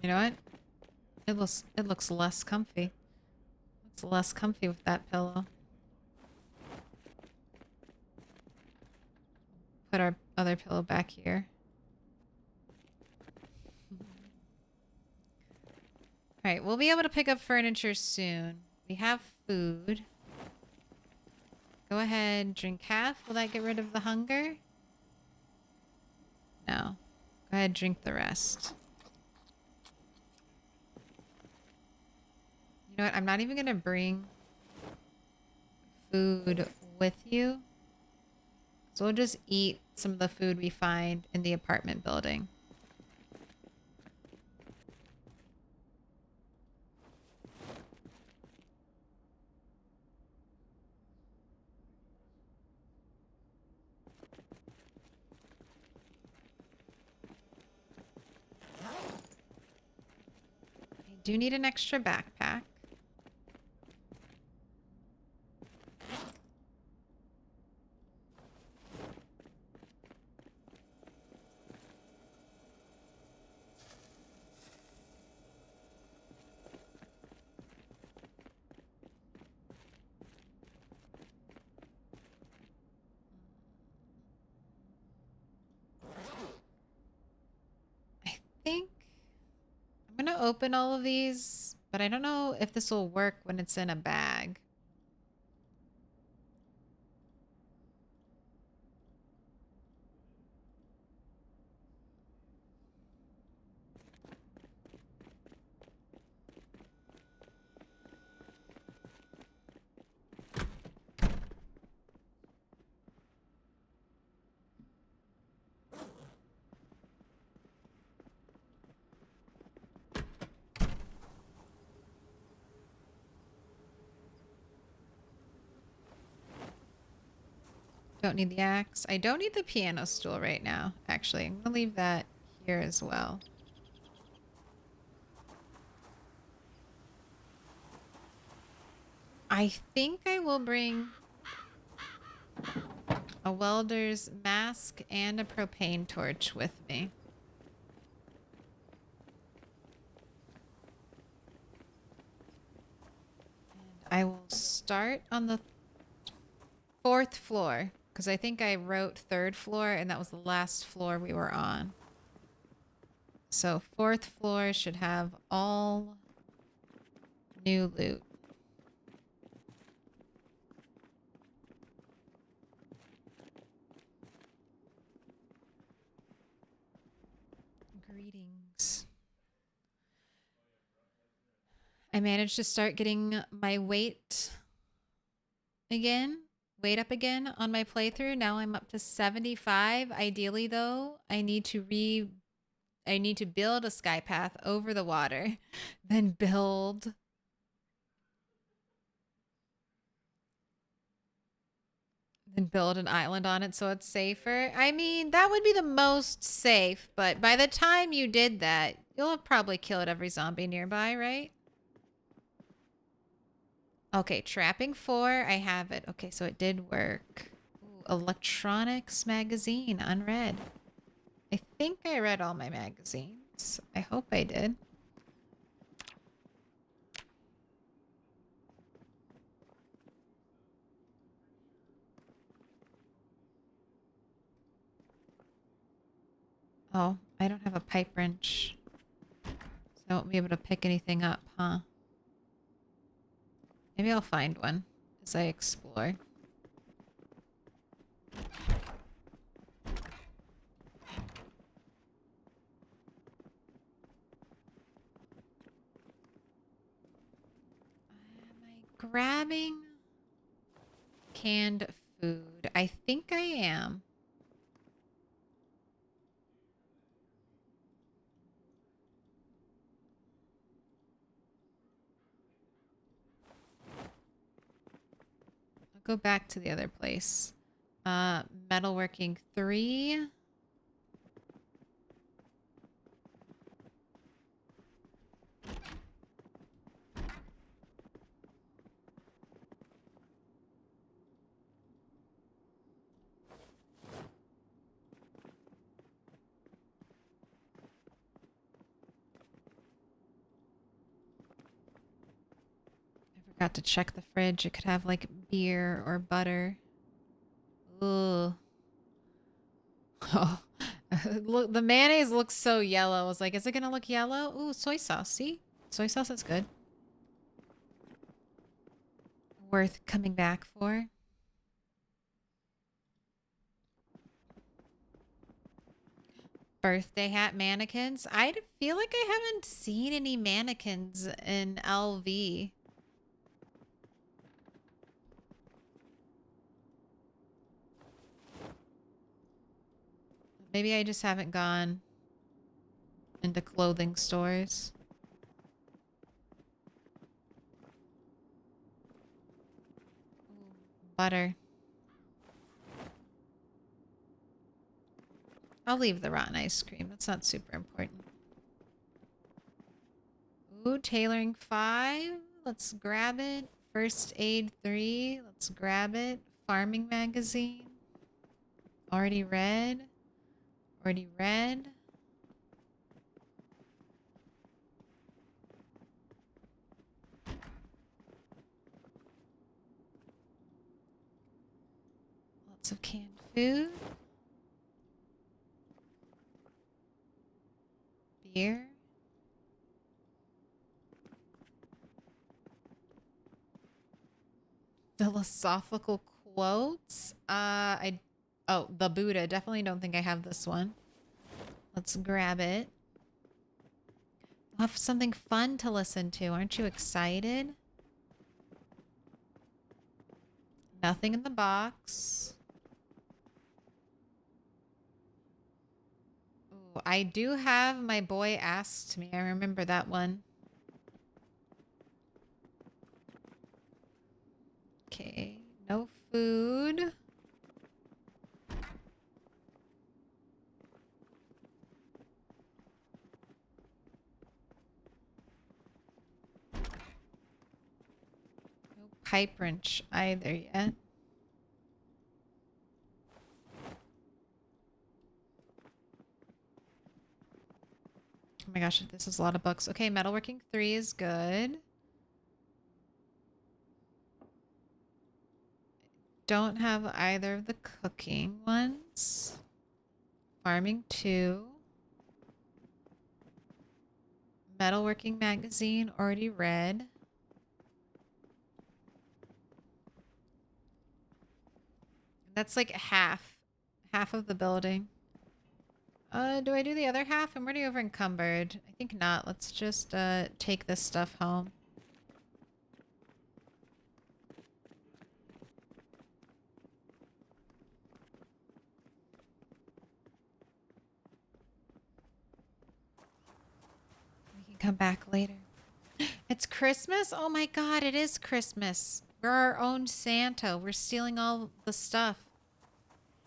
You know what? It looks less comfy. It's less comfy with that pillow. Put our other pillow back here. Alright, we'll be able to pick up furniture soon. We have food. Go ahead, drink half. Will that get rid of the hunger? No. Go ahead, drink the rest. You know what? I'm not even gonna bring food with you. So we'll just eat some of the food we find in the apartment building. I do need an extra backpack. I think I'm gonna open all of these, but I don't know if this will work when it's in a bag. Don't need the axe. I don't need the piano stool right now, actually. I'm gonna leave that here as well. I think I will bring a welder's mask and a propane torch with me. And I will start on the 4th floor, because I think I wrote 3rd floor and that was the last floor we were on. So 4th floor should have all new loot. Greetings. I managed to start getting my weight up again on my playthrough. Now I'm up to 75. Ideally though, I need to build a sky path over the water, then build an island on it so it's safer. I mean, that would be the most safe, but by the time you did that, you'll have probably killed every zombie nearby, right? Okay, trapping 4, I have it. Okay, so it did work. Ooh, electronics magazine, unread. I think I read all my magazines. I hope I did. Oh, I don't have a pipe wrench. So I won't be able to pick anything up, huh? Maybe I'll find one as I explore. Am I grabbing canned food? I think I am. I'll go back to the other place. Metalworking 3. Forgot to check the fridge. It could have like beer or butter. Ugh. Oh, look, the mayonnaise looks so yellow. I was like, is it gonna look yellow? Ooh, soy sauce. See? Soy sauce is good. Worth coming back for. Birthday hat mannequins. I feel like I haven't seen any mannequins in LV. Maybe I just haven't gone into clothing stores. Ooh, butter. I'll leave the rotten ice cream. That's not super important. Ooh, tailoring 5. Let's grab it. First aid 3. Let's grab it. Farming magazine. Already read. Already read. Lots of canned food. Beer. Philosophical quotes. Oh, the Buddha. Definitely don't think I have this one. Let's grab it. I'll have something fun to listen to. Aren't you excited? Nothing in the box. Ooh, I do have My Boy Asked Me. I remember that one. Okay, no food. No pipe wrench either yet. Oh my gosh, this is a lot of books. Okay, metalworking 3 is good. Don't have either of the cooking ones. Farming 2. Metalworking magazine, already read. That's like half of the building. Do I do the other half? I'm already over encumbered. I think not. Let's just take this stuff home. We can come back later. It's Christmas? Oh my god, it is Christmas. We're our own Santa. We're stealing all the stuff.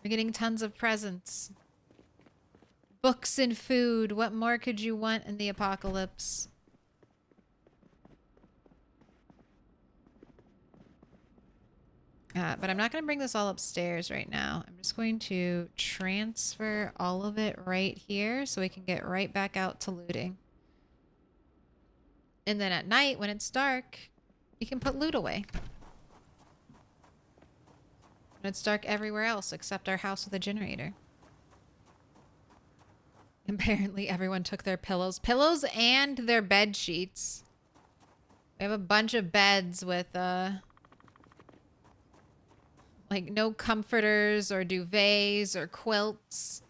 We're getting tons of presents. Books and food. What more could you want in the apocalypse? But I'm not going to bring this all upstairs right now. I'm just going to transfer all of it right here so we can get right back out to looting. And then at night, when it's dark, we can put loot away. When it's dark everywhere else except our house with a generator. Apparently everyone took their pillows. Pillows and their bed sheets. We have a bunch of beds with, like, no comforters or duvets or quilts.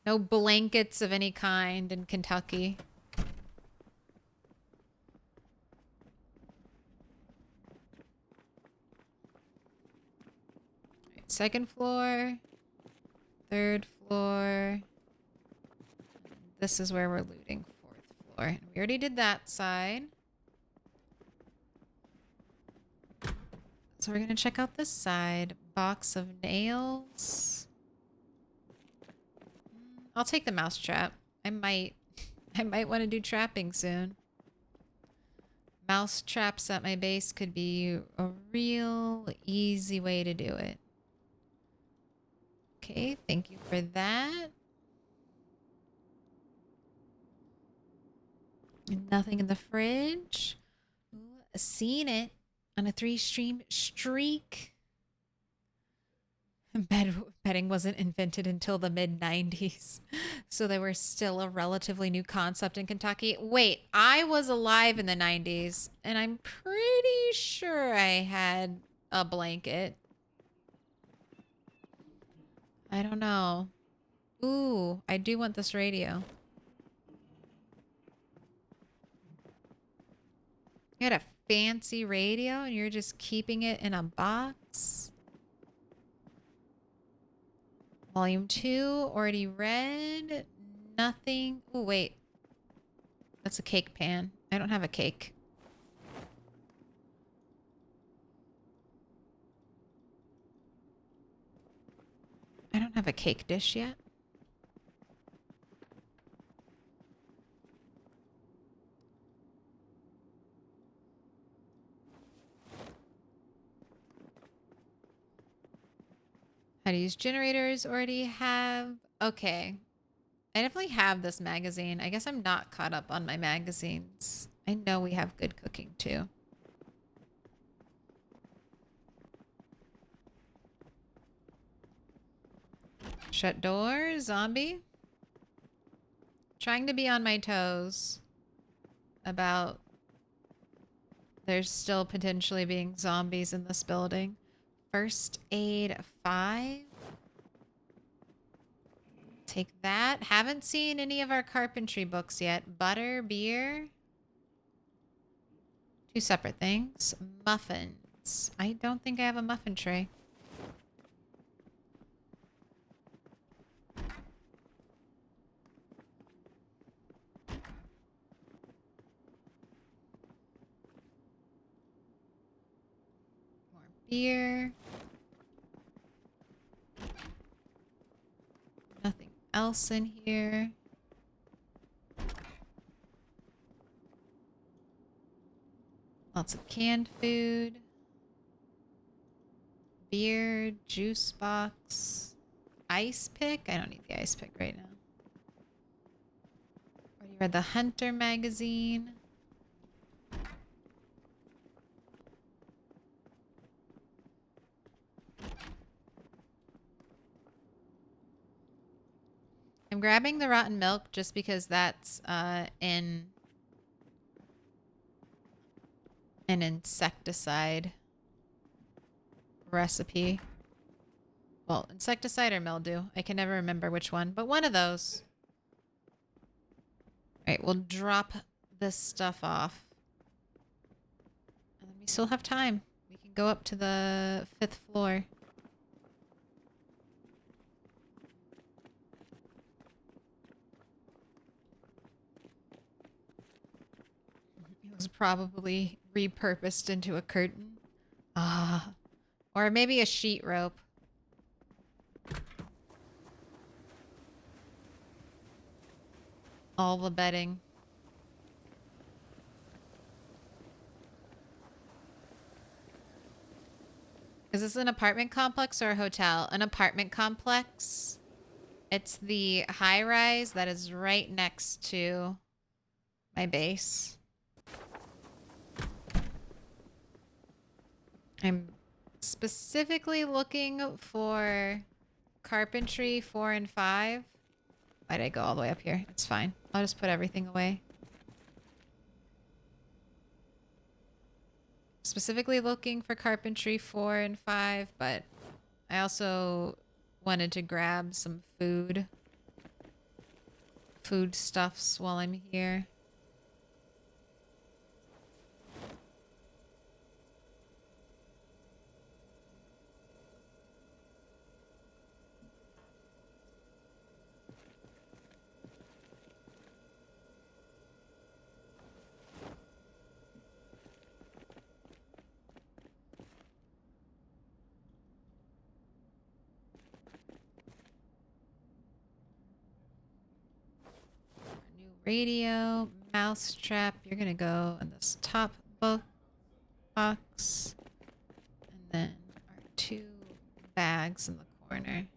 No blankets of any kind in Kentucky. Right, second floor. Third floor. This is where we're looting. Fourth floor. We already did that side. So we're gonna check out this side. Box of nails. I'll take the mouse trap. I might want to do trapping soon. Mouse traps at my base could be a real easy way to do it. Okay, thank you for that. Nothing in the fridge. Ooh, seen it on a 3-stream streak. Betting wasn't invented until the mid-90s, so they were still a relatively new concept in Kentucky. Wait, I was alive in the 90s, and I'm pretty sure I had a blanket. I don't know. Ooh, I do want this radio. You had a fancy radio, and you're just keeping it in a box? Volume 2, already read. Nothing. Oh, wait. That's a cake pan. I don't have a cake. I don't have a cake dish yet. How to use generators already have. Okay. I definitely have this magazine. I guess I'm not caught up on my magazines. I know we have good cooking too. Shut door, zombie. Trying to be on my toes about there's still potentially being zombies in this building. First aid 5. Take that. Haven't seen any of our carpentry books yet. Butter, beer. 2 separate things. Muffins. I don't think I have a muffin tray. More beer. Nothing else in here. Lots of canned food. Beer, juice box, ice pick. I don't need the ice pick right now. Already read the Hunter magazine. I'm grabbing the rotten milk just because that's in an insecticide recipe. Well, insecticide or mildew. I can never remember which one, but one of those. All right, we'll drop this stuff off. And we still have time. We can go up to the 5th floor. It was probably repurposed into a curtain. Ah. Or maybe a sheet rope. All the bedding. Is this an apartment complex or a hotel? An apartment complex. It's the high rise that is right next to my base. I'm specifically looking for carpentry 4 and 5. Why'd I go all the way up here? It's fine. I'll just put everything away. Specifically looking for carpentry 4 and 5, but I also wanted to grab some foodstuffs while I'm here. Radio, mousetrap. You're gonna go in this top box. And then our 2 bags in the corner.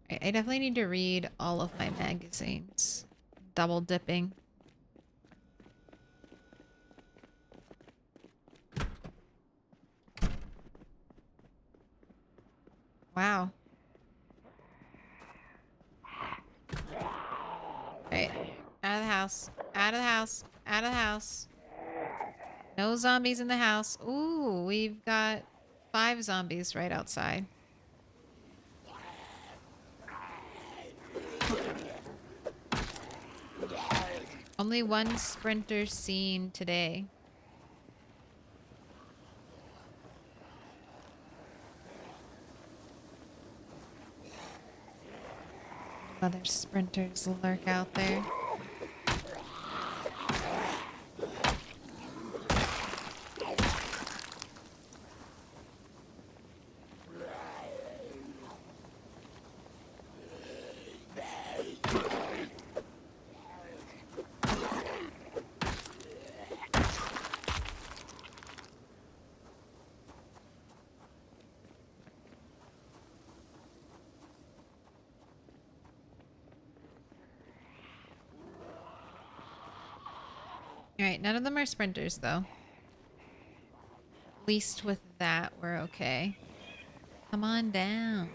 I definitely need to read all of my magazines. Double dipping. Wow. Alright. Out of the house. Out of the house. Out of the house. No zombies in the house. Ooh, we've got 5 zombies right outside. Only 1 sprinter seen today. Other sprinters lurk out there. Alright, none of them are sprinters, though. At least with that, we're okay. Come on down.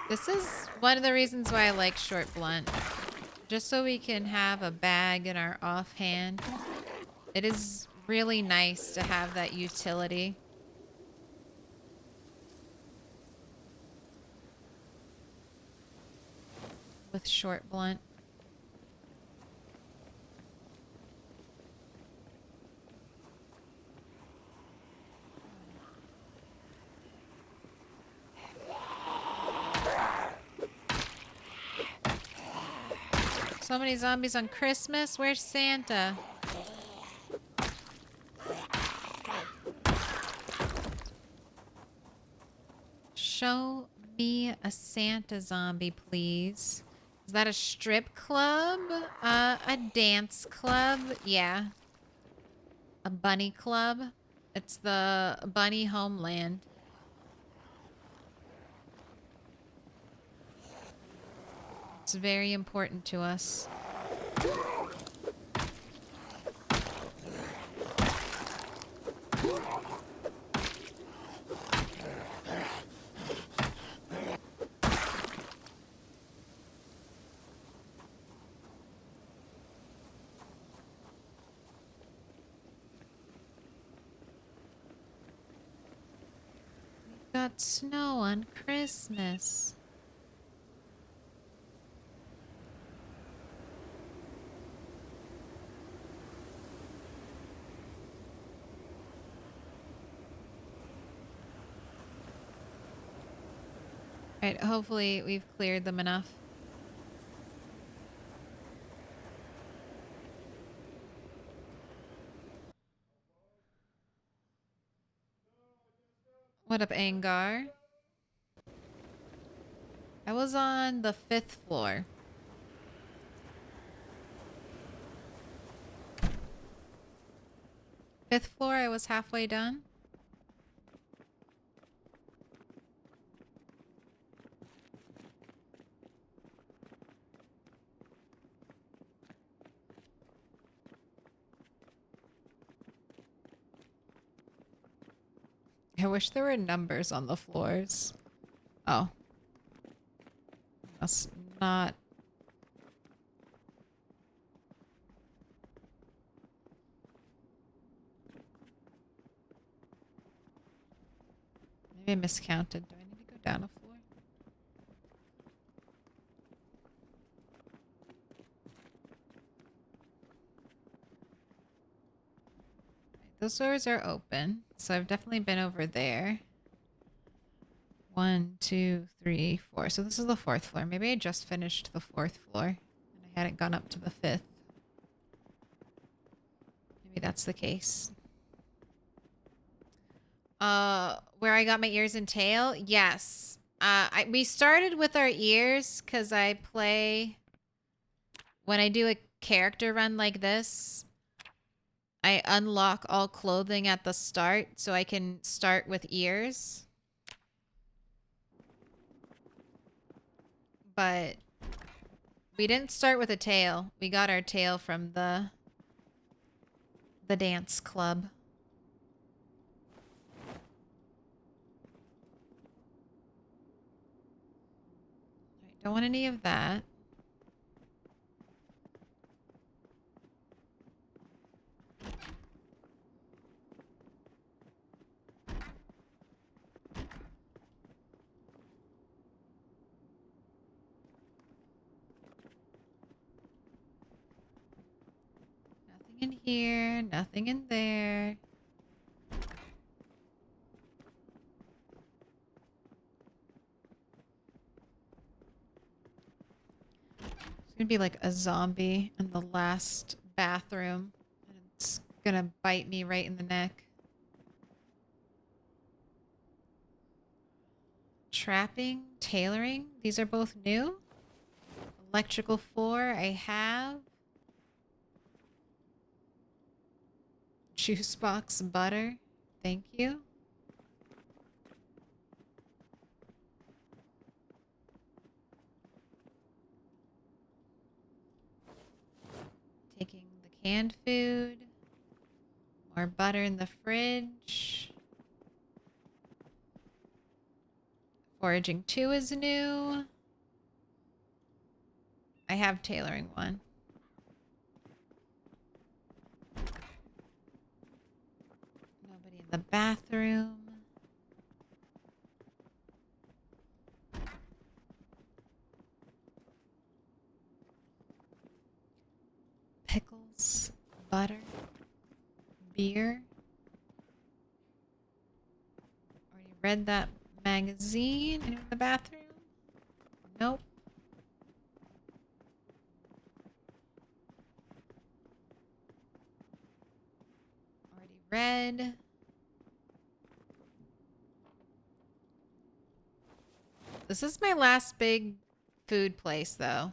This is one of the reasons why I like short blunt. Just so we can have a bag in our offhand. It is really nice to have that utility. With short blunt. So many zombies on Christmas. Where's Santa? Show me a Santa zombie, please. Is that a strip club? A dance club? Yeah. A bunny club? It's the bunny homeland. It's very important to us. Got snow on Christmas. Alright, hopefully we've cleared them enough. What up, Angar? I was on the 5th floor. Fifth floor, I was halfway done. I wish there were numbers on the floors. Oh. That's not... Maybe I miscounted. Do I need to go down a floor? Those doors are open, so I've definitely been over there. 1, 2, 3, 4. So this is the 4th floor. Maybe I just finished the 4th floor and I hadn't gone up to the 5th. Maybe that's the case. Where I got my ears and tail? Yes. We started with our ears because I play... When I do a character run like this, I unlock all clothing at the start, so I can start with ears. But we didn't start with a tail. We got our tail from the dance club. Right, don't want any of that. Nothing in here, nothing in there. There's gonna be like a zombie in the last bathroom, and it's gonna bite me right in the neck. Trapping, tailoring, these are both new. Electrical floor, I have. Juice box butter, thank you. Taking the canned food. More butter in the fridge. Foraging 2 is new. I have tailoring 1. Nobody in the bathroom. Pickles, butter, beer. Already read that magazine. Anyone in the bathroom? Nope. Already read. This is my last big food place, though.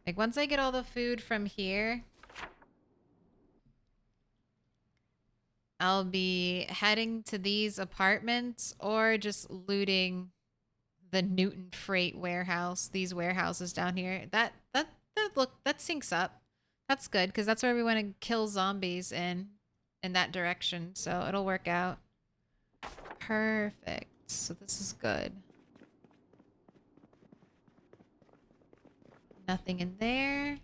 Like, once I get all the food from here, I'll be heading to these apartments or just looting the Newton Freight warehouse. These warehouses down here. That syncs up. That's good because that's where we want to kill zombies in that direction. So it'll work out. Perfect. So this is good. Nothing in there.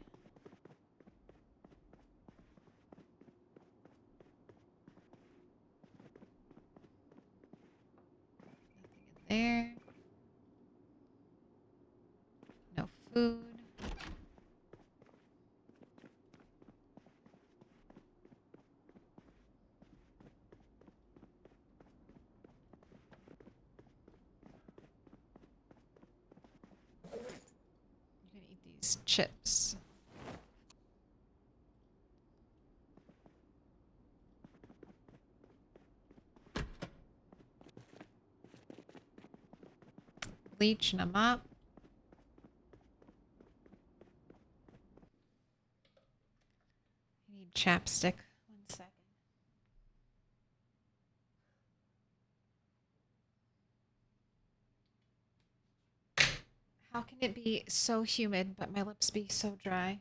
Nothing in there. No food. I'm gonna eat these chips. Bleach and a mop. I need chapstick. 1 second. How can it be so humid but my lips be so dry?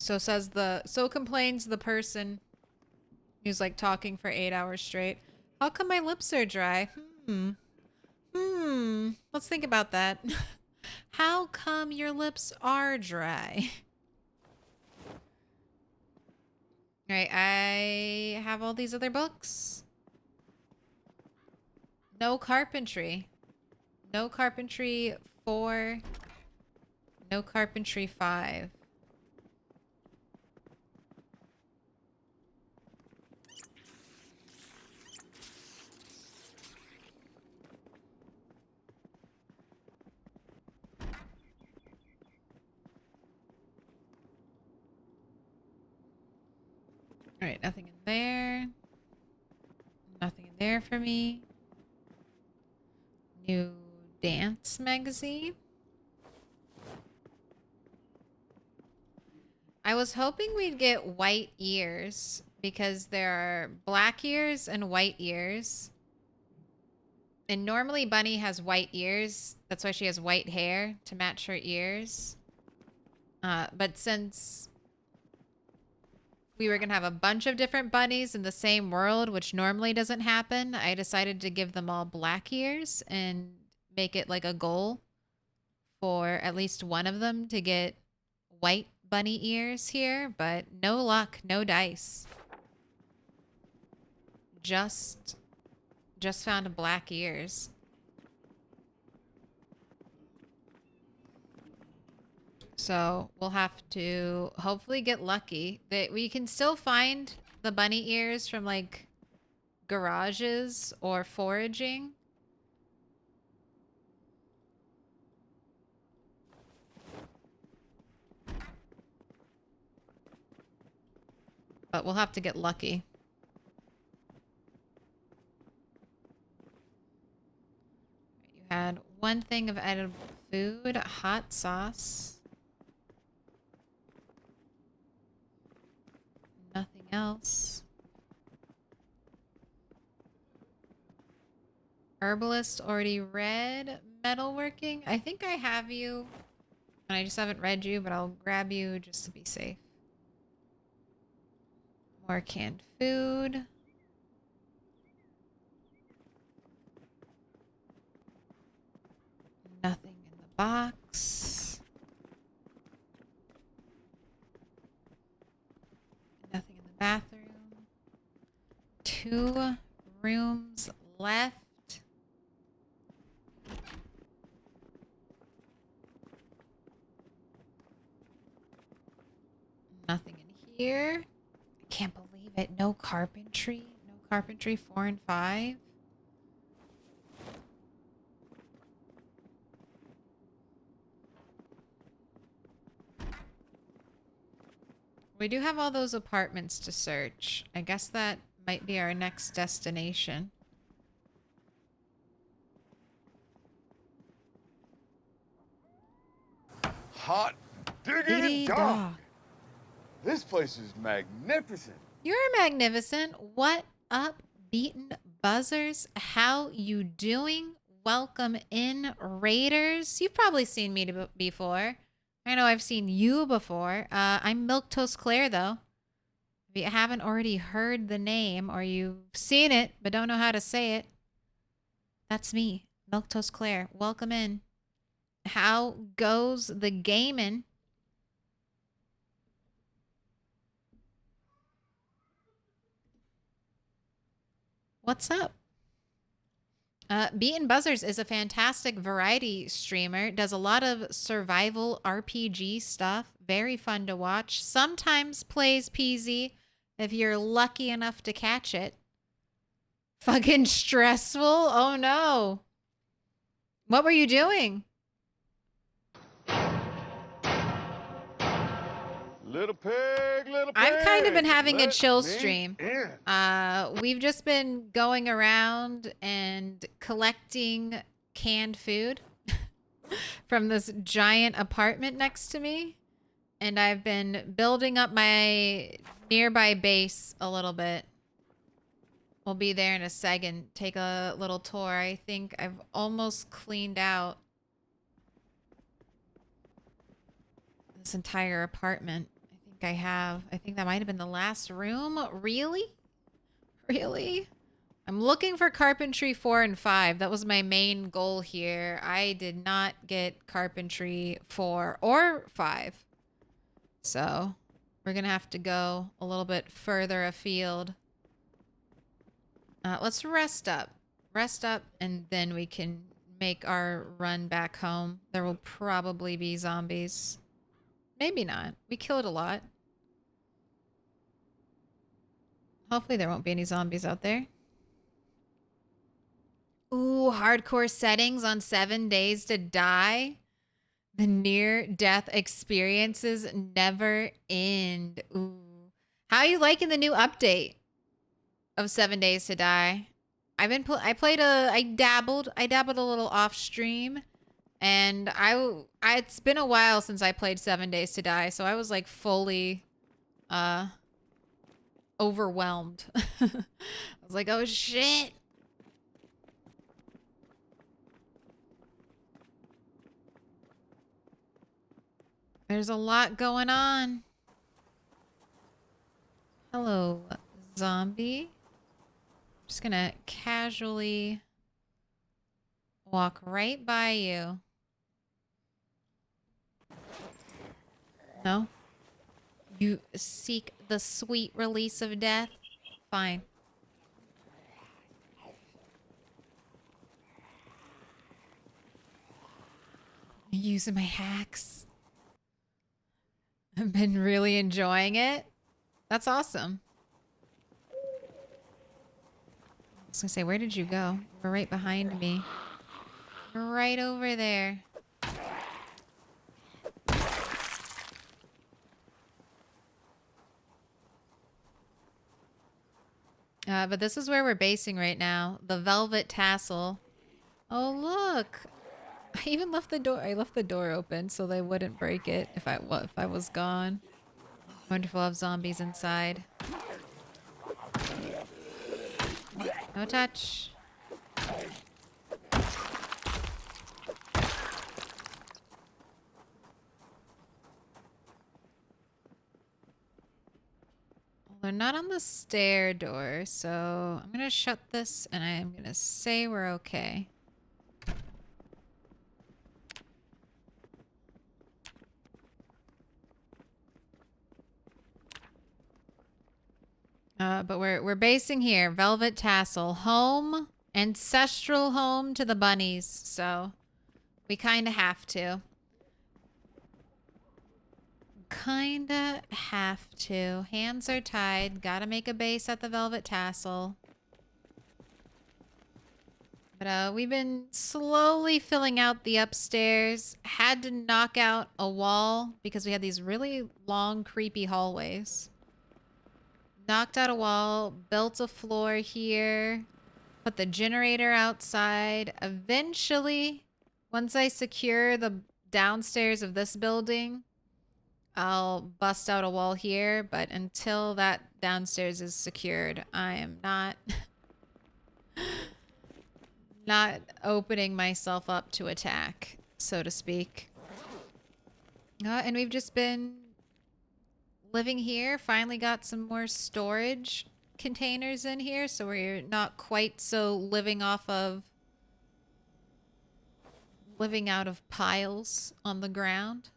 So complains the person who's like talking for 8 hours straight. How come my lips are dry? Let's think about that. How come your lips are dry? All right, I have all these other books. No carpentry. No carpentry 4. No carpentry 5. All right, nothing in there. Nothing in there for me. New dance magazine. I was hoping we'd get white ears because there are black ears and white ears. And normally Bunny has white ears. That's why she has white hair to match her ears. But since we were going to have a bunch of different bunnies in the same world, which normally doesn't happen, I decided to give them all black ears and make it like a goal for at least one of them to get white bunny ears here, but no luck, no dice. Just found black ears. So we'll have to hopefully get lucky. That we can still find the bunny ears from like garages or foraging. But we'll have to get lucky. You had one thing of edible food, hot sauce. Nothing else. Herbalist already read. Metalworking. I think I have you. And I just haven't read you, but I'll grab you just to be safe. More canned food. Nothing in the box. Nothing in the bathroom. 2 rooms left. Nothing in here. I can't believe it. No carpentry. No carpentry 4 and 5. We do have all those apartments to search. I guess that might be our next destination. Hot diggity dog. This place is magnificent. You're magnificent. What up, beaten buzzers? How you doing? Welcome in, raiders. You've probably seen me before. I know I've seen you before. I'm Milquetoast Claire, though. If you haven't already heard the name or you've seen it but don't know how to say it, that's me, Milquetoast Claire. Welcome in. How goes the gaming? What's up? Beaten Buzzers is a fantastic variety streamer. Does a lot of survival RPG stuff. Very fun to watch. Sometimes plays PZ if you're lucky enough to catch it. Fucking stressful. Oh no. What were you doing? Little pig, little pig. I've kind of been having a chill me stream. in. We've just been going around and collecting canned food from this giant apartment next to me. And I've been building up my nearby base a little bit. We'll be there in a second. Take a little tour. I think I've almost cleaned out this entire apartment. I think think I have. I think that might have been the last room. Really? Really? I'm looking for carpentry 4 and 5. That was my main goal here. I did not get carpentry 4 or 5. So we're going to have to go a little bit further afield. Let's rest up. Rest up, and then we can make our run back home. There will probably be zombies. Maybe not. We killed a lot. Hopefully there won't be any zombies out there. Ooh, hardcore settings on 7 Days to Die. The near-death experiences never end. Ooh. How are you liking the new update of 7 Days to Die? I dabbled a little off stream, and it's been a while since I played 7 Days to Die, so I was like fully overwhelmed. I was like, oh shit. There's a lot going on. Hello, zombie. Just gonna casually walk right by you. No? You seek the sweet release of death? Fine. Using my hacks. I've been really enjoying it. That's awesome. I was gonna say, where did you go? You were right behind me. You're right over there. But this is where we're basing right now. The Velvet Tassel. Oh, look. I even left the door. I left the door open so they wouldn't break it if I was gone. Wonderful, have zombies inside. No touch. Well, they're not on the stair door, so I'm gonna shut this and I'm gonna say we're okay. But we're basing here. Velvet Tassel. Home. Ancestral home to the bunnies. So we kind of have to. Kinda have to. Hands are tied. Gotta make a base at the Velvet Tassel. But we've been slowly filling out the upstairs. Had to knock out a wall because we had these really long, creepy hallways. Knocked out a wall, built a floor here, put the generator outside. Eventually, once I secure the downstairs of this building, I'll bust out a wall here. But until that downstairs is secured, I am not opening myself up to attack, so to speak. And we've just been living here. Finally got some more storage containers in here, so we're not quite so living out of piles on the ground.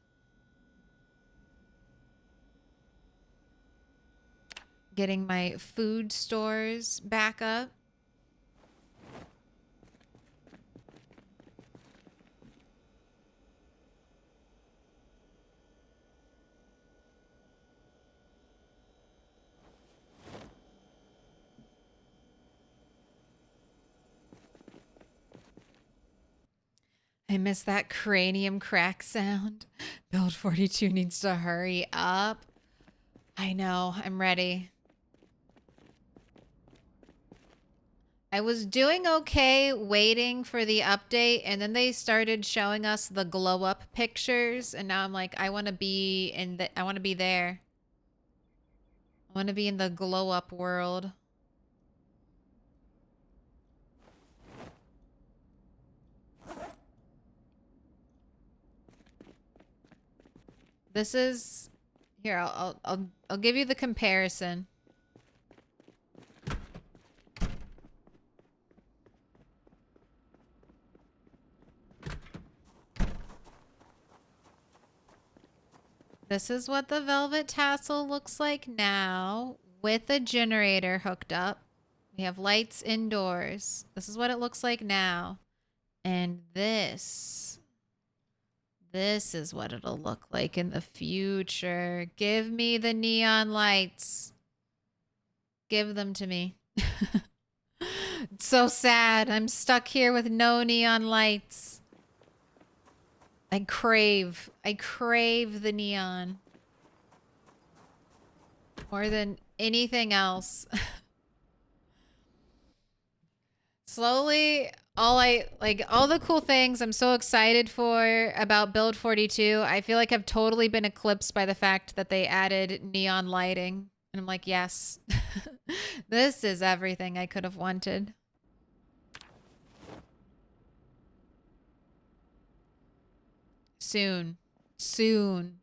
Getting my food stores back up. I miss that cranium crack sound. Build 42 needs to hurry up. I know, I'm ready. I was doing okay waiting for the update, and then they started showing us the glow up pictures, and now I'm like, I want to be there. I want to be in the glow up world. Here, I'll give you the comparison. This is what the velvet tassel looks like now with a generator hooked up. We have lights indoors. This is what it looks like now. And this is what it'll look like in the future. Give me the neon lights. Give them to me. It's so sad. I'm stuck here with no neon lights. I crave the neon more than anything else. Slowly, all the cool things I'm so excited for about Build 42, I feel like have totally been eclipsed by the fact that they added neon lighting. And I'm like, yes, this is everything I could have wanted. Soon. Soon.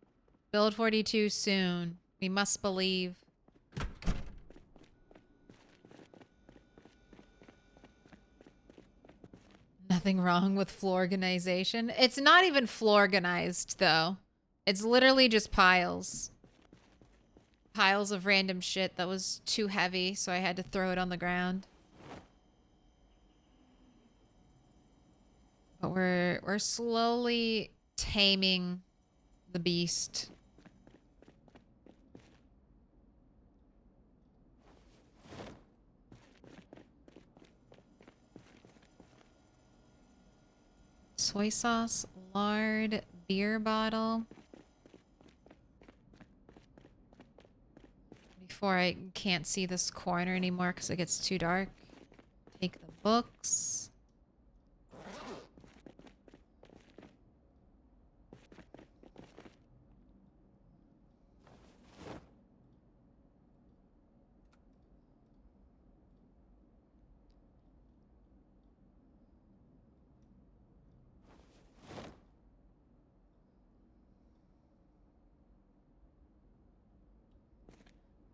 Build 42 soon. We must believe. Nothing wrong with floor organization. It's not even floor organized, though. It's literally just piles. Piles of random shit that was too heavy, so I had to throw it on the ground. But we're slowly taming the beast. Soy sauce, lard, beer bottle. Before I can't see this corner anymore because it gets too dark. Take the books.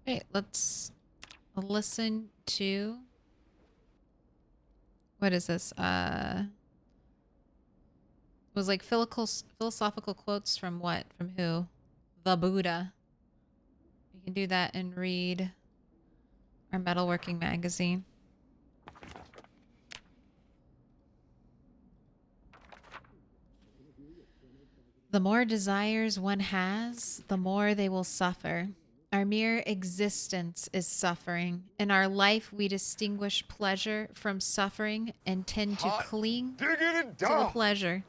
Okay, let's listen to, what is this? It was like philosophical quotes from what? From who? The Buddha. We can do that and read our metalworking magazine. The more desires one has, the more they will suffer. Our mere existence is suffering. In our life, we distinguish pleasure from suffering and tend to cling to the pleasure.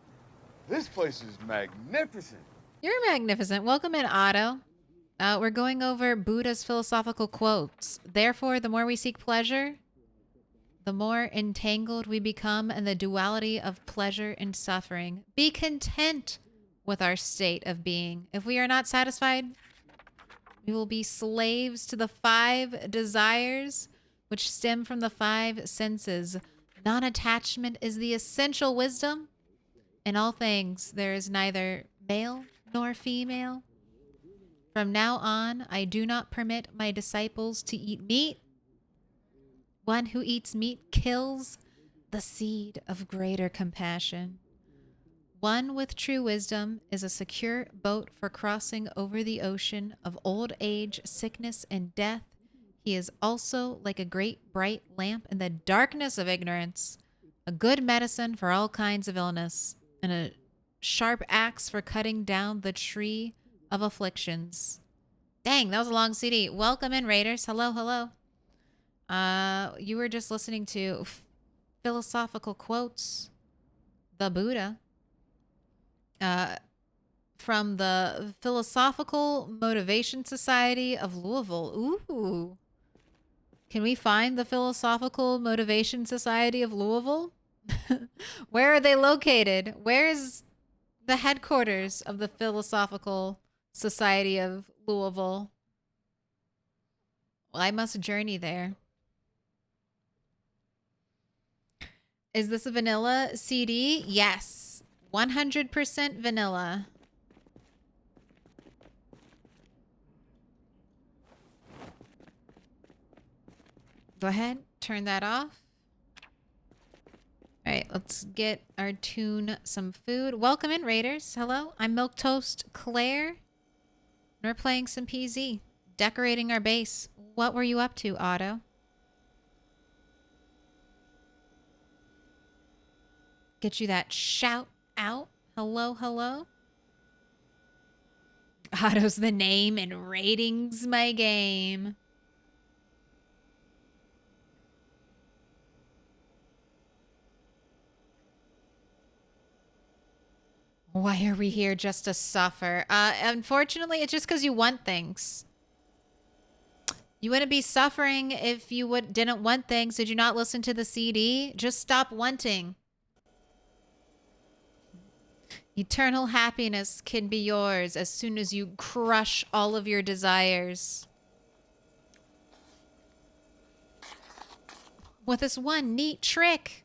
This place is magnificent. You're magnificent. Welcome in, Otto. We're going over Buddha's philosophical quotes. Therefore, the more we seek pleasure, the more entangled we become in the duality of pleasure and suffering. Be content with our state of being. If we are not satisfied, we will be slaves to the 5 desires which stem from the 5 senses. Non-attachment is the essential wisdom. In all things, there is neither male nor female. From now on, I do not permit my disciples to eat meat. One who eats meat kills the seed of greater compassion. One with true wisdom is a secure boat for crossing over the ocean of old age, sickness, and death. He is also like a great bright lamp in the darkness of ignorance, a good medicine for all kinds of illness, and a sharp axe for cutting down the tree of afflictions. Dang, that was a long CD. Welcome in, Raiders. Hello, hello. You were just listening to philosophical quotes, the Buddha. From the Philosophical Motivation Society of Louisville. Ooh. Can we find the Philosophical Motivation Society of Louisville? Where are they located? Where is the headquarters of the Philosophical Society of Louisville? Well, I must journey there. Is this a vanilla CD? Yes. 100% vanilla. Go ahead, turn that off. All right, let's get our tune some food. Welcome in, Raiders. Hello, I'm Milquetoast Claire. And we're playing some PZ, decorating our base. What were you up to, Otto? Get you that shout out. Hello, hello. Otto's the name and ratings my game. Why are we here just to suffer? Unfortunately, it's just because you want things. You wouldn't be suffering if you didn't want things. Did you not listen to the CD? Just stop wanting. Eternal happiness can be yours as soon as you crush all of your desires. With this one neat trick.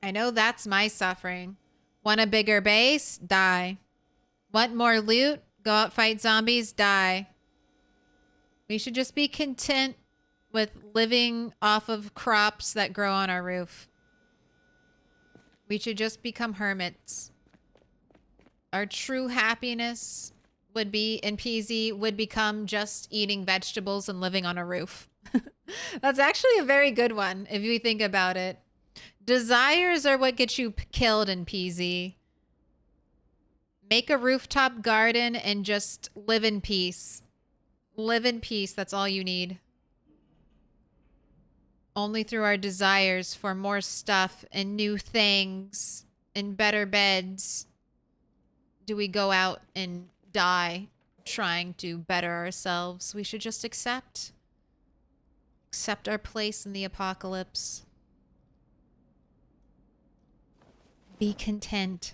I know that's my suffering. Want a bigger base? Die. Want more loot? Go out, fight zombies? Die. We should just be content with living off of crops that grow on our roof. We should just become hermits. Our true happiness would be, in PZ, would become just eating vegetables and living on a roof. That's actually a very good one, if you think about it. Desires are what gets you killed in PZ. Make a rooftop garden and just live in peace. Live in peace. That's all you need. Only through our desires for more stuff and new things and better beds do we go out and die trying to better ourselves. We should just accept our place in the apocalypse. Be content.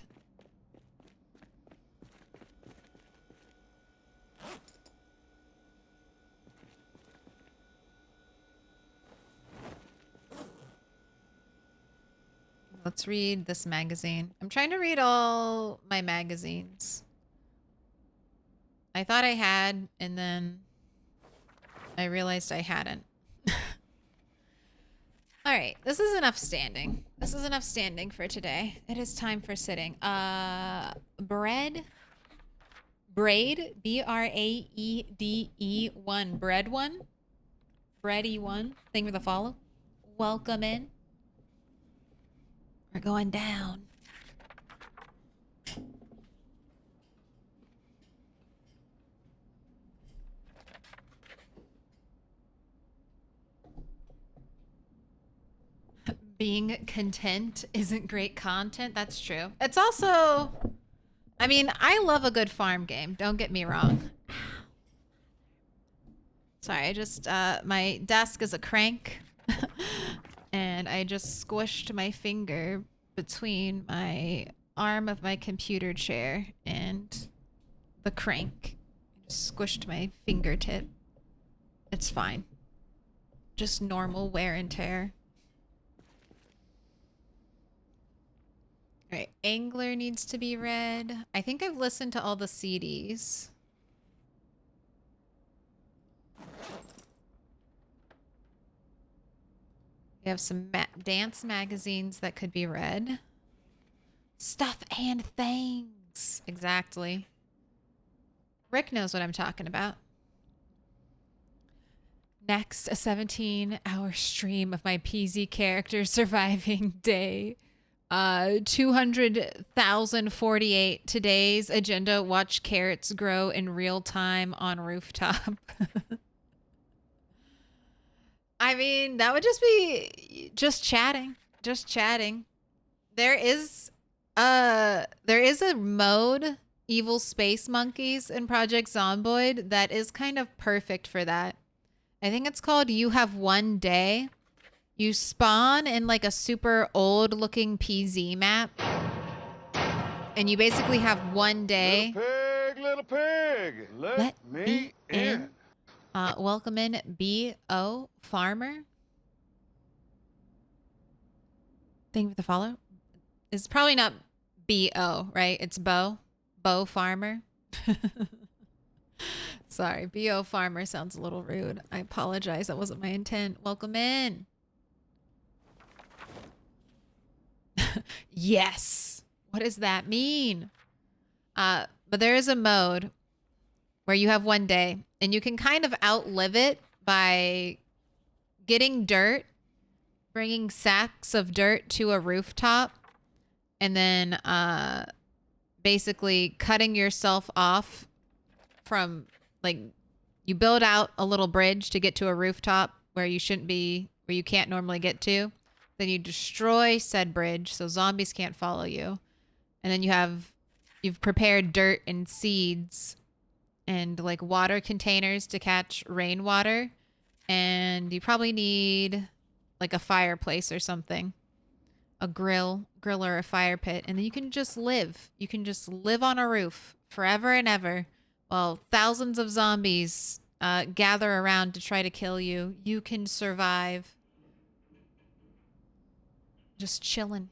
Let's read this magazine. I'm trying to read all my magazines. I thought I had, and then I realized I hadn't. All right, this is enough standing. This is enough standing for today. It is time for sitting. Braid, B-R-A-E-D-E 1, bread one, bready one. Thank you for the follow. Welcome in. We're going down. Being content isn't great content. That's true. It's also, I mean, I love a good farm game. Don't get me wrong. Sorry, I just, my desk is a crank. And I just squished my finger between my arm of my computer chair and the crank. I just squished my fingertip. It's fine. Just normal wear and tear. All right, Angler needs to be read. I think I've listened to all the CDs. We have some dance magazines that could be read. Stuff and things. Exactly. Rick knows what I'm talking about. Next, a 17-hour stream of my PZ character surviving day 200,048. Today's agenda: watch carrots grow in real time on rooftop. I mean, that would just be just chatting. Just chatting. There is a mode, Evil Space Monkeys in Project Zomboid, that is kind of perfect for that. I think it's called You Have One Day. You spawn in like a super old looking PZ map. And you basically have one day. Little pig, let me in. Welcome in, B.O. Farmer. Thank you for the follow. It's probably not B-O, right? It's Bo. Bo Farmer. Sorry, B.O. Farmer sounds a little rude. I apologize. That wasn't my intent. Welcome in. Yes. What does that mean? But there is a mode where you have one day and you can kind of outlive it by getting dirt, bringing sacks of dirt to a rooftop, and then basically cutting yourself off from, like, you build out a little bridge to get to a rooftop where you shouldn't be, where you can't normally get to. Then you destroy said bridge so zombies can't follow you. And then you've prepared dirt and seeds and like water containers to catch rainwater. And you probably need like a fireplace or something. A grill or a fire pit. And then you can just live. You can just live on a roof forever and ever while thousands of zombies gather around to try to kill you. You can survive. Just chilling.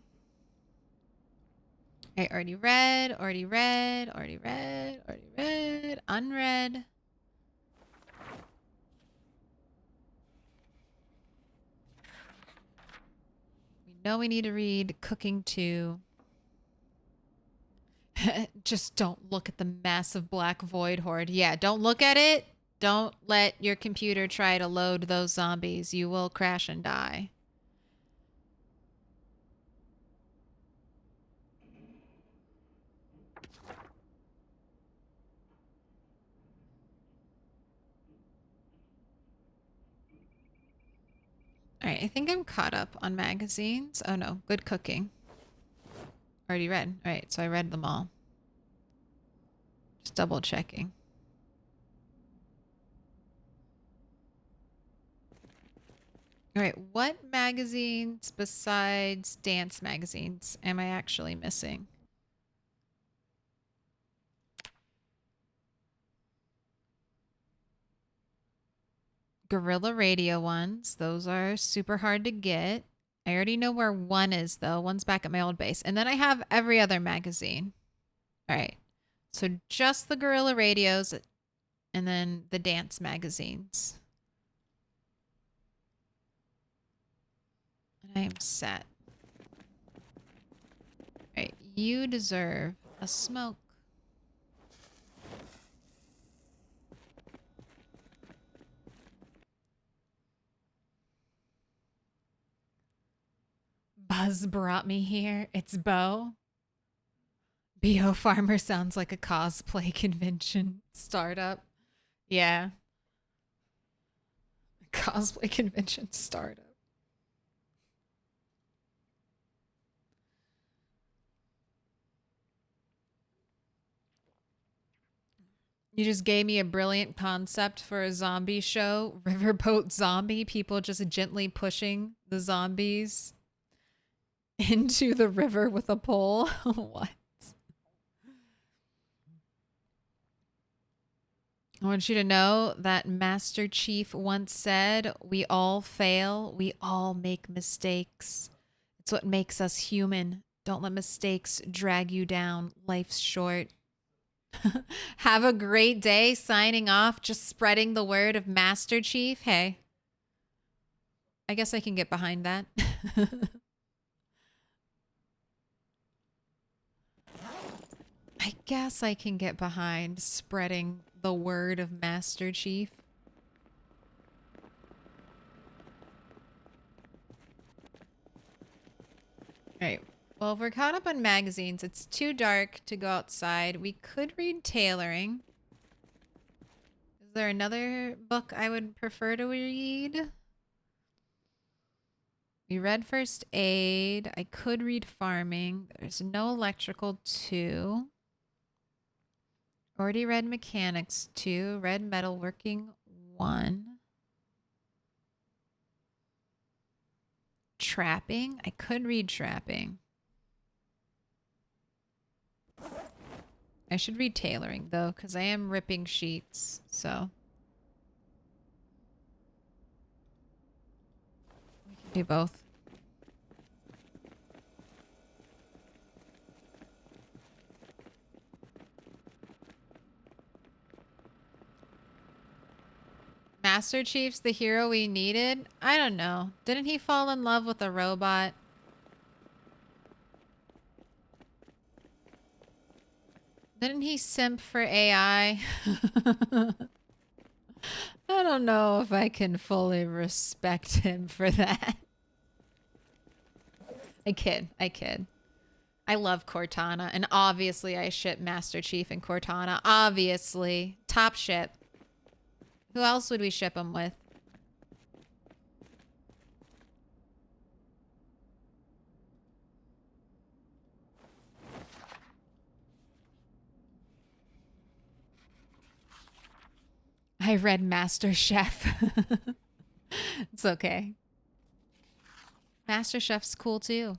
Okay, already read, already read, already read, already read, unread. We know we need to read Cooking 2. Just don't look at the massive black void horde. Yeah, don't look at it. Don't let your computer try to load those zombies. You will crash and die. All right, I think I'm caught up on magazines. Oh no, Good Cooking. Already read. All right, so I read them all. Just double checking. All right, what magazines besides dance magazines am I actually missing? Guerrilla Radio ones. Those are super hard to get. I already know where one is, though. One's back at my old base. And then I have every other magazine. All right. So just the Guerrilla Radios and then the dance magazines. And I am set. All right. You deserve a smoke. Buzz brought me here. It's Bo. B.O. Farmer sounds like a cosplay convention startup. Yeah. Cosplay convention startup. You just gave me a brilliant concept for a zombie show. Riverboat zombie. People just gently pushing the zombies into the river with a pole. What? I want you to know that Master Chief once said, "We all fail. We all make mistakes. It's what makes us human. Don't let mistakes drag you down. Life's short." Have a great day. Signing off. Just spreading the word of Master Chief. Hey, I guess I can get behind that. I guess I can get behind spreading the word of Master Chief. All right. Well, if we're caught up on magazines, it's too dark to go outside. We could read tailoring. Is there another book I would prefer to read? We read first aid. I could read farming. There's no electrical 2. Already read mechanics 2. Read metalworking 1. Trapping. I could read trapping. I should read tailoring though, because I am ripping sheets, so we can do both. Master Chief's the hero we needed? I don't know. Didn't he fall in love with a robot? Didn't he simp for AI? I don't know if I can fully respect him for that. I kid. I love Cortana, and obviously I ship Master Chief and Cortana. Obviously. Top ship. Who else would we ship him with? I read Master Chef. It's okay. Master Chef's cool too.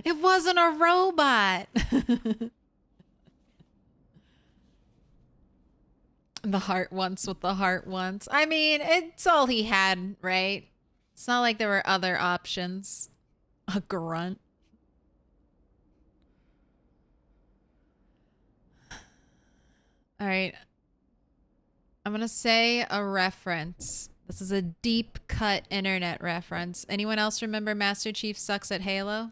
It wasn't a robot. The heart wants what the heart wants. I mean, it's all he had, right? It's not like there were other options. A grunt. All right. I'm going to say a reference. This is a deep cut internet reference. Anyone else remember Master Chief sucks at Halo?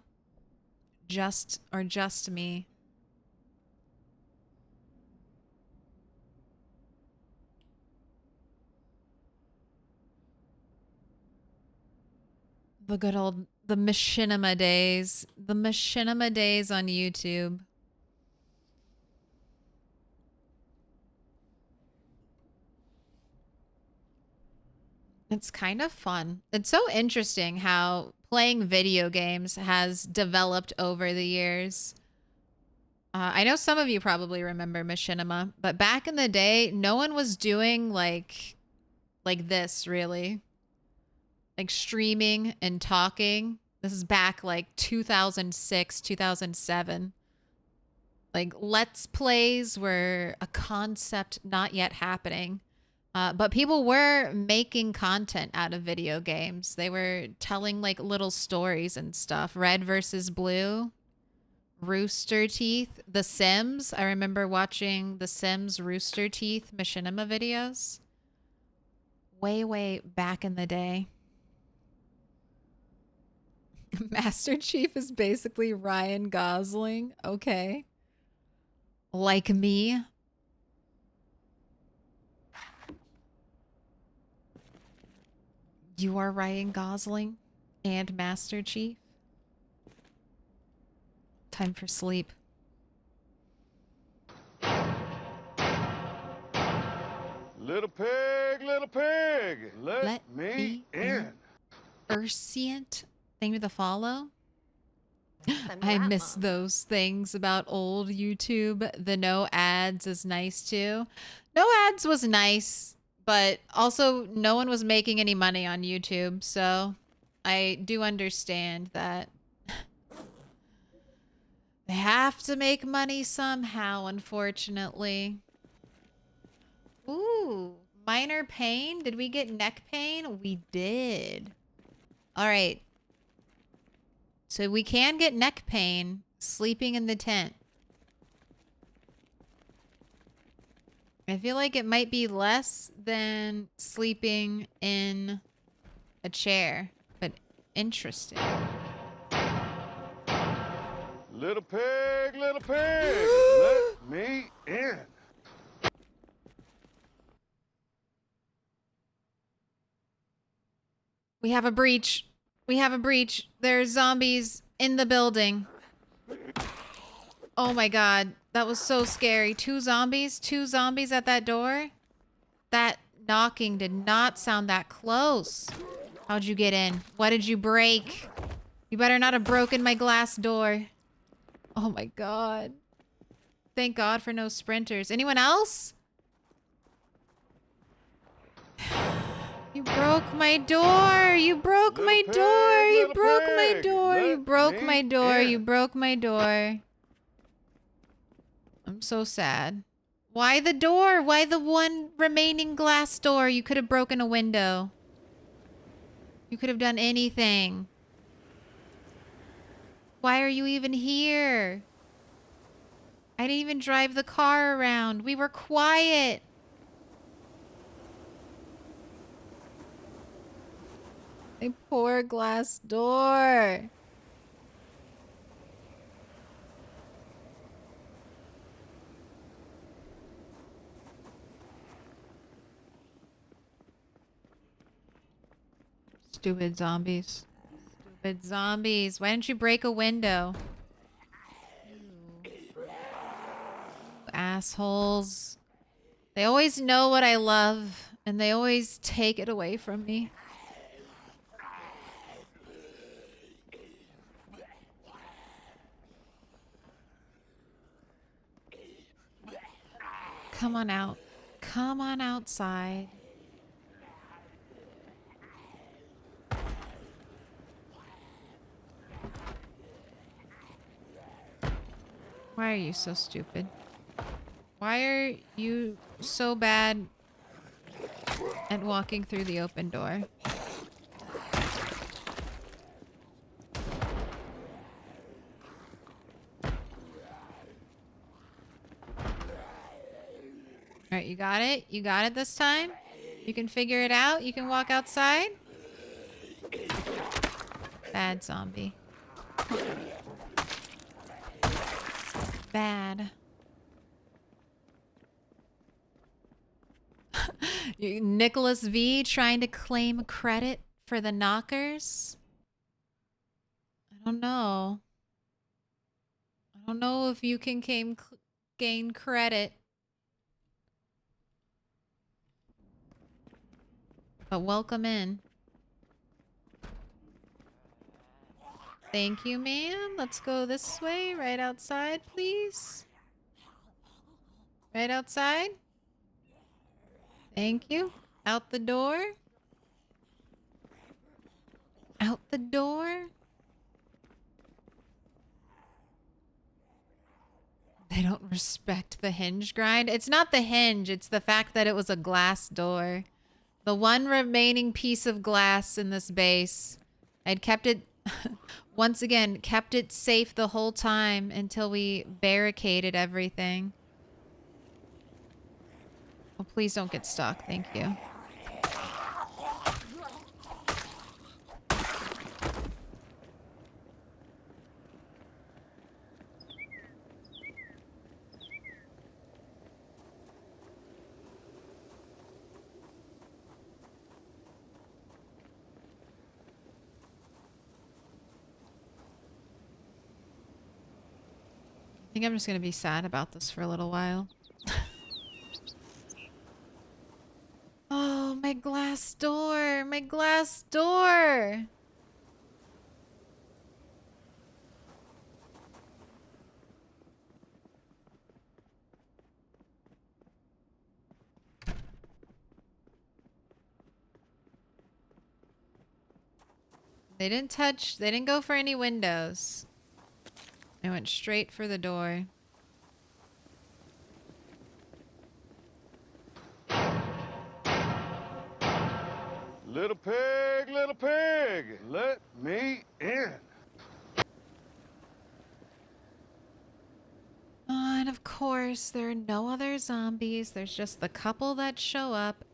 Just me? The good old, the machinima days. The machinima days on YouTube. It's kind of fun. It's so interesting how playing video games has developed over the years. I know some of you probably remember machinima, but back in the day, no one was doing like this, really. Like streaming and talking. This is back like 2006, 2007. Like Let's Plays were a concept not yet happening. But people were making content out of video games. They were telling like little stories and stuff. Red versus Blue, Rooster Teeth, The Sims. I remember watching The Sims Rooster Teeth machinima videos. Way back in the day. Master Chief is basically Ryan Gosling. Okay. Like me. You are Ryan Gosling and Master Chief. Time for sleep. Little pig, let me in. Ursient. Thank you for the follow. I miss those things about old YouTube. The no ads is nice too. No ads was nice. But also, no one was making any money on YouTube, so I do understand that they have to make money somehow, unfortunately. Ooh, minor pain? Did we get neck pain? We did. All right. So we can get neck pain sleeping in the tent. I feel like it might be less than sleeping in a chair, but interesting. Little pig, let me in. We have a breach. We have a breach. There's zombies in the building. Oh my god. That was so scary. Two zombies at that door. That knocking did not sound that close. How'd you get in? What did you break? You better not have broken my glass door. Oh my god. Thank God for no sprinters. Anyone else? You broke my door. You broke my door. You broke my door. You broke my door. You broke my door. I'm so sad. Why the door? Why the one remaining glass door? You could have broken a window. You could have done anything. Why are you even here? I didn't even drive the car around. We were quiet. A poor glass door. Stupid zombies. Stupid zombies. Why didn't you break a window? Assholes. They always know what I love, and they always take it away from me. Come on out. Come on outside. Why are you so stupid? Why are you so bad at walking through the open door? Alright, you got it? You got it this time? You can figure it out? You can walk outside? Bad zombie. Bad. Nicholas V trying to claim credit for the knockers? I don't know. I don't know if you can gain credit. But welcome in. Thank you, ma'am. Let's go this way. Right outside, please. Right outside. Thank you. Out the door. Out the door. They don't respect the hinge grind. It's not the hinge. It's the fact that it was a glass door. The one remaining piece of glass in this base. I'd kept it, once again, kept it safe the whole time until we barricaded everything. Oh, please don't get stuck. Thank you. I think I'm just going to be sad about this for a little while. Oh, my glass door. My glass door. They didn't go for any windows. They went straight for the door. Little pig, let me in. And of course, there are no other zombies. There's just the couple that show up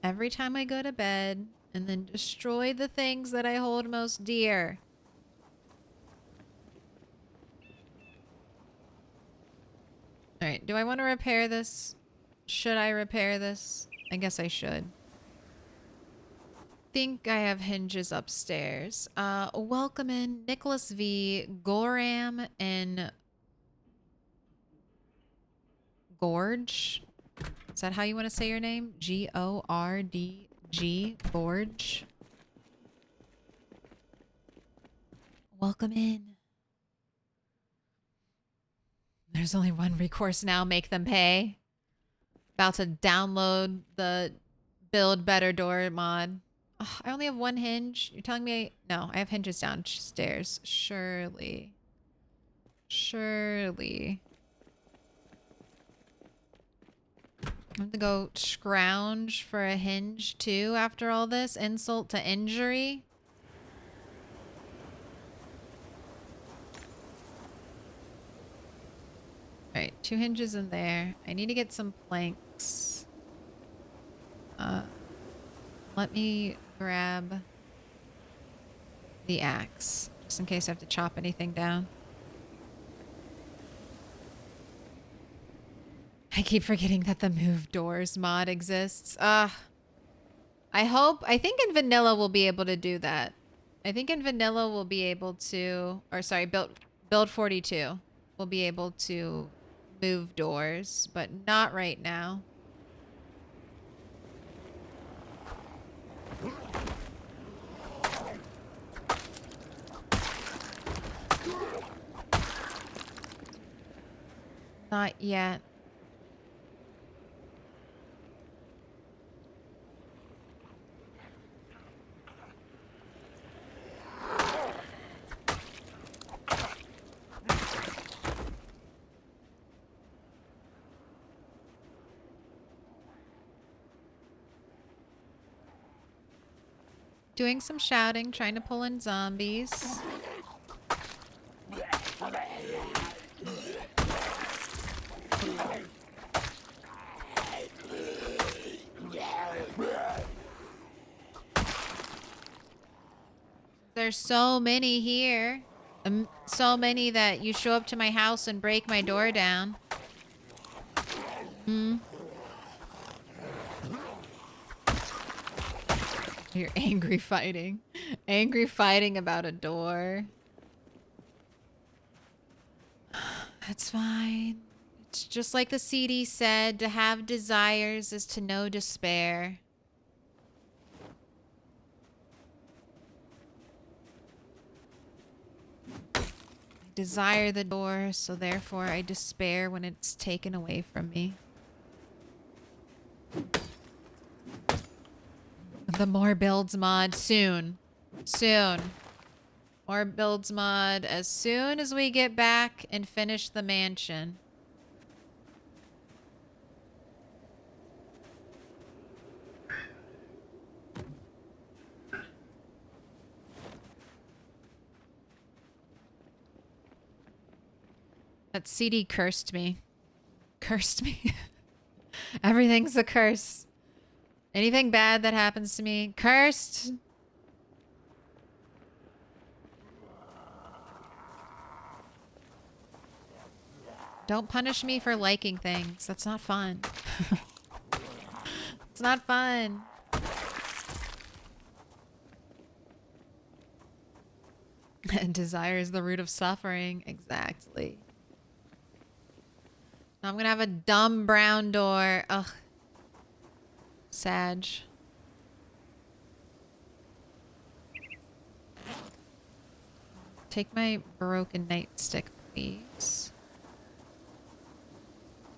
every time I go to bed and then destroy the things that I hold most dear. Alright, do I want to repair this? Should I repair this? I guess I should. Think I have hinges upstairs. Welcome in Nicholas V, Goram, and Gorge. Is that how you want to say your name? G-O-R-D-G, Gorge. Welcome in. There's only one recourse now. Make them pay. About to download the Build Better Door mod. Ugh, I only have one hinge. You're telling me... No, I have hinges downstairs. Surely. Surely. I have to go scrounge for a hinge too after all this. Insult to injury. Alright, 2 hinges in there. I need to get some planks. Let me grab the axe, just in case I have to chop anything down. I keep forgetting that the move doors mod exists. I think in vanilla we'll be able to do that. I think in vanilla we'll be able to, or sorry, build 42. We'll be able to move doors, but not right now. Not yet. Doing some shouting, trying to pull in zombies. There's so many here. So many that you show up to my house and break my door down. You're angry fighting. Angry fighting about a door. That's fine. It's just like the CD said, to have desires is to know despair. I desire the door, so therefore I despair when it's taken away from me. The more builds mod soon. Soon. More builds mod as soon as we get back and finish the mansion. That CD cursed me. Cursed me. Everything's a curse. Anything bad that happens to me, cursed. Don't punish me for liking things. That's not fun. It's not fun. And desire is the root of suffering. Exactly. Now I'm gonna have a dumb brown door. Ugh. Sag. Take my broken nightstick, please.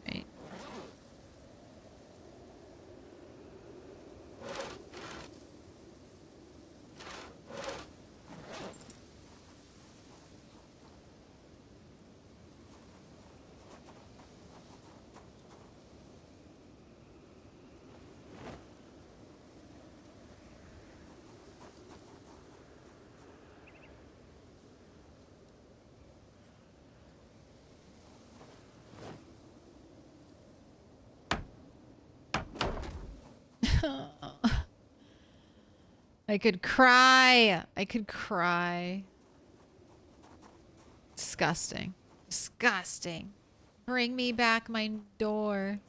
Right. I could cry. I could cry. Disgusting. Disgusting. Bring me back my door.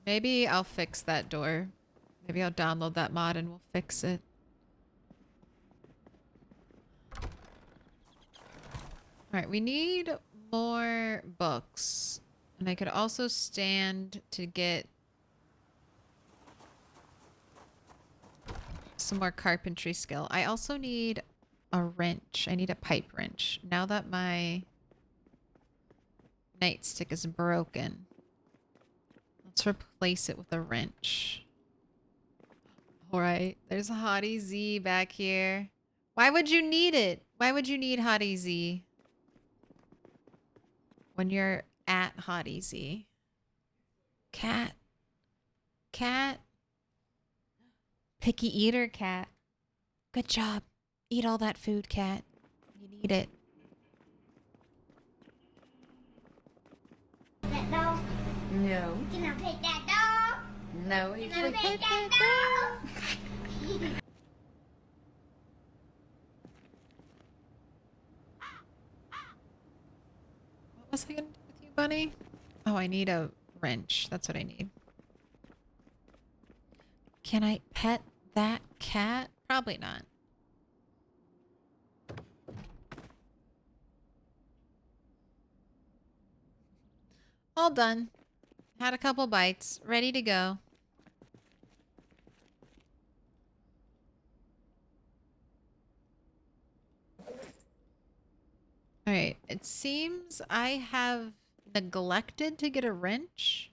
Maybe I'll fix that door. Maybe I'll download that mod and we'll fix it. Alright, we need more books. And I could also stand to get some more carpentry skill. I also need a wrench. I need a pipe wrench. Now that my nightstick is broken, let's replace it with a wrench. All right. There's a Hottie Z back here. Why would you need it? Why would you need Hottie Z when you're at Hottie Z? Cat. Cat. Picky eater cat. Good job. Eat all that food, cat. You need it. That dog? No. Can I pet that dog? No, he's Can I like, pet that dog? What was I gonna do with you, bunny? Oh, I need a wrench. That's what I need. Can I pet that cat? Probably not. All done. Had a couple bites. Ready to go. Alright. It seems I have neglected to get a wrench.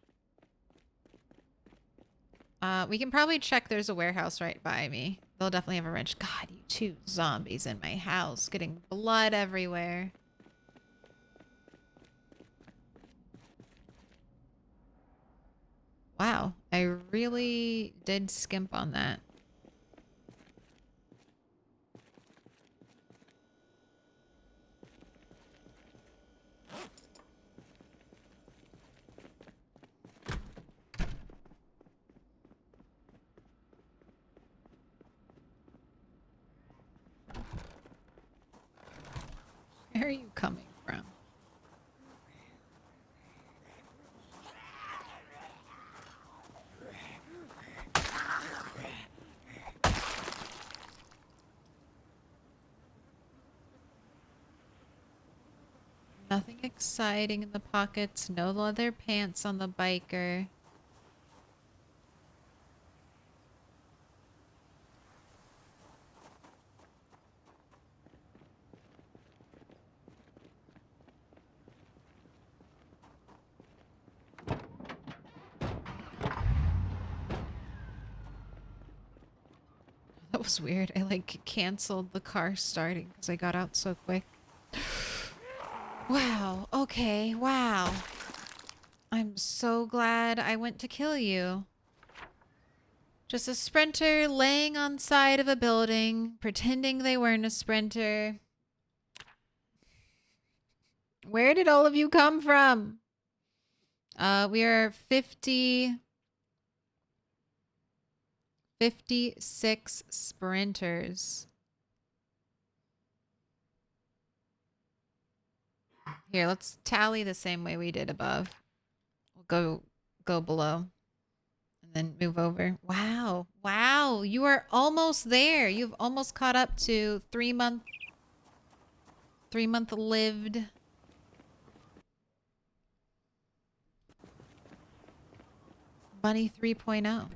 We can probably check there's a warehouse right by me. They'll definitely have a wrench. God, you two zombies in my house. Getting blood everywhere. Wow, I really did skimp on that. Where are you coming from? Nothing exciting in the pockets. No leather pants on the biker. That was weird. I like canceled the car starting because I got out so quick. Wow. Okay. Wow. I'm so glad I went to kill you. Just a sprinter laying on side of a building, pretending they weren't a sprinter. Where did all of you come from? We are 56 sprinters. Here, let's tally the same way we did above. We'll go below. And then move over. Wow. Wow. You are almost there. You've almost caught up to 3-month lived. Bunny 3.0.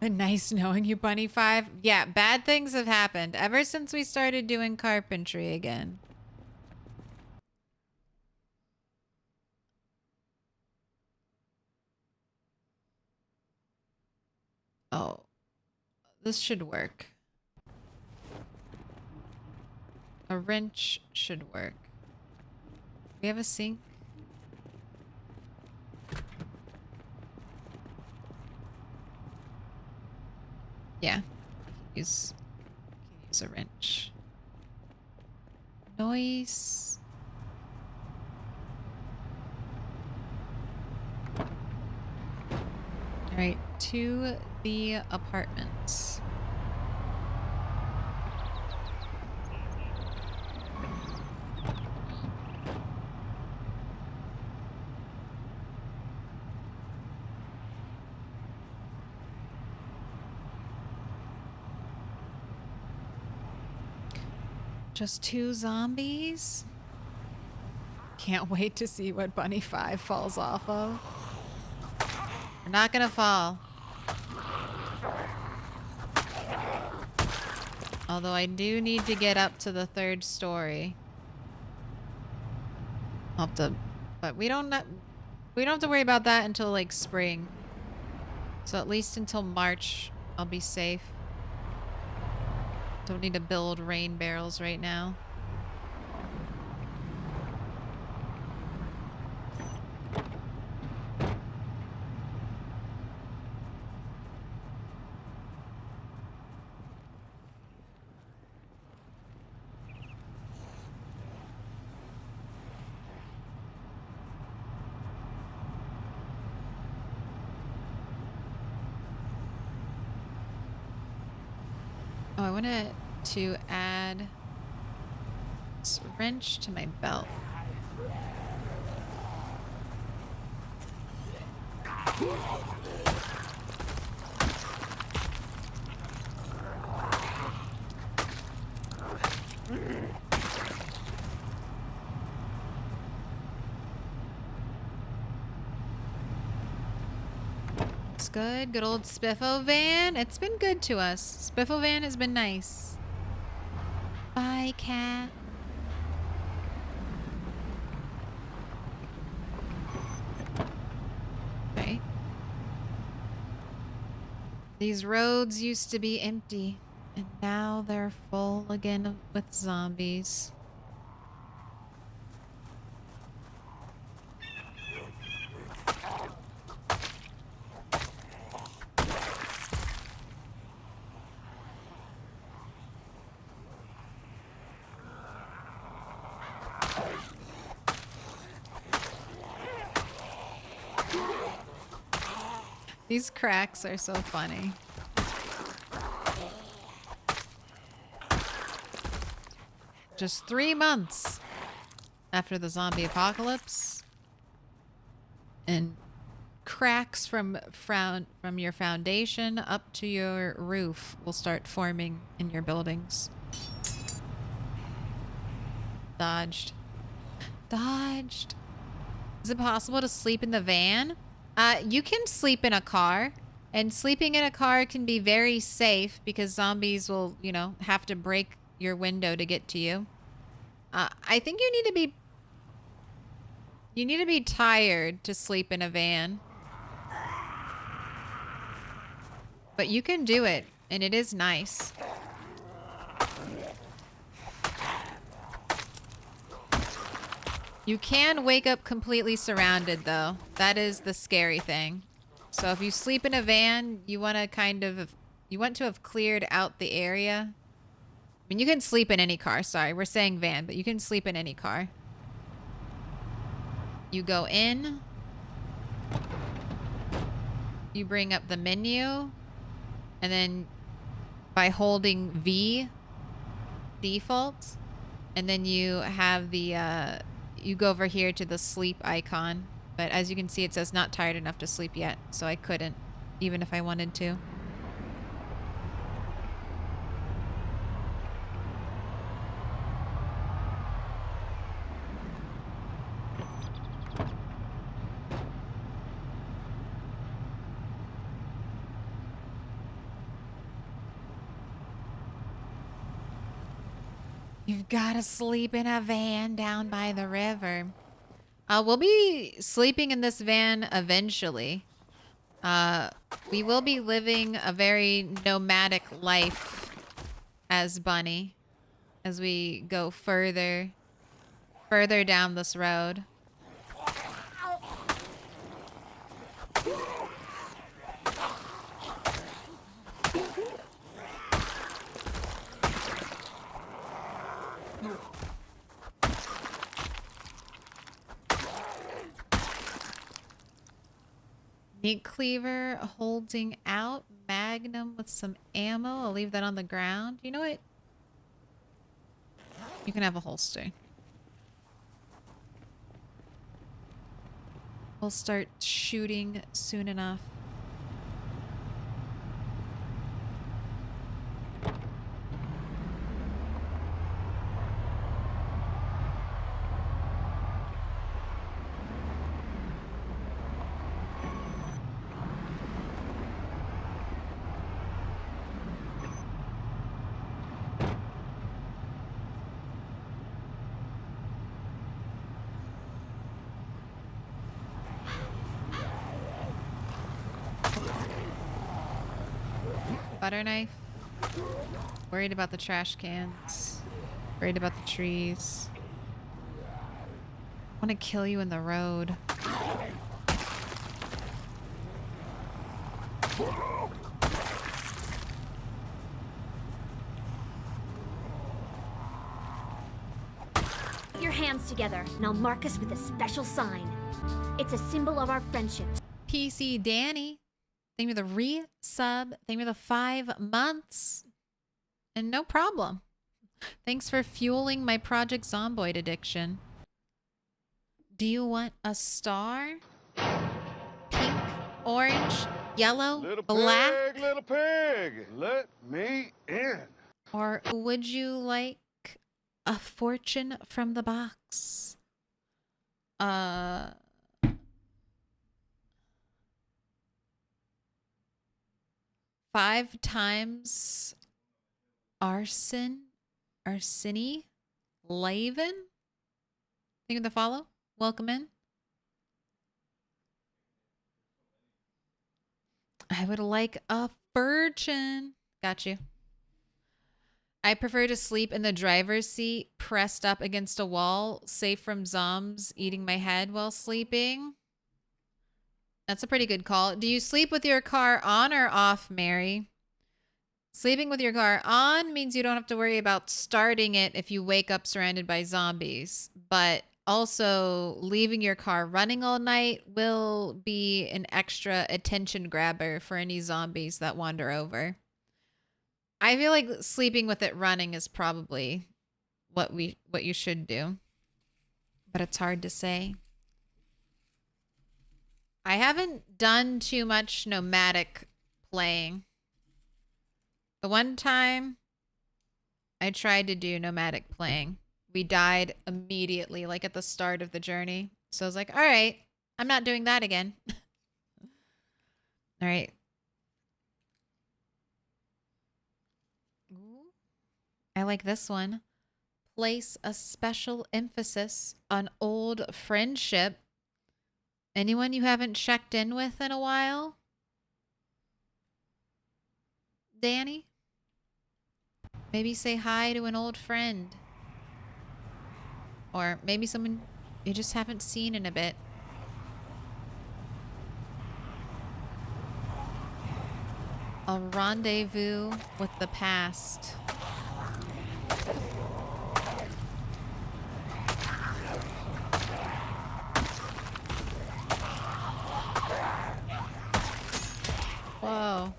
Nice knowing you, Bunny 5. Yeah, bad things have happened ever since we started doing carpentry again. Oh, this should work. A wrench should work. We have a sink. Yeah, use a wrench. Noise. All right, to the apartments. Just 2 zombies? can't wait to see what Bunny 5 falls off of. We're not gonna fall. Although I do need to get up to the 3rd story. I'll have to, but we don't have to worry about that until like spring. So at least until March, I'll be safe. Don't need to build rain barrels right now. Oh, I wanted to add this wrench to my belt. It's good. Good old Spiffo van. It's been good to us. Spiffo van has been nice. Bye, cat. Okay. These roads used to be empty, and now they're full again with zombies. These cracks are so funny. Just 3 months after the zombie apocalypse, and cracks from your foundation up to your roof will start forming in your buildings. Dodged. Dodged. Is it possible to sleep in the van? You can sleep in a car, and sleeping in a car can be very safe because zombies will, you know, have to break your window to get to you. I think you need to be tired to sleep in a van. But you can do it, and it is nice. You can wake up completely surrounded, though. That is the scary thing. So if you sleep in a van, you want to have cleared out the area. I mean, you can sleep in any car. Sorry, we're saying van, but you can sleep in any car. You go in. You bring up the menu. And then by holding V, default. And then you have the... you go over here to the sleep icon, but as you can see, it says not tired enough to sleep yet, so I couldn't, even if I wanted to. You've got to sleep in a van down by the river. We'll be sleeping in this van eventually. We will be living a very nomadic life as Bunny as we go further down this road. Meat cleaver holding out. Magnum with some ammo. I'll leave that on the ground. You know what? You can have a holster. We'll start shooting soon enough. butter knife. Worried about the trash cans. Worried about the trees. I want to kill you in the road. Put your hands together, and I'll mark us with a special sign. It's a symbol of our friendship. PC Danny. Thank you for the resub. Thank you for the 5 months. And no problem. Thanks for fueling my Project Zomboid addiction. Do you want a star? Pink, orange, yellow, black? Little pig, let me in. Or would you like a fortune from the box? 5 times Arseny, Laven? Think of the follow? Welcome in. I would like a virgin. Got you. I prefer to sleep in the driver's seat, pressed up against a wall, safe from zombs eating my head while sleeping. That's a pretty good call. Do you sleep with your car on or off, Mary? Sleeping with your car on means you don't have to worry about starting it if you wake up surrounded by zombies. But also, leaving your car running all night will be an extra attention grabber for any zombies that wander over. I feel like sleeping with it running is probably what you should do. But it's hard to say. I haven't done too much nomadic playing. The one time I tried to do nomadic playing, we died immediately, like at the start of the journey. So I was like, all right, I'm not doing that again. All right. Ooh, I like this one. Place a special emphasis on old friendship. Anyone you haven't checked in with in a while? Danny? Maybe say hi to an old friend. Or maybe someone you just haven't seen in a bit. A rendezvous with the past. Whoa.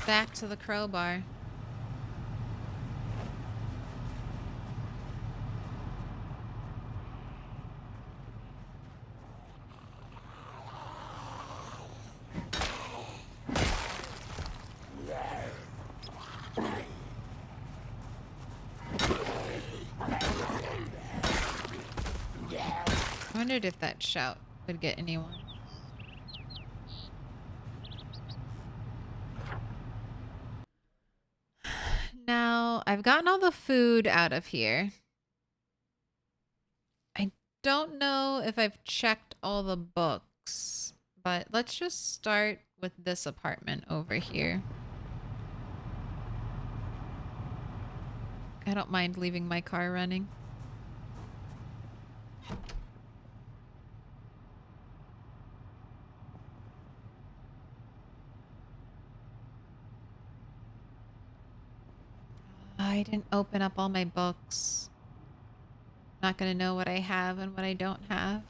Back to the crowbar. I wondered if that shout would get anyone. Now, I've gotten all the food out of here. I don't know if I've checked all the books, but let's just start with this apartment over here. I don't mind leaving my car running. I didn't open up all my books. Not gonna know what I have and what I don't have.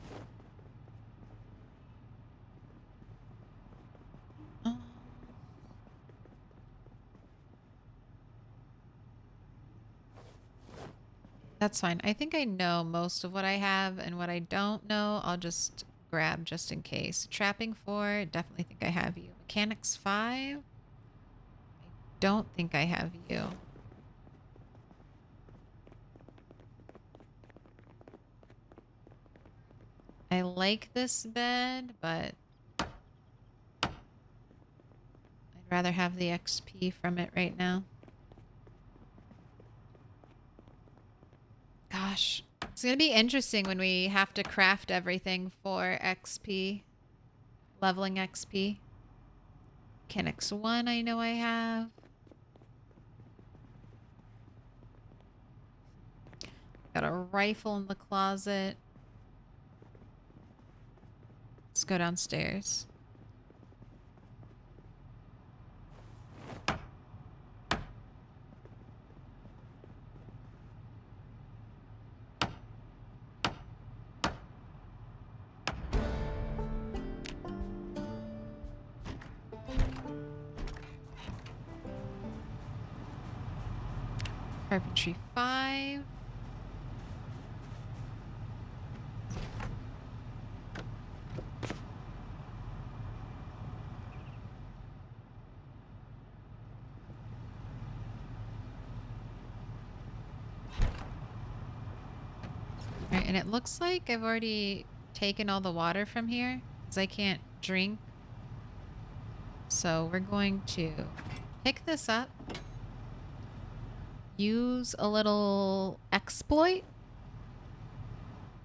Oh. That's fine. I think I know most of what I have, and what I don't know, I'll just grab just in case. Trapping 4, definitely think I have you. Mechanics 5, I don't think I have you. I like this bed, but I'd rather have the XP from it right now. Gosh, it's gonna be interesting when we have to craft everything for XP, leveling XP. Mechanics 1 I know I have. Got a rifle in the closet. Let's go downstairs. Carpentry 5. Alright, and it looks like I've already taken all the water from here because I can't drink. So we're going to pick this up. Use a little exploit.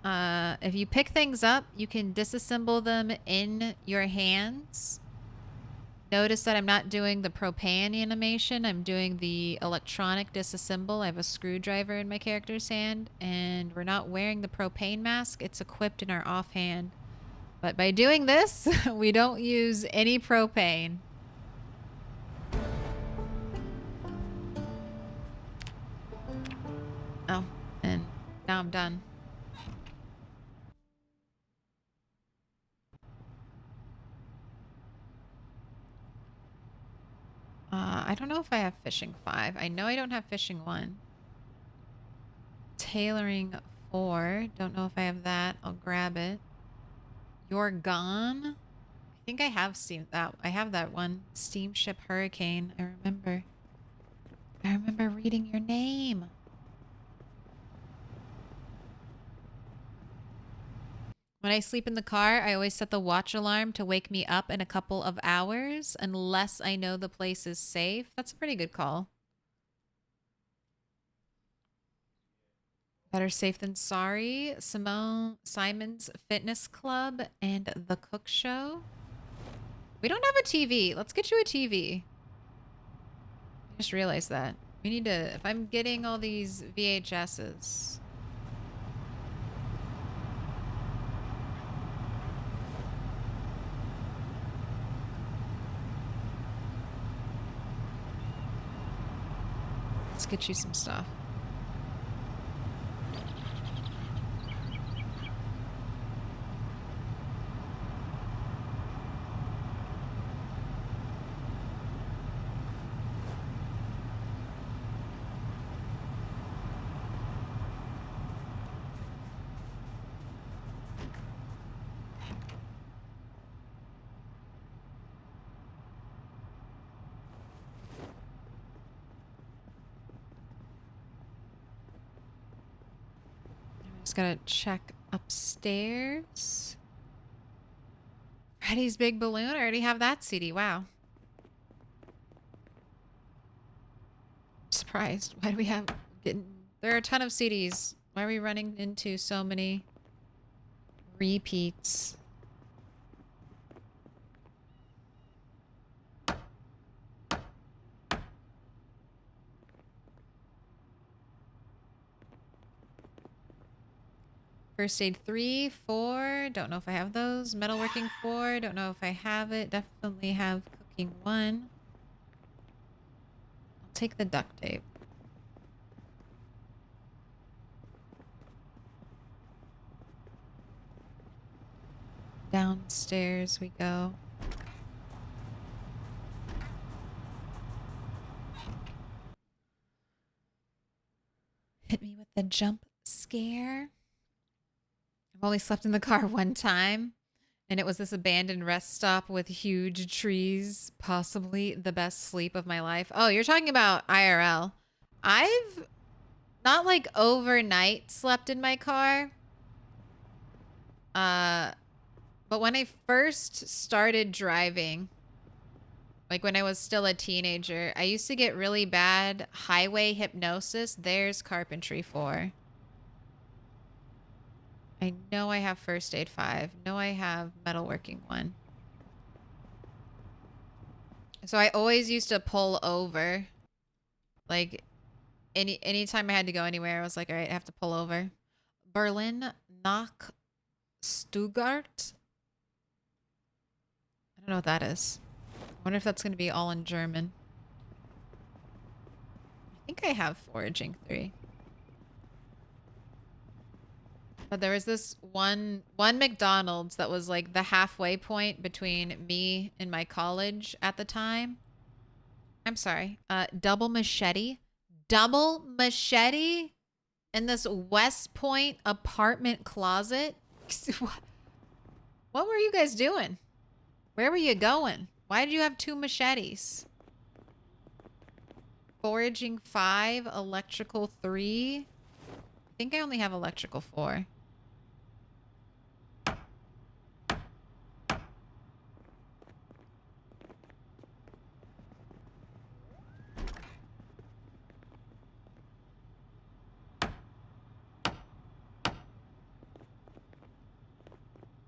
If you pick things up, you can disassemble them in your hands. Notice that I'm not doing the propane animation. I'm doing the electronic disassemble. I have a screwdriver in my character's hand, and we're not wearing the propane mask. It's equipped in our offhand. But by doing this, we don't use any propane. Oh, and now I'm done. I don't know if I have fishing 5. I know I don't have fishing 1. Tailoring 4. Don't know if I have that. I'll grab it. You're gone. I think I have seen that. I have that one. Steamship Hurricane. I remember. I remember reading your name. When I sleep in the car, I always set the watch alarm to wake me up in a couple of hours unless I know the place is safe. That's a pretty good call. Better safe than sorry. Simon's Fitness Club and The Cook Show. We don't have a TV. Let's get you a TV. I just realized that. We need to... If I'm getting all these VHSs... Let's get you some stuff. Just gotta check upstairs. Freddy's Big Balloon? I already have that CD. Wow. Surprised. Why do we have... There are a ton of CDs. Why are we running into so many repeats? First Aid 3, 4. Don't know if I have those. Metalworking 4. Don't know if I have it. Definitely have Cooking 1. I'll take the duct tape. Downstairs we go. Hit me with the jump scare. I've only slept in the car one time, and it was this abandoned rest stop with huge trees. Possibly the best sleep of my life. Oh, you're talking about IRL. I've not like overnight slept in my car. But when I first started driving, like when I was still a teenager, I used to get really bad highway hypnosis. There's Carpentry 4. I know I have First Aid 5. No, I have Metalworking 1. So I always used to pull over. Like anytime I had to go anywhere, I was like, all right, I have to pull over. Berlin, knock, Stuttgart. I don't know what that is. I wonder if that's going to be all in German. I think I have foraging 3. But there was this one McDonald's that was like the halfway point between me and my college at the time. I'm sorry. Double machete. Double machete in this West Point apartment closet. What were you guys doing? Where were you going? Why did you have 2 machetes? Foraging 5, electrical 3. I think I only have electrical 4.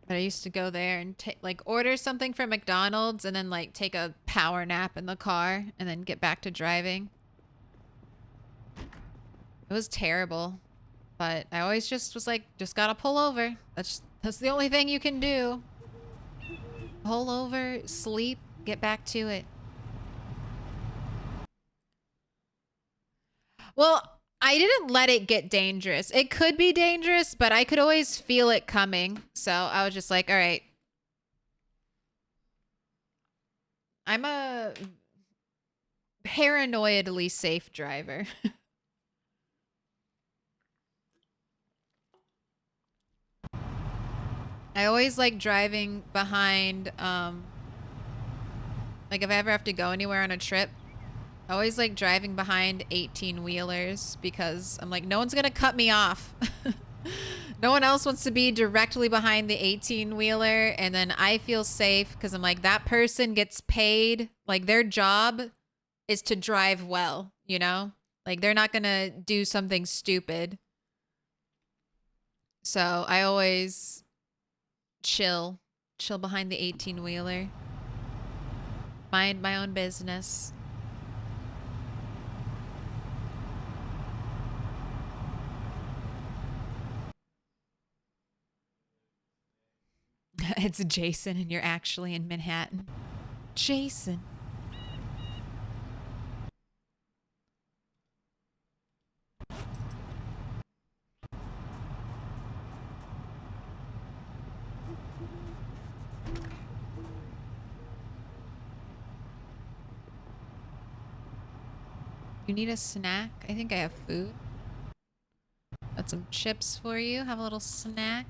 But I used to go there and like order something from McDonald's and then like take a power nap in the car and then get back to driving. It was terrible, but I always just was like, just gotta pull over. That's the only thing you can do. Pull over, sleep, get back to it. Well, I didn't let it get dangerous. It could be dangerous, but I could always feel it coming. So I was just like, all right. I'm a paranoidly safe driver. I always like driving behind, like if I ever have to go anywhere on a trip, I always like driving behind 18-wheelers because I'm like, no one's gonna cut me off. No one else wants to be directly behind the 18-wheeler, and then I feel safe because I'm like, that person gets paid. Like their job is to drive well, you know? Like they're not gonna do something stupid. So I always chill behind the 18-wheeler. Mind my own business. It's Jason and you're actually in Manhattan. Jason. You need a snack? I think I have food. Got some chips for you. Have a little snack.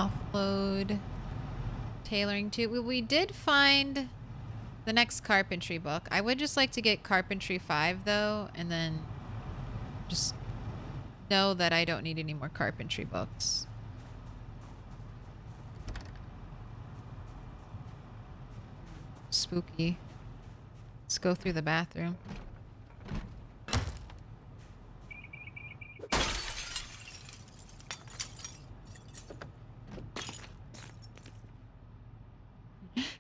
Offload. Tailoring too. We did find the next carpentry book. I would just like to get carpentry 5 though, and then just know that I don't need any more carpentry books. Spooky. Let's go through the bathroom.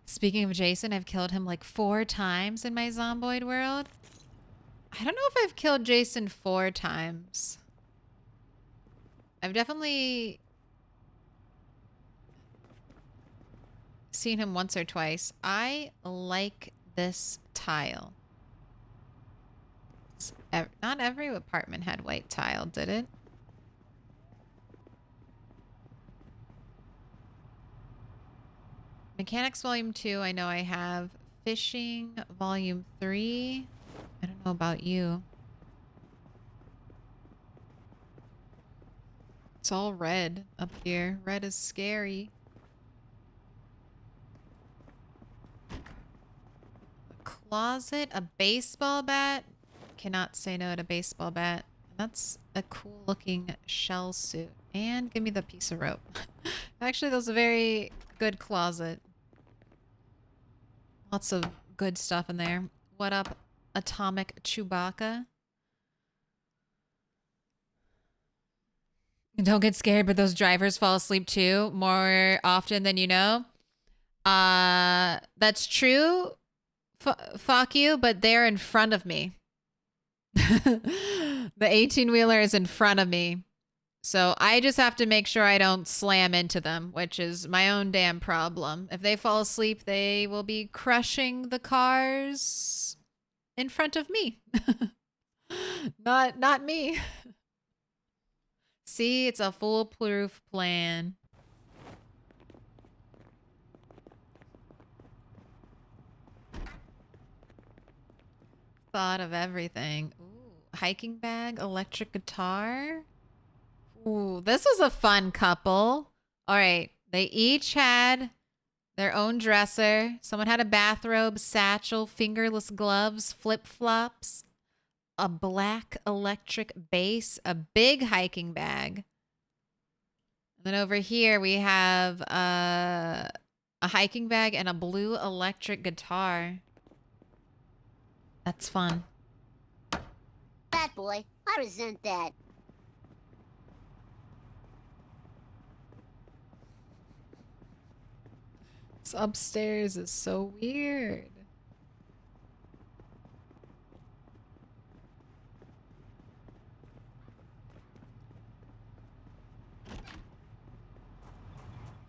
Speaking of Jason, I've killed him like 4 times in my Zomboid world. I don't know if I've killed Jason 4 times. I've definitely seen him once or twice. I like this tile. Not every apartment had white tile, did it? Mechanics Volume 2, I know I have. Fishing Volume 3. I don't know about you. It's all red up here. Red is scary. A closet, a baseball bat. Cannot say no to baseball bat. That's a cool looking shell suit. And give me the piece of rope. Actually, that was a very good closet. Lots of good stuff in there. What up, Atomic Chewbacca? Don't get scared, but those drivers fall asleep too more often than you know. That's true. Fuck you, but they're in front of me. The 18-wheeler is in front of me. So I just have to make sure I don't slam into them, which is my own damn problem. If they fall asleep, they will be crushing the cars in front of me. Not me. See, it's a foolproof plan. Thought of everything. Ooh, hiking bag, electric guitar. Ooh, this was a fun couple. All right, they each had their own dresser. Someone had a bathrobe, satchel, fingerless gloves, flip-flops, a black electric bass, a big hiking bag. And then over here we have a hiking bag and a blue electric guitar. That's fun. Bad boy, I resent that. This upstairs is so weird.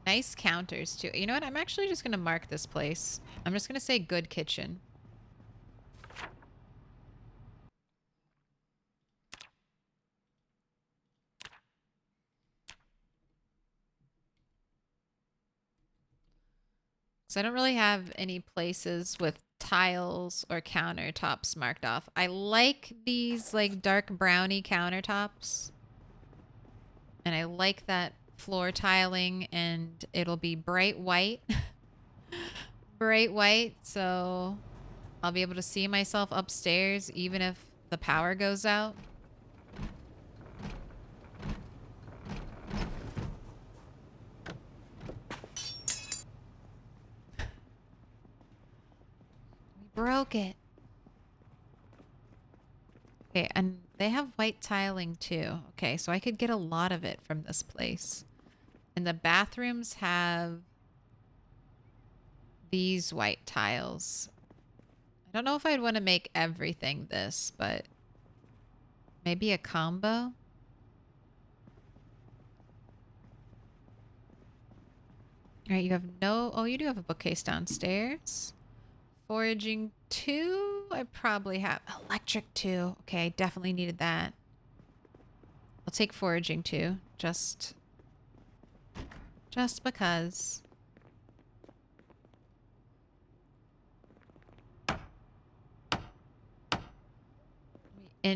Nice counters too. You know what? I'm actually just gonna mark this place. I'm just gonna say good kitchen. So I don't really have any places with tiles or countertops marked off. I like these like dark browny countertops. And I like that floor tiling, and it'll be bright white. Bright white, so I'll be able to see myself upstairs even if the power goes out. Broke it. Okay, and they have white tiling too. Okay, so I could get a lot of it from this place. And the bathrooms have these white tiles. I don't know if I'd want to make everything this, but maybe a combo. All right, you have no... Oh, you do have a bookcase downstairs. Foraging 2, I probably have. Electric 2. Okay, I definitely needed that. I'll take foraging 2. Just because. We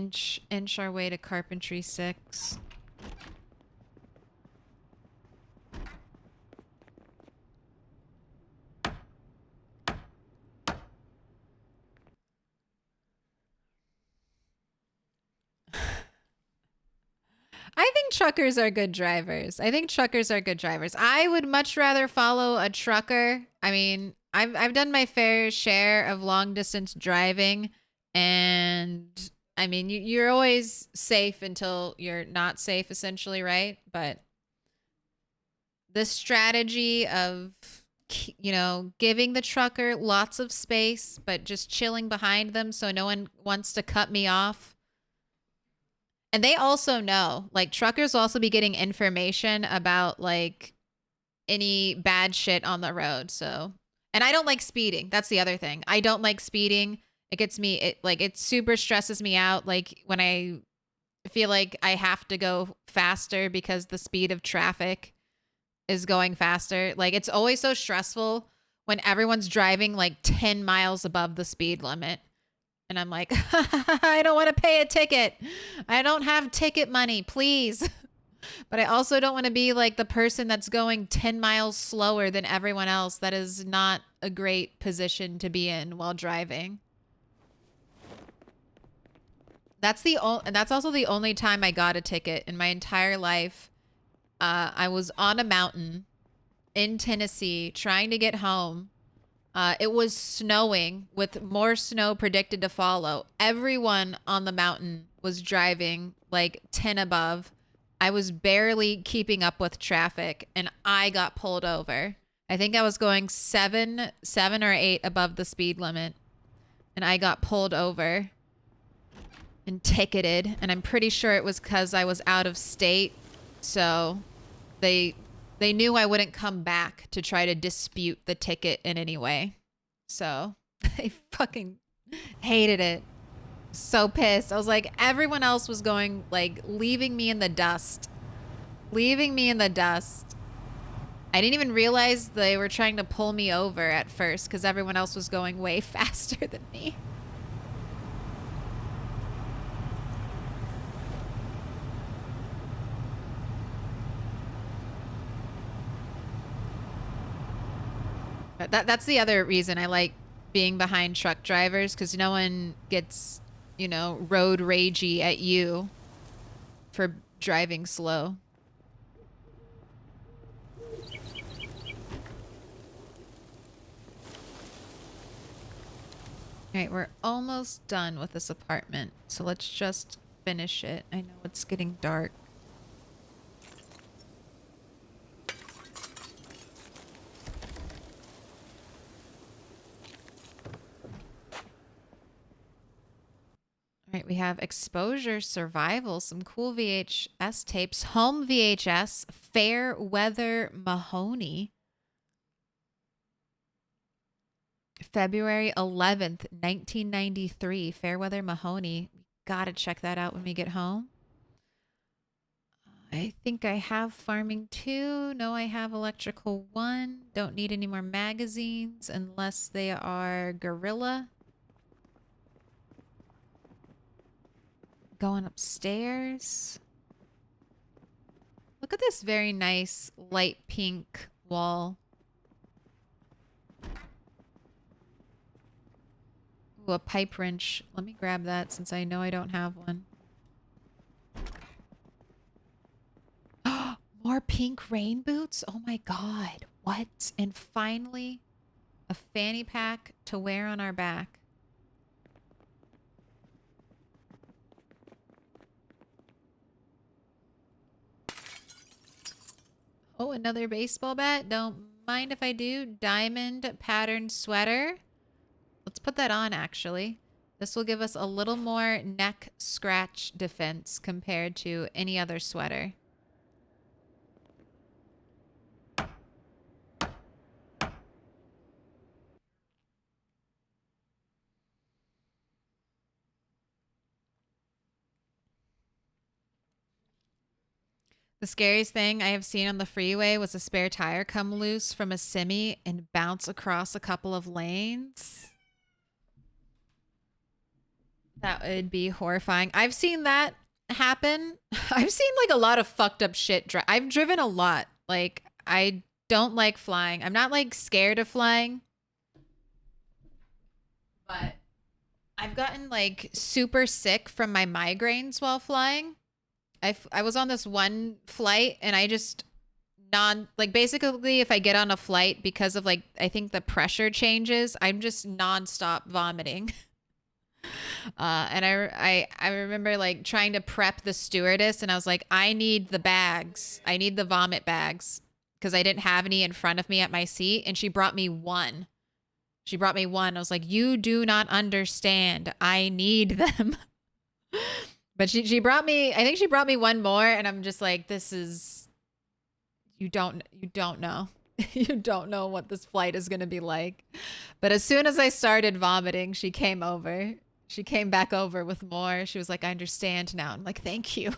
inch our way to carpentry 6. I think truckers are good drivers. I would much rather follow a trucker. I mean, I've done my fair share of long distance driving, and I mean, you're always safe until you're not safe, essentially, right? But the strategy of, you know, giving the trucker lots of space, but just chilling behind them so no one wants to cut me off. And they also know, like, truckers will also be getting information about, like, any bad shit on the road. So, and I don't like speeding. That's the other thing. I don't like speeding. It gets me, it super stresses me out. Like, when I feel like I have to go faster because the speed of traffic is going faster. Like, it's always so stressful when everyone's driving, like, 10 miles above the speed limit. And I'm like, I don't want to pay a ticket. I don't have ticket money, please. But I also don't want to be like the person that's going 10 miles slower than everyone else. That is not a great position to be in while driving. That's also the only time I got a ticket in my entire life. I was on a mountain in Tennessee trying to get home. It was snowing with more snow predicted to follow. Everyone on the mountain was driving like 10 above. I was barely keeping up with traffic, and I got pulled over. I I think I was going seven or 8 above the speed limit. And I got pulled over and ticketed. And I'm pretty sure it was because I was out of state. So they knew I wouldn't come back to try to dispute the ticket in any way. So I fucking hated it. So pissed. I was like, everyone else was going, like, leaving me in the dust. Leaving me in the dust. I didn't even realize they were trying to pull me over at first because everyone else was going way faster than me. That's the other reason I like being behind truck drivers, because no one gets, you know, road ragey at you for driving slow. All right, we're almost done with this apartment, so let's just finish it. I know it's getting dark. All right, we have Exposure, Survival, some cool VHS tapes, Home VHS, Fair Weather Mahoney. February 11th, 1993, Fairweather Mahoney. Gotta check that out when we get home. I think I have Farming 2. No, I have Electrical 1. Don't need any more magazines unless they are Gorilla. Going upstairs. Look at this very nice light pink wall. Ooh, a pipe wrench. Let me grab that since I know I don't have one. More pink rain boots? Oh my god. What? And finally, a fanny pack to wear on our back. Oh, another baseball bat? Don't mind if I do. Diamond patterned sweater. Let's put that on, actually. This will give us a little more neck scratch defense compared to any other sweater. The scariest thing I have seen on the freeway was a spare tire come loose from a semi and bounce across a couple of lanes. That would be horrifying. I've seen that happen. I've seen like a lot of fucked up shit. I've driven a lot. Like, I don't like flying. I'm not like scared of flying. But I've gotten like super sick from my migraines while flying. I was on this one flight and I just basically if I get on a flight because of like, I think the pressure changes, I'm just nonstop vomiting. And I remember like trying to prep the stewardess and I was like, I need the bags. I need the vomit bags because I didn't have any in front of me at my seat. And she brought me one. I was like, you do not understand. I need them. But she brought me, I think she brought me one more and I'm just like, this is, you don't know. You don't know what this flight is going to be like. But as soon as I started vomiting, she came over. She came back over with more. She was like, I understand now. I'm like, thank you.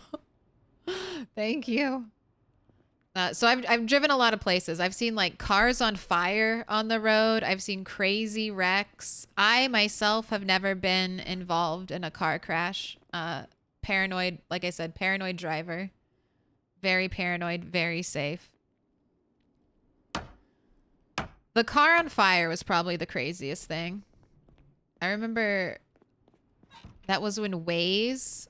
Thank you. So I've driven a lot of places. I've seen like cars on fire on the road. I've seen crazy wrecks. I myself have never been involved in a car crash. Paranoid, like I said, paranoid driver. Very paranoid, very safe. The car on fire was probably the craziest thing. I remember that was when Waze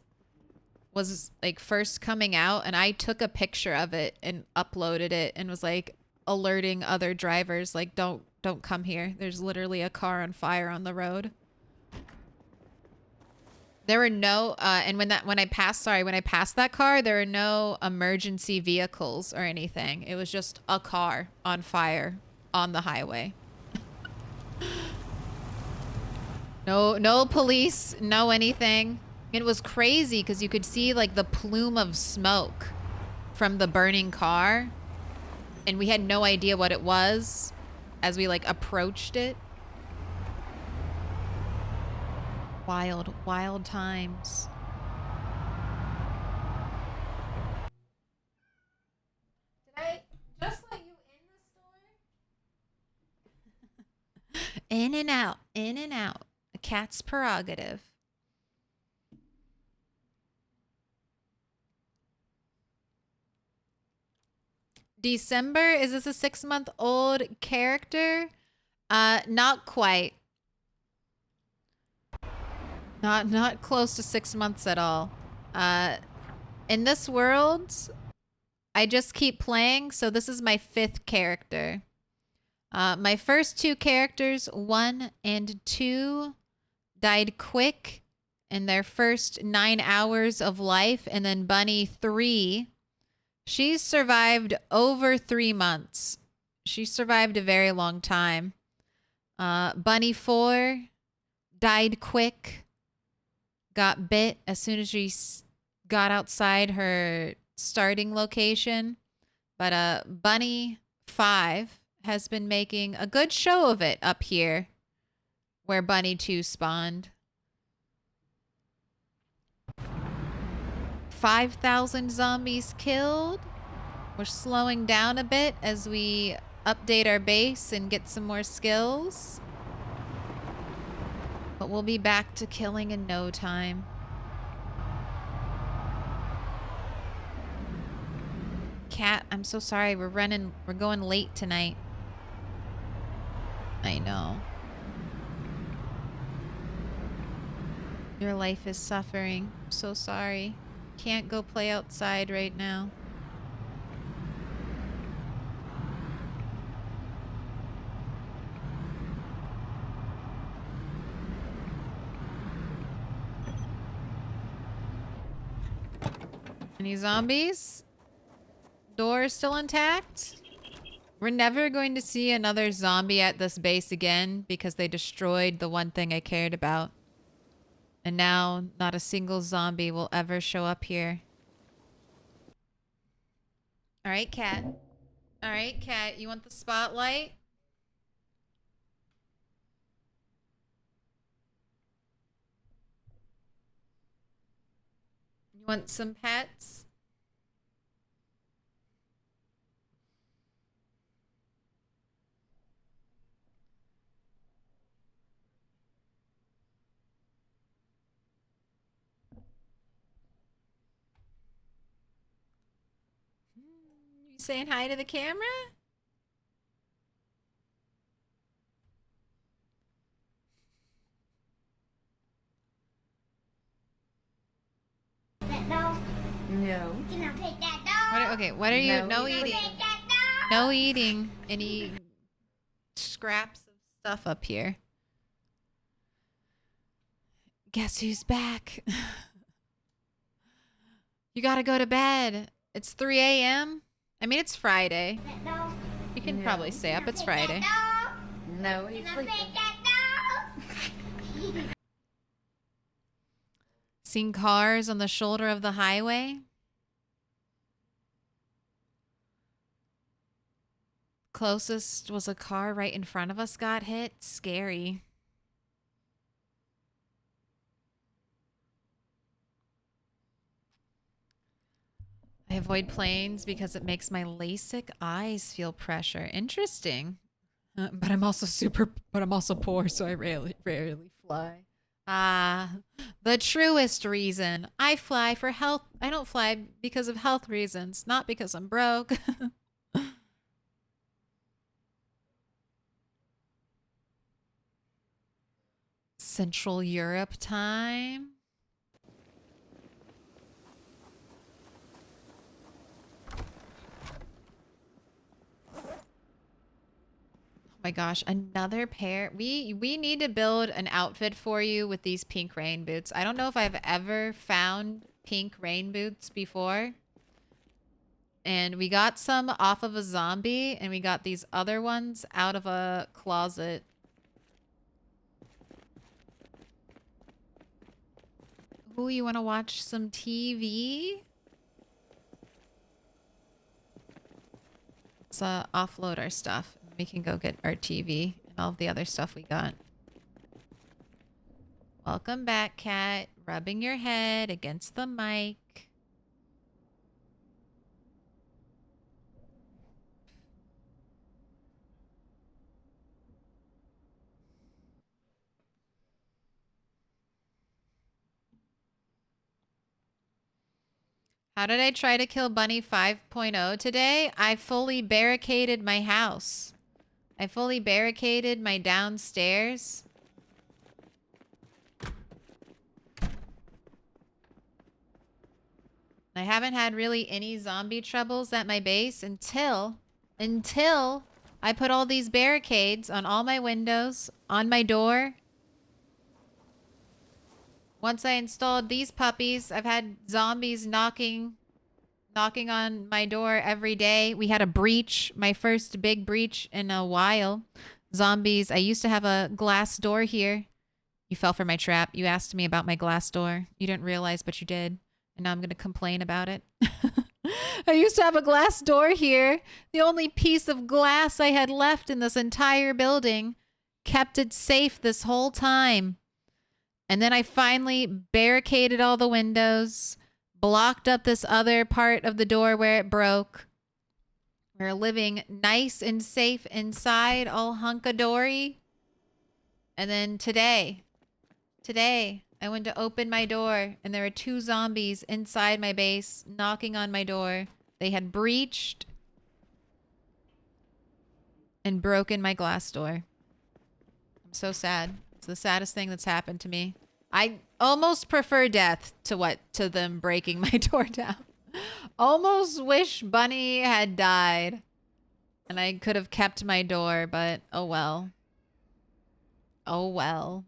was like first coming out and I took a picture of it and uploaded it and was like alerting other drivers like don't come here. There's literally a car on fire on the road. There were no and when I passed that car, there were no emergency vehicles or anything. It was just a car on fire on the highway. No police, no anything. It was crazy because you could see like the plume of smoke from the burning car, and we had no idea what it was as we like approached it. Wild, wild times. Did I just let you in the store? In and out, in and out. A cat's prerogative. December, is this a 6-month-old character? Not quite. Not close to 6 months at all. In this world, I just keep playing, so this is my 5th character. My first 2 characters, 1 and 2, died quick in their first 9 hours of life, and then Bunny 3, she's survived over 3 months. She survived a very long time. Bunny 4 died quick, got bit as soon as she got outside her starting location. But Bunny 5 has been making a good show of it up here where Bunny 2 spawned. 5,000 zombies killed. We're slowing down a bit as we update our base and get some more skills. But we'll be back to killing in no time. Cat, I'm so sorry. We're going late tonight. I know. Your life is suffering. I'm so sorry. Can't go play outside right now. Any zombies? Door still intact? We're never going to see another zombie at this base again because they destroyed the one thing I cared about. And now not a single zombie will ever show up here. All right, Cat. All right, Cat, you want the spotlight? You want some pets? You saying hi to the camera? No. Can I pet that dog? Okay, what are you? No. No Can I eating. pet that dog? No eating any scraps of stuff up here. Guess who's back? You gotta go to bed. It's 3 a.m. I mean, it's Friday. That dog? You can No. probably stay up. It's Friday. That dog? No, he's Can I sleeping. pet that dog? Seen cars on the shoulder of the highway. Closest was a car right in front of us got hit. Scary. I avoid planes because it makes my LASIK eyes feel pressure. Interesting. But I'm also poor, so I rarely fly. The truest reason. I fly for health. I don't fly because of health reasons, not because I'm broke. Central Europe time. My gosh, another pair. We need to build an outfit for you with these pink rain boots. I don't know if I've ever found pink rain boots before. And we got some off of a zombie, and we got these other ones out of a closet. Ooh, you want to watch some TV? Let's offload our stuff. We can go get our TV and all of the other stuff we got. Welcome back, cat. Rubbing your head against the mic. How did I try to kill Bunny 5.0 today? I fully barricaded my house. I fully barricaded my downstairs. I haven't had really any zombie troubles at my base until I put all these barricades on all my windows, on my door. Once I installed these puppies, I've had zombies knocking on my door every day. We had a breach, my first big breach in a while. Zombies. I used to have a glass door here. You fell for my trap. You asked me about my glass door. You didn't realize, but you did. And now I'm going to complain about it. I used to have a glass door here. The only piece of glass I had left in this entire building. Kept it safe this whole time. And then I finally barricaded all the windows. Blocked up this other part of the door where it broke. We're living nice and safe inside, all hunka-dory. And then today, I went to open my door, and there were 2 zombies inside my base, knocking on my door. They had breached and broken my glass door. I'm so sad. It's the saddest thing that's happened to me. I almost prefer death to them breaking my door down. Almost wish Bunny had died. And I could have kept my door, but oh well. Oh well.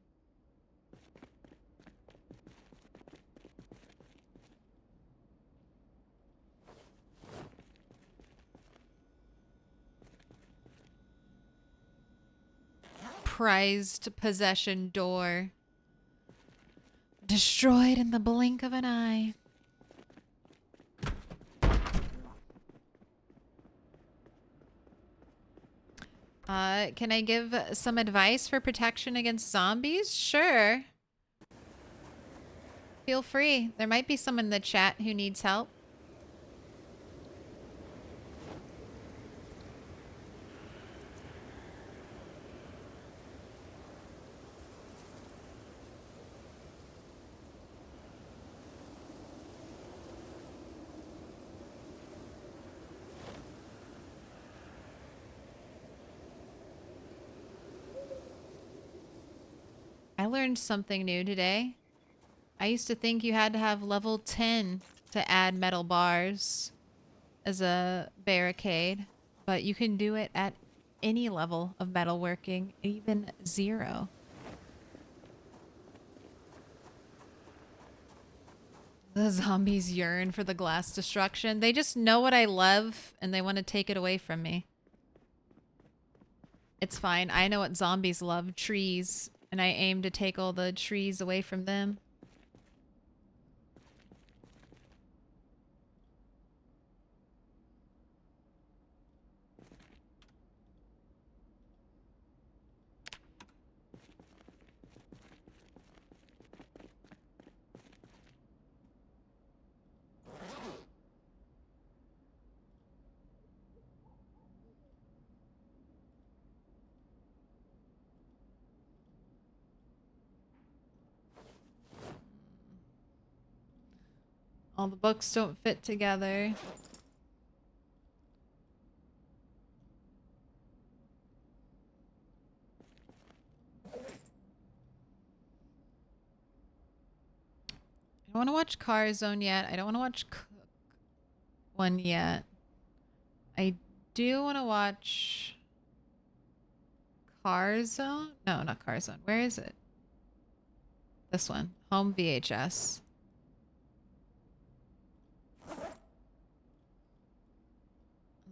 Prized possession door. Destroyed in the blink of an eye. Can I give some advice for protection against zombies? Sure. Feel free. There might be someone in the chat who needs help. I learned something new today. I used to think you had to have level 10 to add metal bars as a barricade, but you can do it at any level of metalworking, even 0. The zombies yearn for the glass destruction. They just know what I love and they want to take it away from me. It's fine. I know what zombies love, trees. And I aim to take all the trees away from them. All the books don't fit together. I don't want to watch Car Zone yet. I don't want to watch Cook one yet. I do want to watch Car Zone. No, not Car Zone. Where is it? This one. Home VHS.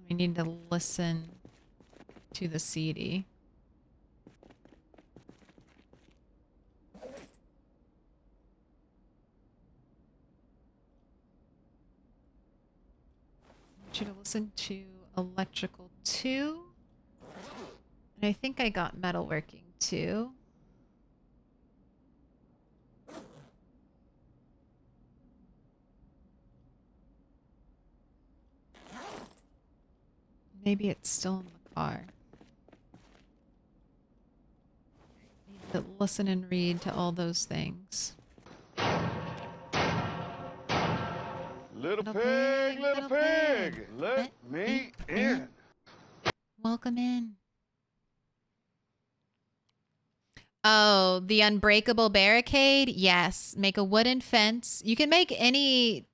We need to listen to the CD. I want you to listen to electrical 2. And I think I got metalworking too. Maybe it's still in the car. Need to listen and read to all those things. Little pig, little pig, let me in. Welcome in. Oh, the unbreakable barricade? Yes. Make a wooden fence. You can make any,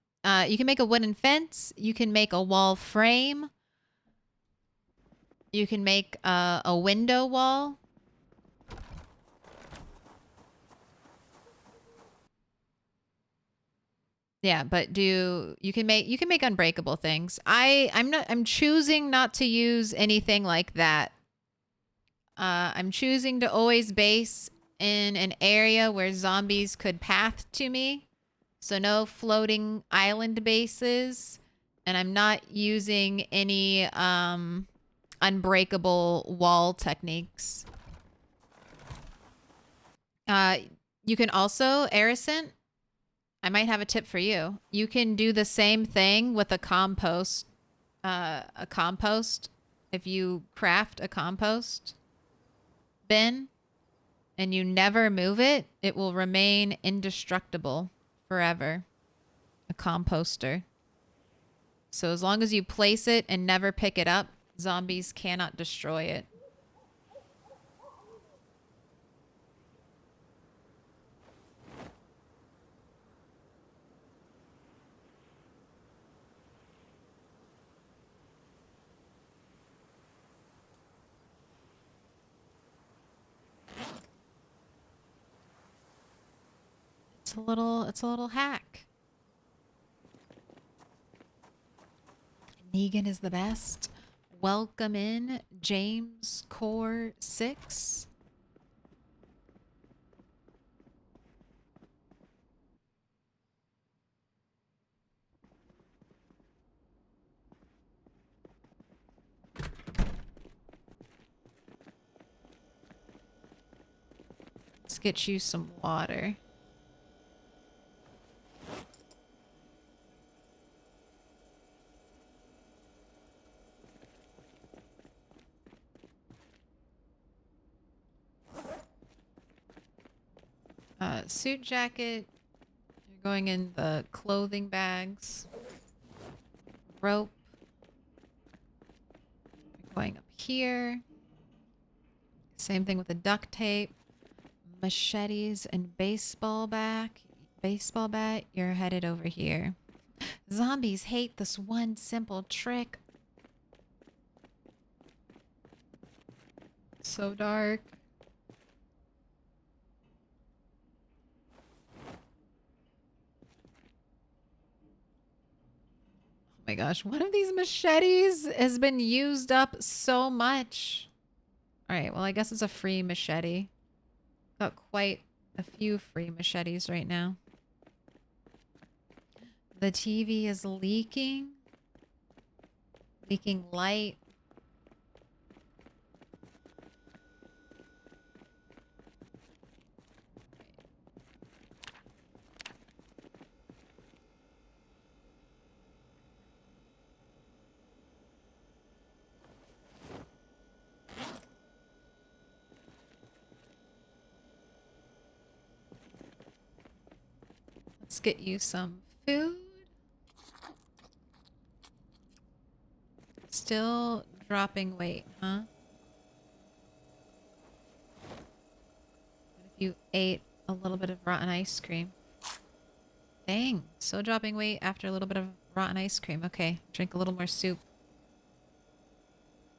you can make a wooden fence. You can make a wall frame. You can make a window wall. Yeah, but you can make unbreakable things. I'm choosing not to use anything like that. I'm choosing to always base in an area where zombies could path to me. So no floating island bases. And I'm not using any unbreakable wall techniques. You can also, Arison, I might have a tip for you. You can do the same thing with a compost. If you craft a compost bin and you never move it, it will remain indestructible forever. A composter. So as long as you place it and never pick it up, zombies cannot destroy it. It's a little hack. Negan is the best. Welcome in, James Core 6. Let's get you some water. Suit jacket. You're going in the clothing bags. Rope. You're going up here. Same thing with the duct tape. Machetes and baseball bat. You're headed over here. Zombies hate this one simple trick. So dark. Oh my gosh, one of these machetes has been used up so much. Alright, well I guess it's a free machete. Got quite a few free machetes right now. The TV is leaking. Leaking light. Let's get you some food. Still dropping weight, huh? What if you ate a little bit of rotten ice cream? Dang, still dropping weight after a little bit of rotten ice cream. Okay, drink a little more soup.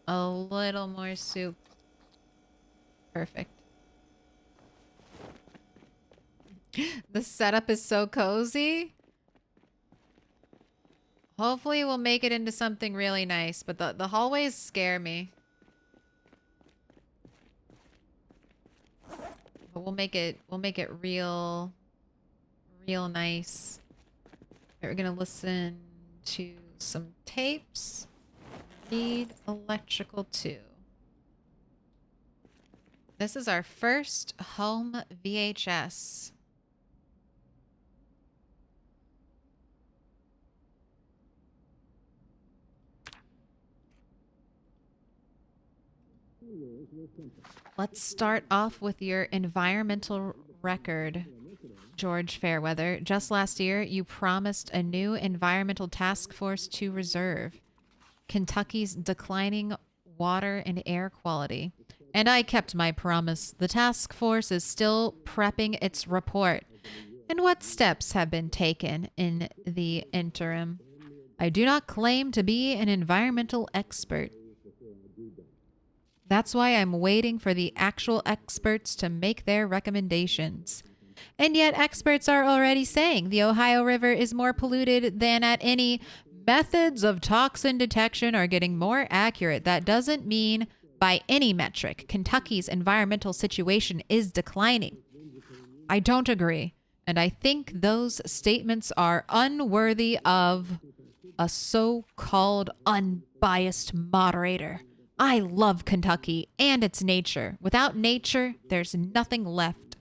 A little more soup. Perfect. The setup is so cozy. Hopefully we'll make it into something really nice, but the hallways scare me. But we'll make it real nice. We're gonna listen to some tapes. Read Electrical 2. This is our first home VHS. Let's start off with your environmental record, George Fairweather. Just last year, you promised a new environmental task force to reserve Kentucky's declining water and air quality. And I kept my promise. The task force is still prepping its report. And what steps have been taken in the interim? I do not claim to be an environmental expert. That's why I'm waiting for the actual experts to make their recommendations. And yet experts are already saying the Ohio River is more polluted than at any. Methods of toxin detection are getting more accurate. That doesn't mean by any metric Kentucky's environmental situation is declining. I don't agree. And I think those statements are unworthy of a so-called unbiased moderator. I love Kentucky and its nature. Without nature, there's nothing left.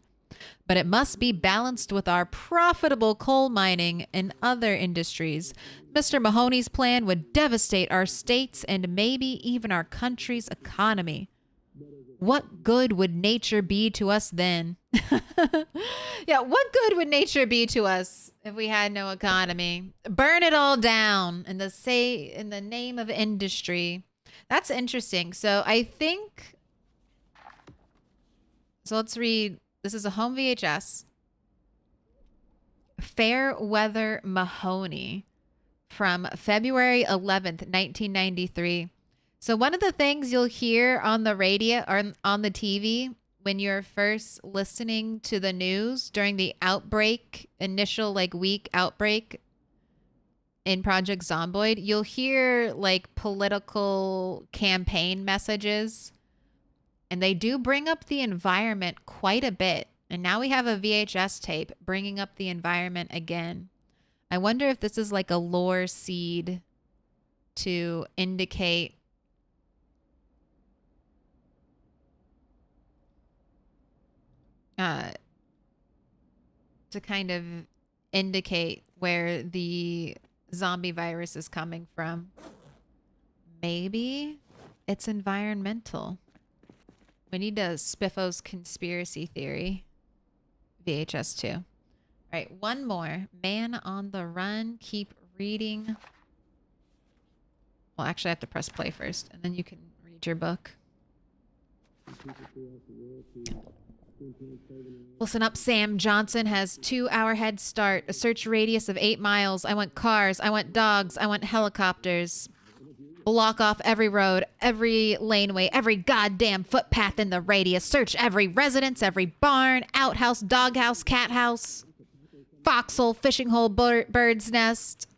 But it must be balanced with our profitable coal mining and other industries. Mr. Mahoney's plan would devastate our states and maybe even our country's economy. What good would nature be to us then? Yeah, what good would nature be to us if we had no economy? Burn it all down in the name of industry. That's interesting. So I think, so let's read, this is a home VHS. Fairweather Mahoney from February 11th, 1993. So one of the things you'll hear on the radio or on the TV when you're first listening to the news during the outbreak, initial week outbreak in Project Zomboid, you'll hear political campaign messages, and they do bring up the environment quite a bit. And now we have a VHS tape bringing up the environment again. I wonder if this is like a lore seed to indicate to kind of indicate where the zombie virus is coming from. Maybe it's environmental. We need a Spiffo's conspiracy theory. VHS 2. All right, one more. Man on the Run. Keep reading. Well, actually, I have to press play first, and then you can read your book. Listen up, Sam Johnson has 2-hour head start, a search radius of 8 miles. I want cars, I want dogs, I want helicopters. Block off every road, every laneway, every goddamn footpath in the radius. Search every residence, every barn, outhouse, doghouse, cat house, foxhole, fishing hole, bird's nest.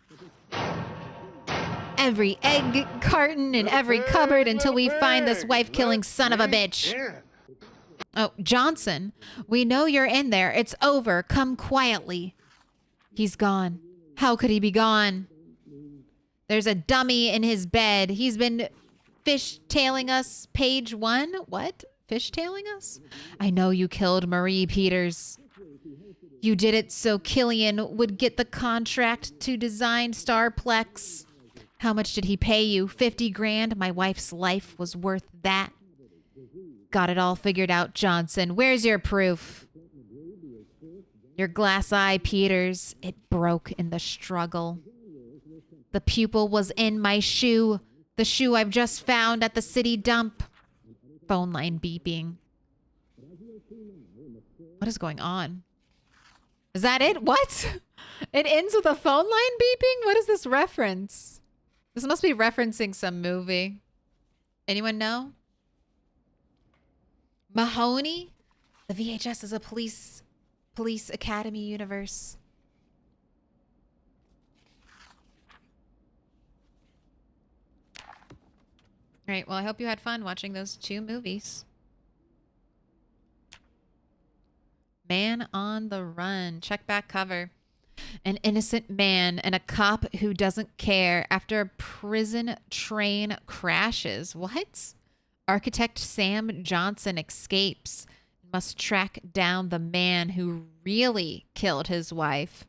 Every egg carton in every cupboard until we find this wife-killing son of a bitch. Oh, Johnson, we know you're in there. It's over. Come quietly. He's gone. How could he be gone? There's a dummy in his bed. He's been fishtailing us. Page 1? What? Fishtailing us? I know you killed Marie Peters. You did it so Killian would get the contract to design Starplex. How much did he pay you? 50 grand? My wife's life was worth that. Got it all figured out, Johnson. Where's your proof? Your glass eye, Peters. It broke in the struggle. The pupil was in my shoe. The shoe I've just found at the city dump. Phone line beeping. What is going on? Is that it? What? It ends with a phone line beeping? What is this reference? This must be referencing some movie. Anyone know? Mahoney? The VHS is a police academy universe. All right, well, I hope you had fun watching those 2 movies. Man on the Run. Check back cover. An innocent man and a cop who doesn't care after a prison train crashes. What? Architect Sam Johnson escapes and must track down the man who really killed his wife.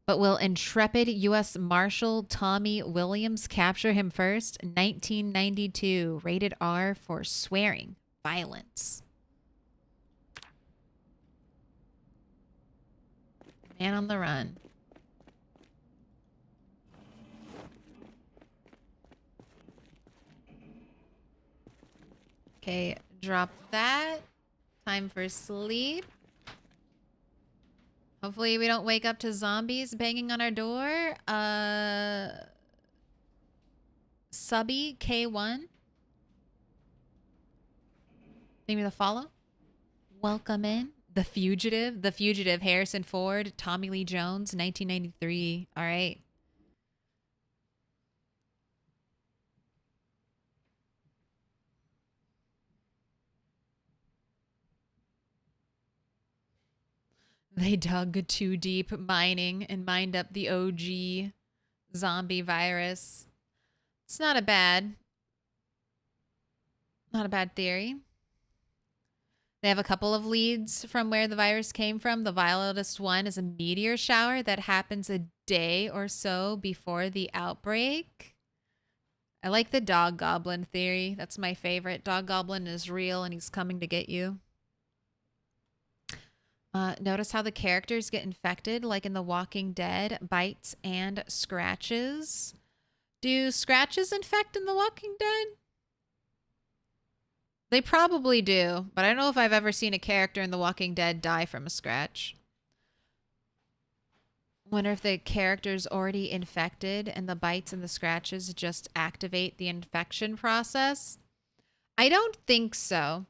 But will intrepid U.S. Marshal Tommy Williams capture him first? 1992, rated R for swearing, violence. Man on the Run. Okay, drop that. Time for sleep. Hopefully we don't wake up to zombies banging on our door. Subby K1. Name of the follow. Welcome in. The Fugitive. The Fugitive. Harrison Ford. Tommy Lee Jones. 1993. All right. They dug too deep mining and mined up the OG zombie virus. It's not a bad theory. They have a couple of leads from where the virus came from. The wildest one is a meteor shower that happens a day or so before the outbreak. I like the dog goblin theory. That's my favorite. Dog goblin is real and he's coming to get you. Notice how the characters get infected, like in The Walking Dead, bites and scratches. Do scratches infect in The Walking Dead? They probably do, but I don't know if I've ever seen a character in The Walking Dead die from a scratch. Wonder if the character's already infected and the bites and the scratches just activate the infection process. I don't think so.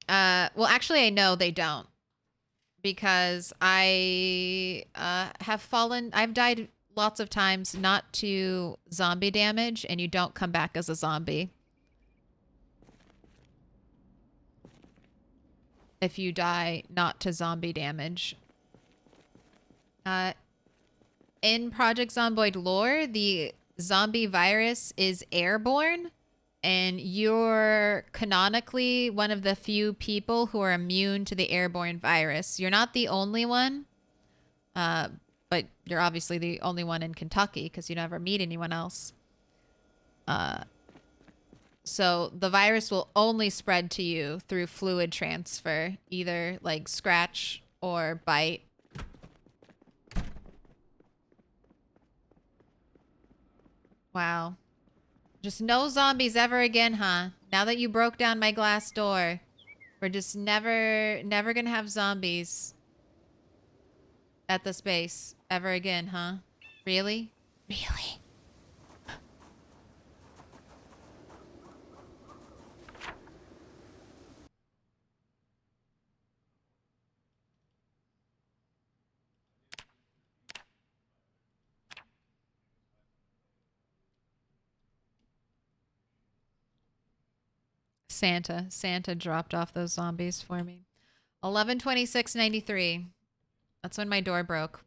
Well, actually, I know they don't. Because I've died lots of times not to zombie damage, and you don't come back as a zombie. If you die not to zombie damage. In Project Zomboid lore, the zombie virus is airborne, and you're canonically one of the few people who are immune to the airborne virus. You're not the only one, but you're obviously the only one in Kentucky because you never meet anyone else. So the virus will only spread to you through fluid transfer, either like scratch or bite. Wow. Just no zombies ever again, huh? Now that you broke down my glass door, we're just never gonna have zombies at the space ever again, huh? Really? Really? Santa dropped off those zombies for me. 11/26/93. That's when my door broke.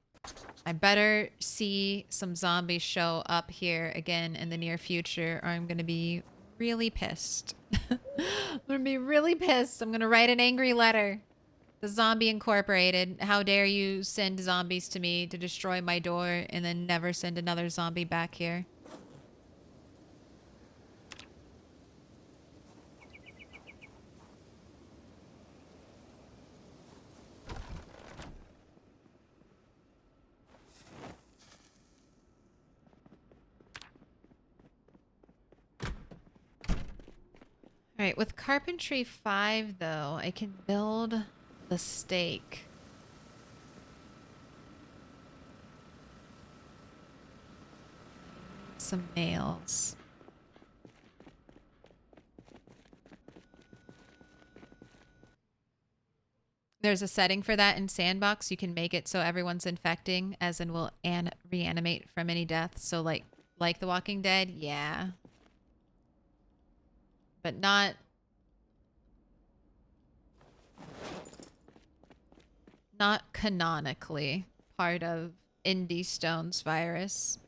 I better see some zombies show up here again in the near future, or I'm gonna be really pissed. I'm gonna be really pissed. I'm gonna write an angry letter. The Zombie Incorporated. How dare you send zombies to me to destroy my door and then never send another zombie back here. All right, with Carpentry 5, though, I can build the stake. Some nails. There's a setting for that in Sandbox. You can make it so everyone's infecting, as in will reanimate from any death. So like The Walking Dead, yeah. but not canonically part of Indie Stone's virus.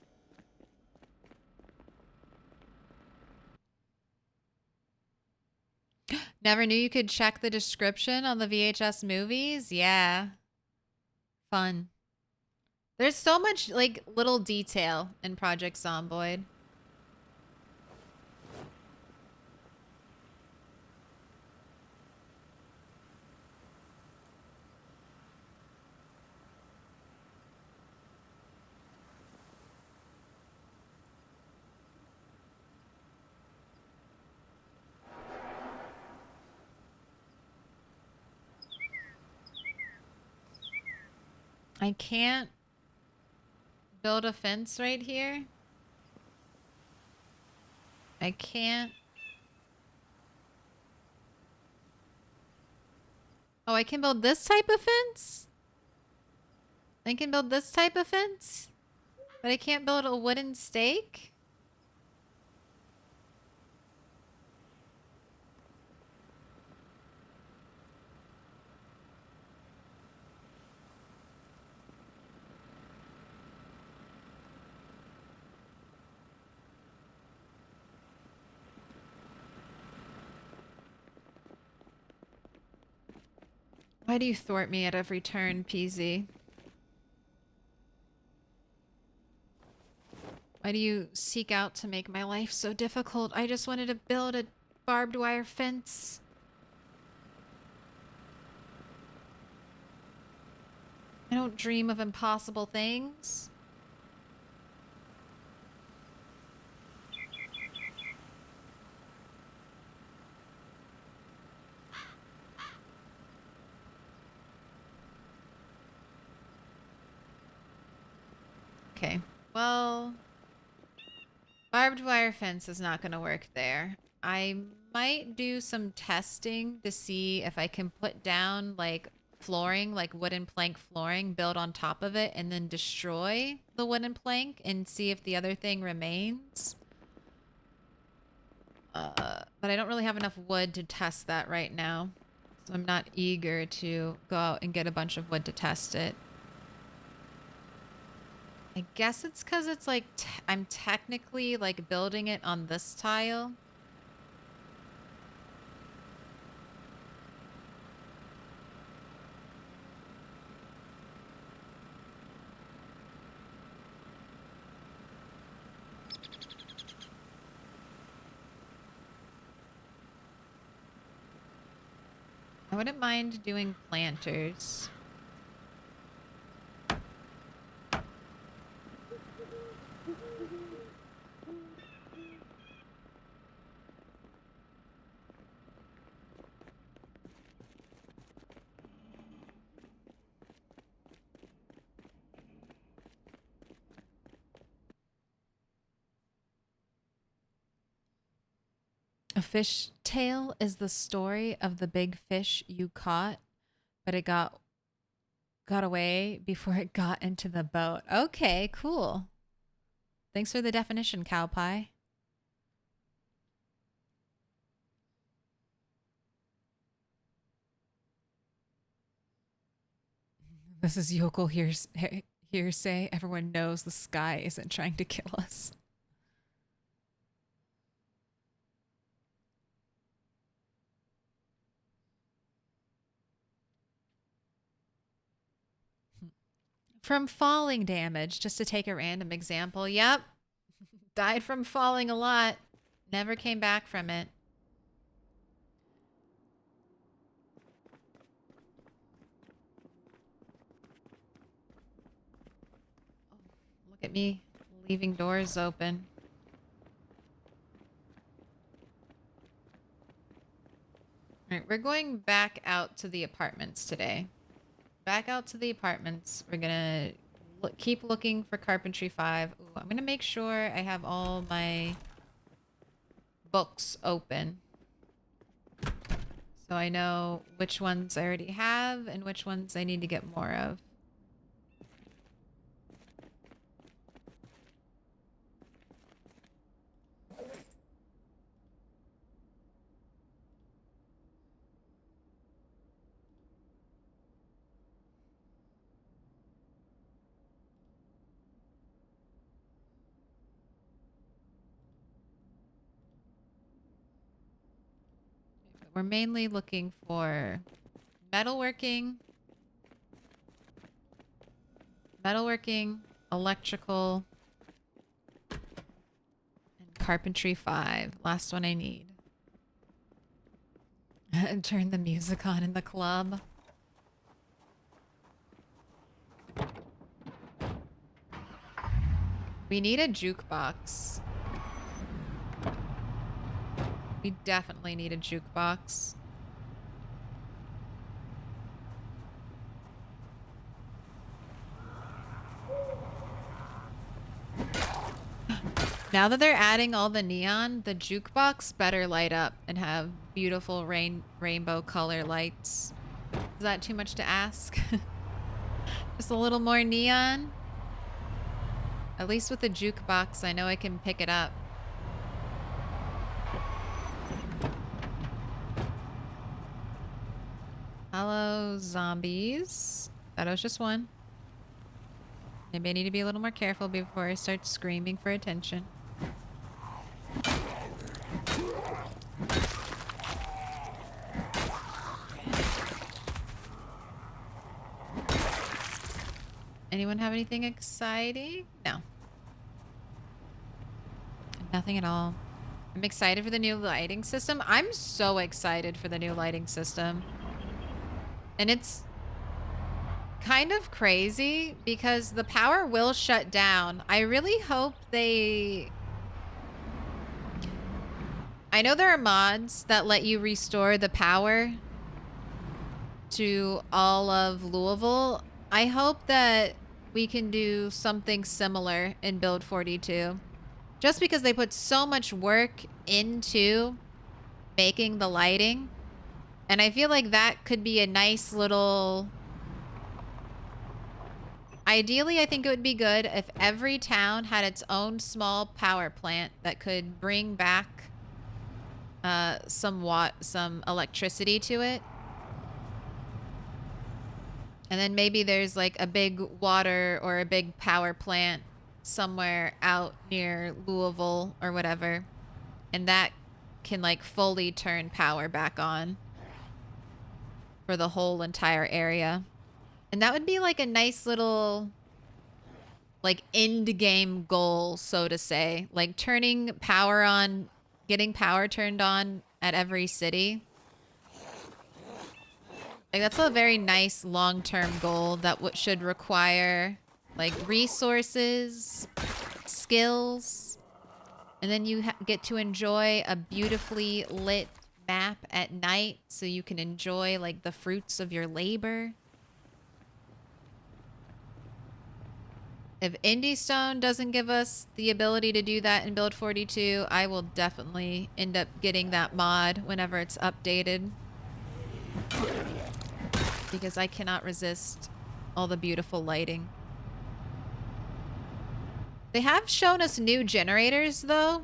Never knew you could check the description on the VHS movies? Yeah. Fun. There's so much, like, little detail in Project Zomboid. I can't build a fence right here. I can't. Oh, I can build this type of fence? I can build this type of fence? But I can't build a wooden stake? Why do you thwart me at every turn, PZ? Why do you seek out to make my life so difficult? I just wanted to build a barbed wire fence. I don't dream of impossible things. Okay, well, barbed wire fence is not going to work there. I might do some testing to see if I can put down like flooring, like wooden plank flooring, build on top of it, and then destroy the wooden plank and see if the other thing remains. But I don't really have enough wood to test that right now. So I'm not eager to go out and get a bunch of wood to test it. I guess it's because it's like I'm technically like building it on this tile. I wouldn't mind doing planters. A fish tale is the story of the big fish you caught, but it got away before it got into the boat. Okay, cool. Thanks for the definition, cow pie. This is yokel hearsay. Everyone knows the sky isn't trying to kill us. From falling damage, just to take a random example. Yep. Died from falling a lot. Never came back from it. Oh, look at me leaving doors open. All right, we're going back out to the apartments today. Back out to the apartments. We're gonna keep looking for Carpentry 5. Ooh, I'm gonna make sure I have all my books open, so I know which ones I already have and which ones I need to get more of. we're mainly looking for metalworking, electrical, and carpentry 5. Last one I need. And turn the music on in the club. We need a jukebox. We definitely need a jukebox. Now that they're adding all the neon, the jukebox better light up and have beautiful rainbow color lights. Is that too much to ask? Just a little more neon? At least with the jukebox, I know I can pick it up. Hello, zombies. That was just one. Maybe I need to be a little more careful before I start screaming for attention. Anyone have anything exciting? No. Nothing at all. I'm excited for the new lighting system. I'm so excited for the new lighting system. And it's kind of crazy because the power will shut down. I really hope they... I know there are mods that let you restore the power to all of Louisville. I hope that we can do something similar in Build 42. Just because they put so much work into making the lighting. And I feel like that could be a nice little... Ideally, I think it would be good if every town had its own small power plant that could bring back some electricity to it. And then maybe there's like a big water or a big power plant somewhere out near Louisville or whatever. And that can like fully turn power back on for the whole entire area. And that would be like a nice little like end game goal, so to say. Like turning power on, getting power turned on at every city. Like that's a very nice long-term goal that should require like resources, skills, and then you get to enjoy a beautifully lit map at night so you can enjoy like the fruits of your labor. If Indiestone doesn't give us the ability to do that in Build 42, I will definitely end up getting that mod whenever it's updated. Because I cannot resist all the beautiful lighting. They have shown us new generators, though.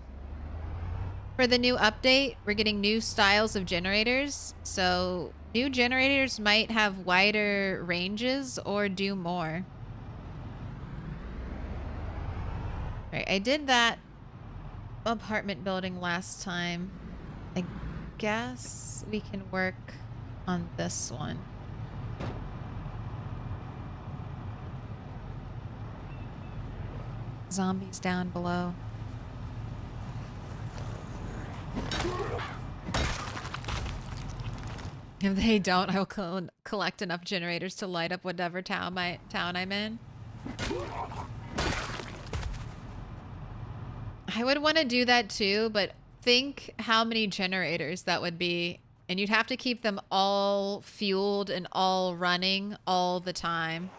For the new update, we're getting new styles of generators. So, new generators might have wider ranges or do more. Right, I did that apartment building last time. I guess we can work on this one. Zombies down below. If they don't, I will collect enough generators to light up whatever town I'm in. I would want to do that too, but think how many generators that would be. And you'd have to keep them all fueled and all running all the time.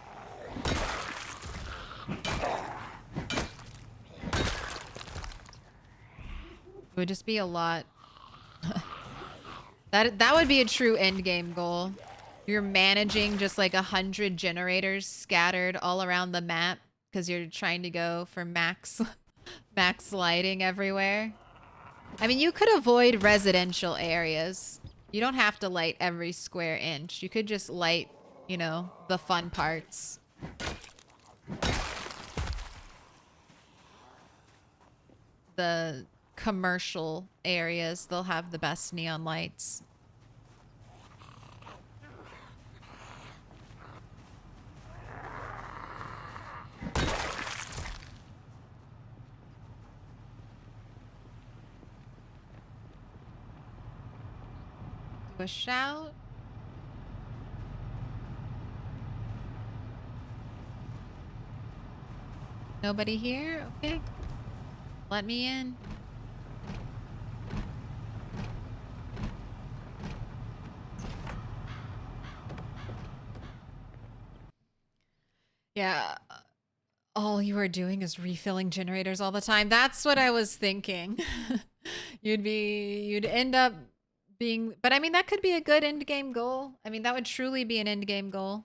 It would just be a lot. That would be a true end game goal. You're managing just like 100 generators scattered all around the map because you're trying to go for max lighting everywhere. I mean, you could avoid residential areas. You don't have to light every square inch. You could just light, you know, the fun parts. The commercial areas, they'll have the best neon lights. A shout. Nobody here? Okay. Let me in. Yeah. All you are doing is refilling generators all the time. That's what I was thinking. You'd end up being, but I mean, that could be a good end game goal. I mean, that would truly be an end game goal.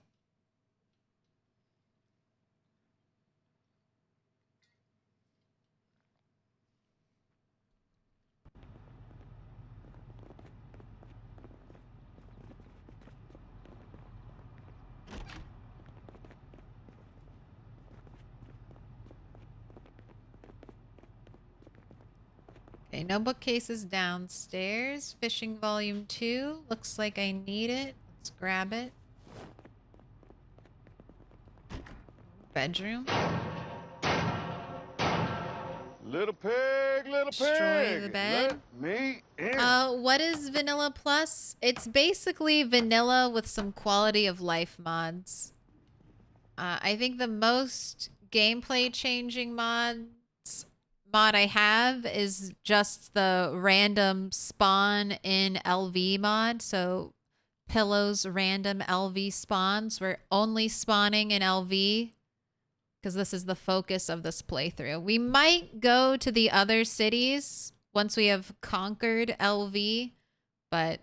Okay, no bookcases downstairs. Fishing volume 2. Looks like I need it. Let's grab it. Bedroom. Little pig, little Destroy pig. the bed. Let me in. What is Vanilla Plus? It's basically vanilla with some quality of life mods. I think the most gameplay changing mod I have is just the random spawn in LV mod. So Pillow's random LV spawns. We're only spawning in LV because this is the focus of this playthrough. We might go to the other cities once we have conquered LV, but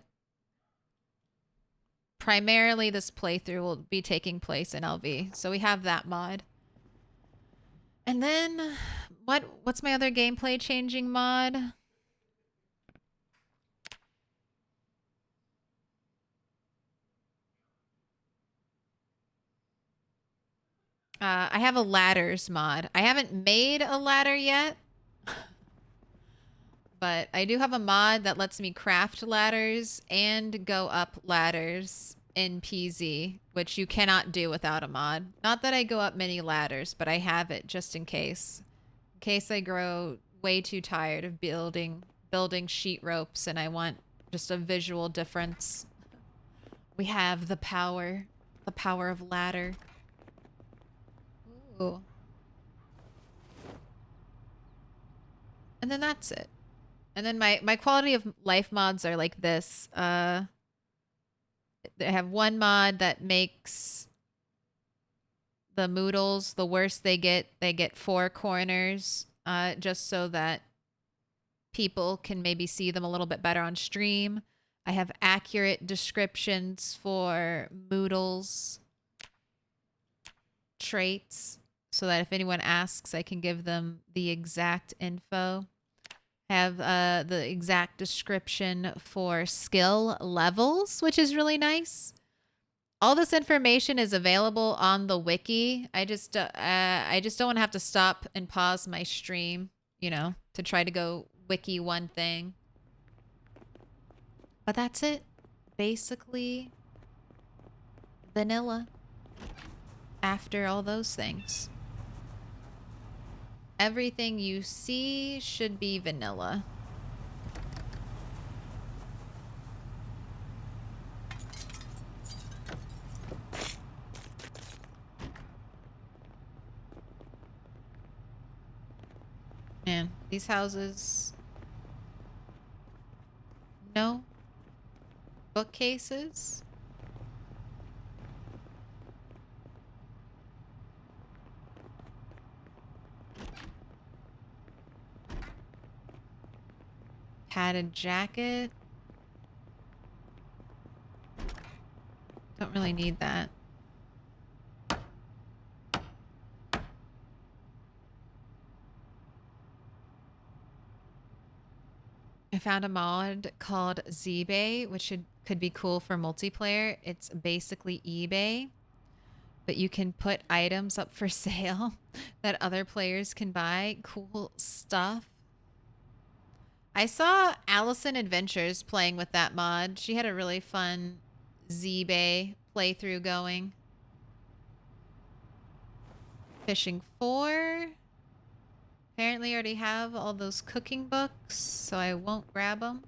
primarily this playthrough will be taking place in LV. So we have that mod. And then what's my other gameplay changing mod? I have a ladders mod. I haven't made a ladder yet, but I do have a mod that lets me craft ladders and go up ladders in PZ, which you cannot do without a mod. Not that I go up many ladders, but I have it just in case. In case I grow way too tired of building sheet ropes and I want just a visual difference. We have the power of ladder. Ooh. And then that's it. And then my quality of life mods are like this. They have one mod that makes the moodles, the worse they get 4 corners, just so that people can maybe see them a little bit better on stream. I have accurate descriptions for moodles traits so that if anyone asks, I can give them the exact info. Have the exact description for skill levels, which is really nice. All this information is available on the wiki. I just don't want to have to stop and pause my stream, you know, to try to go wiki one thing. But that's it. Basically vanilla after all those things. Everything you see should be vanilla. Man, these houses... No bookcases. Padded jacket. Don't really need that. I found a mod called ZBay, which could be cool for multiplayer. It's basically eBay, but you can put items up for sale that other players can buy. Cool stuff. I saw Allison Adventures playing with that mod. She had a really fun ZBay playthrough going. Fishing 4. Apparently I already have all those cooking books, so I won't grab them.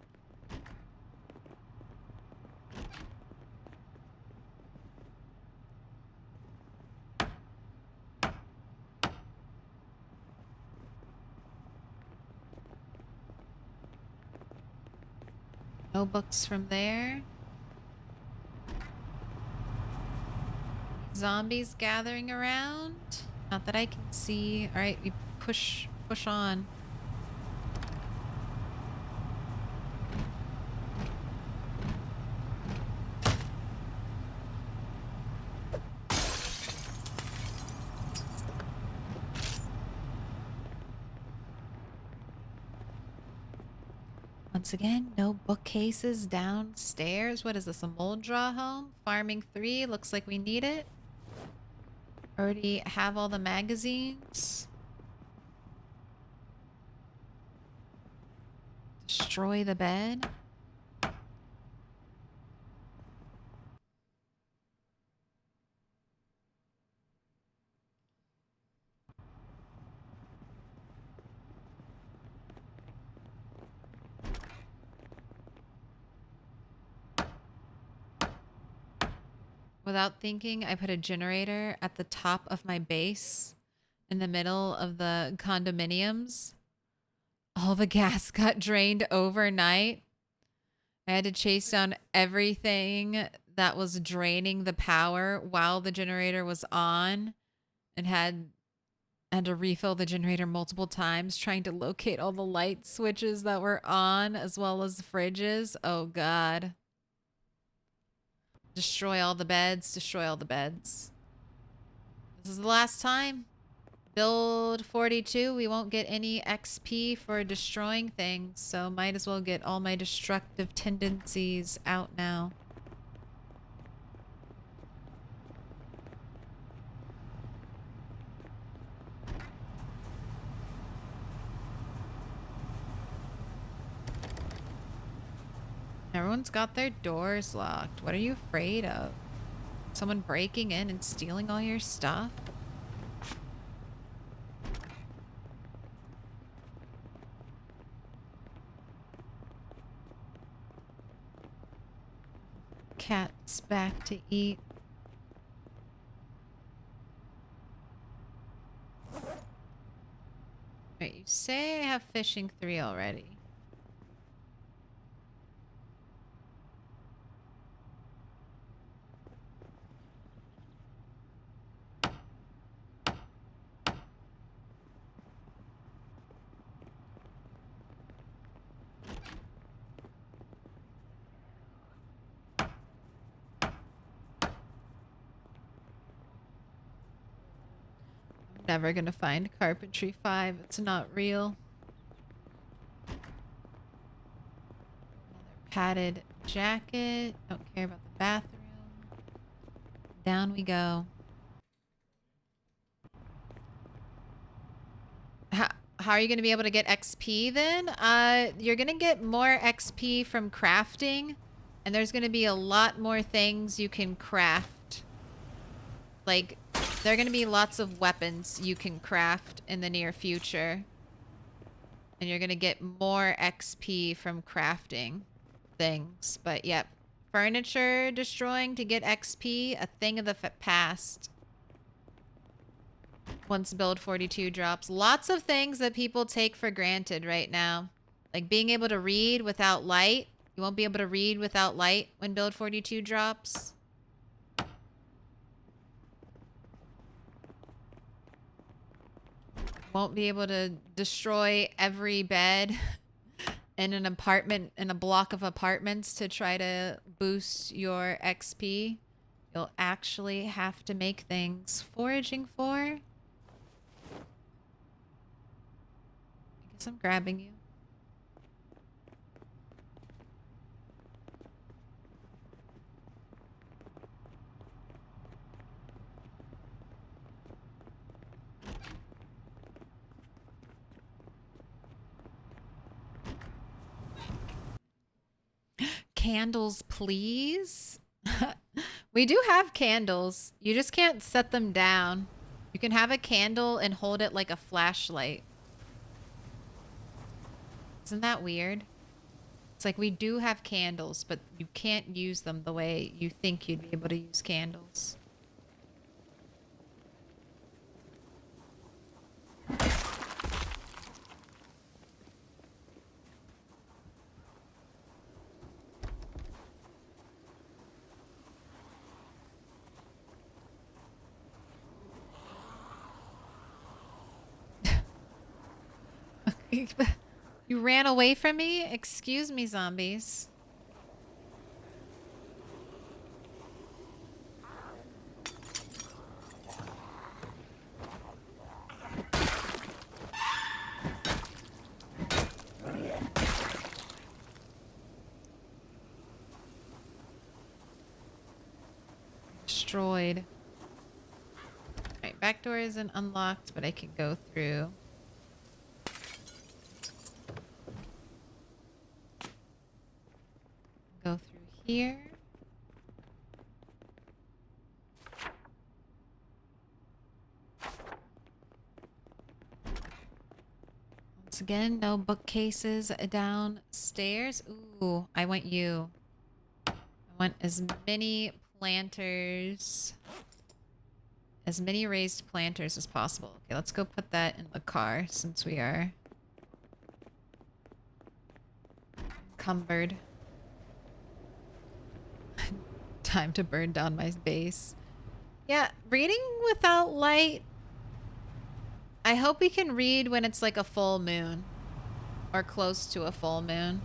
No books from there. Zombies gathering around. Not that I can see. All right, we push on. Once again, no bookcases downstairs. What is this, a mold draw home? Farming 3, looks like we need it. Already have all the magazines. Destroy the bed. Without thinking, I put a generator at the top of my base in the middle of the condominiums. All the gas got drained overnight. I had to chase down everything that was draining the power while the generator was on and had to refill the generator multiple times trying to locate all the light switches that were on as well as the fridges. Oh God. Destroy all the beds. Destroy all the beds. This is the last time. Build 42. We won't get any XP for destroying things, so might as well get all my destructive tendencies out now. Everyone's got their doors locked. What are you afraid of? Someone breaking in and stealing all your stuff? Cat's back to eat. Wait, you say I have fishing 3 already. Never gonna find Carpentry 5. It's not real. Another padded jacket. Don't care about the bathroom. Down we go. How are you gonna be able to get XP then? You're gonna get more XP from crafting, and there's gonna be a lot more things you can craft. Like, there are going to be lots of weapons you can craft in the near future. And you're going to get more XP from crafting things. But yep, furniture destroying to get XP, a thing of the past. Once build 42 drops. Lots of things that people take for granted right now. Like being able to read without light. You won't be able to read without light when build 42 drops. Won't be able to destroy every bed in an apartment, in a block of apartments to try to boost your XP. You'll actually have to make things. Foraging for? I guess I'm grabbing you. Candles, please. We do have candles. You just can't set them down. You can have a candle and hold it like a flashlight. Isn't that weird? It's like we do have candles, but you can't use them the way you think you'd be able to use candles. You ran away from me? Excuse me, zombies. Destroyed. Alright, back door isn't unlocked, but I can go through. Go through here. Once again, no bookcases downstairs. Ooh, I want you. I want as many planters, as many raised planters as possible. Okay, let's go put that in the car since we are encumbered. Time to burn down my base. Yeah, reading without light. I hope we can read when it's like a full moon or close to a full moon.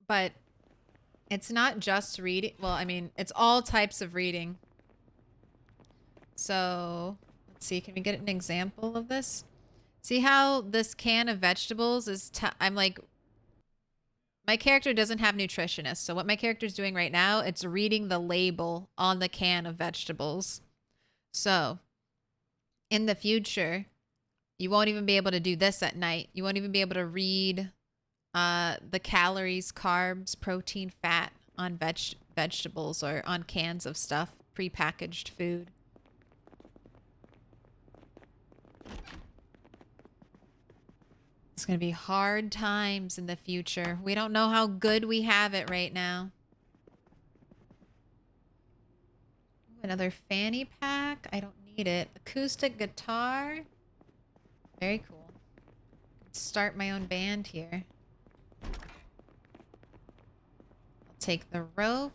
But it's not just reading. Well, I mean, it's all types of reading. So, let's see. Can we get an example of this? See how this can of vegetables is... I'm like... My character doesn't have nutritionists. So what my character's doing right now, it's reading the label on the can of vegetables. So, in the future, you won't even be able to do this at night. You won't even be able to read... the calories, carbs, protein, fat on vegetables or on cans of stuff, prepackaged food. It's going to be hard times in the future. We don't know how good we have it right now. Ooh, another fanny pack. I don't need it. Acoustic guitar. Very cool. Start my own band here. Take the rope,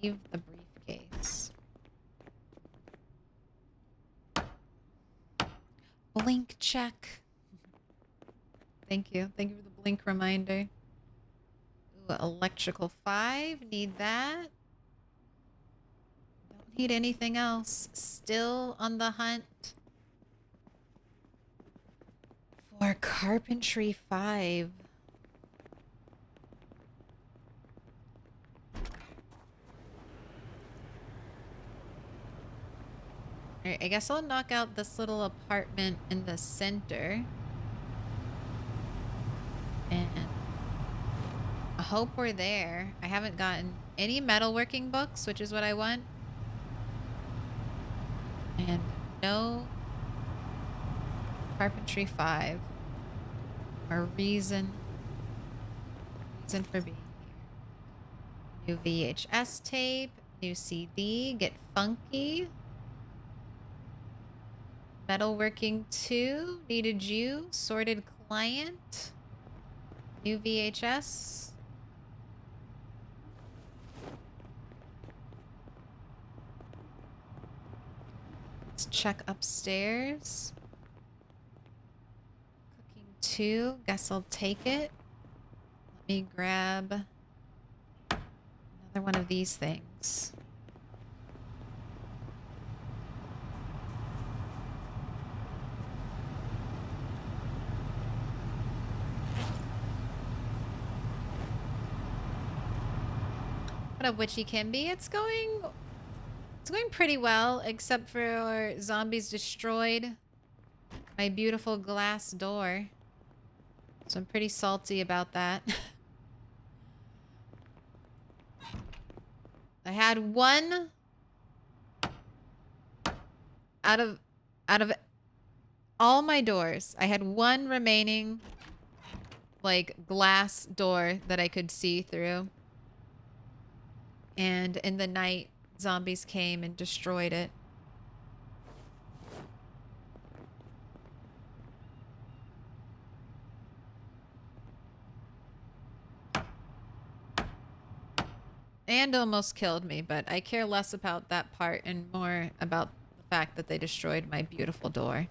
leave the briefcase. Blink check. Thank you. Thank you for the blink reminder. Ooh, electrical 5. Need that. Don't need anything else. Still on the hunt for carpentry 5. Alright, I guess I'll knock out this little apartment in the center. And I hope we're there. I haven't gotten any metalworking books, which is what I want. And no carpentry 5. Or reason for being here. New VHS tape, new CD, get funky. Metalworking 2, needed you, sorted client, new VHS. Let's check upstairs. Cooking 2, guess I'll take it. Let me grab another one of these things. What up, Witchy Kimby? It's going pretty well, except for zombies destroyed my beautiful glass door. So I'm pretty salty about that. I had one out of all my doors. I had one remaining like glass door that I could see through. And in the night, zombies came and destroyed it. And almost killed me, but I care less about that part and more about the fact that they destroyed my beautiful door.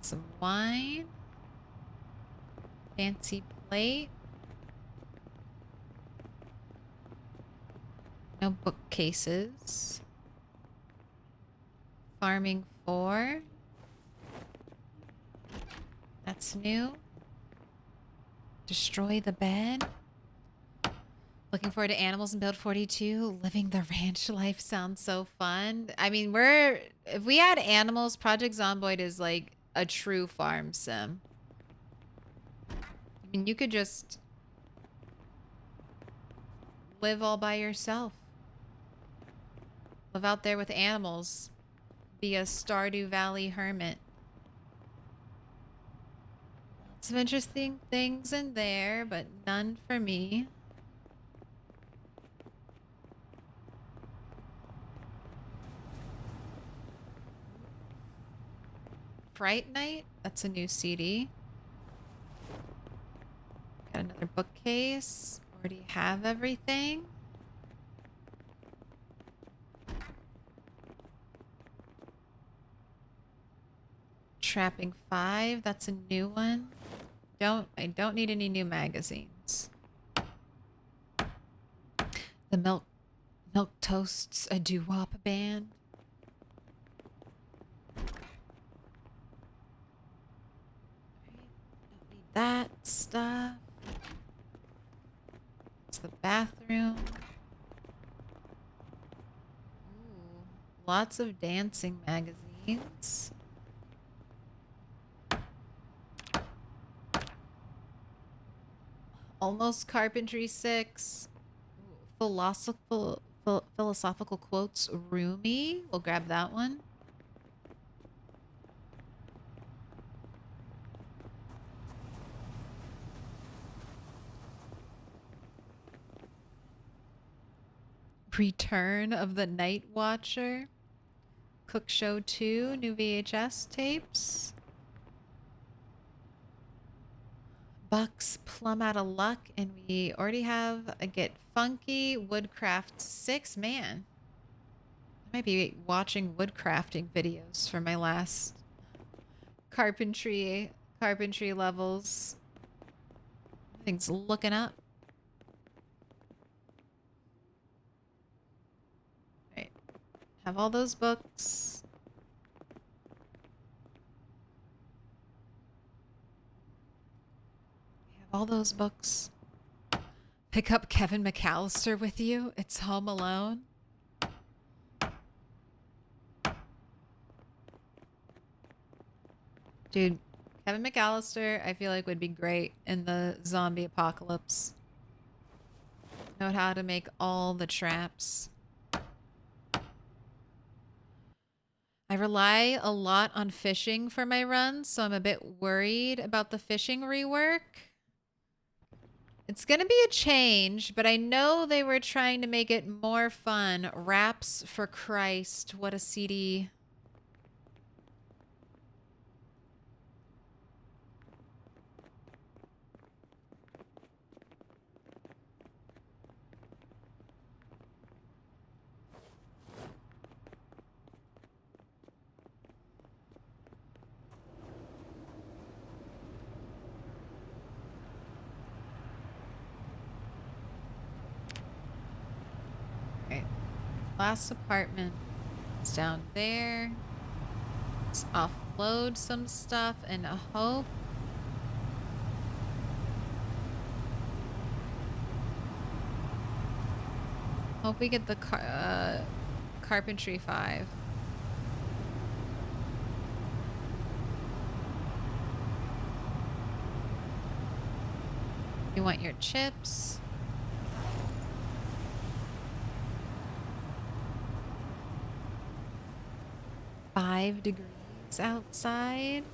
Some wine. Fancy plate. No bookcases. Farming 4. That's new. Destroy the bed. Looking forward to animals in Build 42. Living the ranch life sounds so fun. I mean, if we had animals, Project Zomboid is like a true farm sim. I mean, you could just live all by yourself. Live out there with animals. Be a Stardew Valley hermit. Lots of interesting things in there, but none for me. Fright Night? That's a new CD. Got another bookcase. Already have everything. Trapping 5. That's a new one. I don't need any new magazines. The Milquetoast's a doo-wop band. That stuff. It's the bathroom. Ooh, lots of dancing magazines. Almost Carpentry 6. Ooh, philosophical quotes. Roomy. We'll grab that one. Return of the Night Watcher. Cook Show 2, new VHS tapes. Bucks plumb out of luck, and we already have a Get Funky Woodcraft 6. Man, I might be watching woodcrafting videos for my last carpentry levels. Everything's looking up. Have all those books. Have all those books. Pick up Kevin McAllister with you. It's Home Alone. Dude, Kevin McAllister, I feel like would be great in the zombie apocalypse. Know how to make all the traps. I rely a lot on fishing for my runs, so I'm a bit worried about the fishing rework. It's gonna be a change, but I know they were trying to make it more fun. Raps for Christ, what a CD. Last apartment is down there. Let's offload some stuff and hope. Hope we get the Carpentry 5. You want your chips. 5 degrees outside.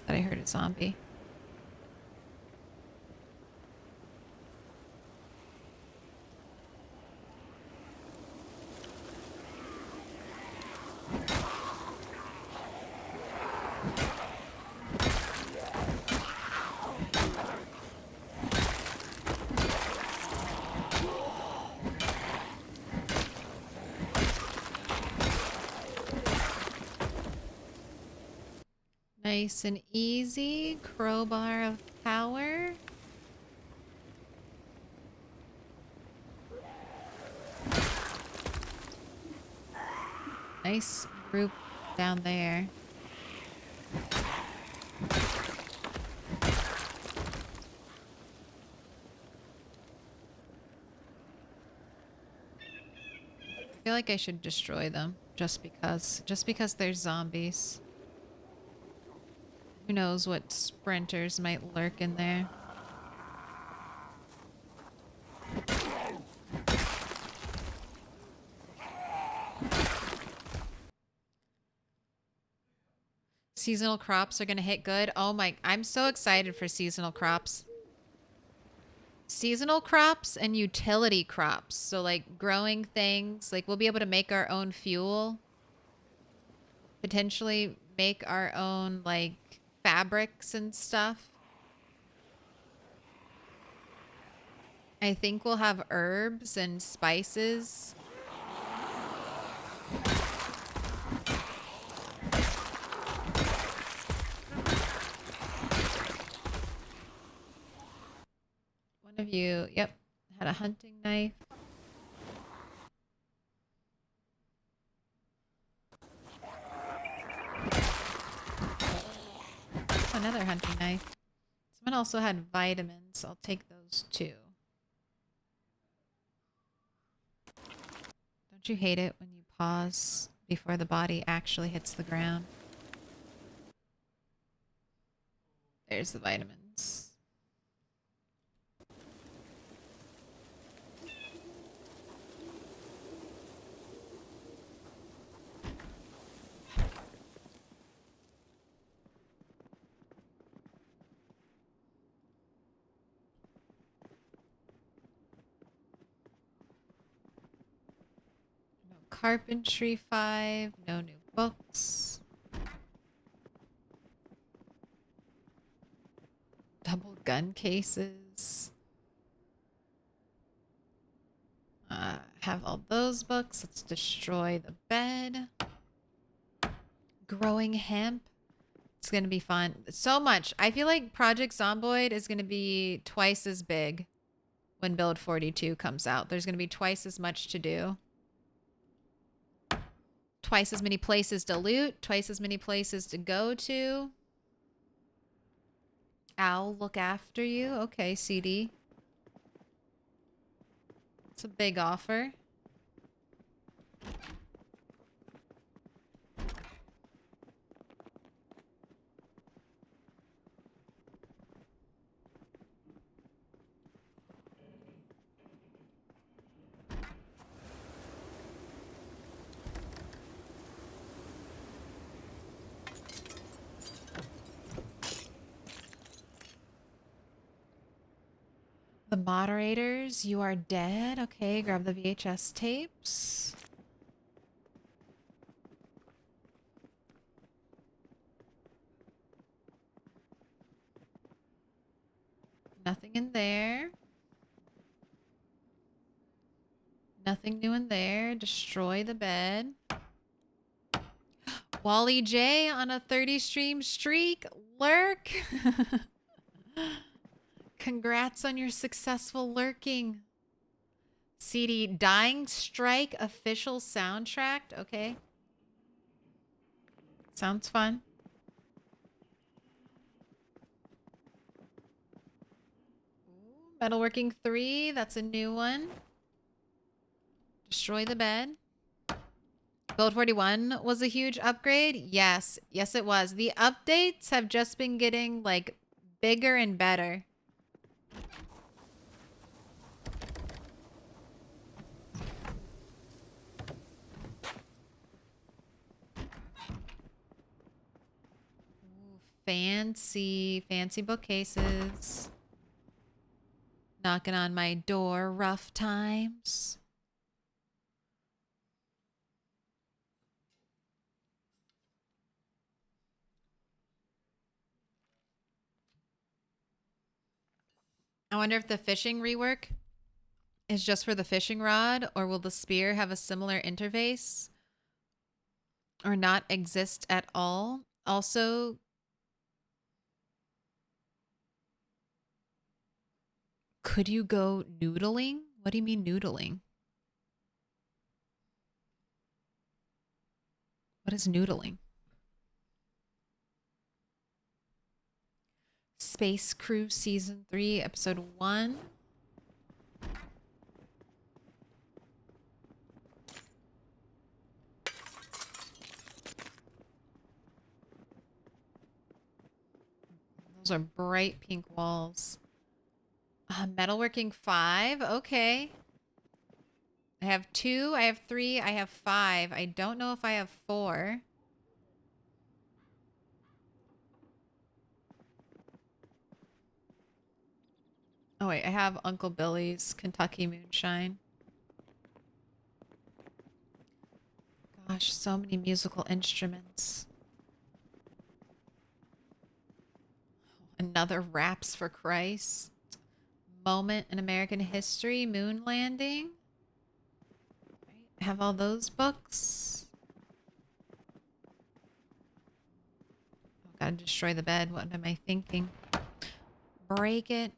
Thought I heard a zombie. Nice and easy. Crowbar of power. Nice group down there. I feel like I should destroy them just because they're zombies. Who knows what sprinters might lurk in there. Seasonal crops are gonna hit good. Oh my, I'm so excited for seasonal crops. Seasonal crops and utility crops. So like growing things, like we'll be able to make our own fuel. Potentially make our own like fabrics and stuff. I think we'll have herbs and spices. One of you, yep, had a hunting knife. Another hunting knife. Someone also had vitamins. I'll take those too. Don't you hate it when you pause before the body actually hits the ground? There's the vitamins. Carpentry 5, no new books. Double gun cases. Have all those books. Let's destroy the bed. Growing hemp. It's going to be fun. So much. I feel like Project Zomboid is going to be twice as big when Build 42 comes out. There's going to be twice as much to do. Twice as many places to loot, twice as many places to go to. I'll look after you. Okay, CD. It's a big offer. The moderators, you are dead. Okay, grab the VHS tapes. Nothing in there. Nothing new in there. Destroy the bed. Wally J on a 30 stream streak. Lurk. Congrats on your successful lurking. CD Dying Strike official soundtrack. Okay. Sounds fun. Ooh, Metalworking 3. That's a new one. Destroy the bed. Build 41 was a huge upgrade. Yes. Yes, it was. The updates have just been getting like bigger and better. Ooh, fancy bookcases. Knocking on my door, rough times. I wonder if the fishing rework is just for the fishing rod, or will the spear have a similar interface or not exist at all? Also, could you go noodling? What do you mean noodling? What is noodling? Space Crew Season 3, Episode 1. Those are bright pink walls. Metalworking 5. Okay. I have 2, I have 3, I have 5. I don't know if I have 4. Oh wait, I have Uncle Billy's Kentucky Moonshine. Gosh, so many musical instruments. Another Raps for Christ. Moment in American History, Moon Landing. Right, have all those books. Oh, gotta destroy the bed. What am I thinking? Break it.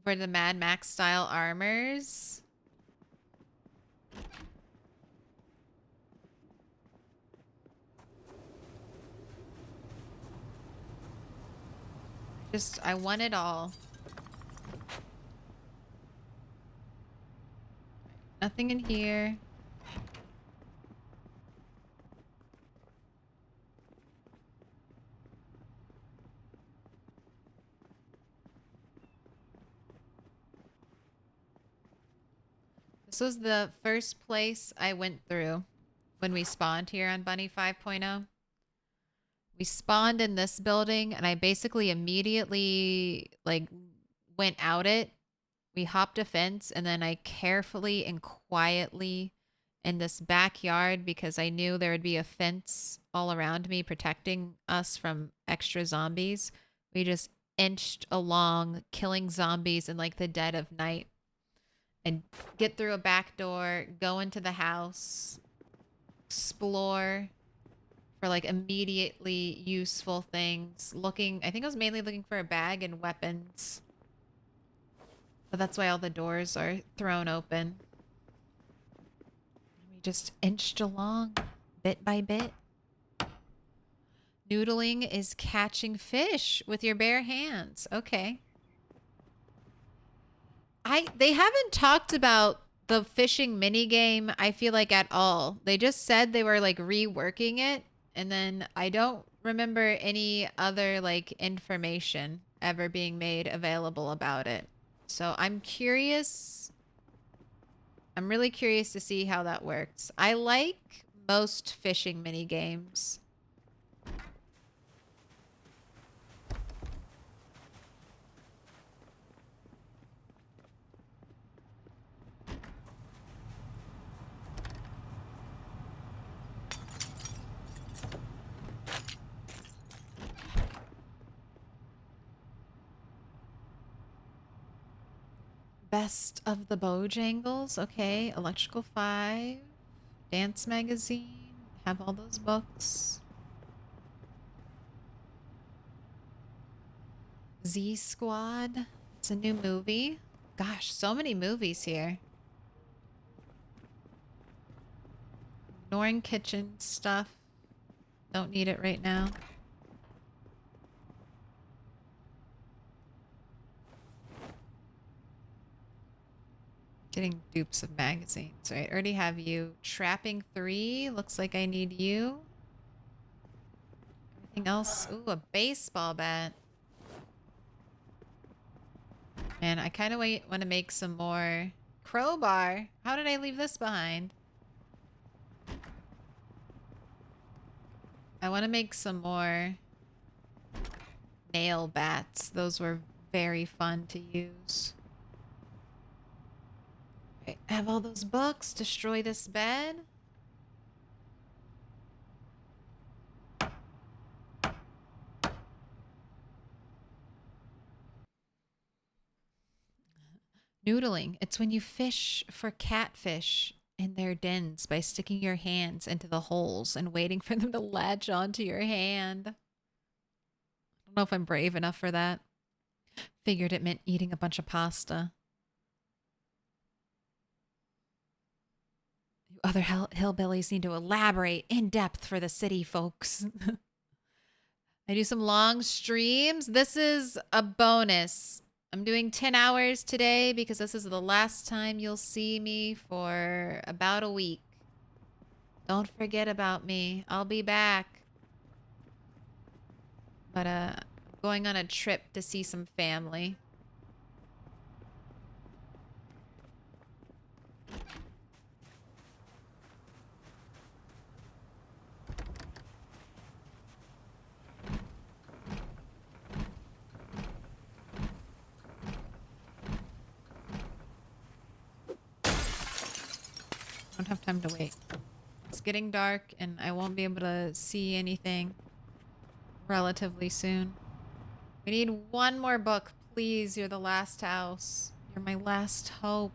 For the Mad Max style armors. I want it all. Nothing in here. This was the first place I went through when we spawned here on Bunny 5.0. We spawned in this building and I basically immediately like went out it. We hopped a fence and then I carefully and quietly in this backyard, because I knew there would be a fence all around me protecting us from extra zombies. We just inched along killing zombies in like the dead of night and get through a back door, go into the house, explore for like immediately useful things. I think I was mainly looking for a bag and weapons. But that's why all the doors are thrown open. We just inched along bit by bit. Noodling is catching fish with your bare hands. Okay. They haven't talked about the fishing mini game, I feel like, at all. They just said they were like reworking it, and then I don't remember any other like information ever being made available about it. So I'm curious. I'm really curious to see how that works. I like most fishing mini games. Best of the Bojangles. Okay. Electrical 5. Dance magazine. Have all those books. Z Squad. It's a new movie. Gosh, so many movies here. Ignoring kitchen stuff. Don't need it right now. getting dupes of magazines, right? Already have you. Trapping 3. Looks like I need you. Everything else. Ooh, a baseball bat. Man, I kind of want to make some more. Crowbar. How did I leave this behind? I want to make some more nail bats. Those were very fun to use. Right, I have all those books. Destroy this bed. Noodling. It's when you fish for catfish in their dens by sticking your hands into the holes and waiting for them to latch onto your hand. I don't know if I'm brave enough for that. Figured it meant eating a bunch of pasta. You other hillbillies need to elaborate in depth for the city folks. I do some long streams. This is a bonus. I'm doing 10 hours today because this is the last time you'll see me for about a week. Don't forget about me. I'll be back. But going on a trip to see some family. Don't have time to wait. It's getting dark and I won't be able to see anything relatively soon. We need one more book, please. You're the last house. You're my last hope.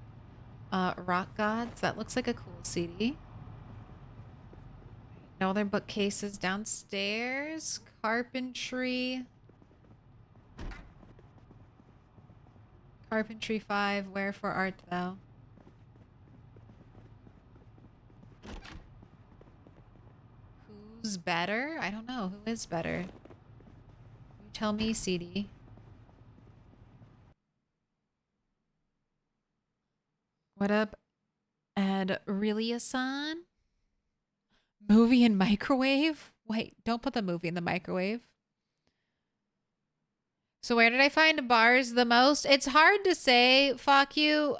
Rock Gods. That looks like a cool CD. No other bookcases downstairs. Carpentry. Carpentry 5. Wherefore art thou? Who's better? I don't know. Who is better? You tell me, CD. What up, Adrelia-san? Movie and microwave? Wait, don't put the movie in the microwave. So where did I find bars the most? It's hard to say, fuck you.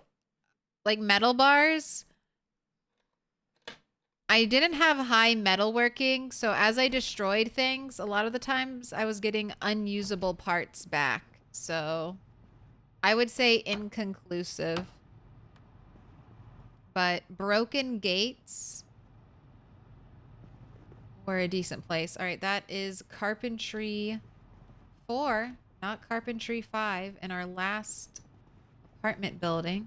Like metal bars. I didn't have high metalworking, so as I destroyed things, a lot of the times I was getting unusable parts back. So I would say inconclusive. But broken gates were a decent place. All right, that is Carpentry 4, not Carpentry 5, in our last apartment building.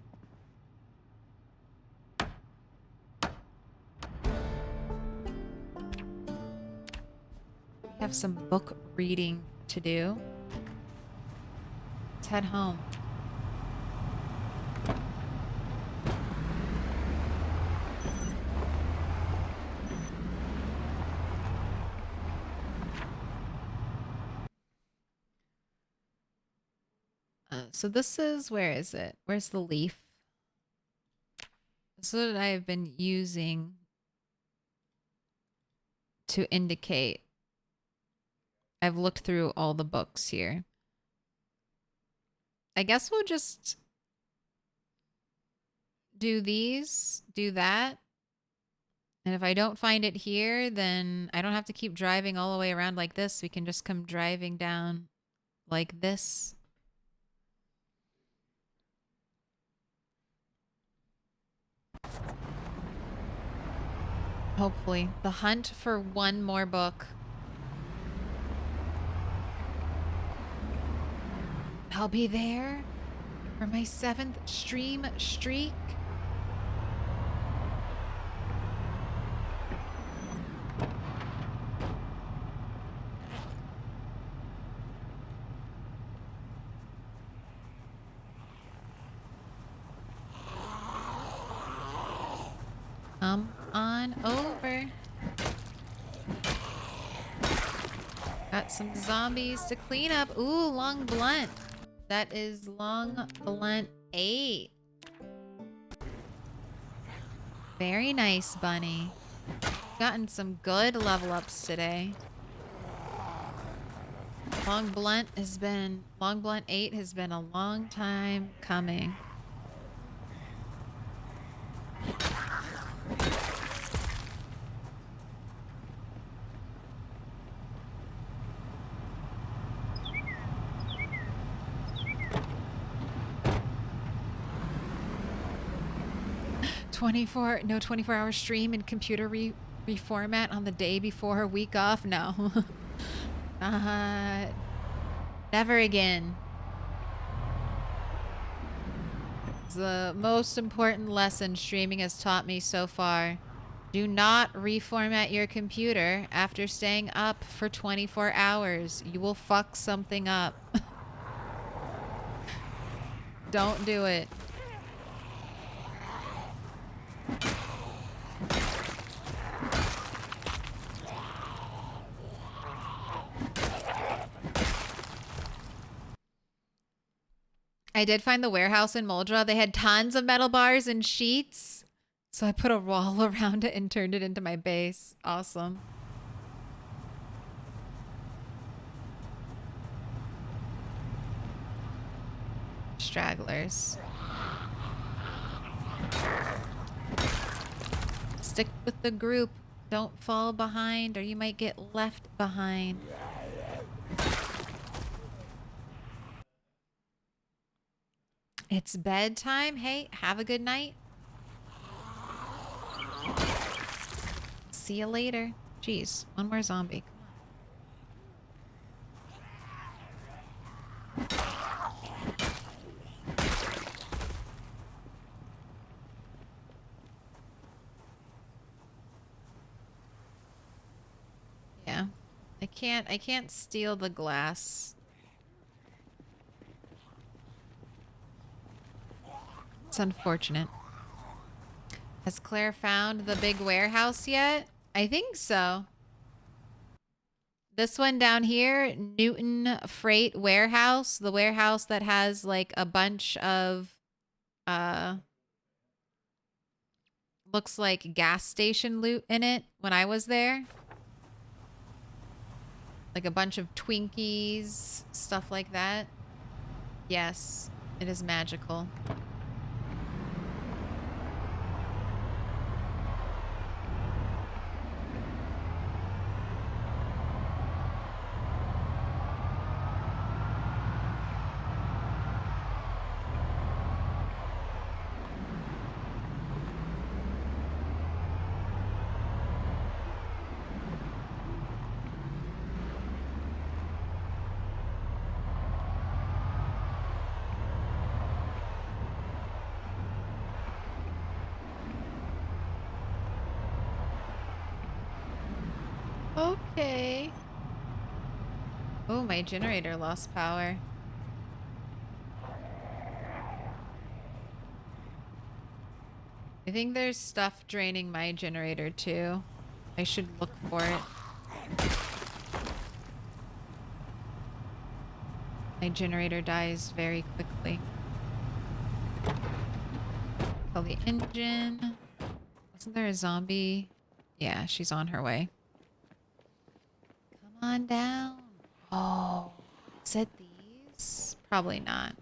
We have some book reading to do. Let's head home. So this is, where is it? Where's the leaf? This is what I have been using to indicate I've looked through all the books here. I guess we'll just do these, do that. And if I don't find it here, then I don't have to keep driving all the way around like this. We can just come driving down like this. Hopefully. The hunt for one more book. I'll be there for my 7th stream streak. Come on over. Got some zombies to clean up. Ooh, long blunt. That is long blunt 8. Very nice, bunny. Gotten some good level ups today. Long Blunt 8 has been a long time coming. No 24-hour stream and computer reformat on the day before, week off? No. Never again. It's the most important lesson streaming has taught me so far. Do not reformat your computer after staying up for 24 hours. You will fuck something up. Don't do it. I did find the warehouse in Moldra. They had tons of metal bars and sheets. So I put a wall around it and turned it into my base. Awesome. Stragglers. Stick with the group. Don't fall behind or you might get left behind. It's bedtime. Hey, have a good night. See you later. Jeez, one more zombie. Come on. Yeah. I can't steal the glass. It's unfortunate. Has Claire found the big warehouse yet? I think so. This one down here, Newton Freight Warehouse, the warehouse that has like a bunch of looks like gas station loot in it when I was there. Like a bunch of Twinkies, stuff like that. Yes, it is magical. Okay. Oh, my generator lost power. I think there's stuff draining my generator too. I should look for it. My generator dies very quickly. Kill the engine. Wasn't there a zombie? Yeah, she's on her way. Come on down. Oh, is it these? Probably not.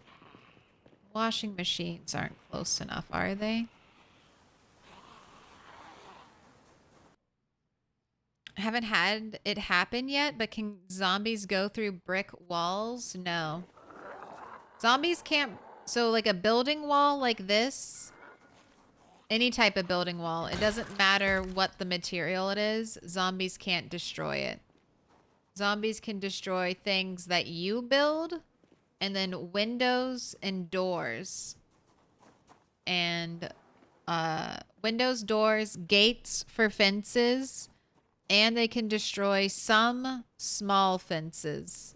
Washing machines aren't close enough, are they? I haven't had it happen yet, but can zombies go through brick walls? No. Zombies can't... So like a building wall like this, any type of building wall, it doesn't matter what the material it is, zombies can't destroy it. Zombies can destroy things that you build, and then windows and doors. And windows, doors, gates for fences, and they can destroy some small fences.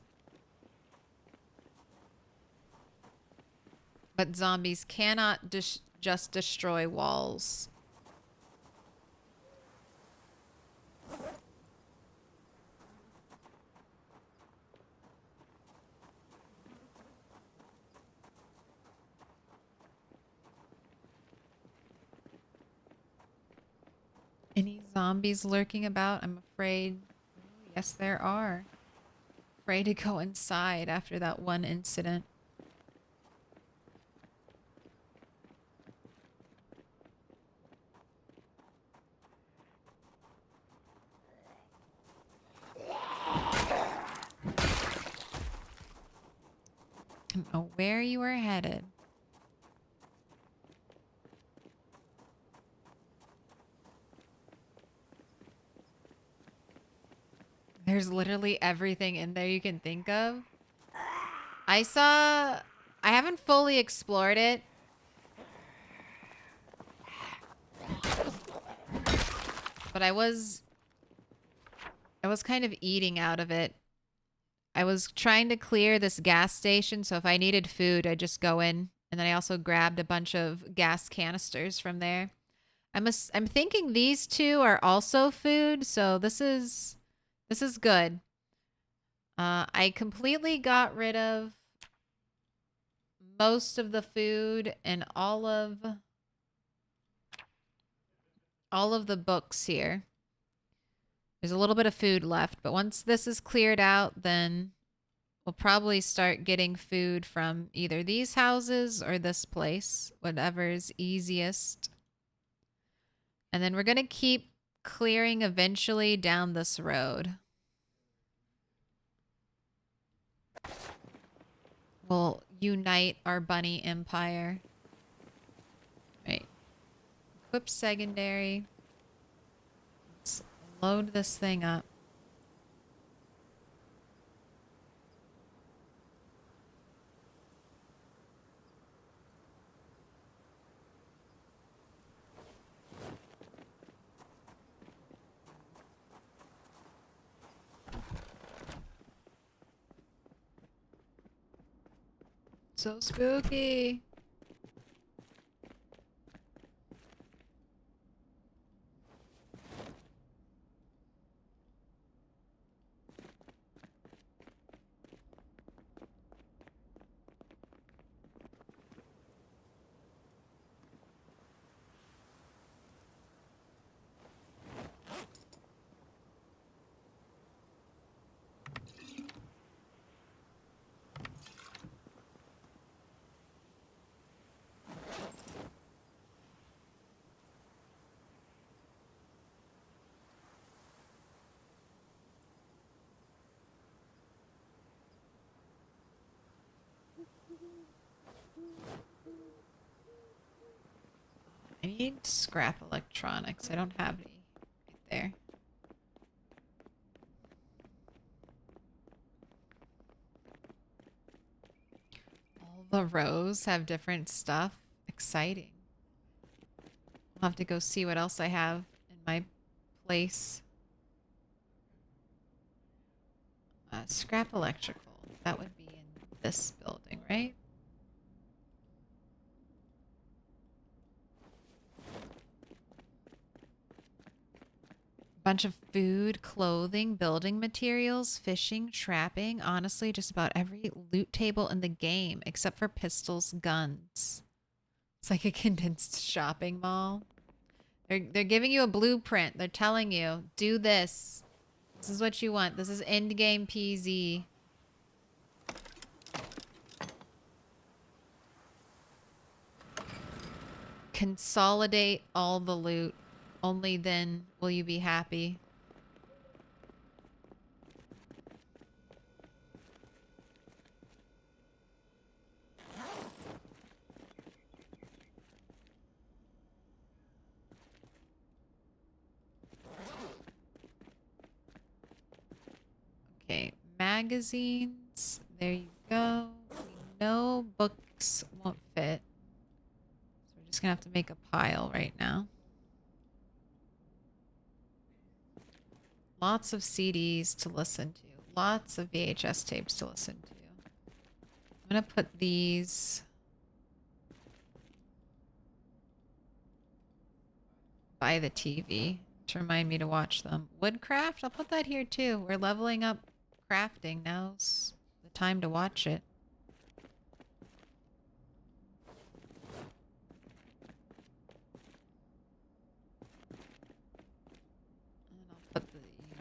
But zombies cannot just destroy walls. Zombies lurking about. I'm afraid. Yes, there are. Afraid to go inside after that one incident. I don't know where you were headed. There's literally everything in there you can think of. I haven't fully explored it. But I was kind of eating out of it. I was trying to clear this gas station, so if I needed food, I'd just go in. And then I also grabbed a bunch of gas canisters from there. I'm thinking these two are also food, so this is good. I completely got rid of most of the food and all of the books here. There's a little bit of food left, but once this is cleared out, then we'll probably start getting food from either these houses or this place, whatever's easiest. And then we're going to keep clearing eventually down this road. We'll unite our bunny empire. Right. Equip secondary. Let's load this thing up. So spooky. I need scrap electronics. I don't have any right there. All the rows have different stuff. Exciting. I'll have to go see what else I have in my place. Scrap electrical. That would be in this building, right? Bunch of food, clothing, building materials, fishing, trapping. Honestly, just about every loot table in the game, except for pistols, guns. It's like a condensed shopping mall. They're giving you a blueprint. They're telling you, do this. This is what you want. This is endgame PZ. Consolidate all the loot. Only then will you be happy. Okay, magazines. There you go. We know books won't fit. So we're just gonna have to make a pile right now. Lots of CDs to listen to. Lots of VHS tapes to listen to. I'm gonna put these by the TV to remind me to watch them. Woodcraft, I'll put that here too. We're leveling up crafting. Now's the time to watch it.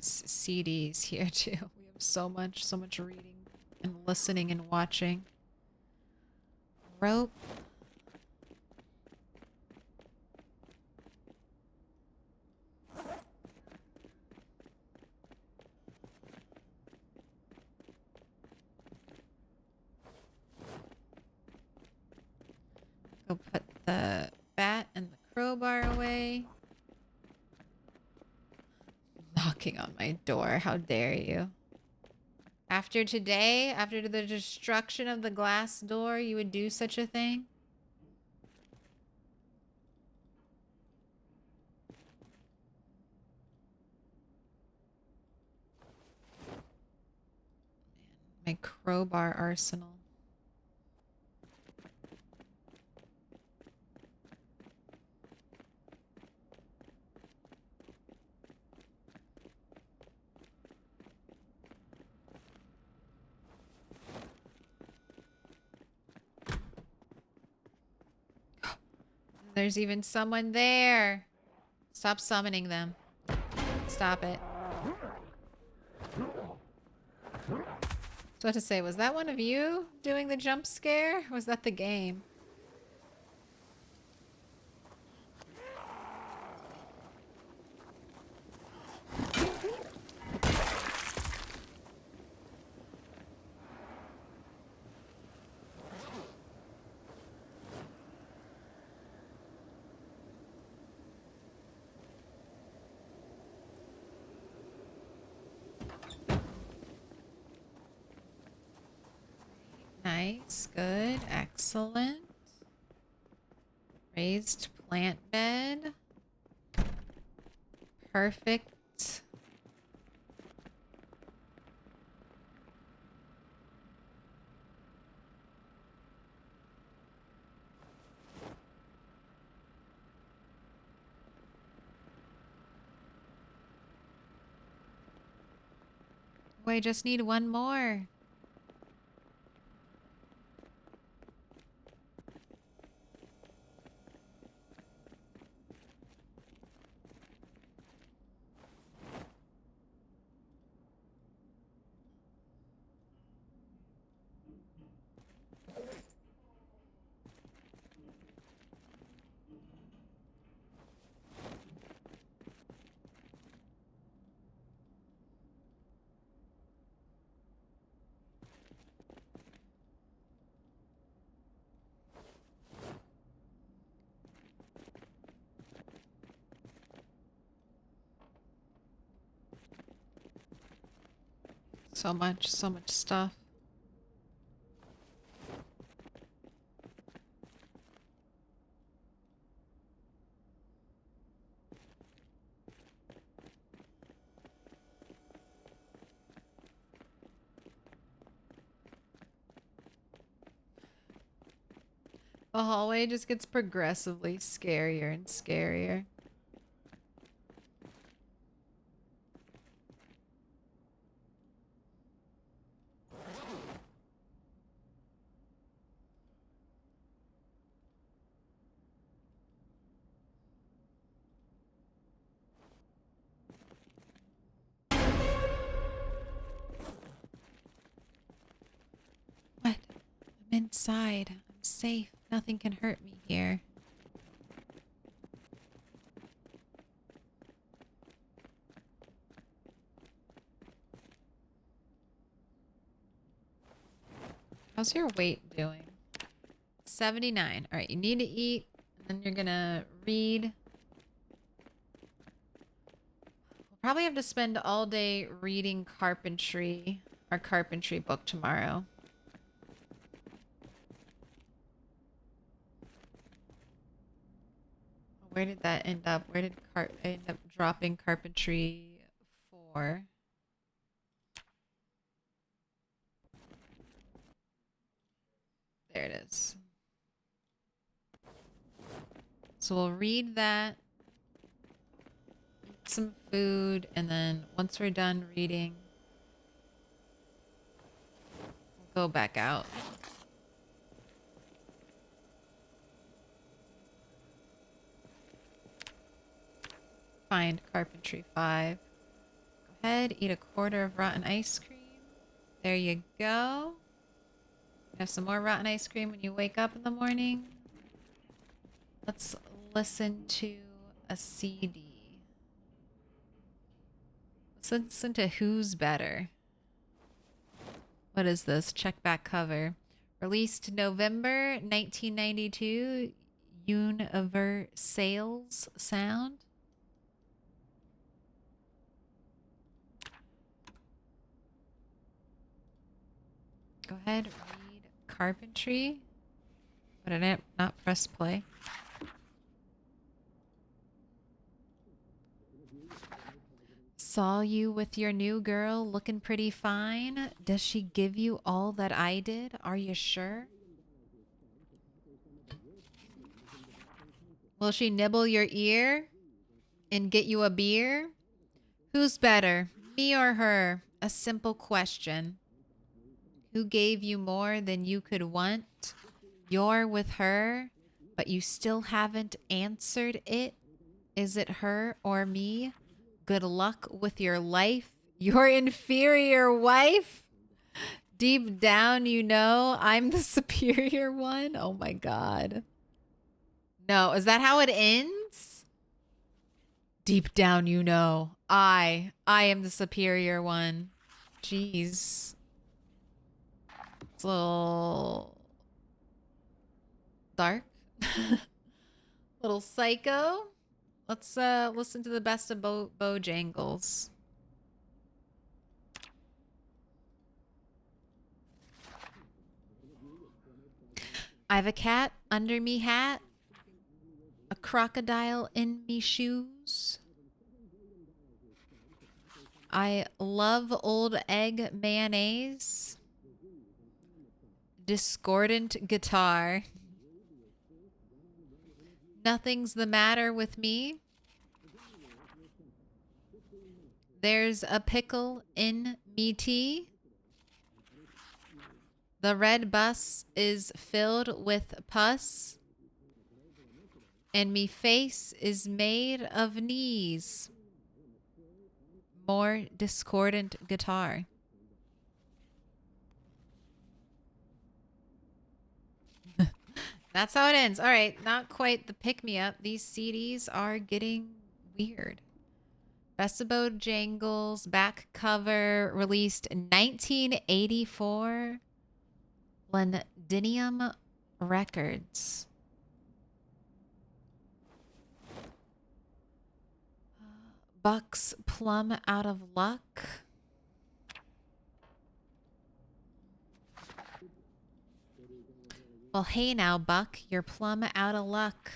CDs here too. We have so much reading and listening and watching. Rope. Go put the bat and the crowbar away. Knocking on my door. How dare you? After today, after the destruction of the glass door, you would do such a thing? Man, my crowbar arsenal. There's even someone there. Stop summoning them. Stop it. So what to say, was that one of you doing the jump scare? Or was that the game? Nice, good, excellent. Raised plant bed. Perfect. Oh, I just need one more. So much stuff. The hallway just gets progressively scarier and scarier. What? I'm inside. I'm safe. Nothing can hurt me here. How's your weight doing? 79. All right, you need to eat, and then you're gonna read. We'll probably have to spend all day reading carpentry, our carpentry book tomorrow. Where did that end up? Where did I end up dropping carpentry 4? There it is. So we'll read that, eat some food, and then once we're done reading, we'll go back out. Find carpentry 5. Go ahead, eat a quarter of rotten ice cream. There you go. Have some more rotten ice cream when you wake up in the morning. Let's listen to a CD. Let's listen to Who's Better. What is this? Check back cover. Released November 1992. Universals Sound. Go ahead, read carpentry. But I didn't not press play. Saw you with your new girl looking pretty fine. Does she give you all that I did? Are you sure? Will she nibble your ear and get you a beer? Who's better, me or her? A simple question. Who gave you more than you could want? You're with her, but you still haven't answered it. Is it her or me? Good luck with your life. Your inferior wife? Deep down, you know I'm the superior one. Oh my God. No, is that how it ends? Deep down, you know I am the superior one. Jeez. It's a little dark. Little psycho. Let's listen to the best of Bojangles. I've a cat under me hat, a crocodile in me shoes. I love old egg mayonnaise. Discordant guitar. Nothing's the matter with me. There's a pickle in me tea. The red bus is filled with pus. And me face is made of knees. More discordant guitar. That's how it ends. All right, not quite the pick-me-up. These CDs are getting weird. Best of Bojangles, back cover, released in 1984. Londinium Records. Buck's plumb out of luck. Well, hey now, Buck, you're plumb out of luck.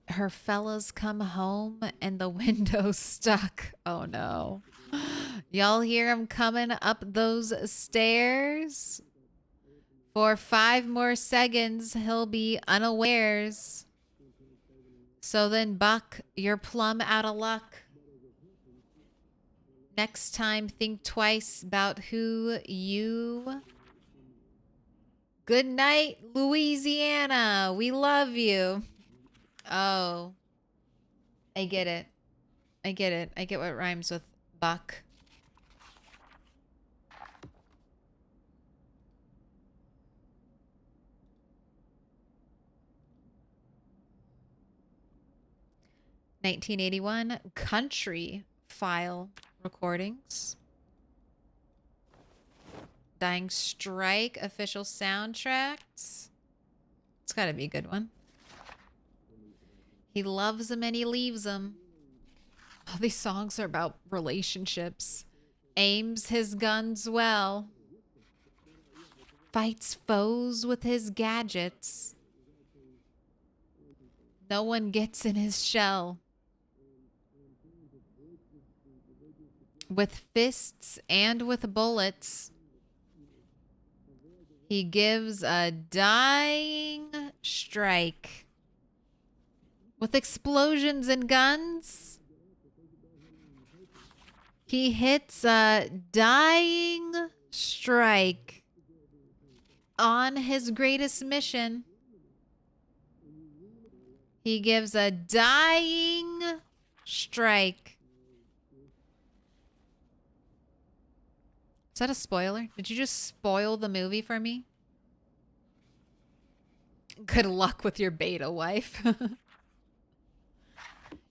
Her fellas come home and the window's stuck. Oh no. Y'all hear him coming up those stairs? For 5 more seconds, he'll be unawares. So then, Buck, you're plumb out of luck. Next time, think twice about who you... Good night, Louisiana. We love you. Oh. I get it. I get it. I get what rhymes with buck. (1981) Country File Recordings. Dying Strike official soundtracks. It's got to be a good one. He loves them and he leaves them. All these songs are about relationships. Aims his guns well. Fights foes with his gadgets. No one gets in his shell. With fists and with bullets. He gives a dying strike. With explosions and guns. He hits a dying strike on his greatest mission. He gives a dying strike Is that a spoiler? Did you just spoil the movie for me? Good luck with your beta wife.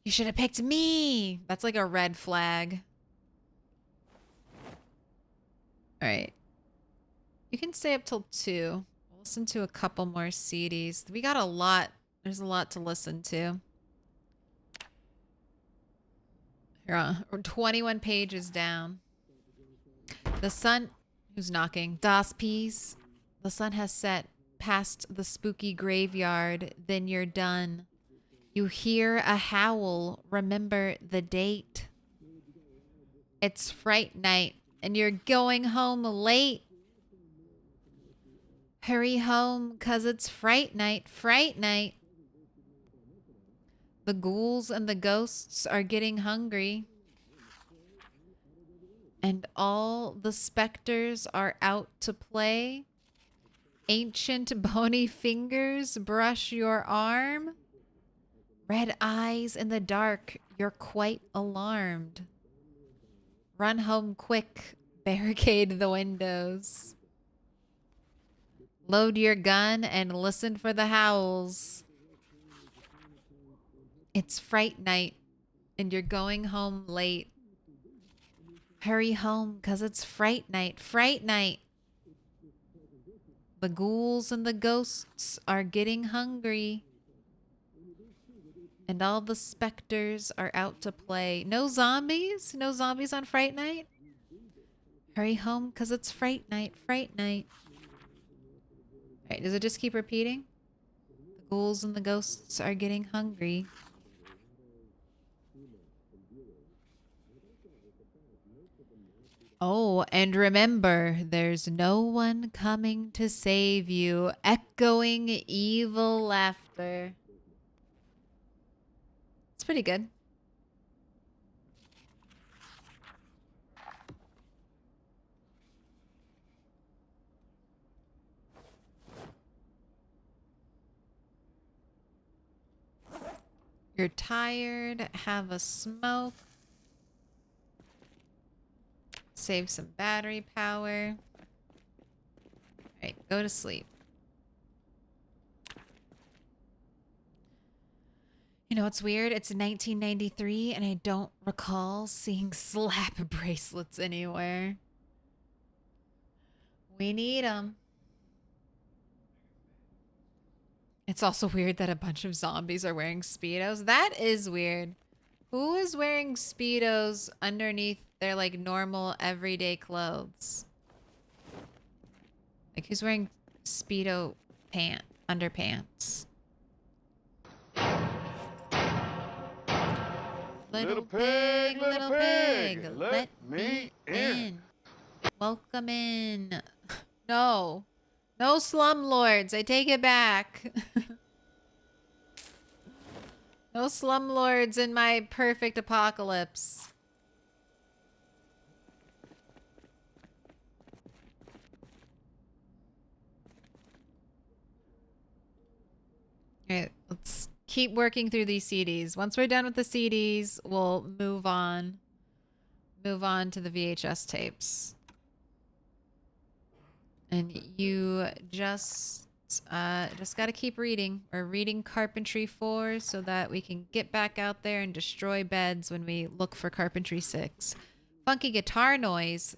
You should have picked me. That's like a red flag. All right. You can stay up till 2. We'll listen to a couple more CDs. We got a lot. There's a lot to listen to. Here, we're 21 pages down. The sun... Who's knocking? Das Peas. The sun has set past the spooky graveyard. Then you're done. You hear a howl. Remember the date. It's Fright Night, and you're going home late. Hurry home, 'cause it's Fright Night. Fright Night. The ghouls and the ghosts are getting hungry. And all the specters are out to play. Ancient bony fingers brush your arm. Red eyes in the dark, you're quite alarmed. Run home quick, barricade the windows. Load your gun and listen for the howls. It's Fright Night, and you're going home late. Hurry home, 'cause it's Fright Night. Fright Night. The ghouls and the ghosts are getting hungry. And all the specters are out to play. No zombies? No zombies on Fright Night? Hurry home, 'cause it's Fright Night. Fright Night. Alright, does it just keep repeating? The ghouls and the ghosts are getting hungry. Oh, and remember, there's no one coming to save you. Echoing evil laughter. It's pretty good. You're tired, have a smoke. Save some battery power. Alright, go to sleep. You know what's weird? It's 1993 and I don't recall seeing slap bracelets anywhere. We need them. It's also weird that a bunch of zombies are wearing Speedos. That is weird. Who is wearing Speedos underneath their like normal everyday clothes? Like who's wearing Speedo underpants? Little pig, let me in. Welcome in. No. No slumlords. I take it back. No slumlords in my perfect apocalypse. Alright, let's keep working through these CDs. Once we're done with the CDs, we'll move on. Move on to the VHS tapes. And you just got to keep reading. We're reading Carpentry 4 so that we can get back out there and destroy beds when we look for Carpentry 6. Funky guitar noise.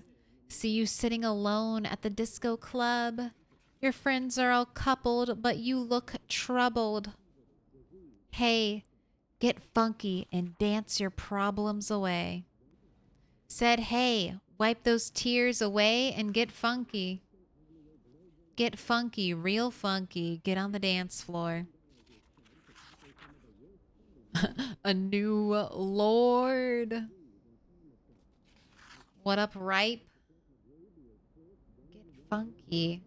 See you sitting alone at the disco club. Your friends are all coupled, but you look troubled. Hey, get funky and dance your problems away. Said, hey, wipe those tears away and get funky. Get funky, real funky. Get on the dance floor. A new lord. What up, Ripe? Get funky.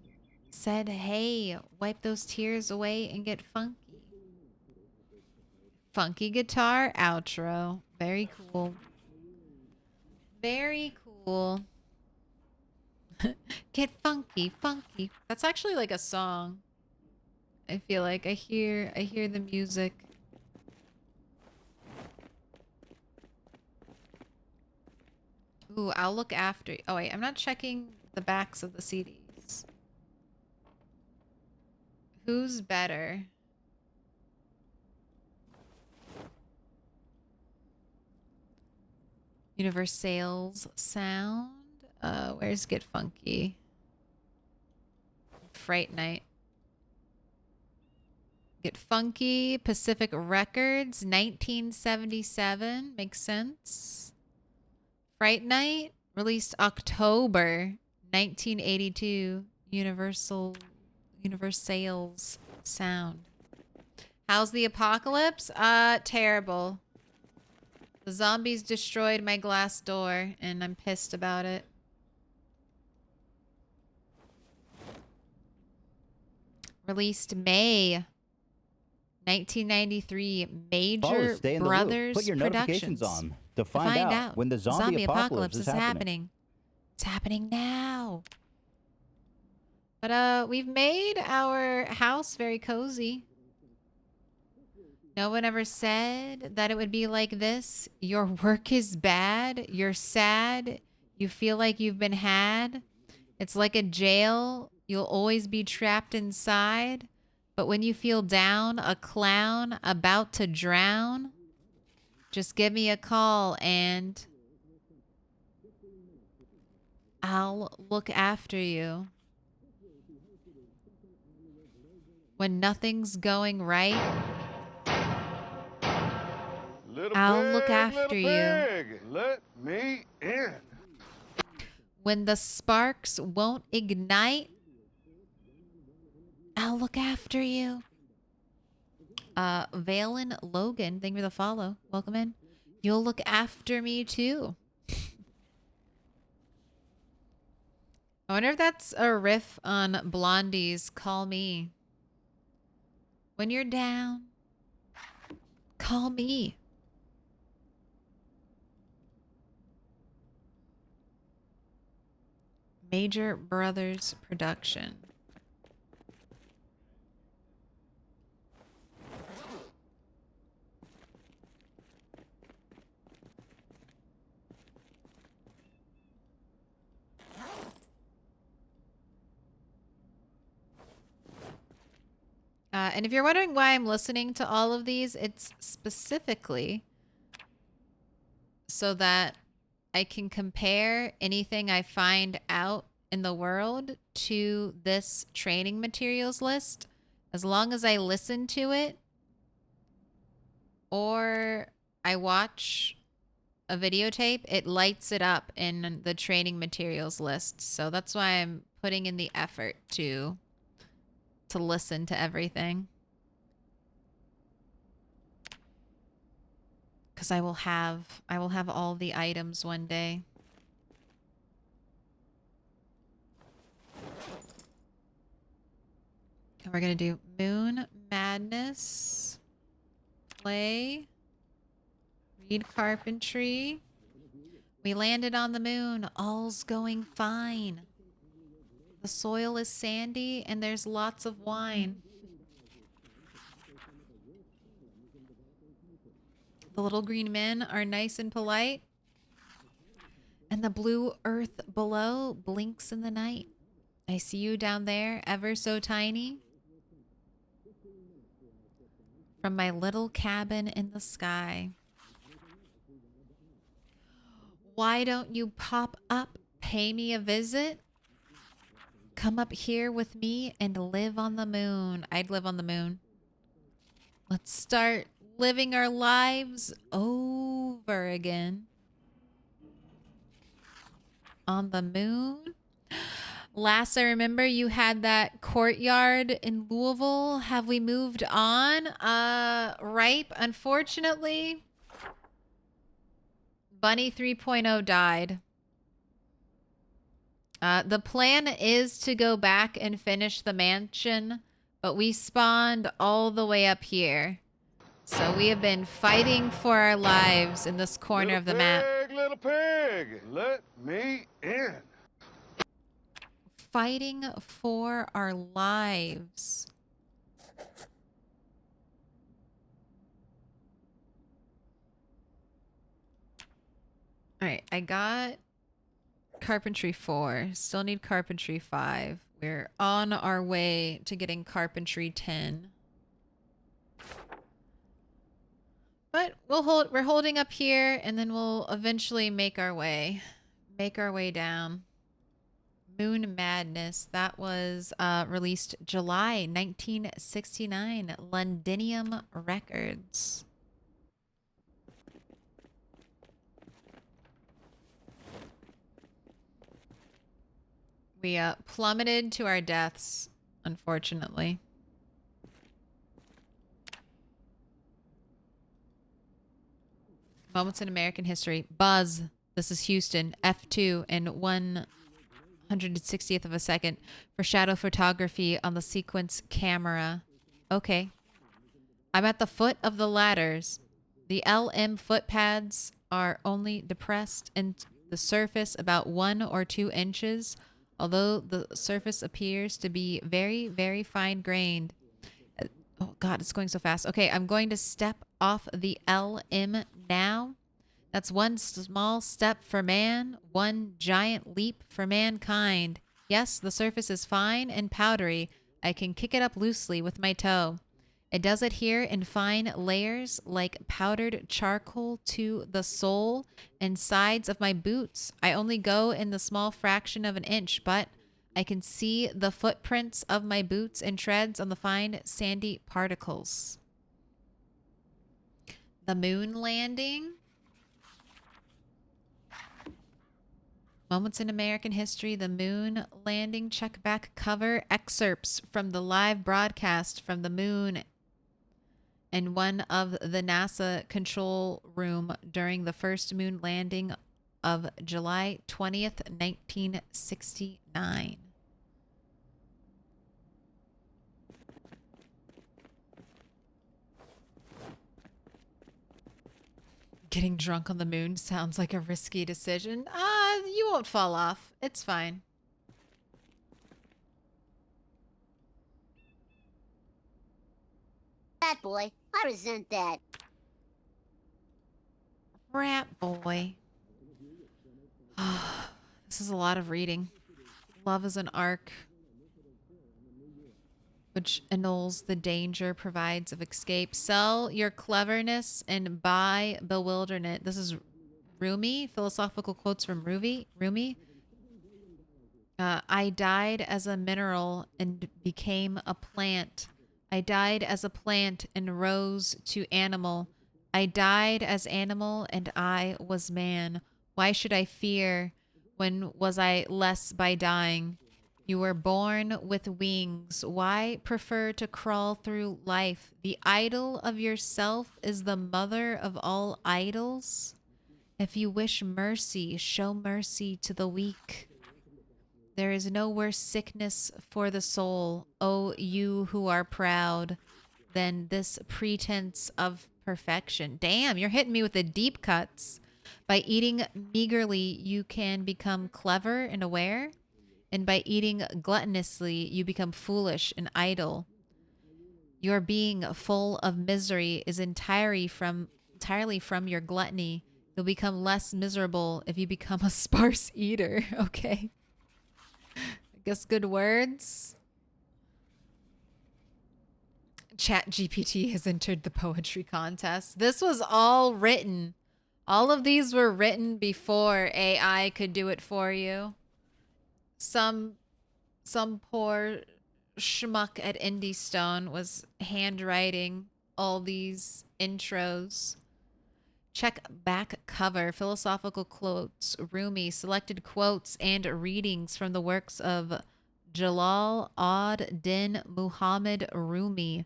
Said, hey, wipe those tears away and get funky. Funky guitar outro. Very cool. Very cool. Get funky, funky. That's actually like a song. I feel like I hear the music. Ooh, I'll look after. Oh wait, I'm not checking the backs of the CDs. Who's better? Universal's sound. Where's Get Funky? Fright Night. Get Funky, Pacific Records, 1977. Makes sense. Fright Night, released October 1982. Universal's sound. How's the apocalypse? Terrible. The zombies destroyed my glass door, and I'm pissed about it. Released May 1993. Major Brothers Put your Productions. notifications on to find out when the zombie apocalypse is happening. It's happening now. But we've made our house very cozy. No one ever said that it would be like this. Your work is bad. You're sad. You feel like you've been had. It's like a jail. You'll always be trapped inside. But when you feel down, a clown about to drown, just give me a call and I'll look after you. When nothing's going right, I'll look after you. Let me in. When the sparks won't ignite, I'll look after you. Valen Logan, thank you for the follow. Welcome in. You'll look after me too. I wonder if that's a riff on Blondie's Call Me. When you're down, call me. Major Brothers Production. And if you're wondering why I'm listening to all of these, it's specifically so that I can compare anything I find out in the world to this training materials list. As long as I listen to it or I watch a videotape, it lights it up in the training materials list. So that's why I'm putting in the effort to listen to everything. Because I will have all the items one day. And we're gonna do Moon Madness, play, read carpentry. We landed on the moon. All's going fine. The soil is sandy and there's lots of wine. The little green men are nice and polite. And the blue earth below blinks in the night. I see you down there, ever so tiny. From my little cabin in the sky. Why don't you pop up, pay me a visit? Come up here with me and live on the moon. I'd live on the moon. Let's start living our lives over again. On the moon. Last I remember, you had that courtyard in Louisville. Have we moved on? Ripe, unfortunately. Bunny 3.0 died. The plan is to go back and finish the mansion, but we spawned all the way up here. So we have been fighting for our lives in this corner of the map. Little pig, let me in. Fighting for our lives. All right, I got Carpentry 4. Still need Carpentry 5. We're on our way to getting Carpentry 10. But we're holding up here, and then we'll eventually make our way down. Moon Madness. That was released July 1969. Londinium Records. We plummeted to our deaths, unfortunately. Moments in American history. Buzz. This is Houston. F2 and 160th of a second for shadow photography on the sequence camera. Okay. I'm at the foot of the ladders. The LM footpads are only depressed in the surface about 1 or 2 inches, although the surface appears to be very, very fine-grained. Oh, God, it's going so fast. Okay, I'm going to step off the LM now. That's one small step for man, one giant leap for mankind. Yes, the surface is fine and powdery. I can kick it up loosely with my toe. It does adhere in fine layers like powdered charcoal to the sole and sides of my boots. I only go in the small fraction of an inch, but I can see the footprints of my boots and treads on the fine sandy particles. The moon landing. Moments in American history, the moon landing, check back cover, excerpts from the live broadcast from the moon and one of the NASA control room during the first moon landing of July 20th, 1969. Getting drunk on the moon sounds like a risky decision. You won't fall off. It's fine. Fat boy, I resent that. Rat boy. This is a lot of reading. Love is an arc which annuls the danger provides of escape. Sell your cleverness and buy bewilderment. This is Rumi. Philosophical quotes from Rumi. I died as a mineral and became a plant. I died as a plant and rose to animal. I died as animal and I was man. Why should I fear? When was I less by dying? You were born with wings. Why prefer to crawl through life? The idol of yourself is the mother of all idols. If you wish mercy, show mercy to the weak. There is no worse sickness for the soul, O you who are proud, than this pretense of perfection. Damn, you're hitting me with the deep cuts. By eating meagerly, you can become clever and aware. And by eating gluttonously, you become foolish and idle. Your being full of misery is entirely from your gluttony. You'll become less miserable if you become a sparse eater. Okay. I guess good words. ChatGPT has entered the poetry contest. This was all written. All of these were written before AI could do it for you. Some poor schmuck at Indie Stone was handwriting all these intros. Check back cover. Philosophical quotes. Rumi. Selected quotes and readings from the works of Jalal ad-Din Muhammad Rumi.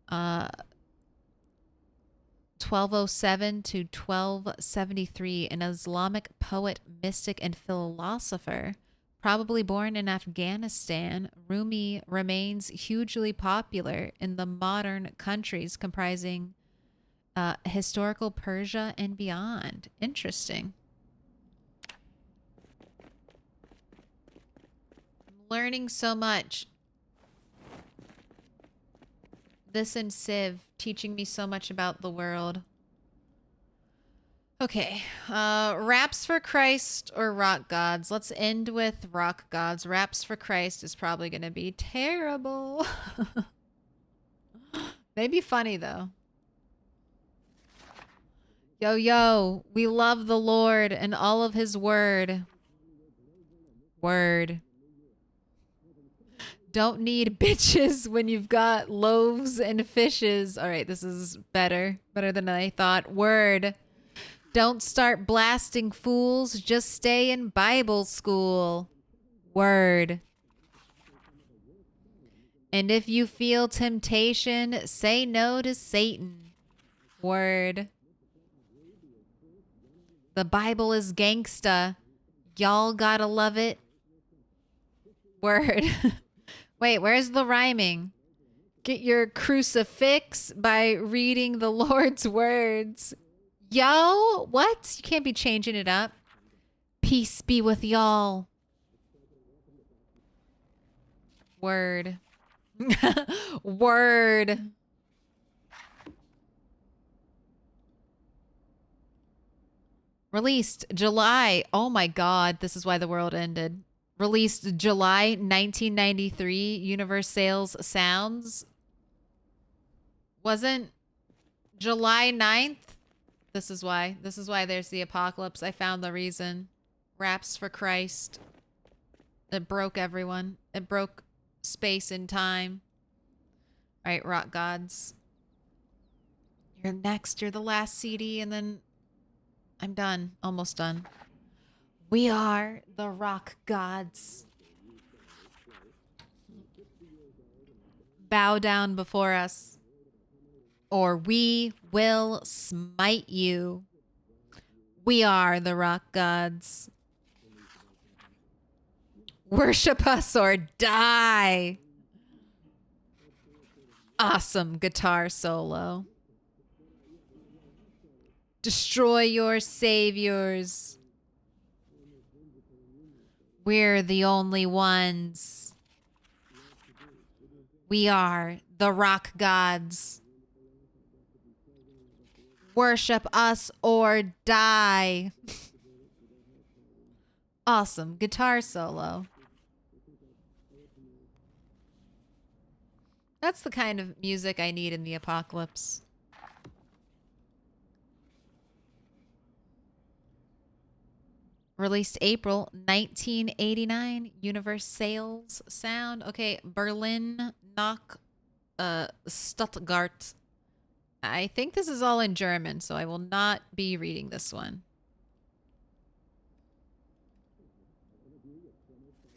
1207 to 1273. An Islamic poet, mystic, and philosopher. Probably born in Afghanistan, Rumi remains hugely popular in the modern countries comprising historical Persia and beyond. Interesting. I'm learning so much. This and Civ teaching me so much about the world. Okay. Raps for Christ or Rock Gods? Let's end with Rock Gods. Raps for Christ is probably going to be terrible. Maybe funny, though. Yo, yo, we love the Lord and all of his word. Word. Don't need bitches when you've got loaves and fishes. All right, this is better. Better than I thought. Word. Don't start blasting fools. Just stay in Bible school. Word. And if you feel temptation, say no to Satan. Word. The Bible is gangsta. Y'all gotta love it. Word. Wait, where's the rhyming? Get your crucifix by reading the Lord's words. Yo, what? You can't be changing it up. Peace be with y'all. Word. Word. Released July. Oh my God, this is why the world ended. Released July 1993. Universe Sales Sounds. Wasn't July 9th? This is why. This is why there's the apocalypse. I found the reason. Raps for Christ. It broke everyone. It broke space and time. All right, Rock Gods. You're next. You're the last CD, and then I'm done. Almost done. We are the Rock Gods. Bow down before us, or we will smite you. We are the Rock Gods. Worship us or die. Awesome guitar solo. Destroy your saviors. We're the only ones. We are the Rock Gods. Worship us or die. Awesome guitar solo. That's the kind of music I need in the apocalypse. Released April 1989. Universe Sales Sound. Okay, Berlin, Knock, Stuttgart. I think this is all in German, so I will not be reading this one.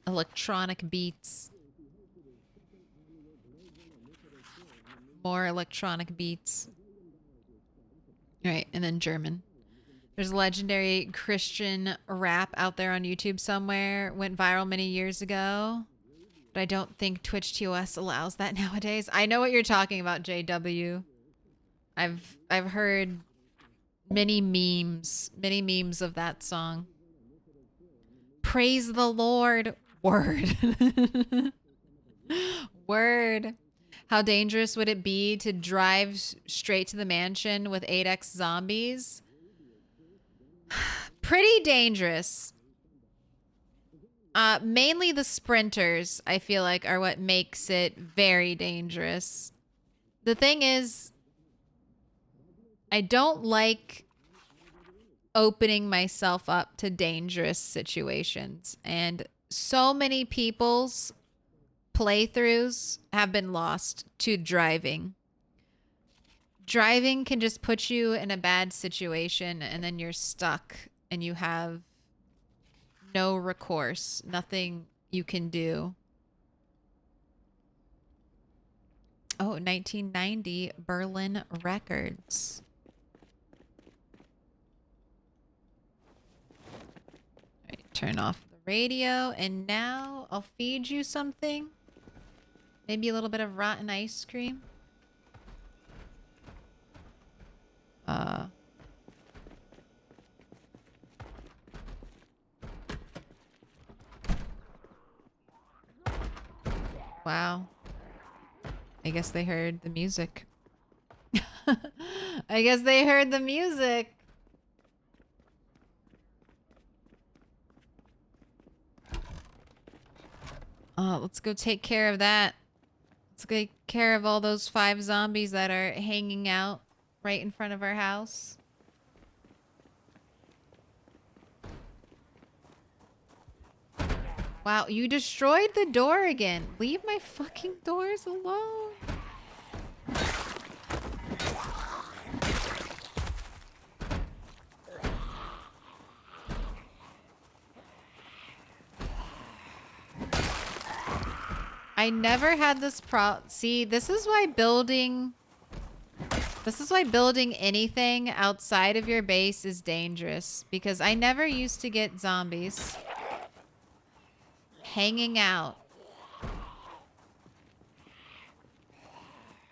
Electronic beats. More electronic beats. All right, and then German. There's a legendary Christian rap out there on YouTube somewhere. Went viral many years ago. But I don't think Twitch TOS allows that nowadays. I know what you're talking about, JW. I've heard many memes of that song. Praise the Lord. Word. Word. How dangerous would it be to drive straight to the mansion with 8x zombies? Pretty dangerous. Mainly the sprinters, I feel like, are what makes it very dangerous. The thing is, I don't like opening myself up to dangerous situations. And so many people's playthroughs have been lost to driving. Driving can just put you in a bad situation and then you're stuck and you have no recourse, nothing you can do. Oh, 1990 Berlin Records. All right, turn off the radio and now I'll feed you something. Maybe a little bit of rotten ice cream. Wow. I guess they heard the music. I guess they heard the music. Let's go take care of that. Let's take care of all those 5 zombies that are hanging out right in front of our house. Wow, you destroyed the door again. Leave my fucking doors alone. I never had this See, this is why building anything outside of your base is dangerous, because I never used to get zombies hanging out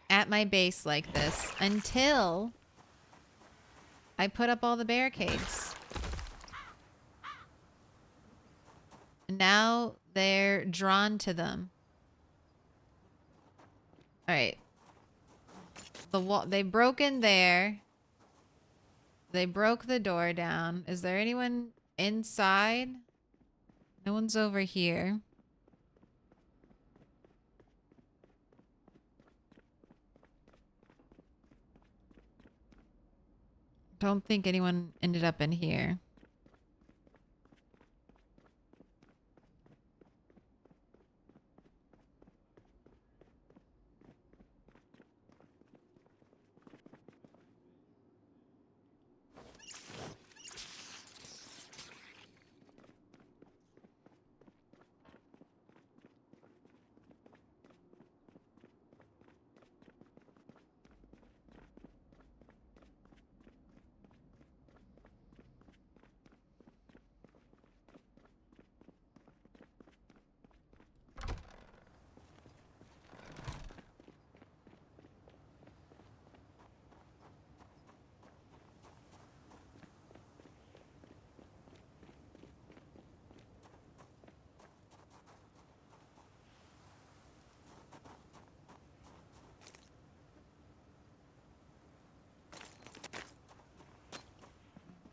at my base like this until I put up all the barricades. And now they're drawn to them. All right. The wall, they broke in there. They broke the door down. Is there anyone inside? No one's over here. Don't think anyone ended up in here.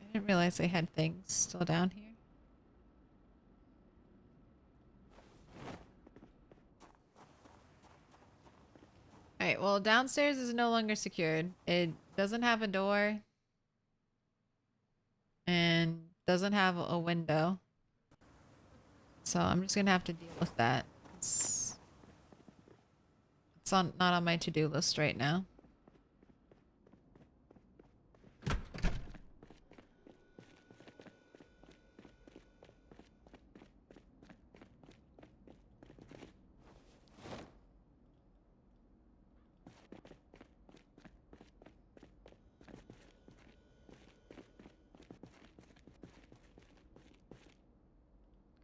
I didn't realize they had things still down here. Alright, well, downstairs is no longer secured. It doesn't have a door. And doesn't have a window. So I'm just gonna have to deal with that. It's not on my to-do list right now.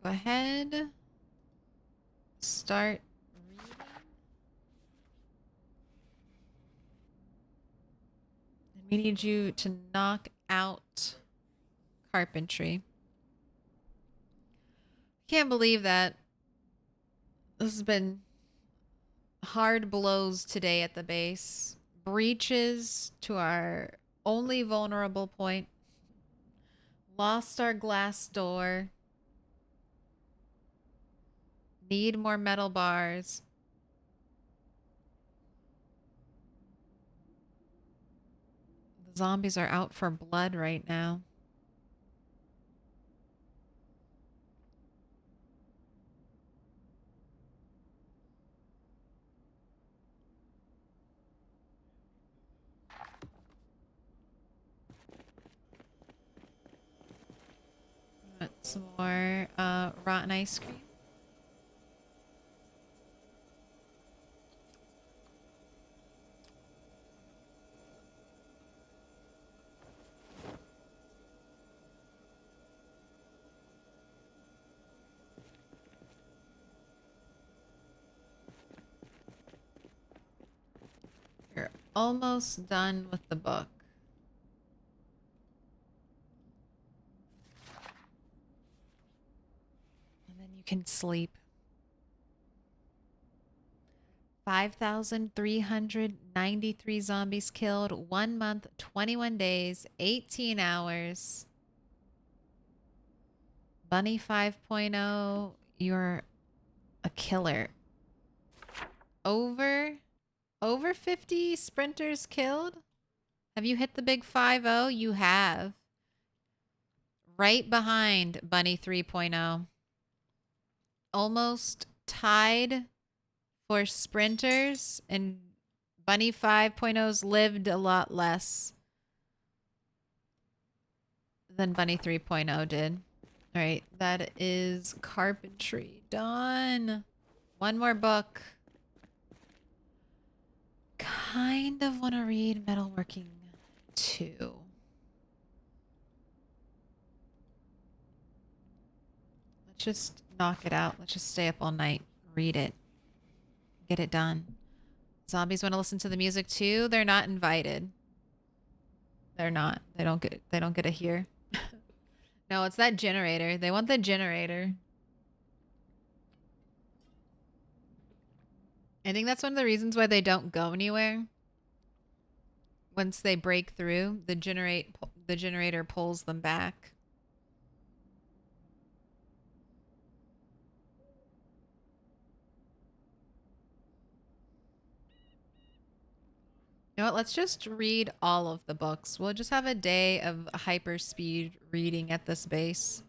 Go ahead. Start reading. And we need you to knock out carpentry. Can't believe that. This has been hard blows today at the base. Breaches to our only vulnerable point. Lost our glass door. Need more metal bars. The zombies are out for blood right now. Want some more rotten ice cream? You're almost done with the book. And then you can sleep. 5,393 zombies killed, 1 month, 21 days, 18 hours. Bunny 5.0, you're a killer. Over 50 sprinters killed? Have you hit the big 5-0? You have. Right behind Bunny 3.0. Almost tied for sprinters, and Bunny 5.0's lived a lot less than Bunny 3.0 did. All right, that is carpentry done. One more book. Kind of want to read metalworking 2. Let's just knock it out. Let's just stay up all night, read it, get it done. Zombies want to listen to the music too. They're not invited. They're not. They don't get to hear. No, it's that generator. They want the generator. I think that's one of the reasons why they don't go anywhere. Once they break through, the generator pulls them back. You know what? Let's just read all of the books. We'll just have a day of hyper speed reading at this base.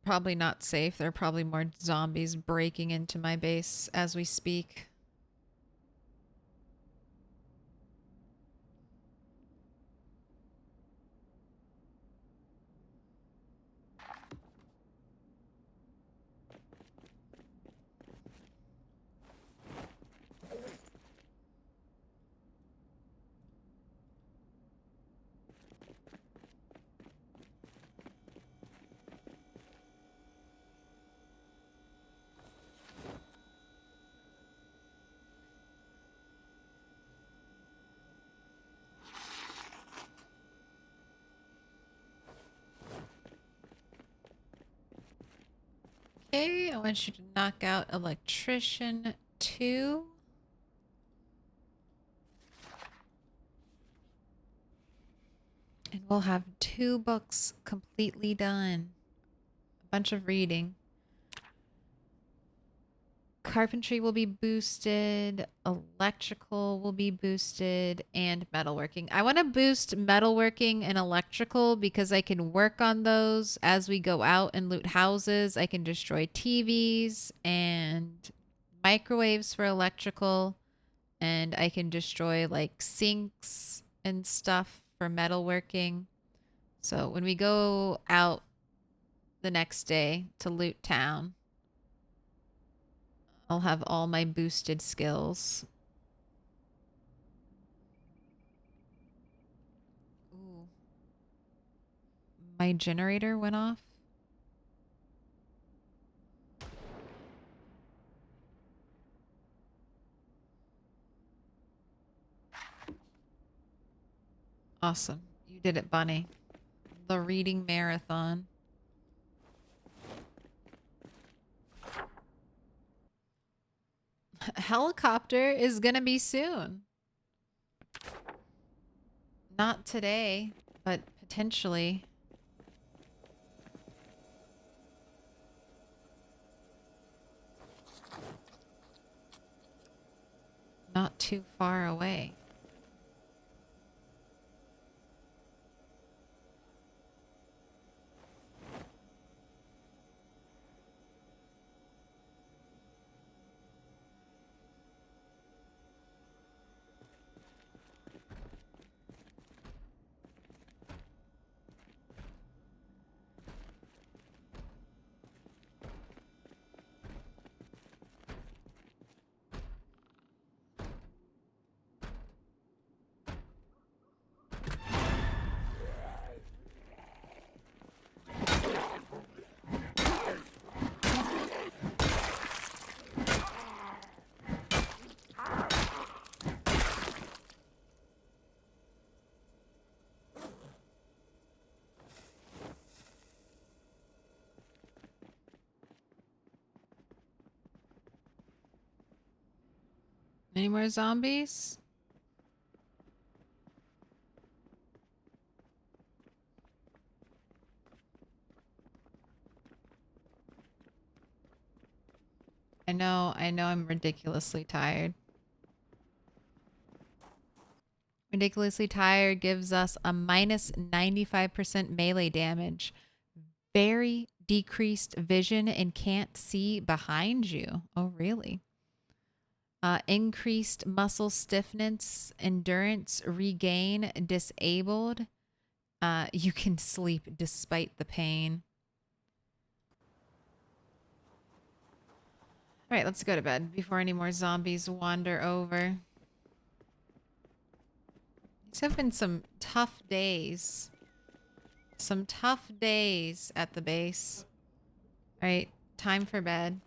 Probably not safe. There are probably more zombies breaking into my base as we speak. Okay, I want you to knock out Electrician 2. And we'll have 2 books completely done. A bunch of reading. Carpentry will be boosted, electrical will be boosted, and metalworking. I want to boost metalworking and electrical because I can work on those as we go out and loot houses. I can destroy TVs and microwaves for electrical, and I can destroy like sinks and stuff for metalworking. So when we go out the next day to loot town, I'll have all my boosted skills. Ooh. My generator went off. Awesome. You did it, Bunny. The reading marathon. Helicopter is gonna be soon. Not today, but potentially. Not too far away. Any more zombies? I know I'm ridiculously tired. Ridiculously tired gives us a minus 95% melee damage. Very decreased vision and can't see behind you. Oh, really? Increased muscle stiffness, endurance, regain, disabled. You can sleep despite the pain. All right, let's go to bed before any more zombies wander over. These have been some tough days. Some tough days at the base. All right, time for bed.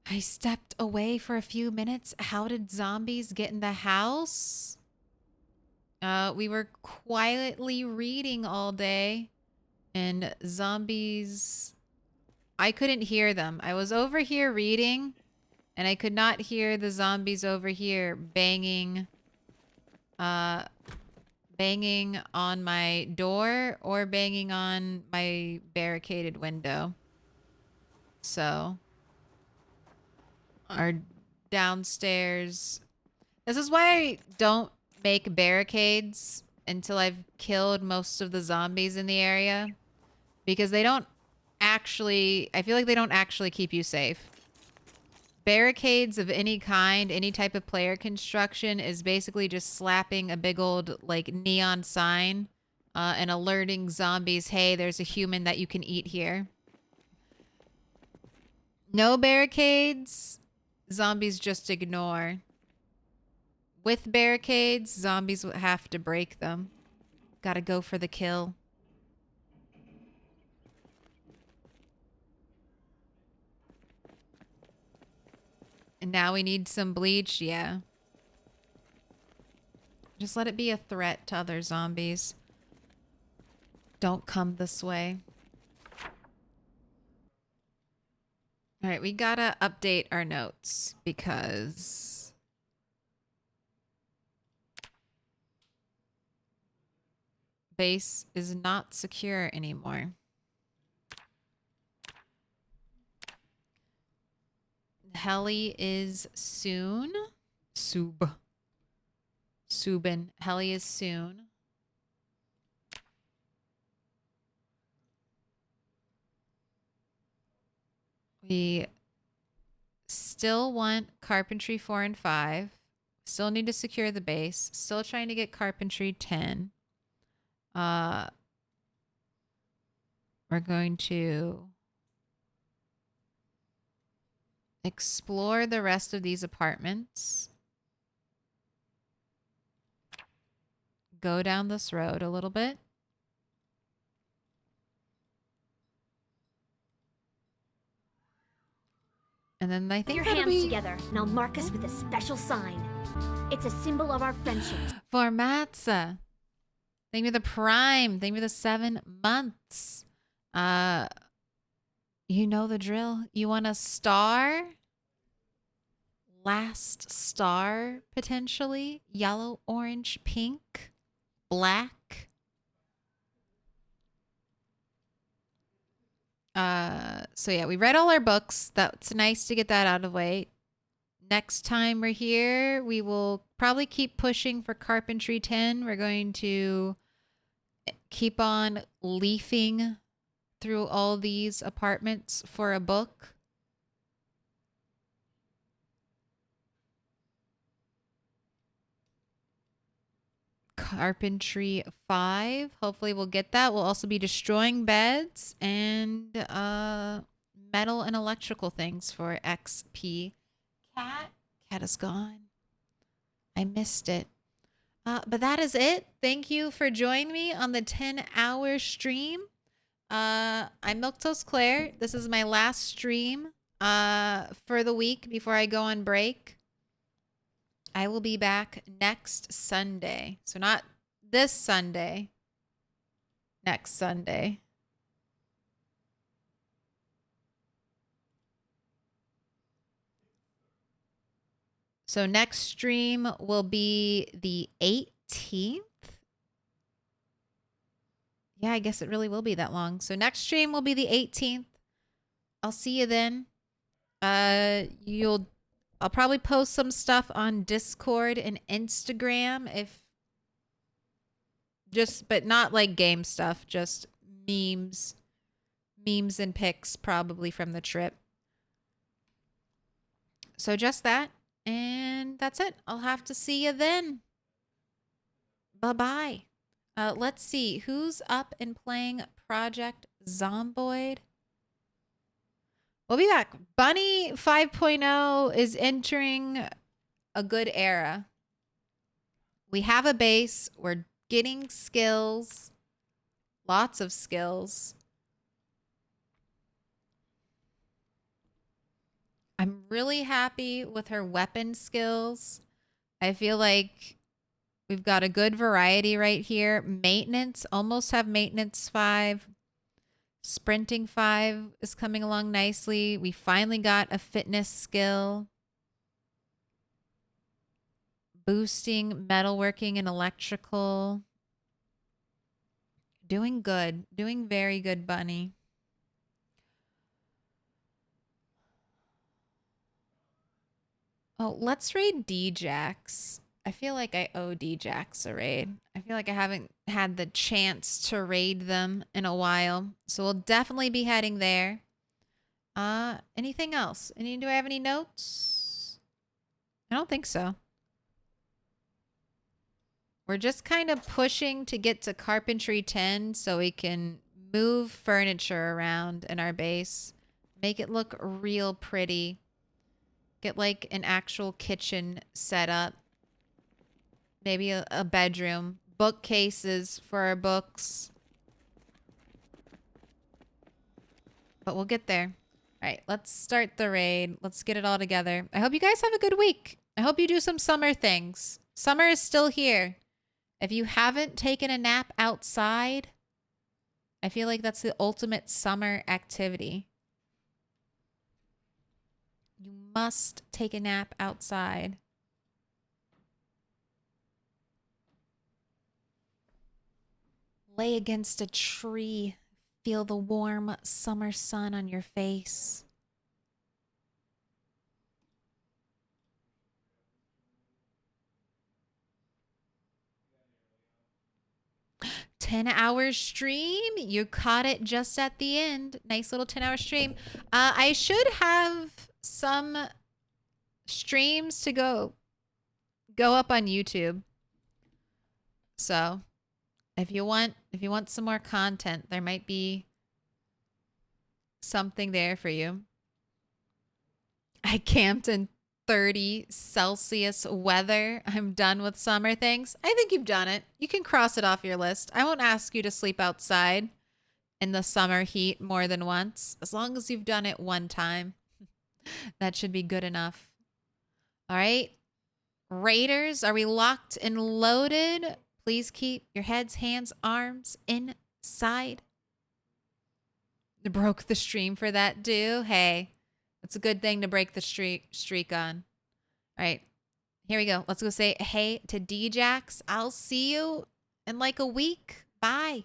I stepped away for a few minutes. How did zombies get in the house? We were quietly reading all day, and zombies... I couldn't hear them. I was over here reading, and I could not hear the zombies over here banging on my door or banging on my barricaded window. So, our downstairs... This is why I don't make barricades until I've killed most of the zombies in the area. Because they don't actually... I feel like they don't actually keep you safe. Barricades of any kind, any type of player construction is basically just slapping a big old, like, neon sign and alerting zombies, hey, there's a human that you can eat here. No barricades, zombies just ignore. With barricades, zombies would have to break them. Gotta go for the kill. And now we need some bleach, yeah. Just let it be a threat to other zombies. Don't come this way. All right, we gotta update our notes because... base is not secure anymore. Heli is soon. Subin. Heli is soon. We still want carpentry 4 and 5. Still need to secure the base. Still trying to get carpentry 10. We're going to explore the rest of these apartments. Go down this road a little bit. And then I think Put your hands together, and I'll mark us with a special sign. It's a symbol of our friendship. For Matza. Thank you for the Prime. Thank you for the 7 months. You know the drill. You want a star? Last star, potentially. Yellow, orange, pink, black. So yeah, we read all our books. That's nice to get that out of the way. Next time we're here, we will probably keep pushing for carpentry 10. We're going to keep on leafing through all these apartments for a book. Carpentry 5. Hopefully we'll get that. We'll also be destroying beds and metal and electrical things for XP. Cat is gone. I missed it. But that is it. Thank you for joining me on the 10-hour stream. I'm Milquetoast Claire. This is my last stream for the week before I go on break. I will be back next Sunday. So not this Sunday. Next Sunday. So next stream will be the 18th. Yeah, I guess it really will be that long. So next stream will be the 18th. I'll see you then. I'll probably post some stuff on Discord and Instagram but not like game stuff, just memes and pics probably from the trip. So just that, and that's it. I'll have to see you then. Bye-bye. Let's see. Who's up and playing Project Zomboid? We'll be back. Bunny 5.0 is entering a good era. We have a base. We're getting skills. Lots of skills. I'm really happy with her weapon skills. I feel like we've got a good variety right here. Maintenance, almost have maintenance 5. Sprinting 5 is coming along nicely. We finally got a fitness skill. Boosting, metalworking, and electrical. Doing good. Doing very good, Bunny. Oh, let's raid D-Jax. I feel like I owe D-Jax a raid. I feel like I haven't had the chance to raid them in a while. So we'll definitely be heading there. Anything else? Do I have any notes? I don't think so. We're just kind of pushing to get to Carpentry 10 so we can move furniture around in our base. Make it look real pretty. Get like an actual kitchen set up. Maybe a bedroom. Bookcases for our books. But we'll get there. All right, let's start the raid. Let's get it all together. I hope you guys have a good week. I hope you do some summer things. Summer is still here. If you haven't taken a nap outside, I feel like that's the ultimate summer activity. You must take a nap outside. Lay against a tree. Feel the warm summer sun on your face. $10-hour stream. You caught it just at the end. Nice little 10-hour stream. I should have some streams to go up on YouTube. So if you want some more content, there might be something there for you. I camped in 30 Celsius weather. I'm done with summer things. I think you've done it. You can cross it off your list. I won't ask you to sleep outside in the summer heat more than once. As long as you've done it one time, that should be good enough. All right. Raiders, are we locked and loaded? Please keep your heads, hands, arms inside. Broke the stream for that, do? Hey, it's a good thing to break the streak on. All right, here we go. Let's go say hey to D-Jax. I'll see you in like a week. Bye.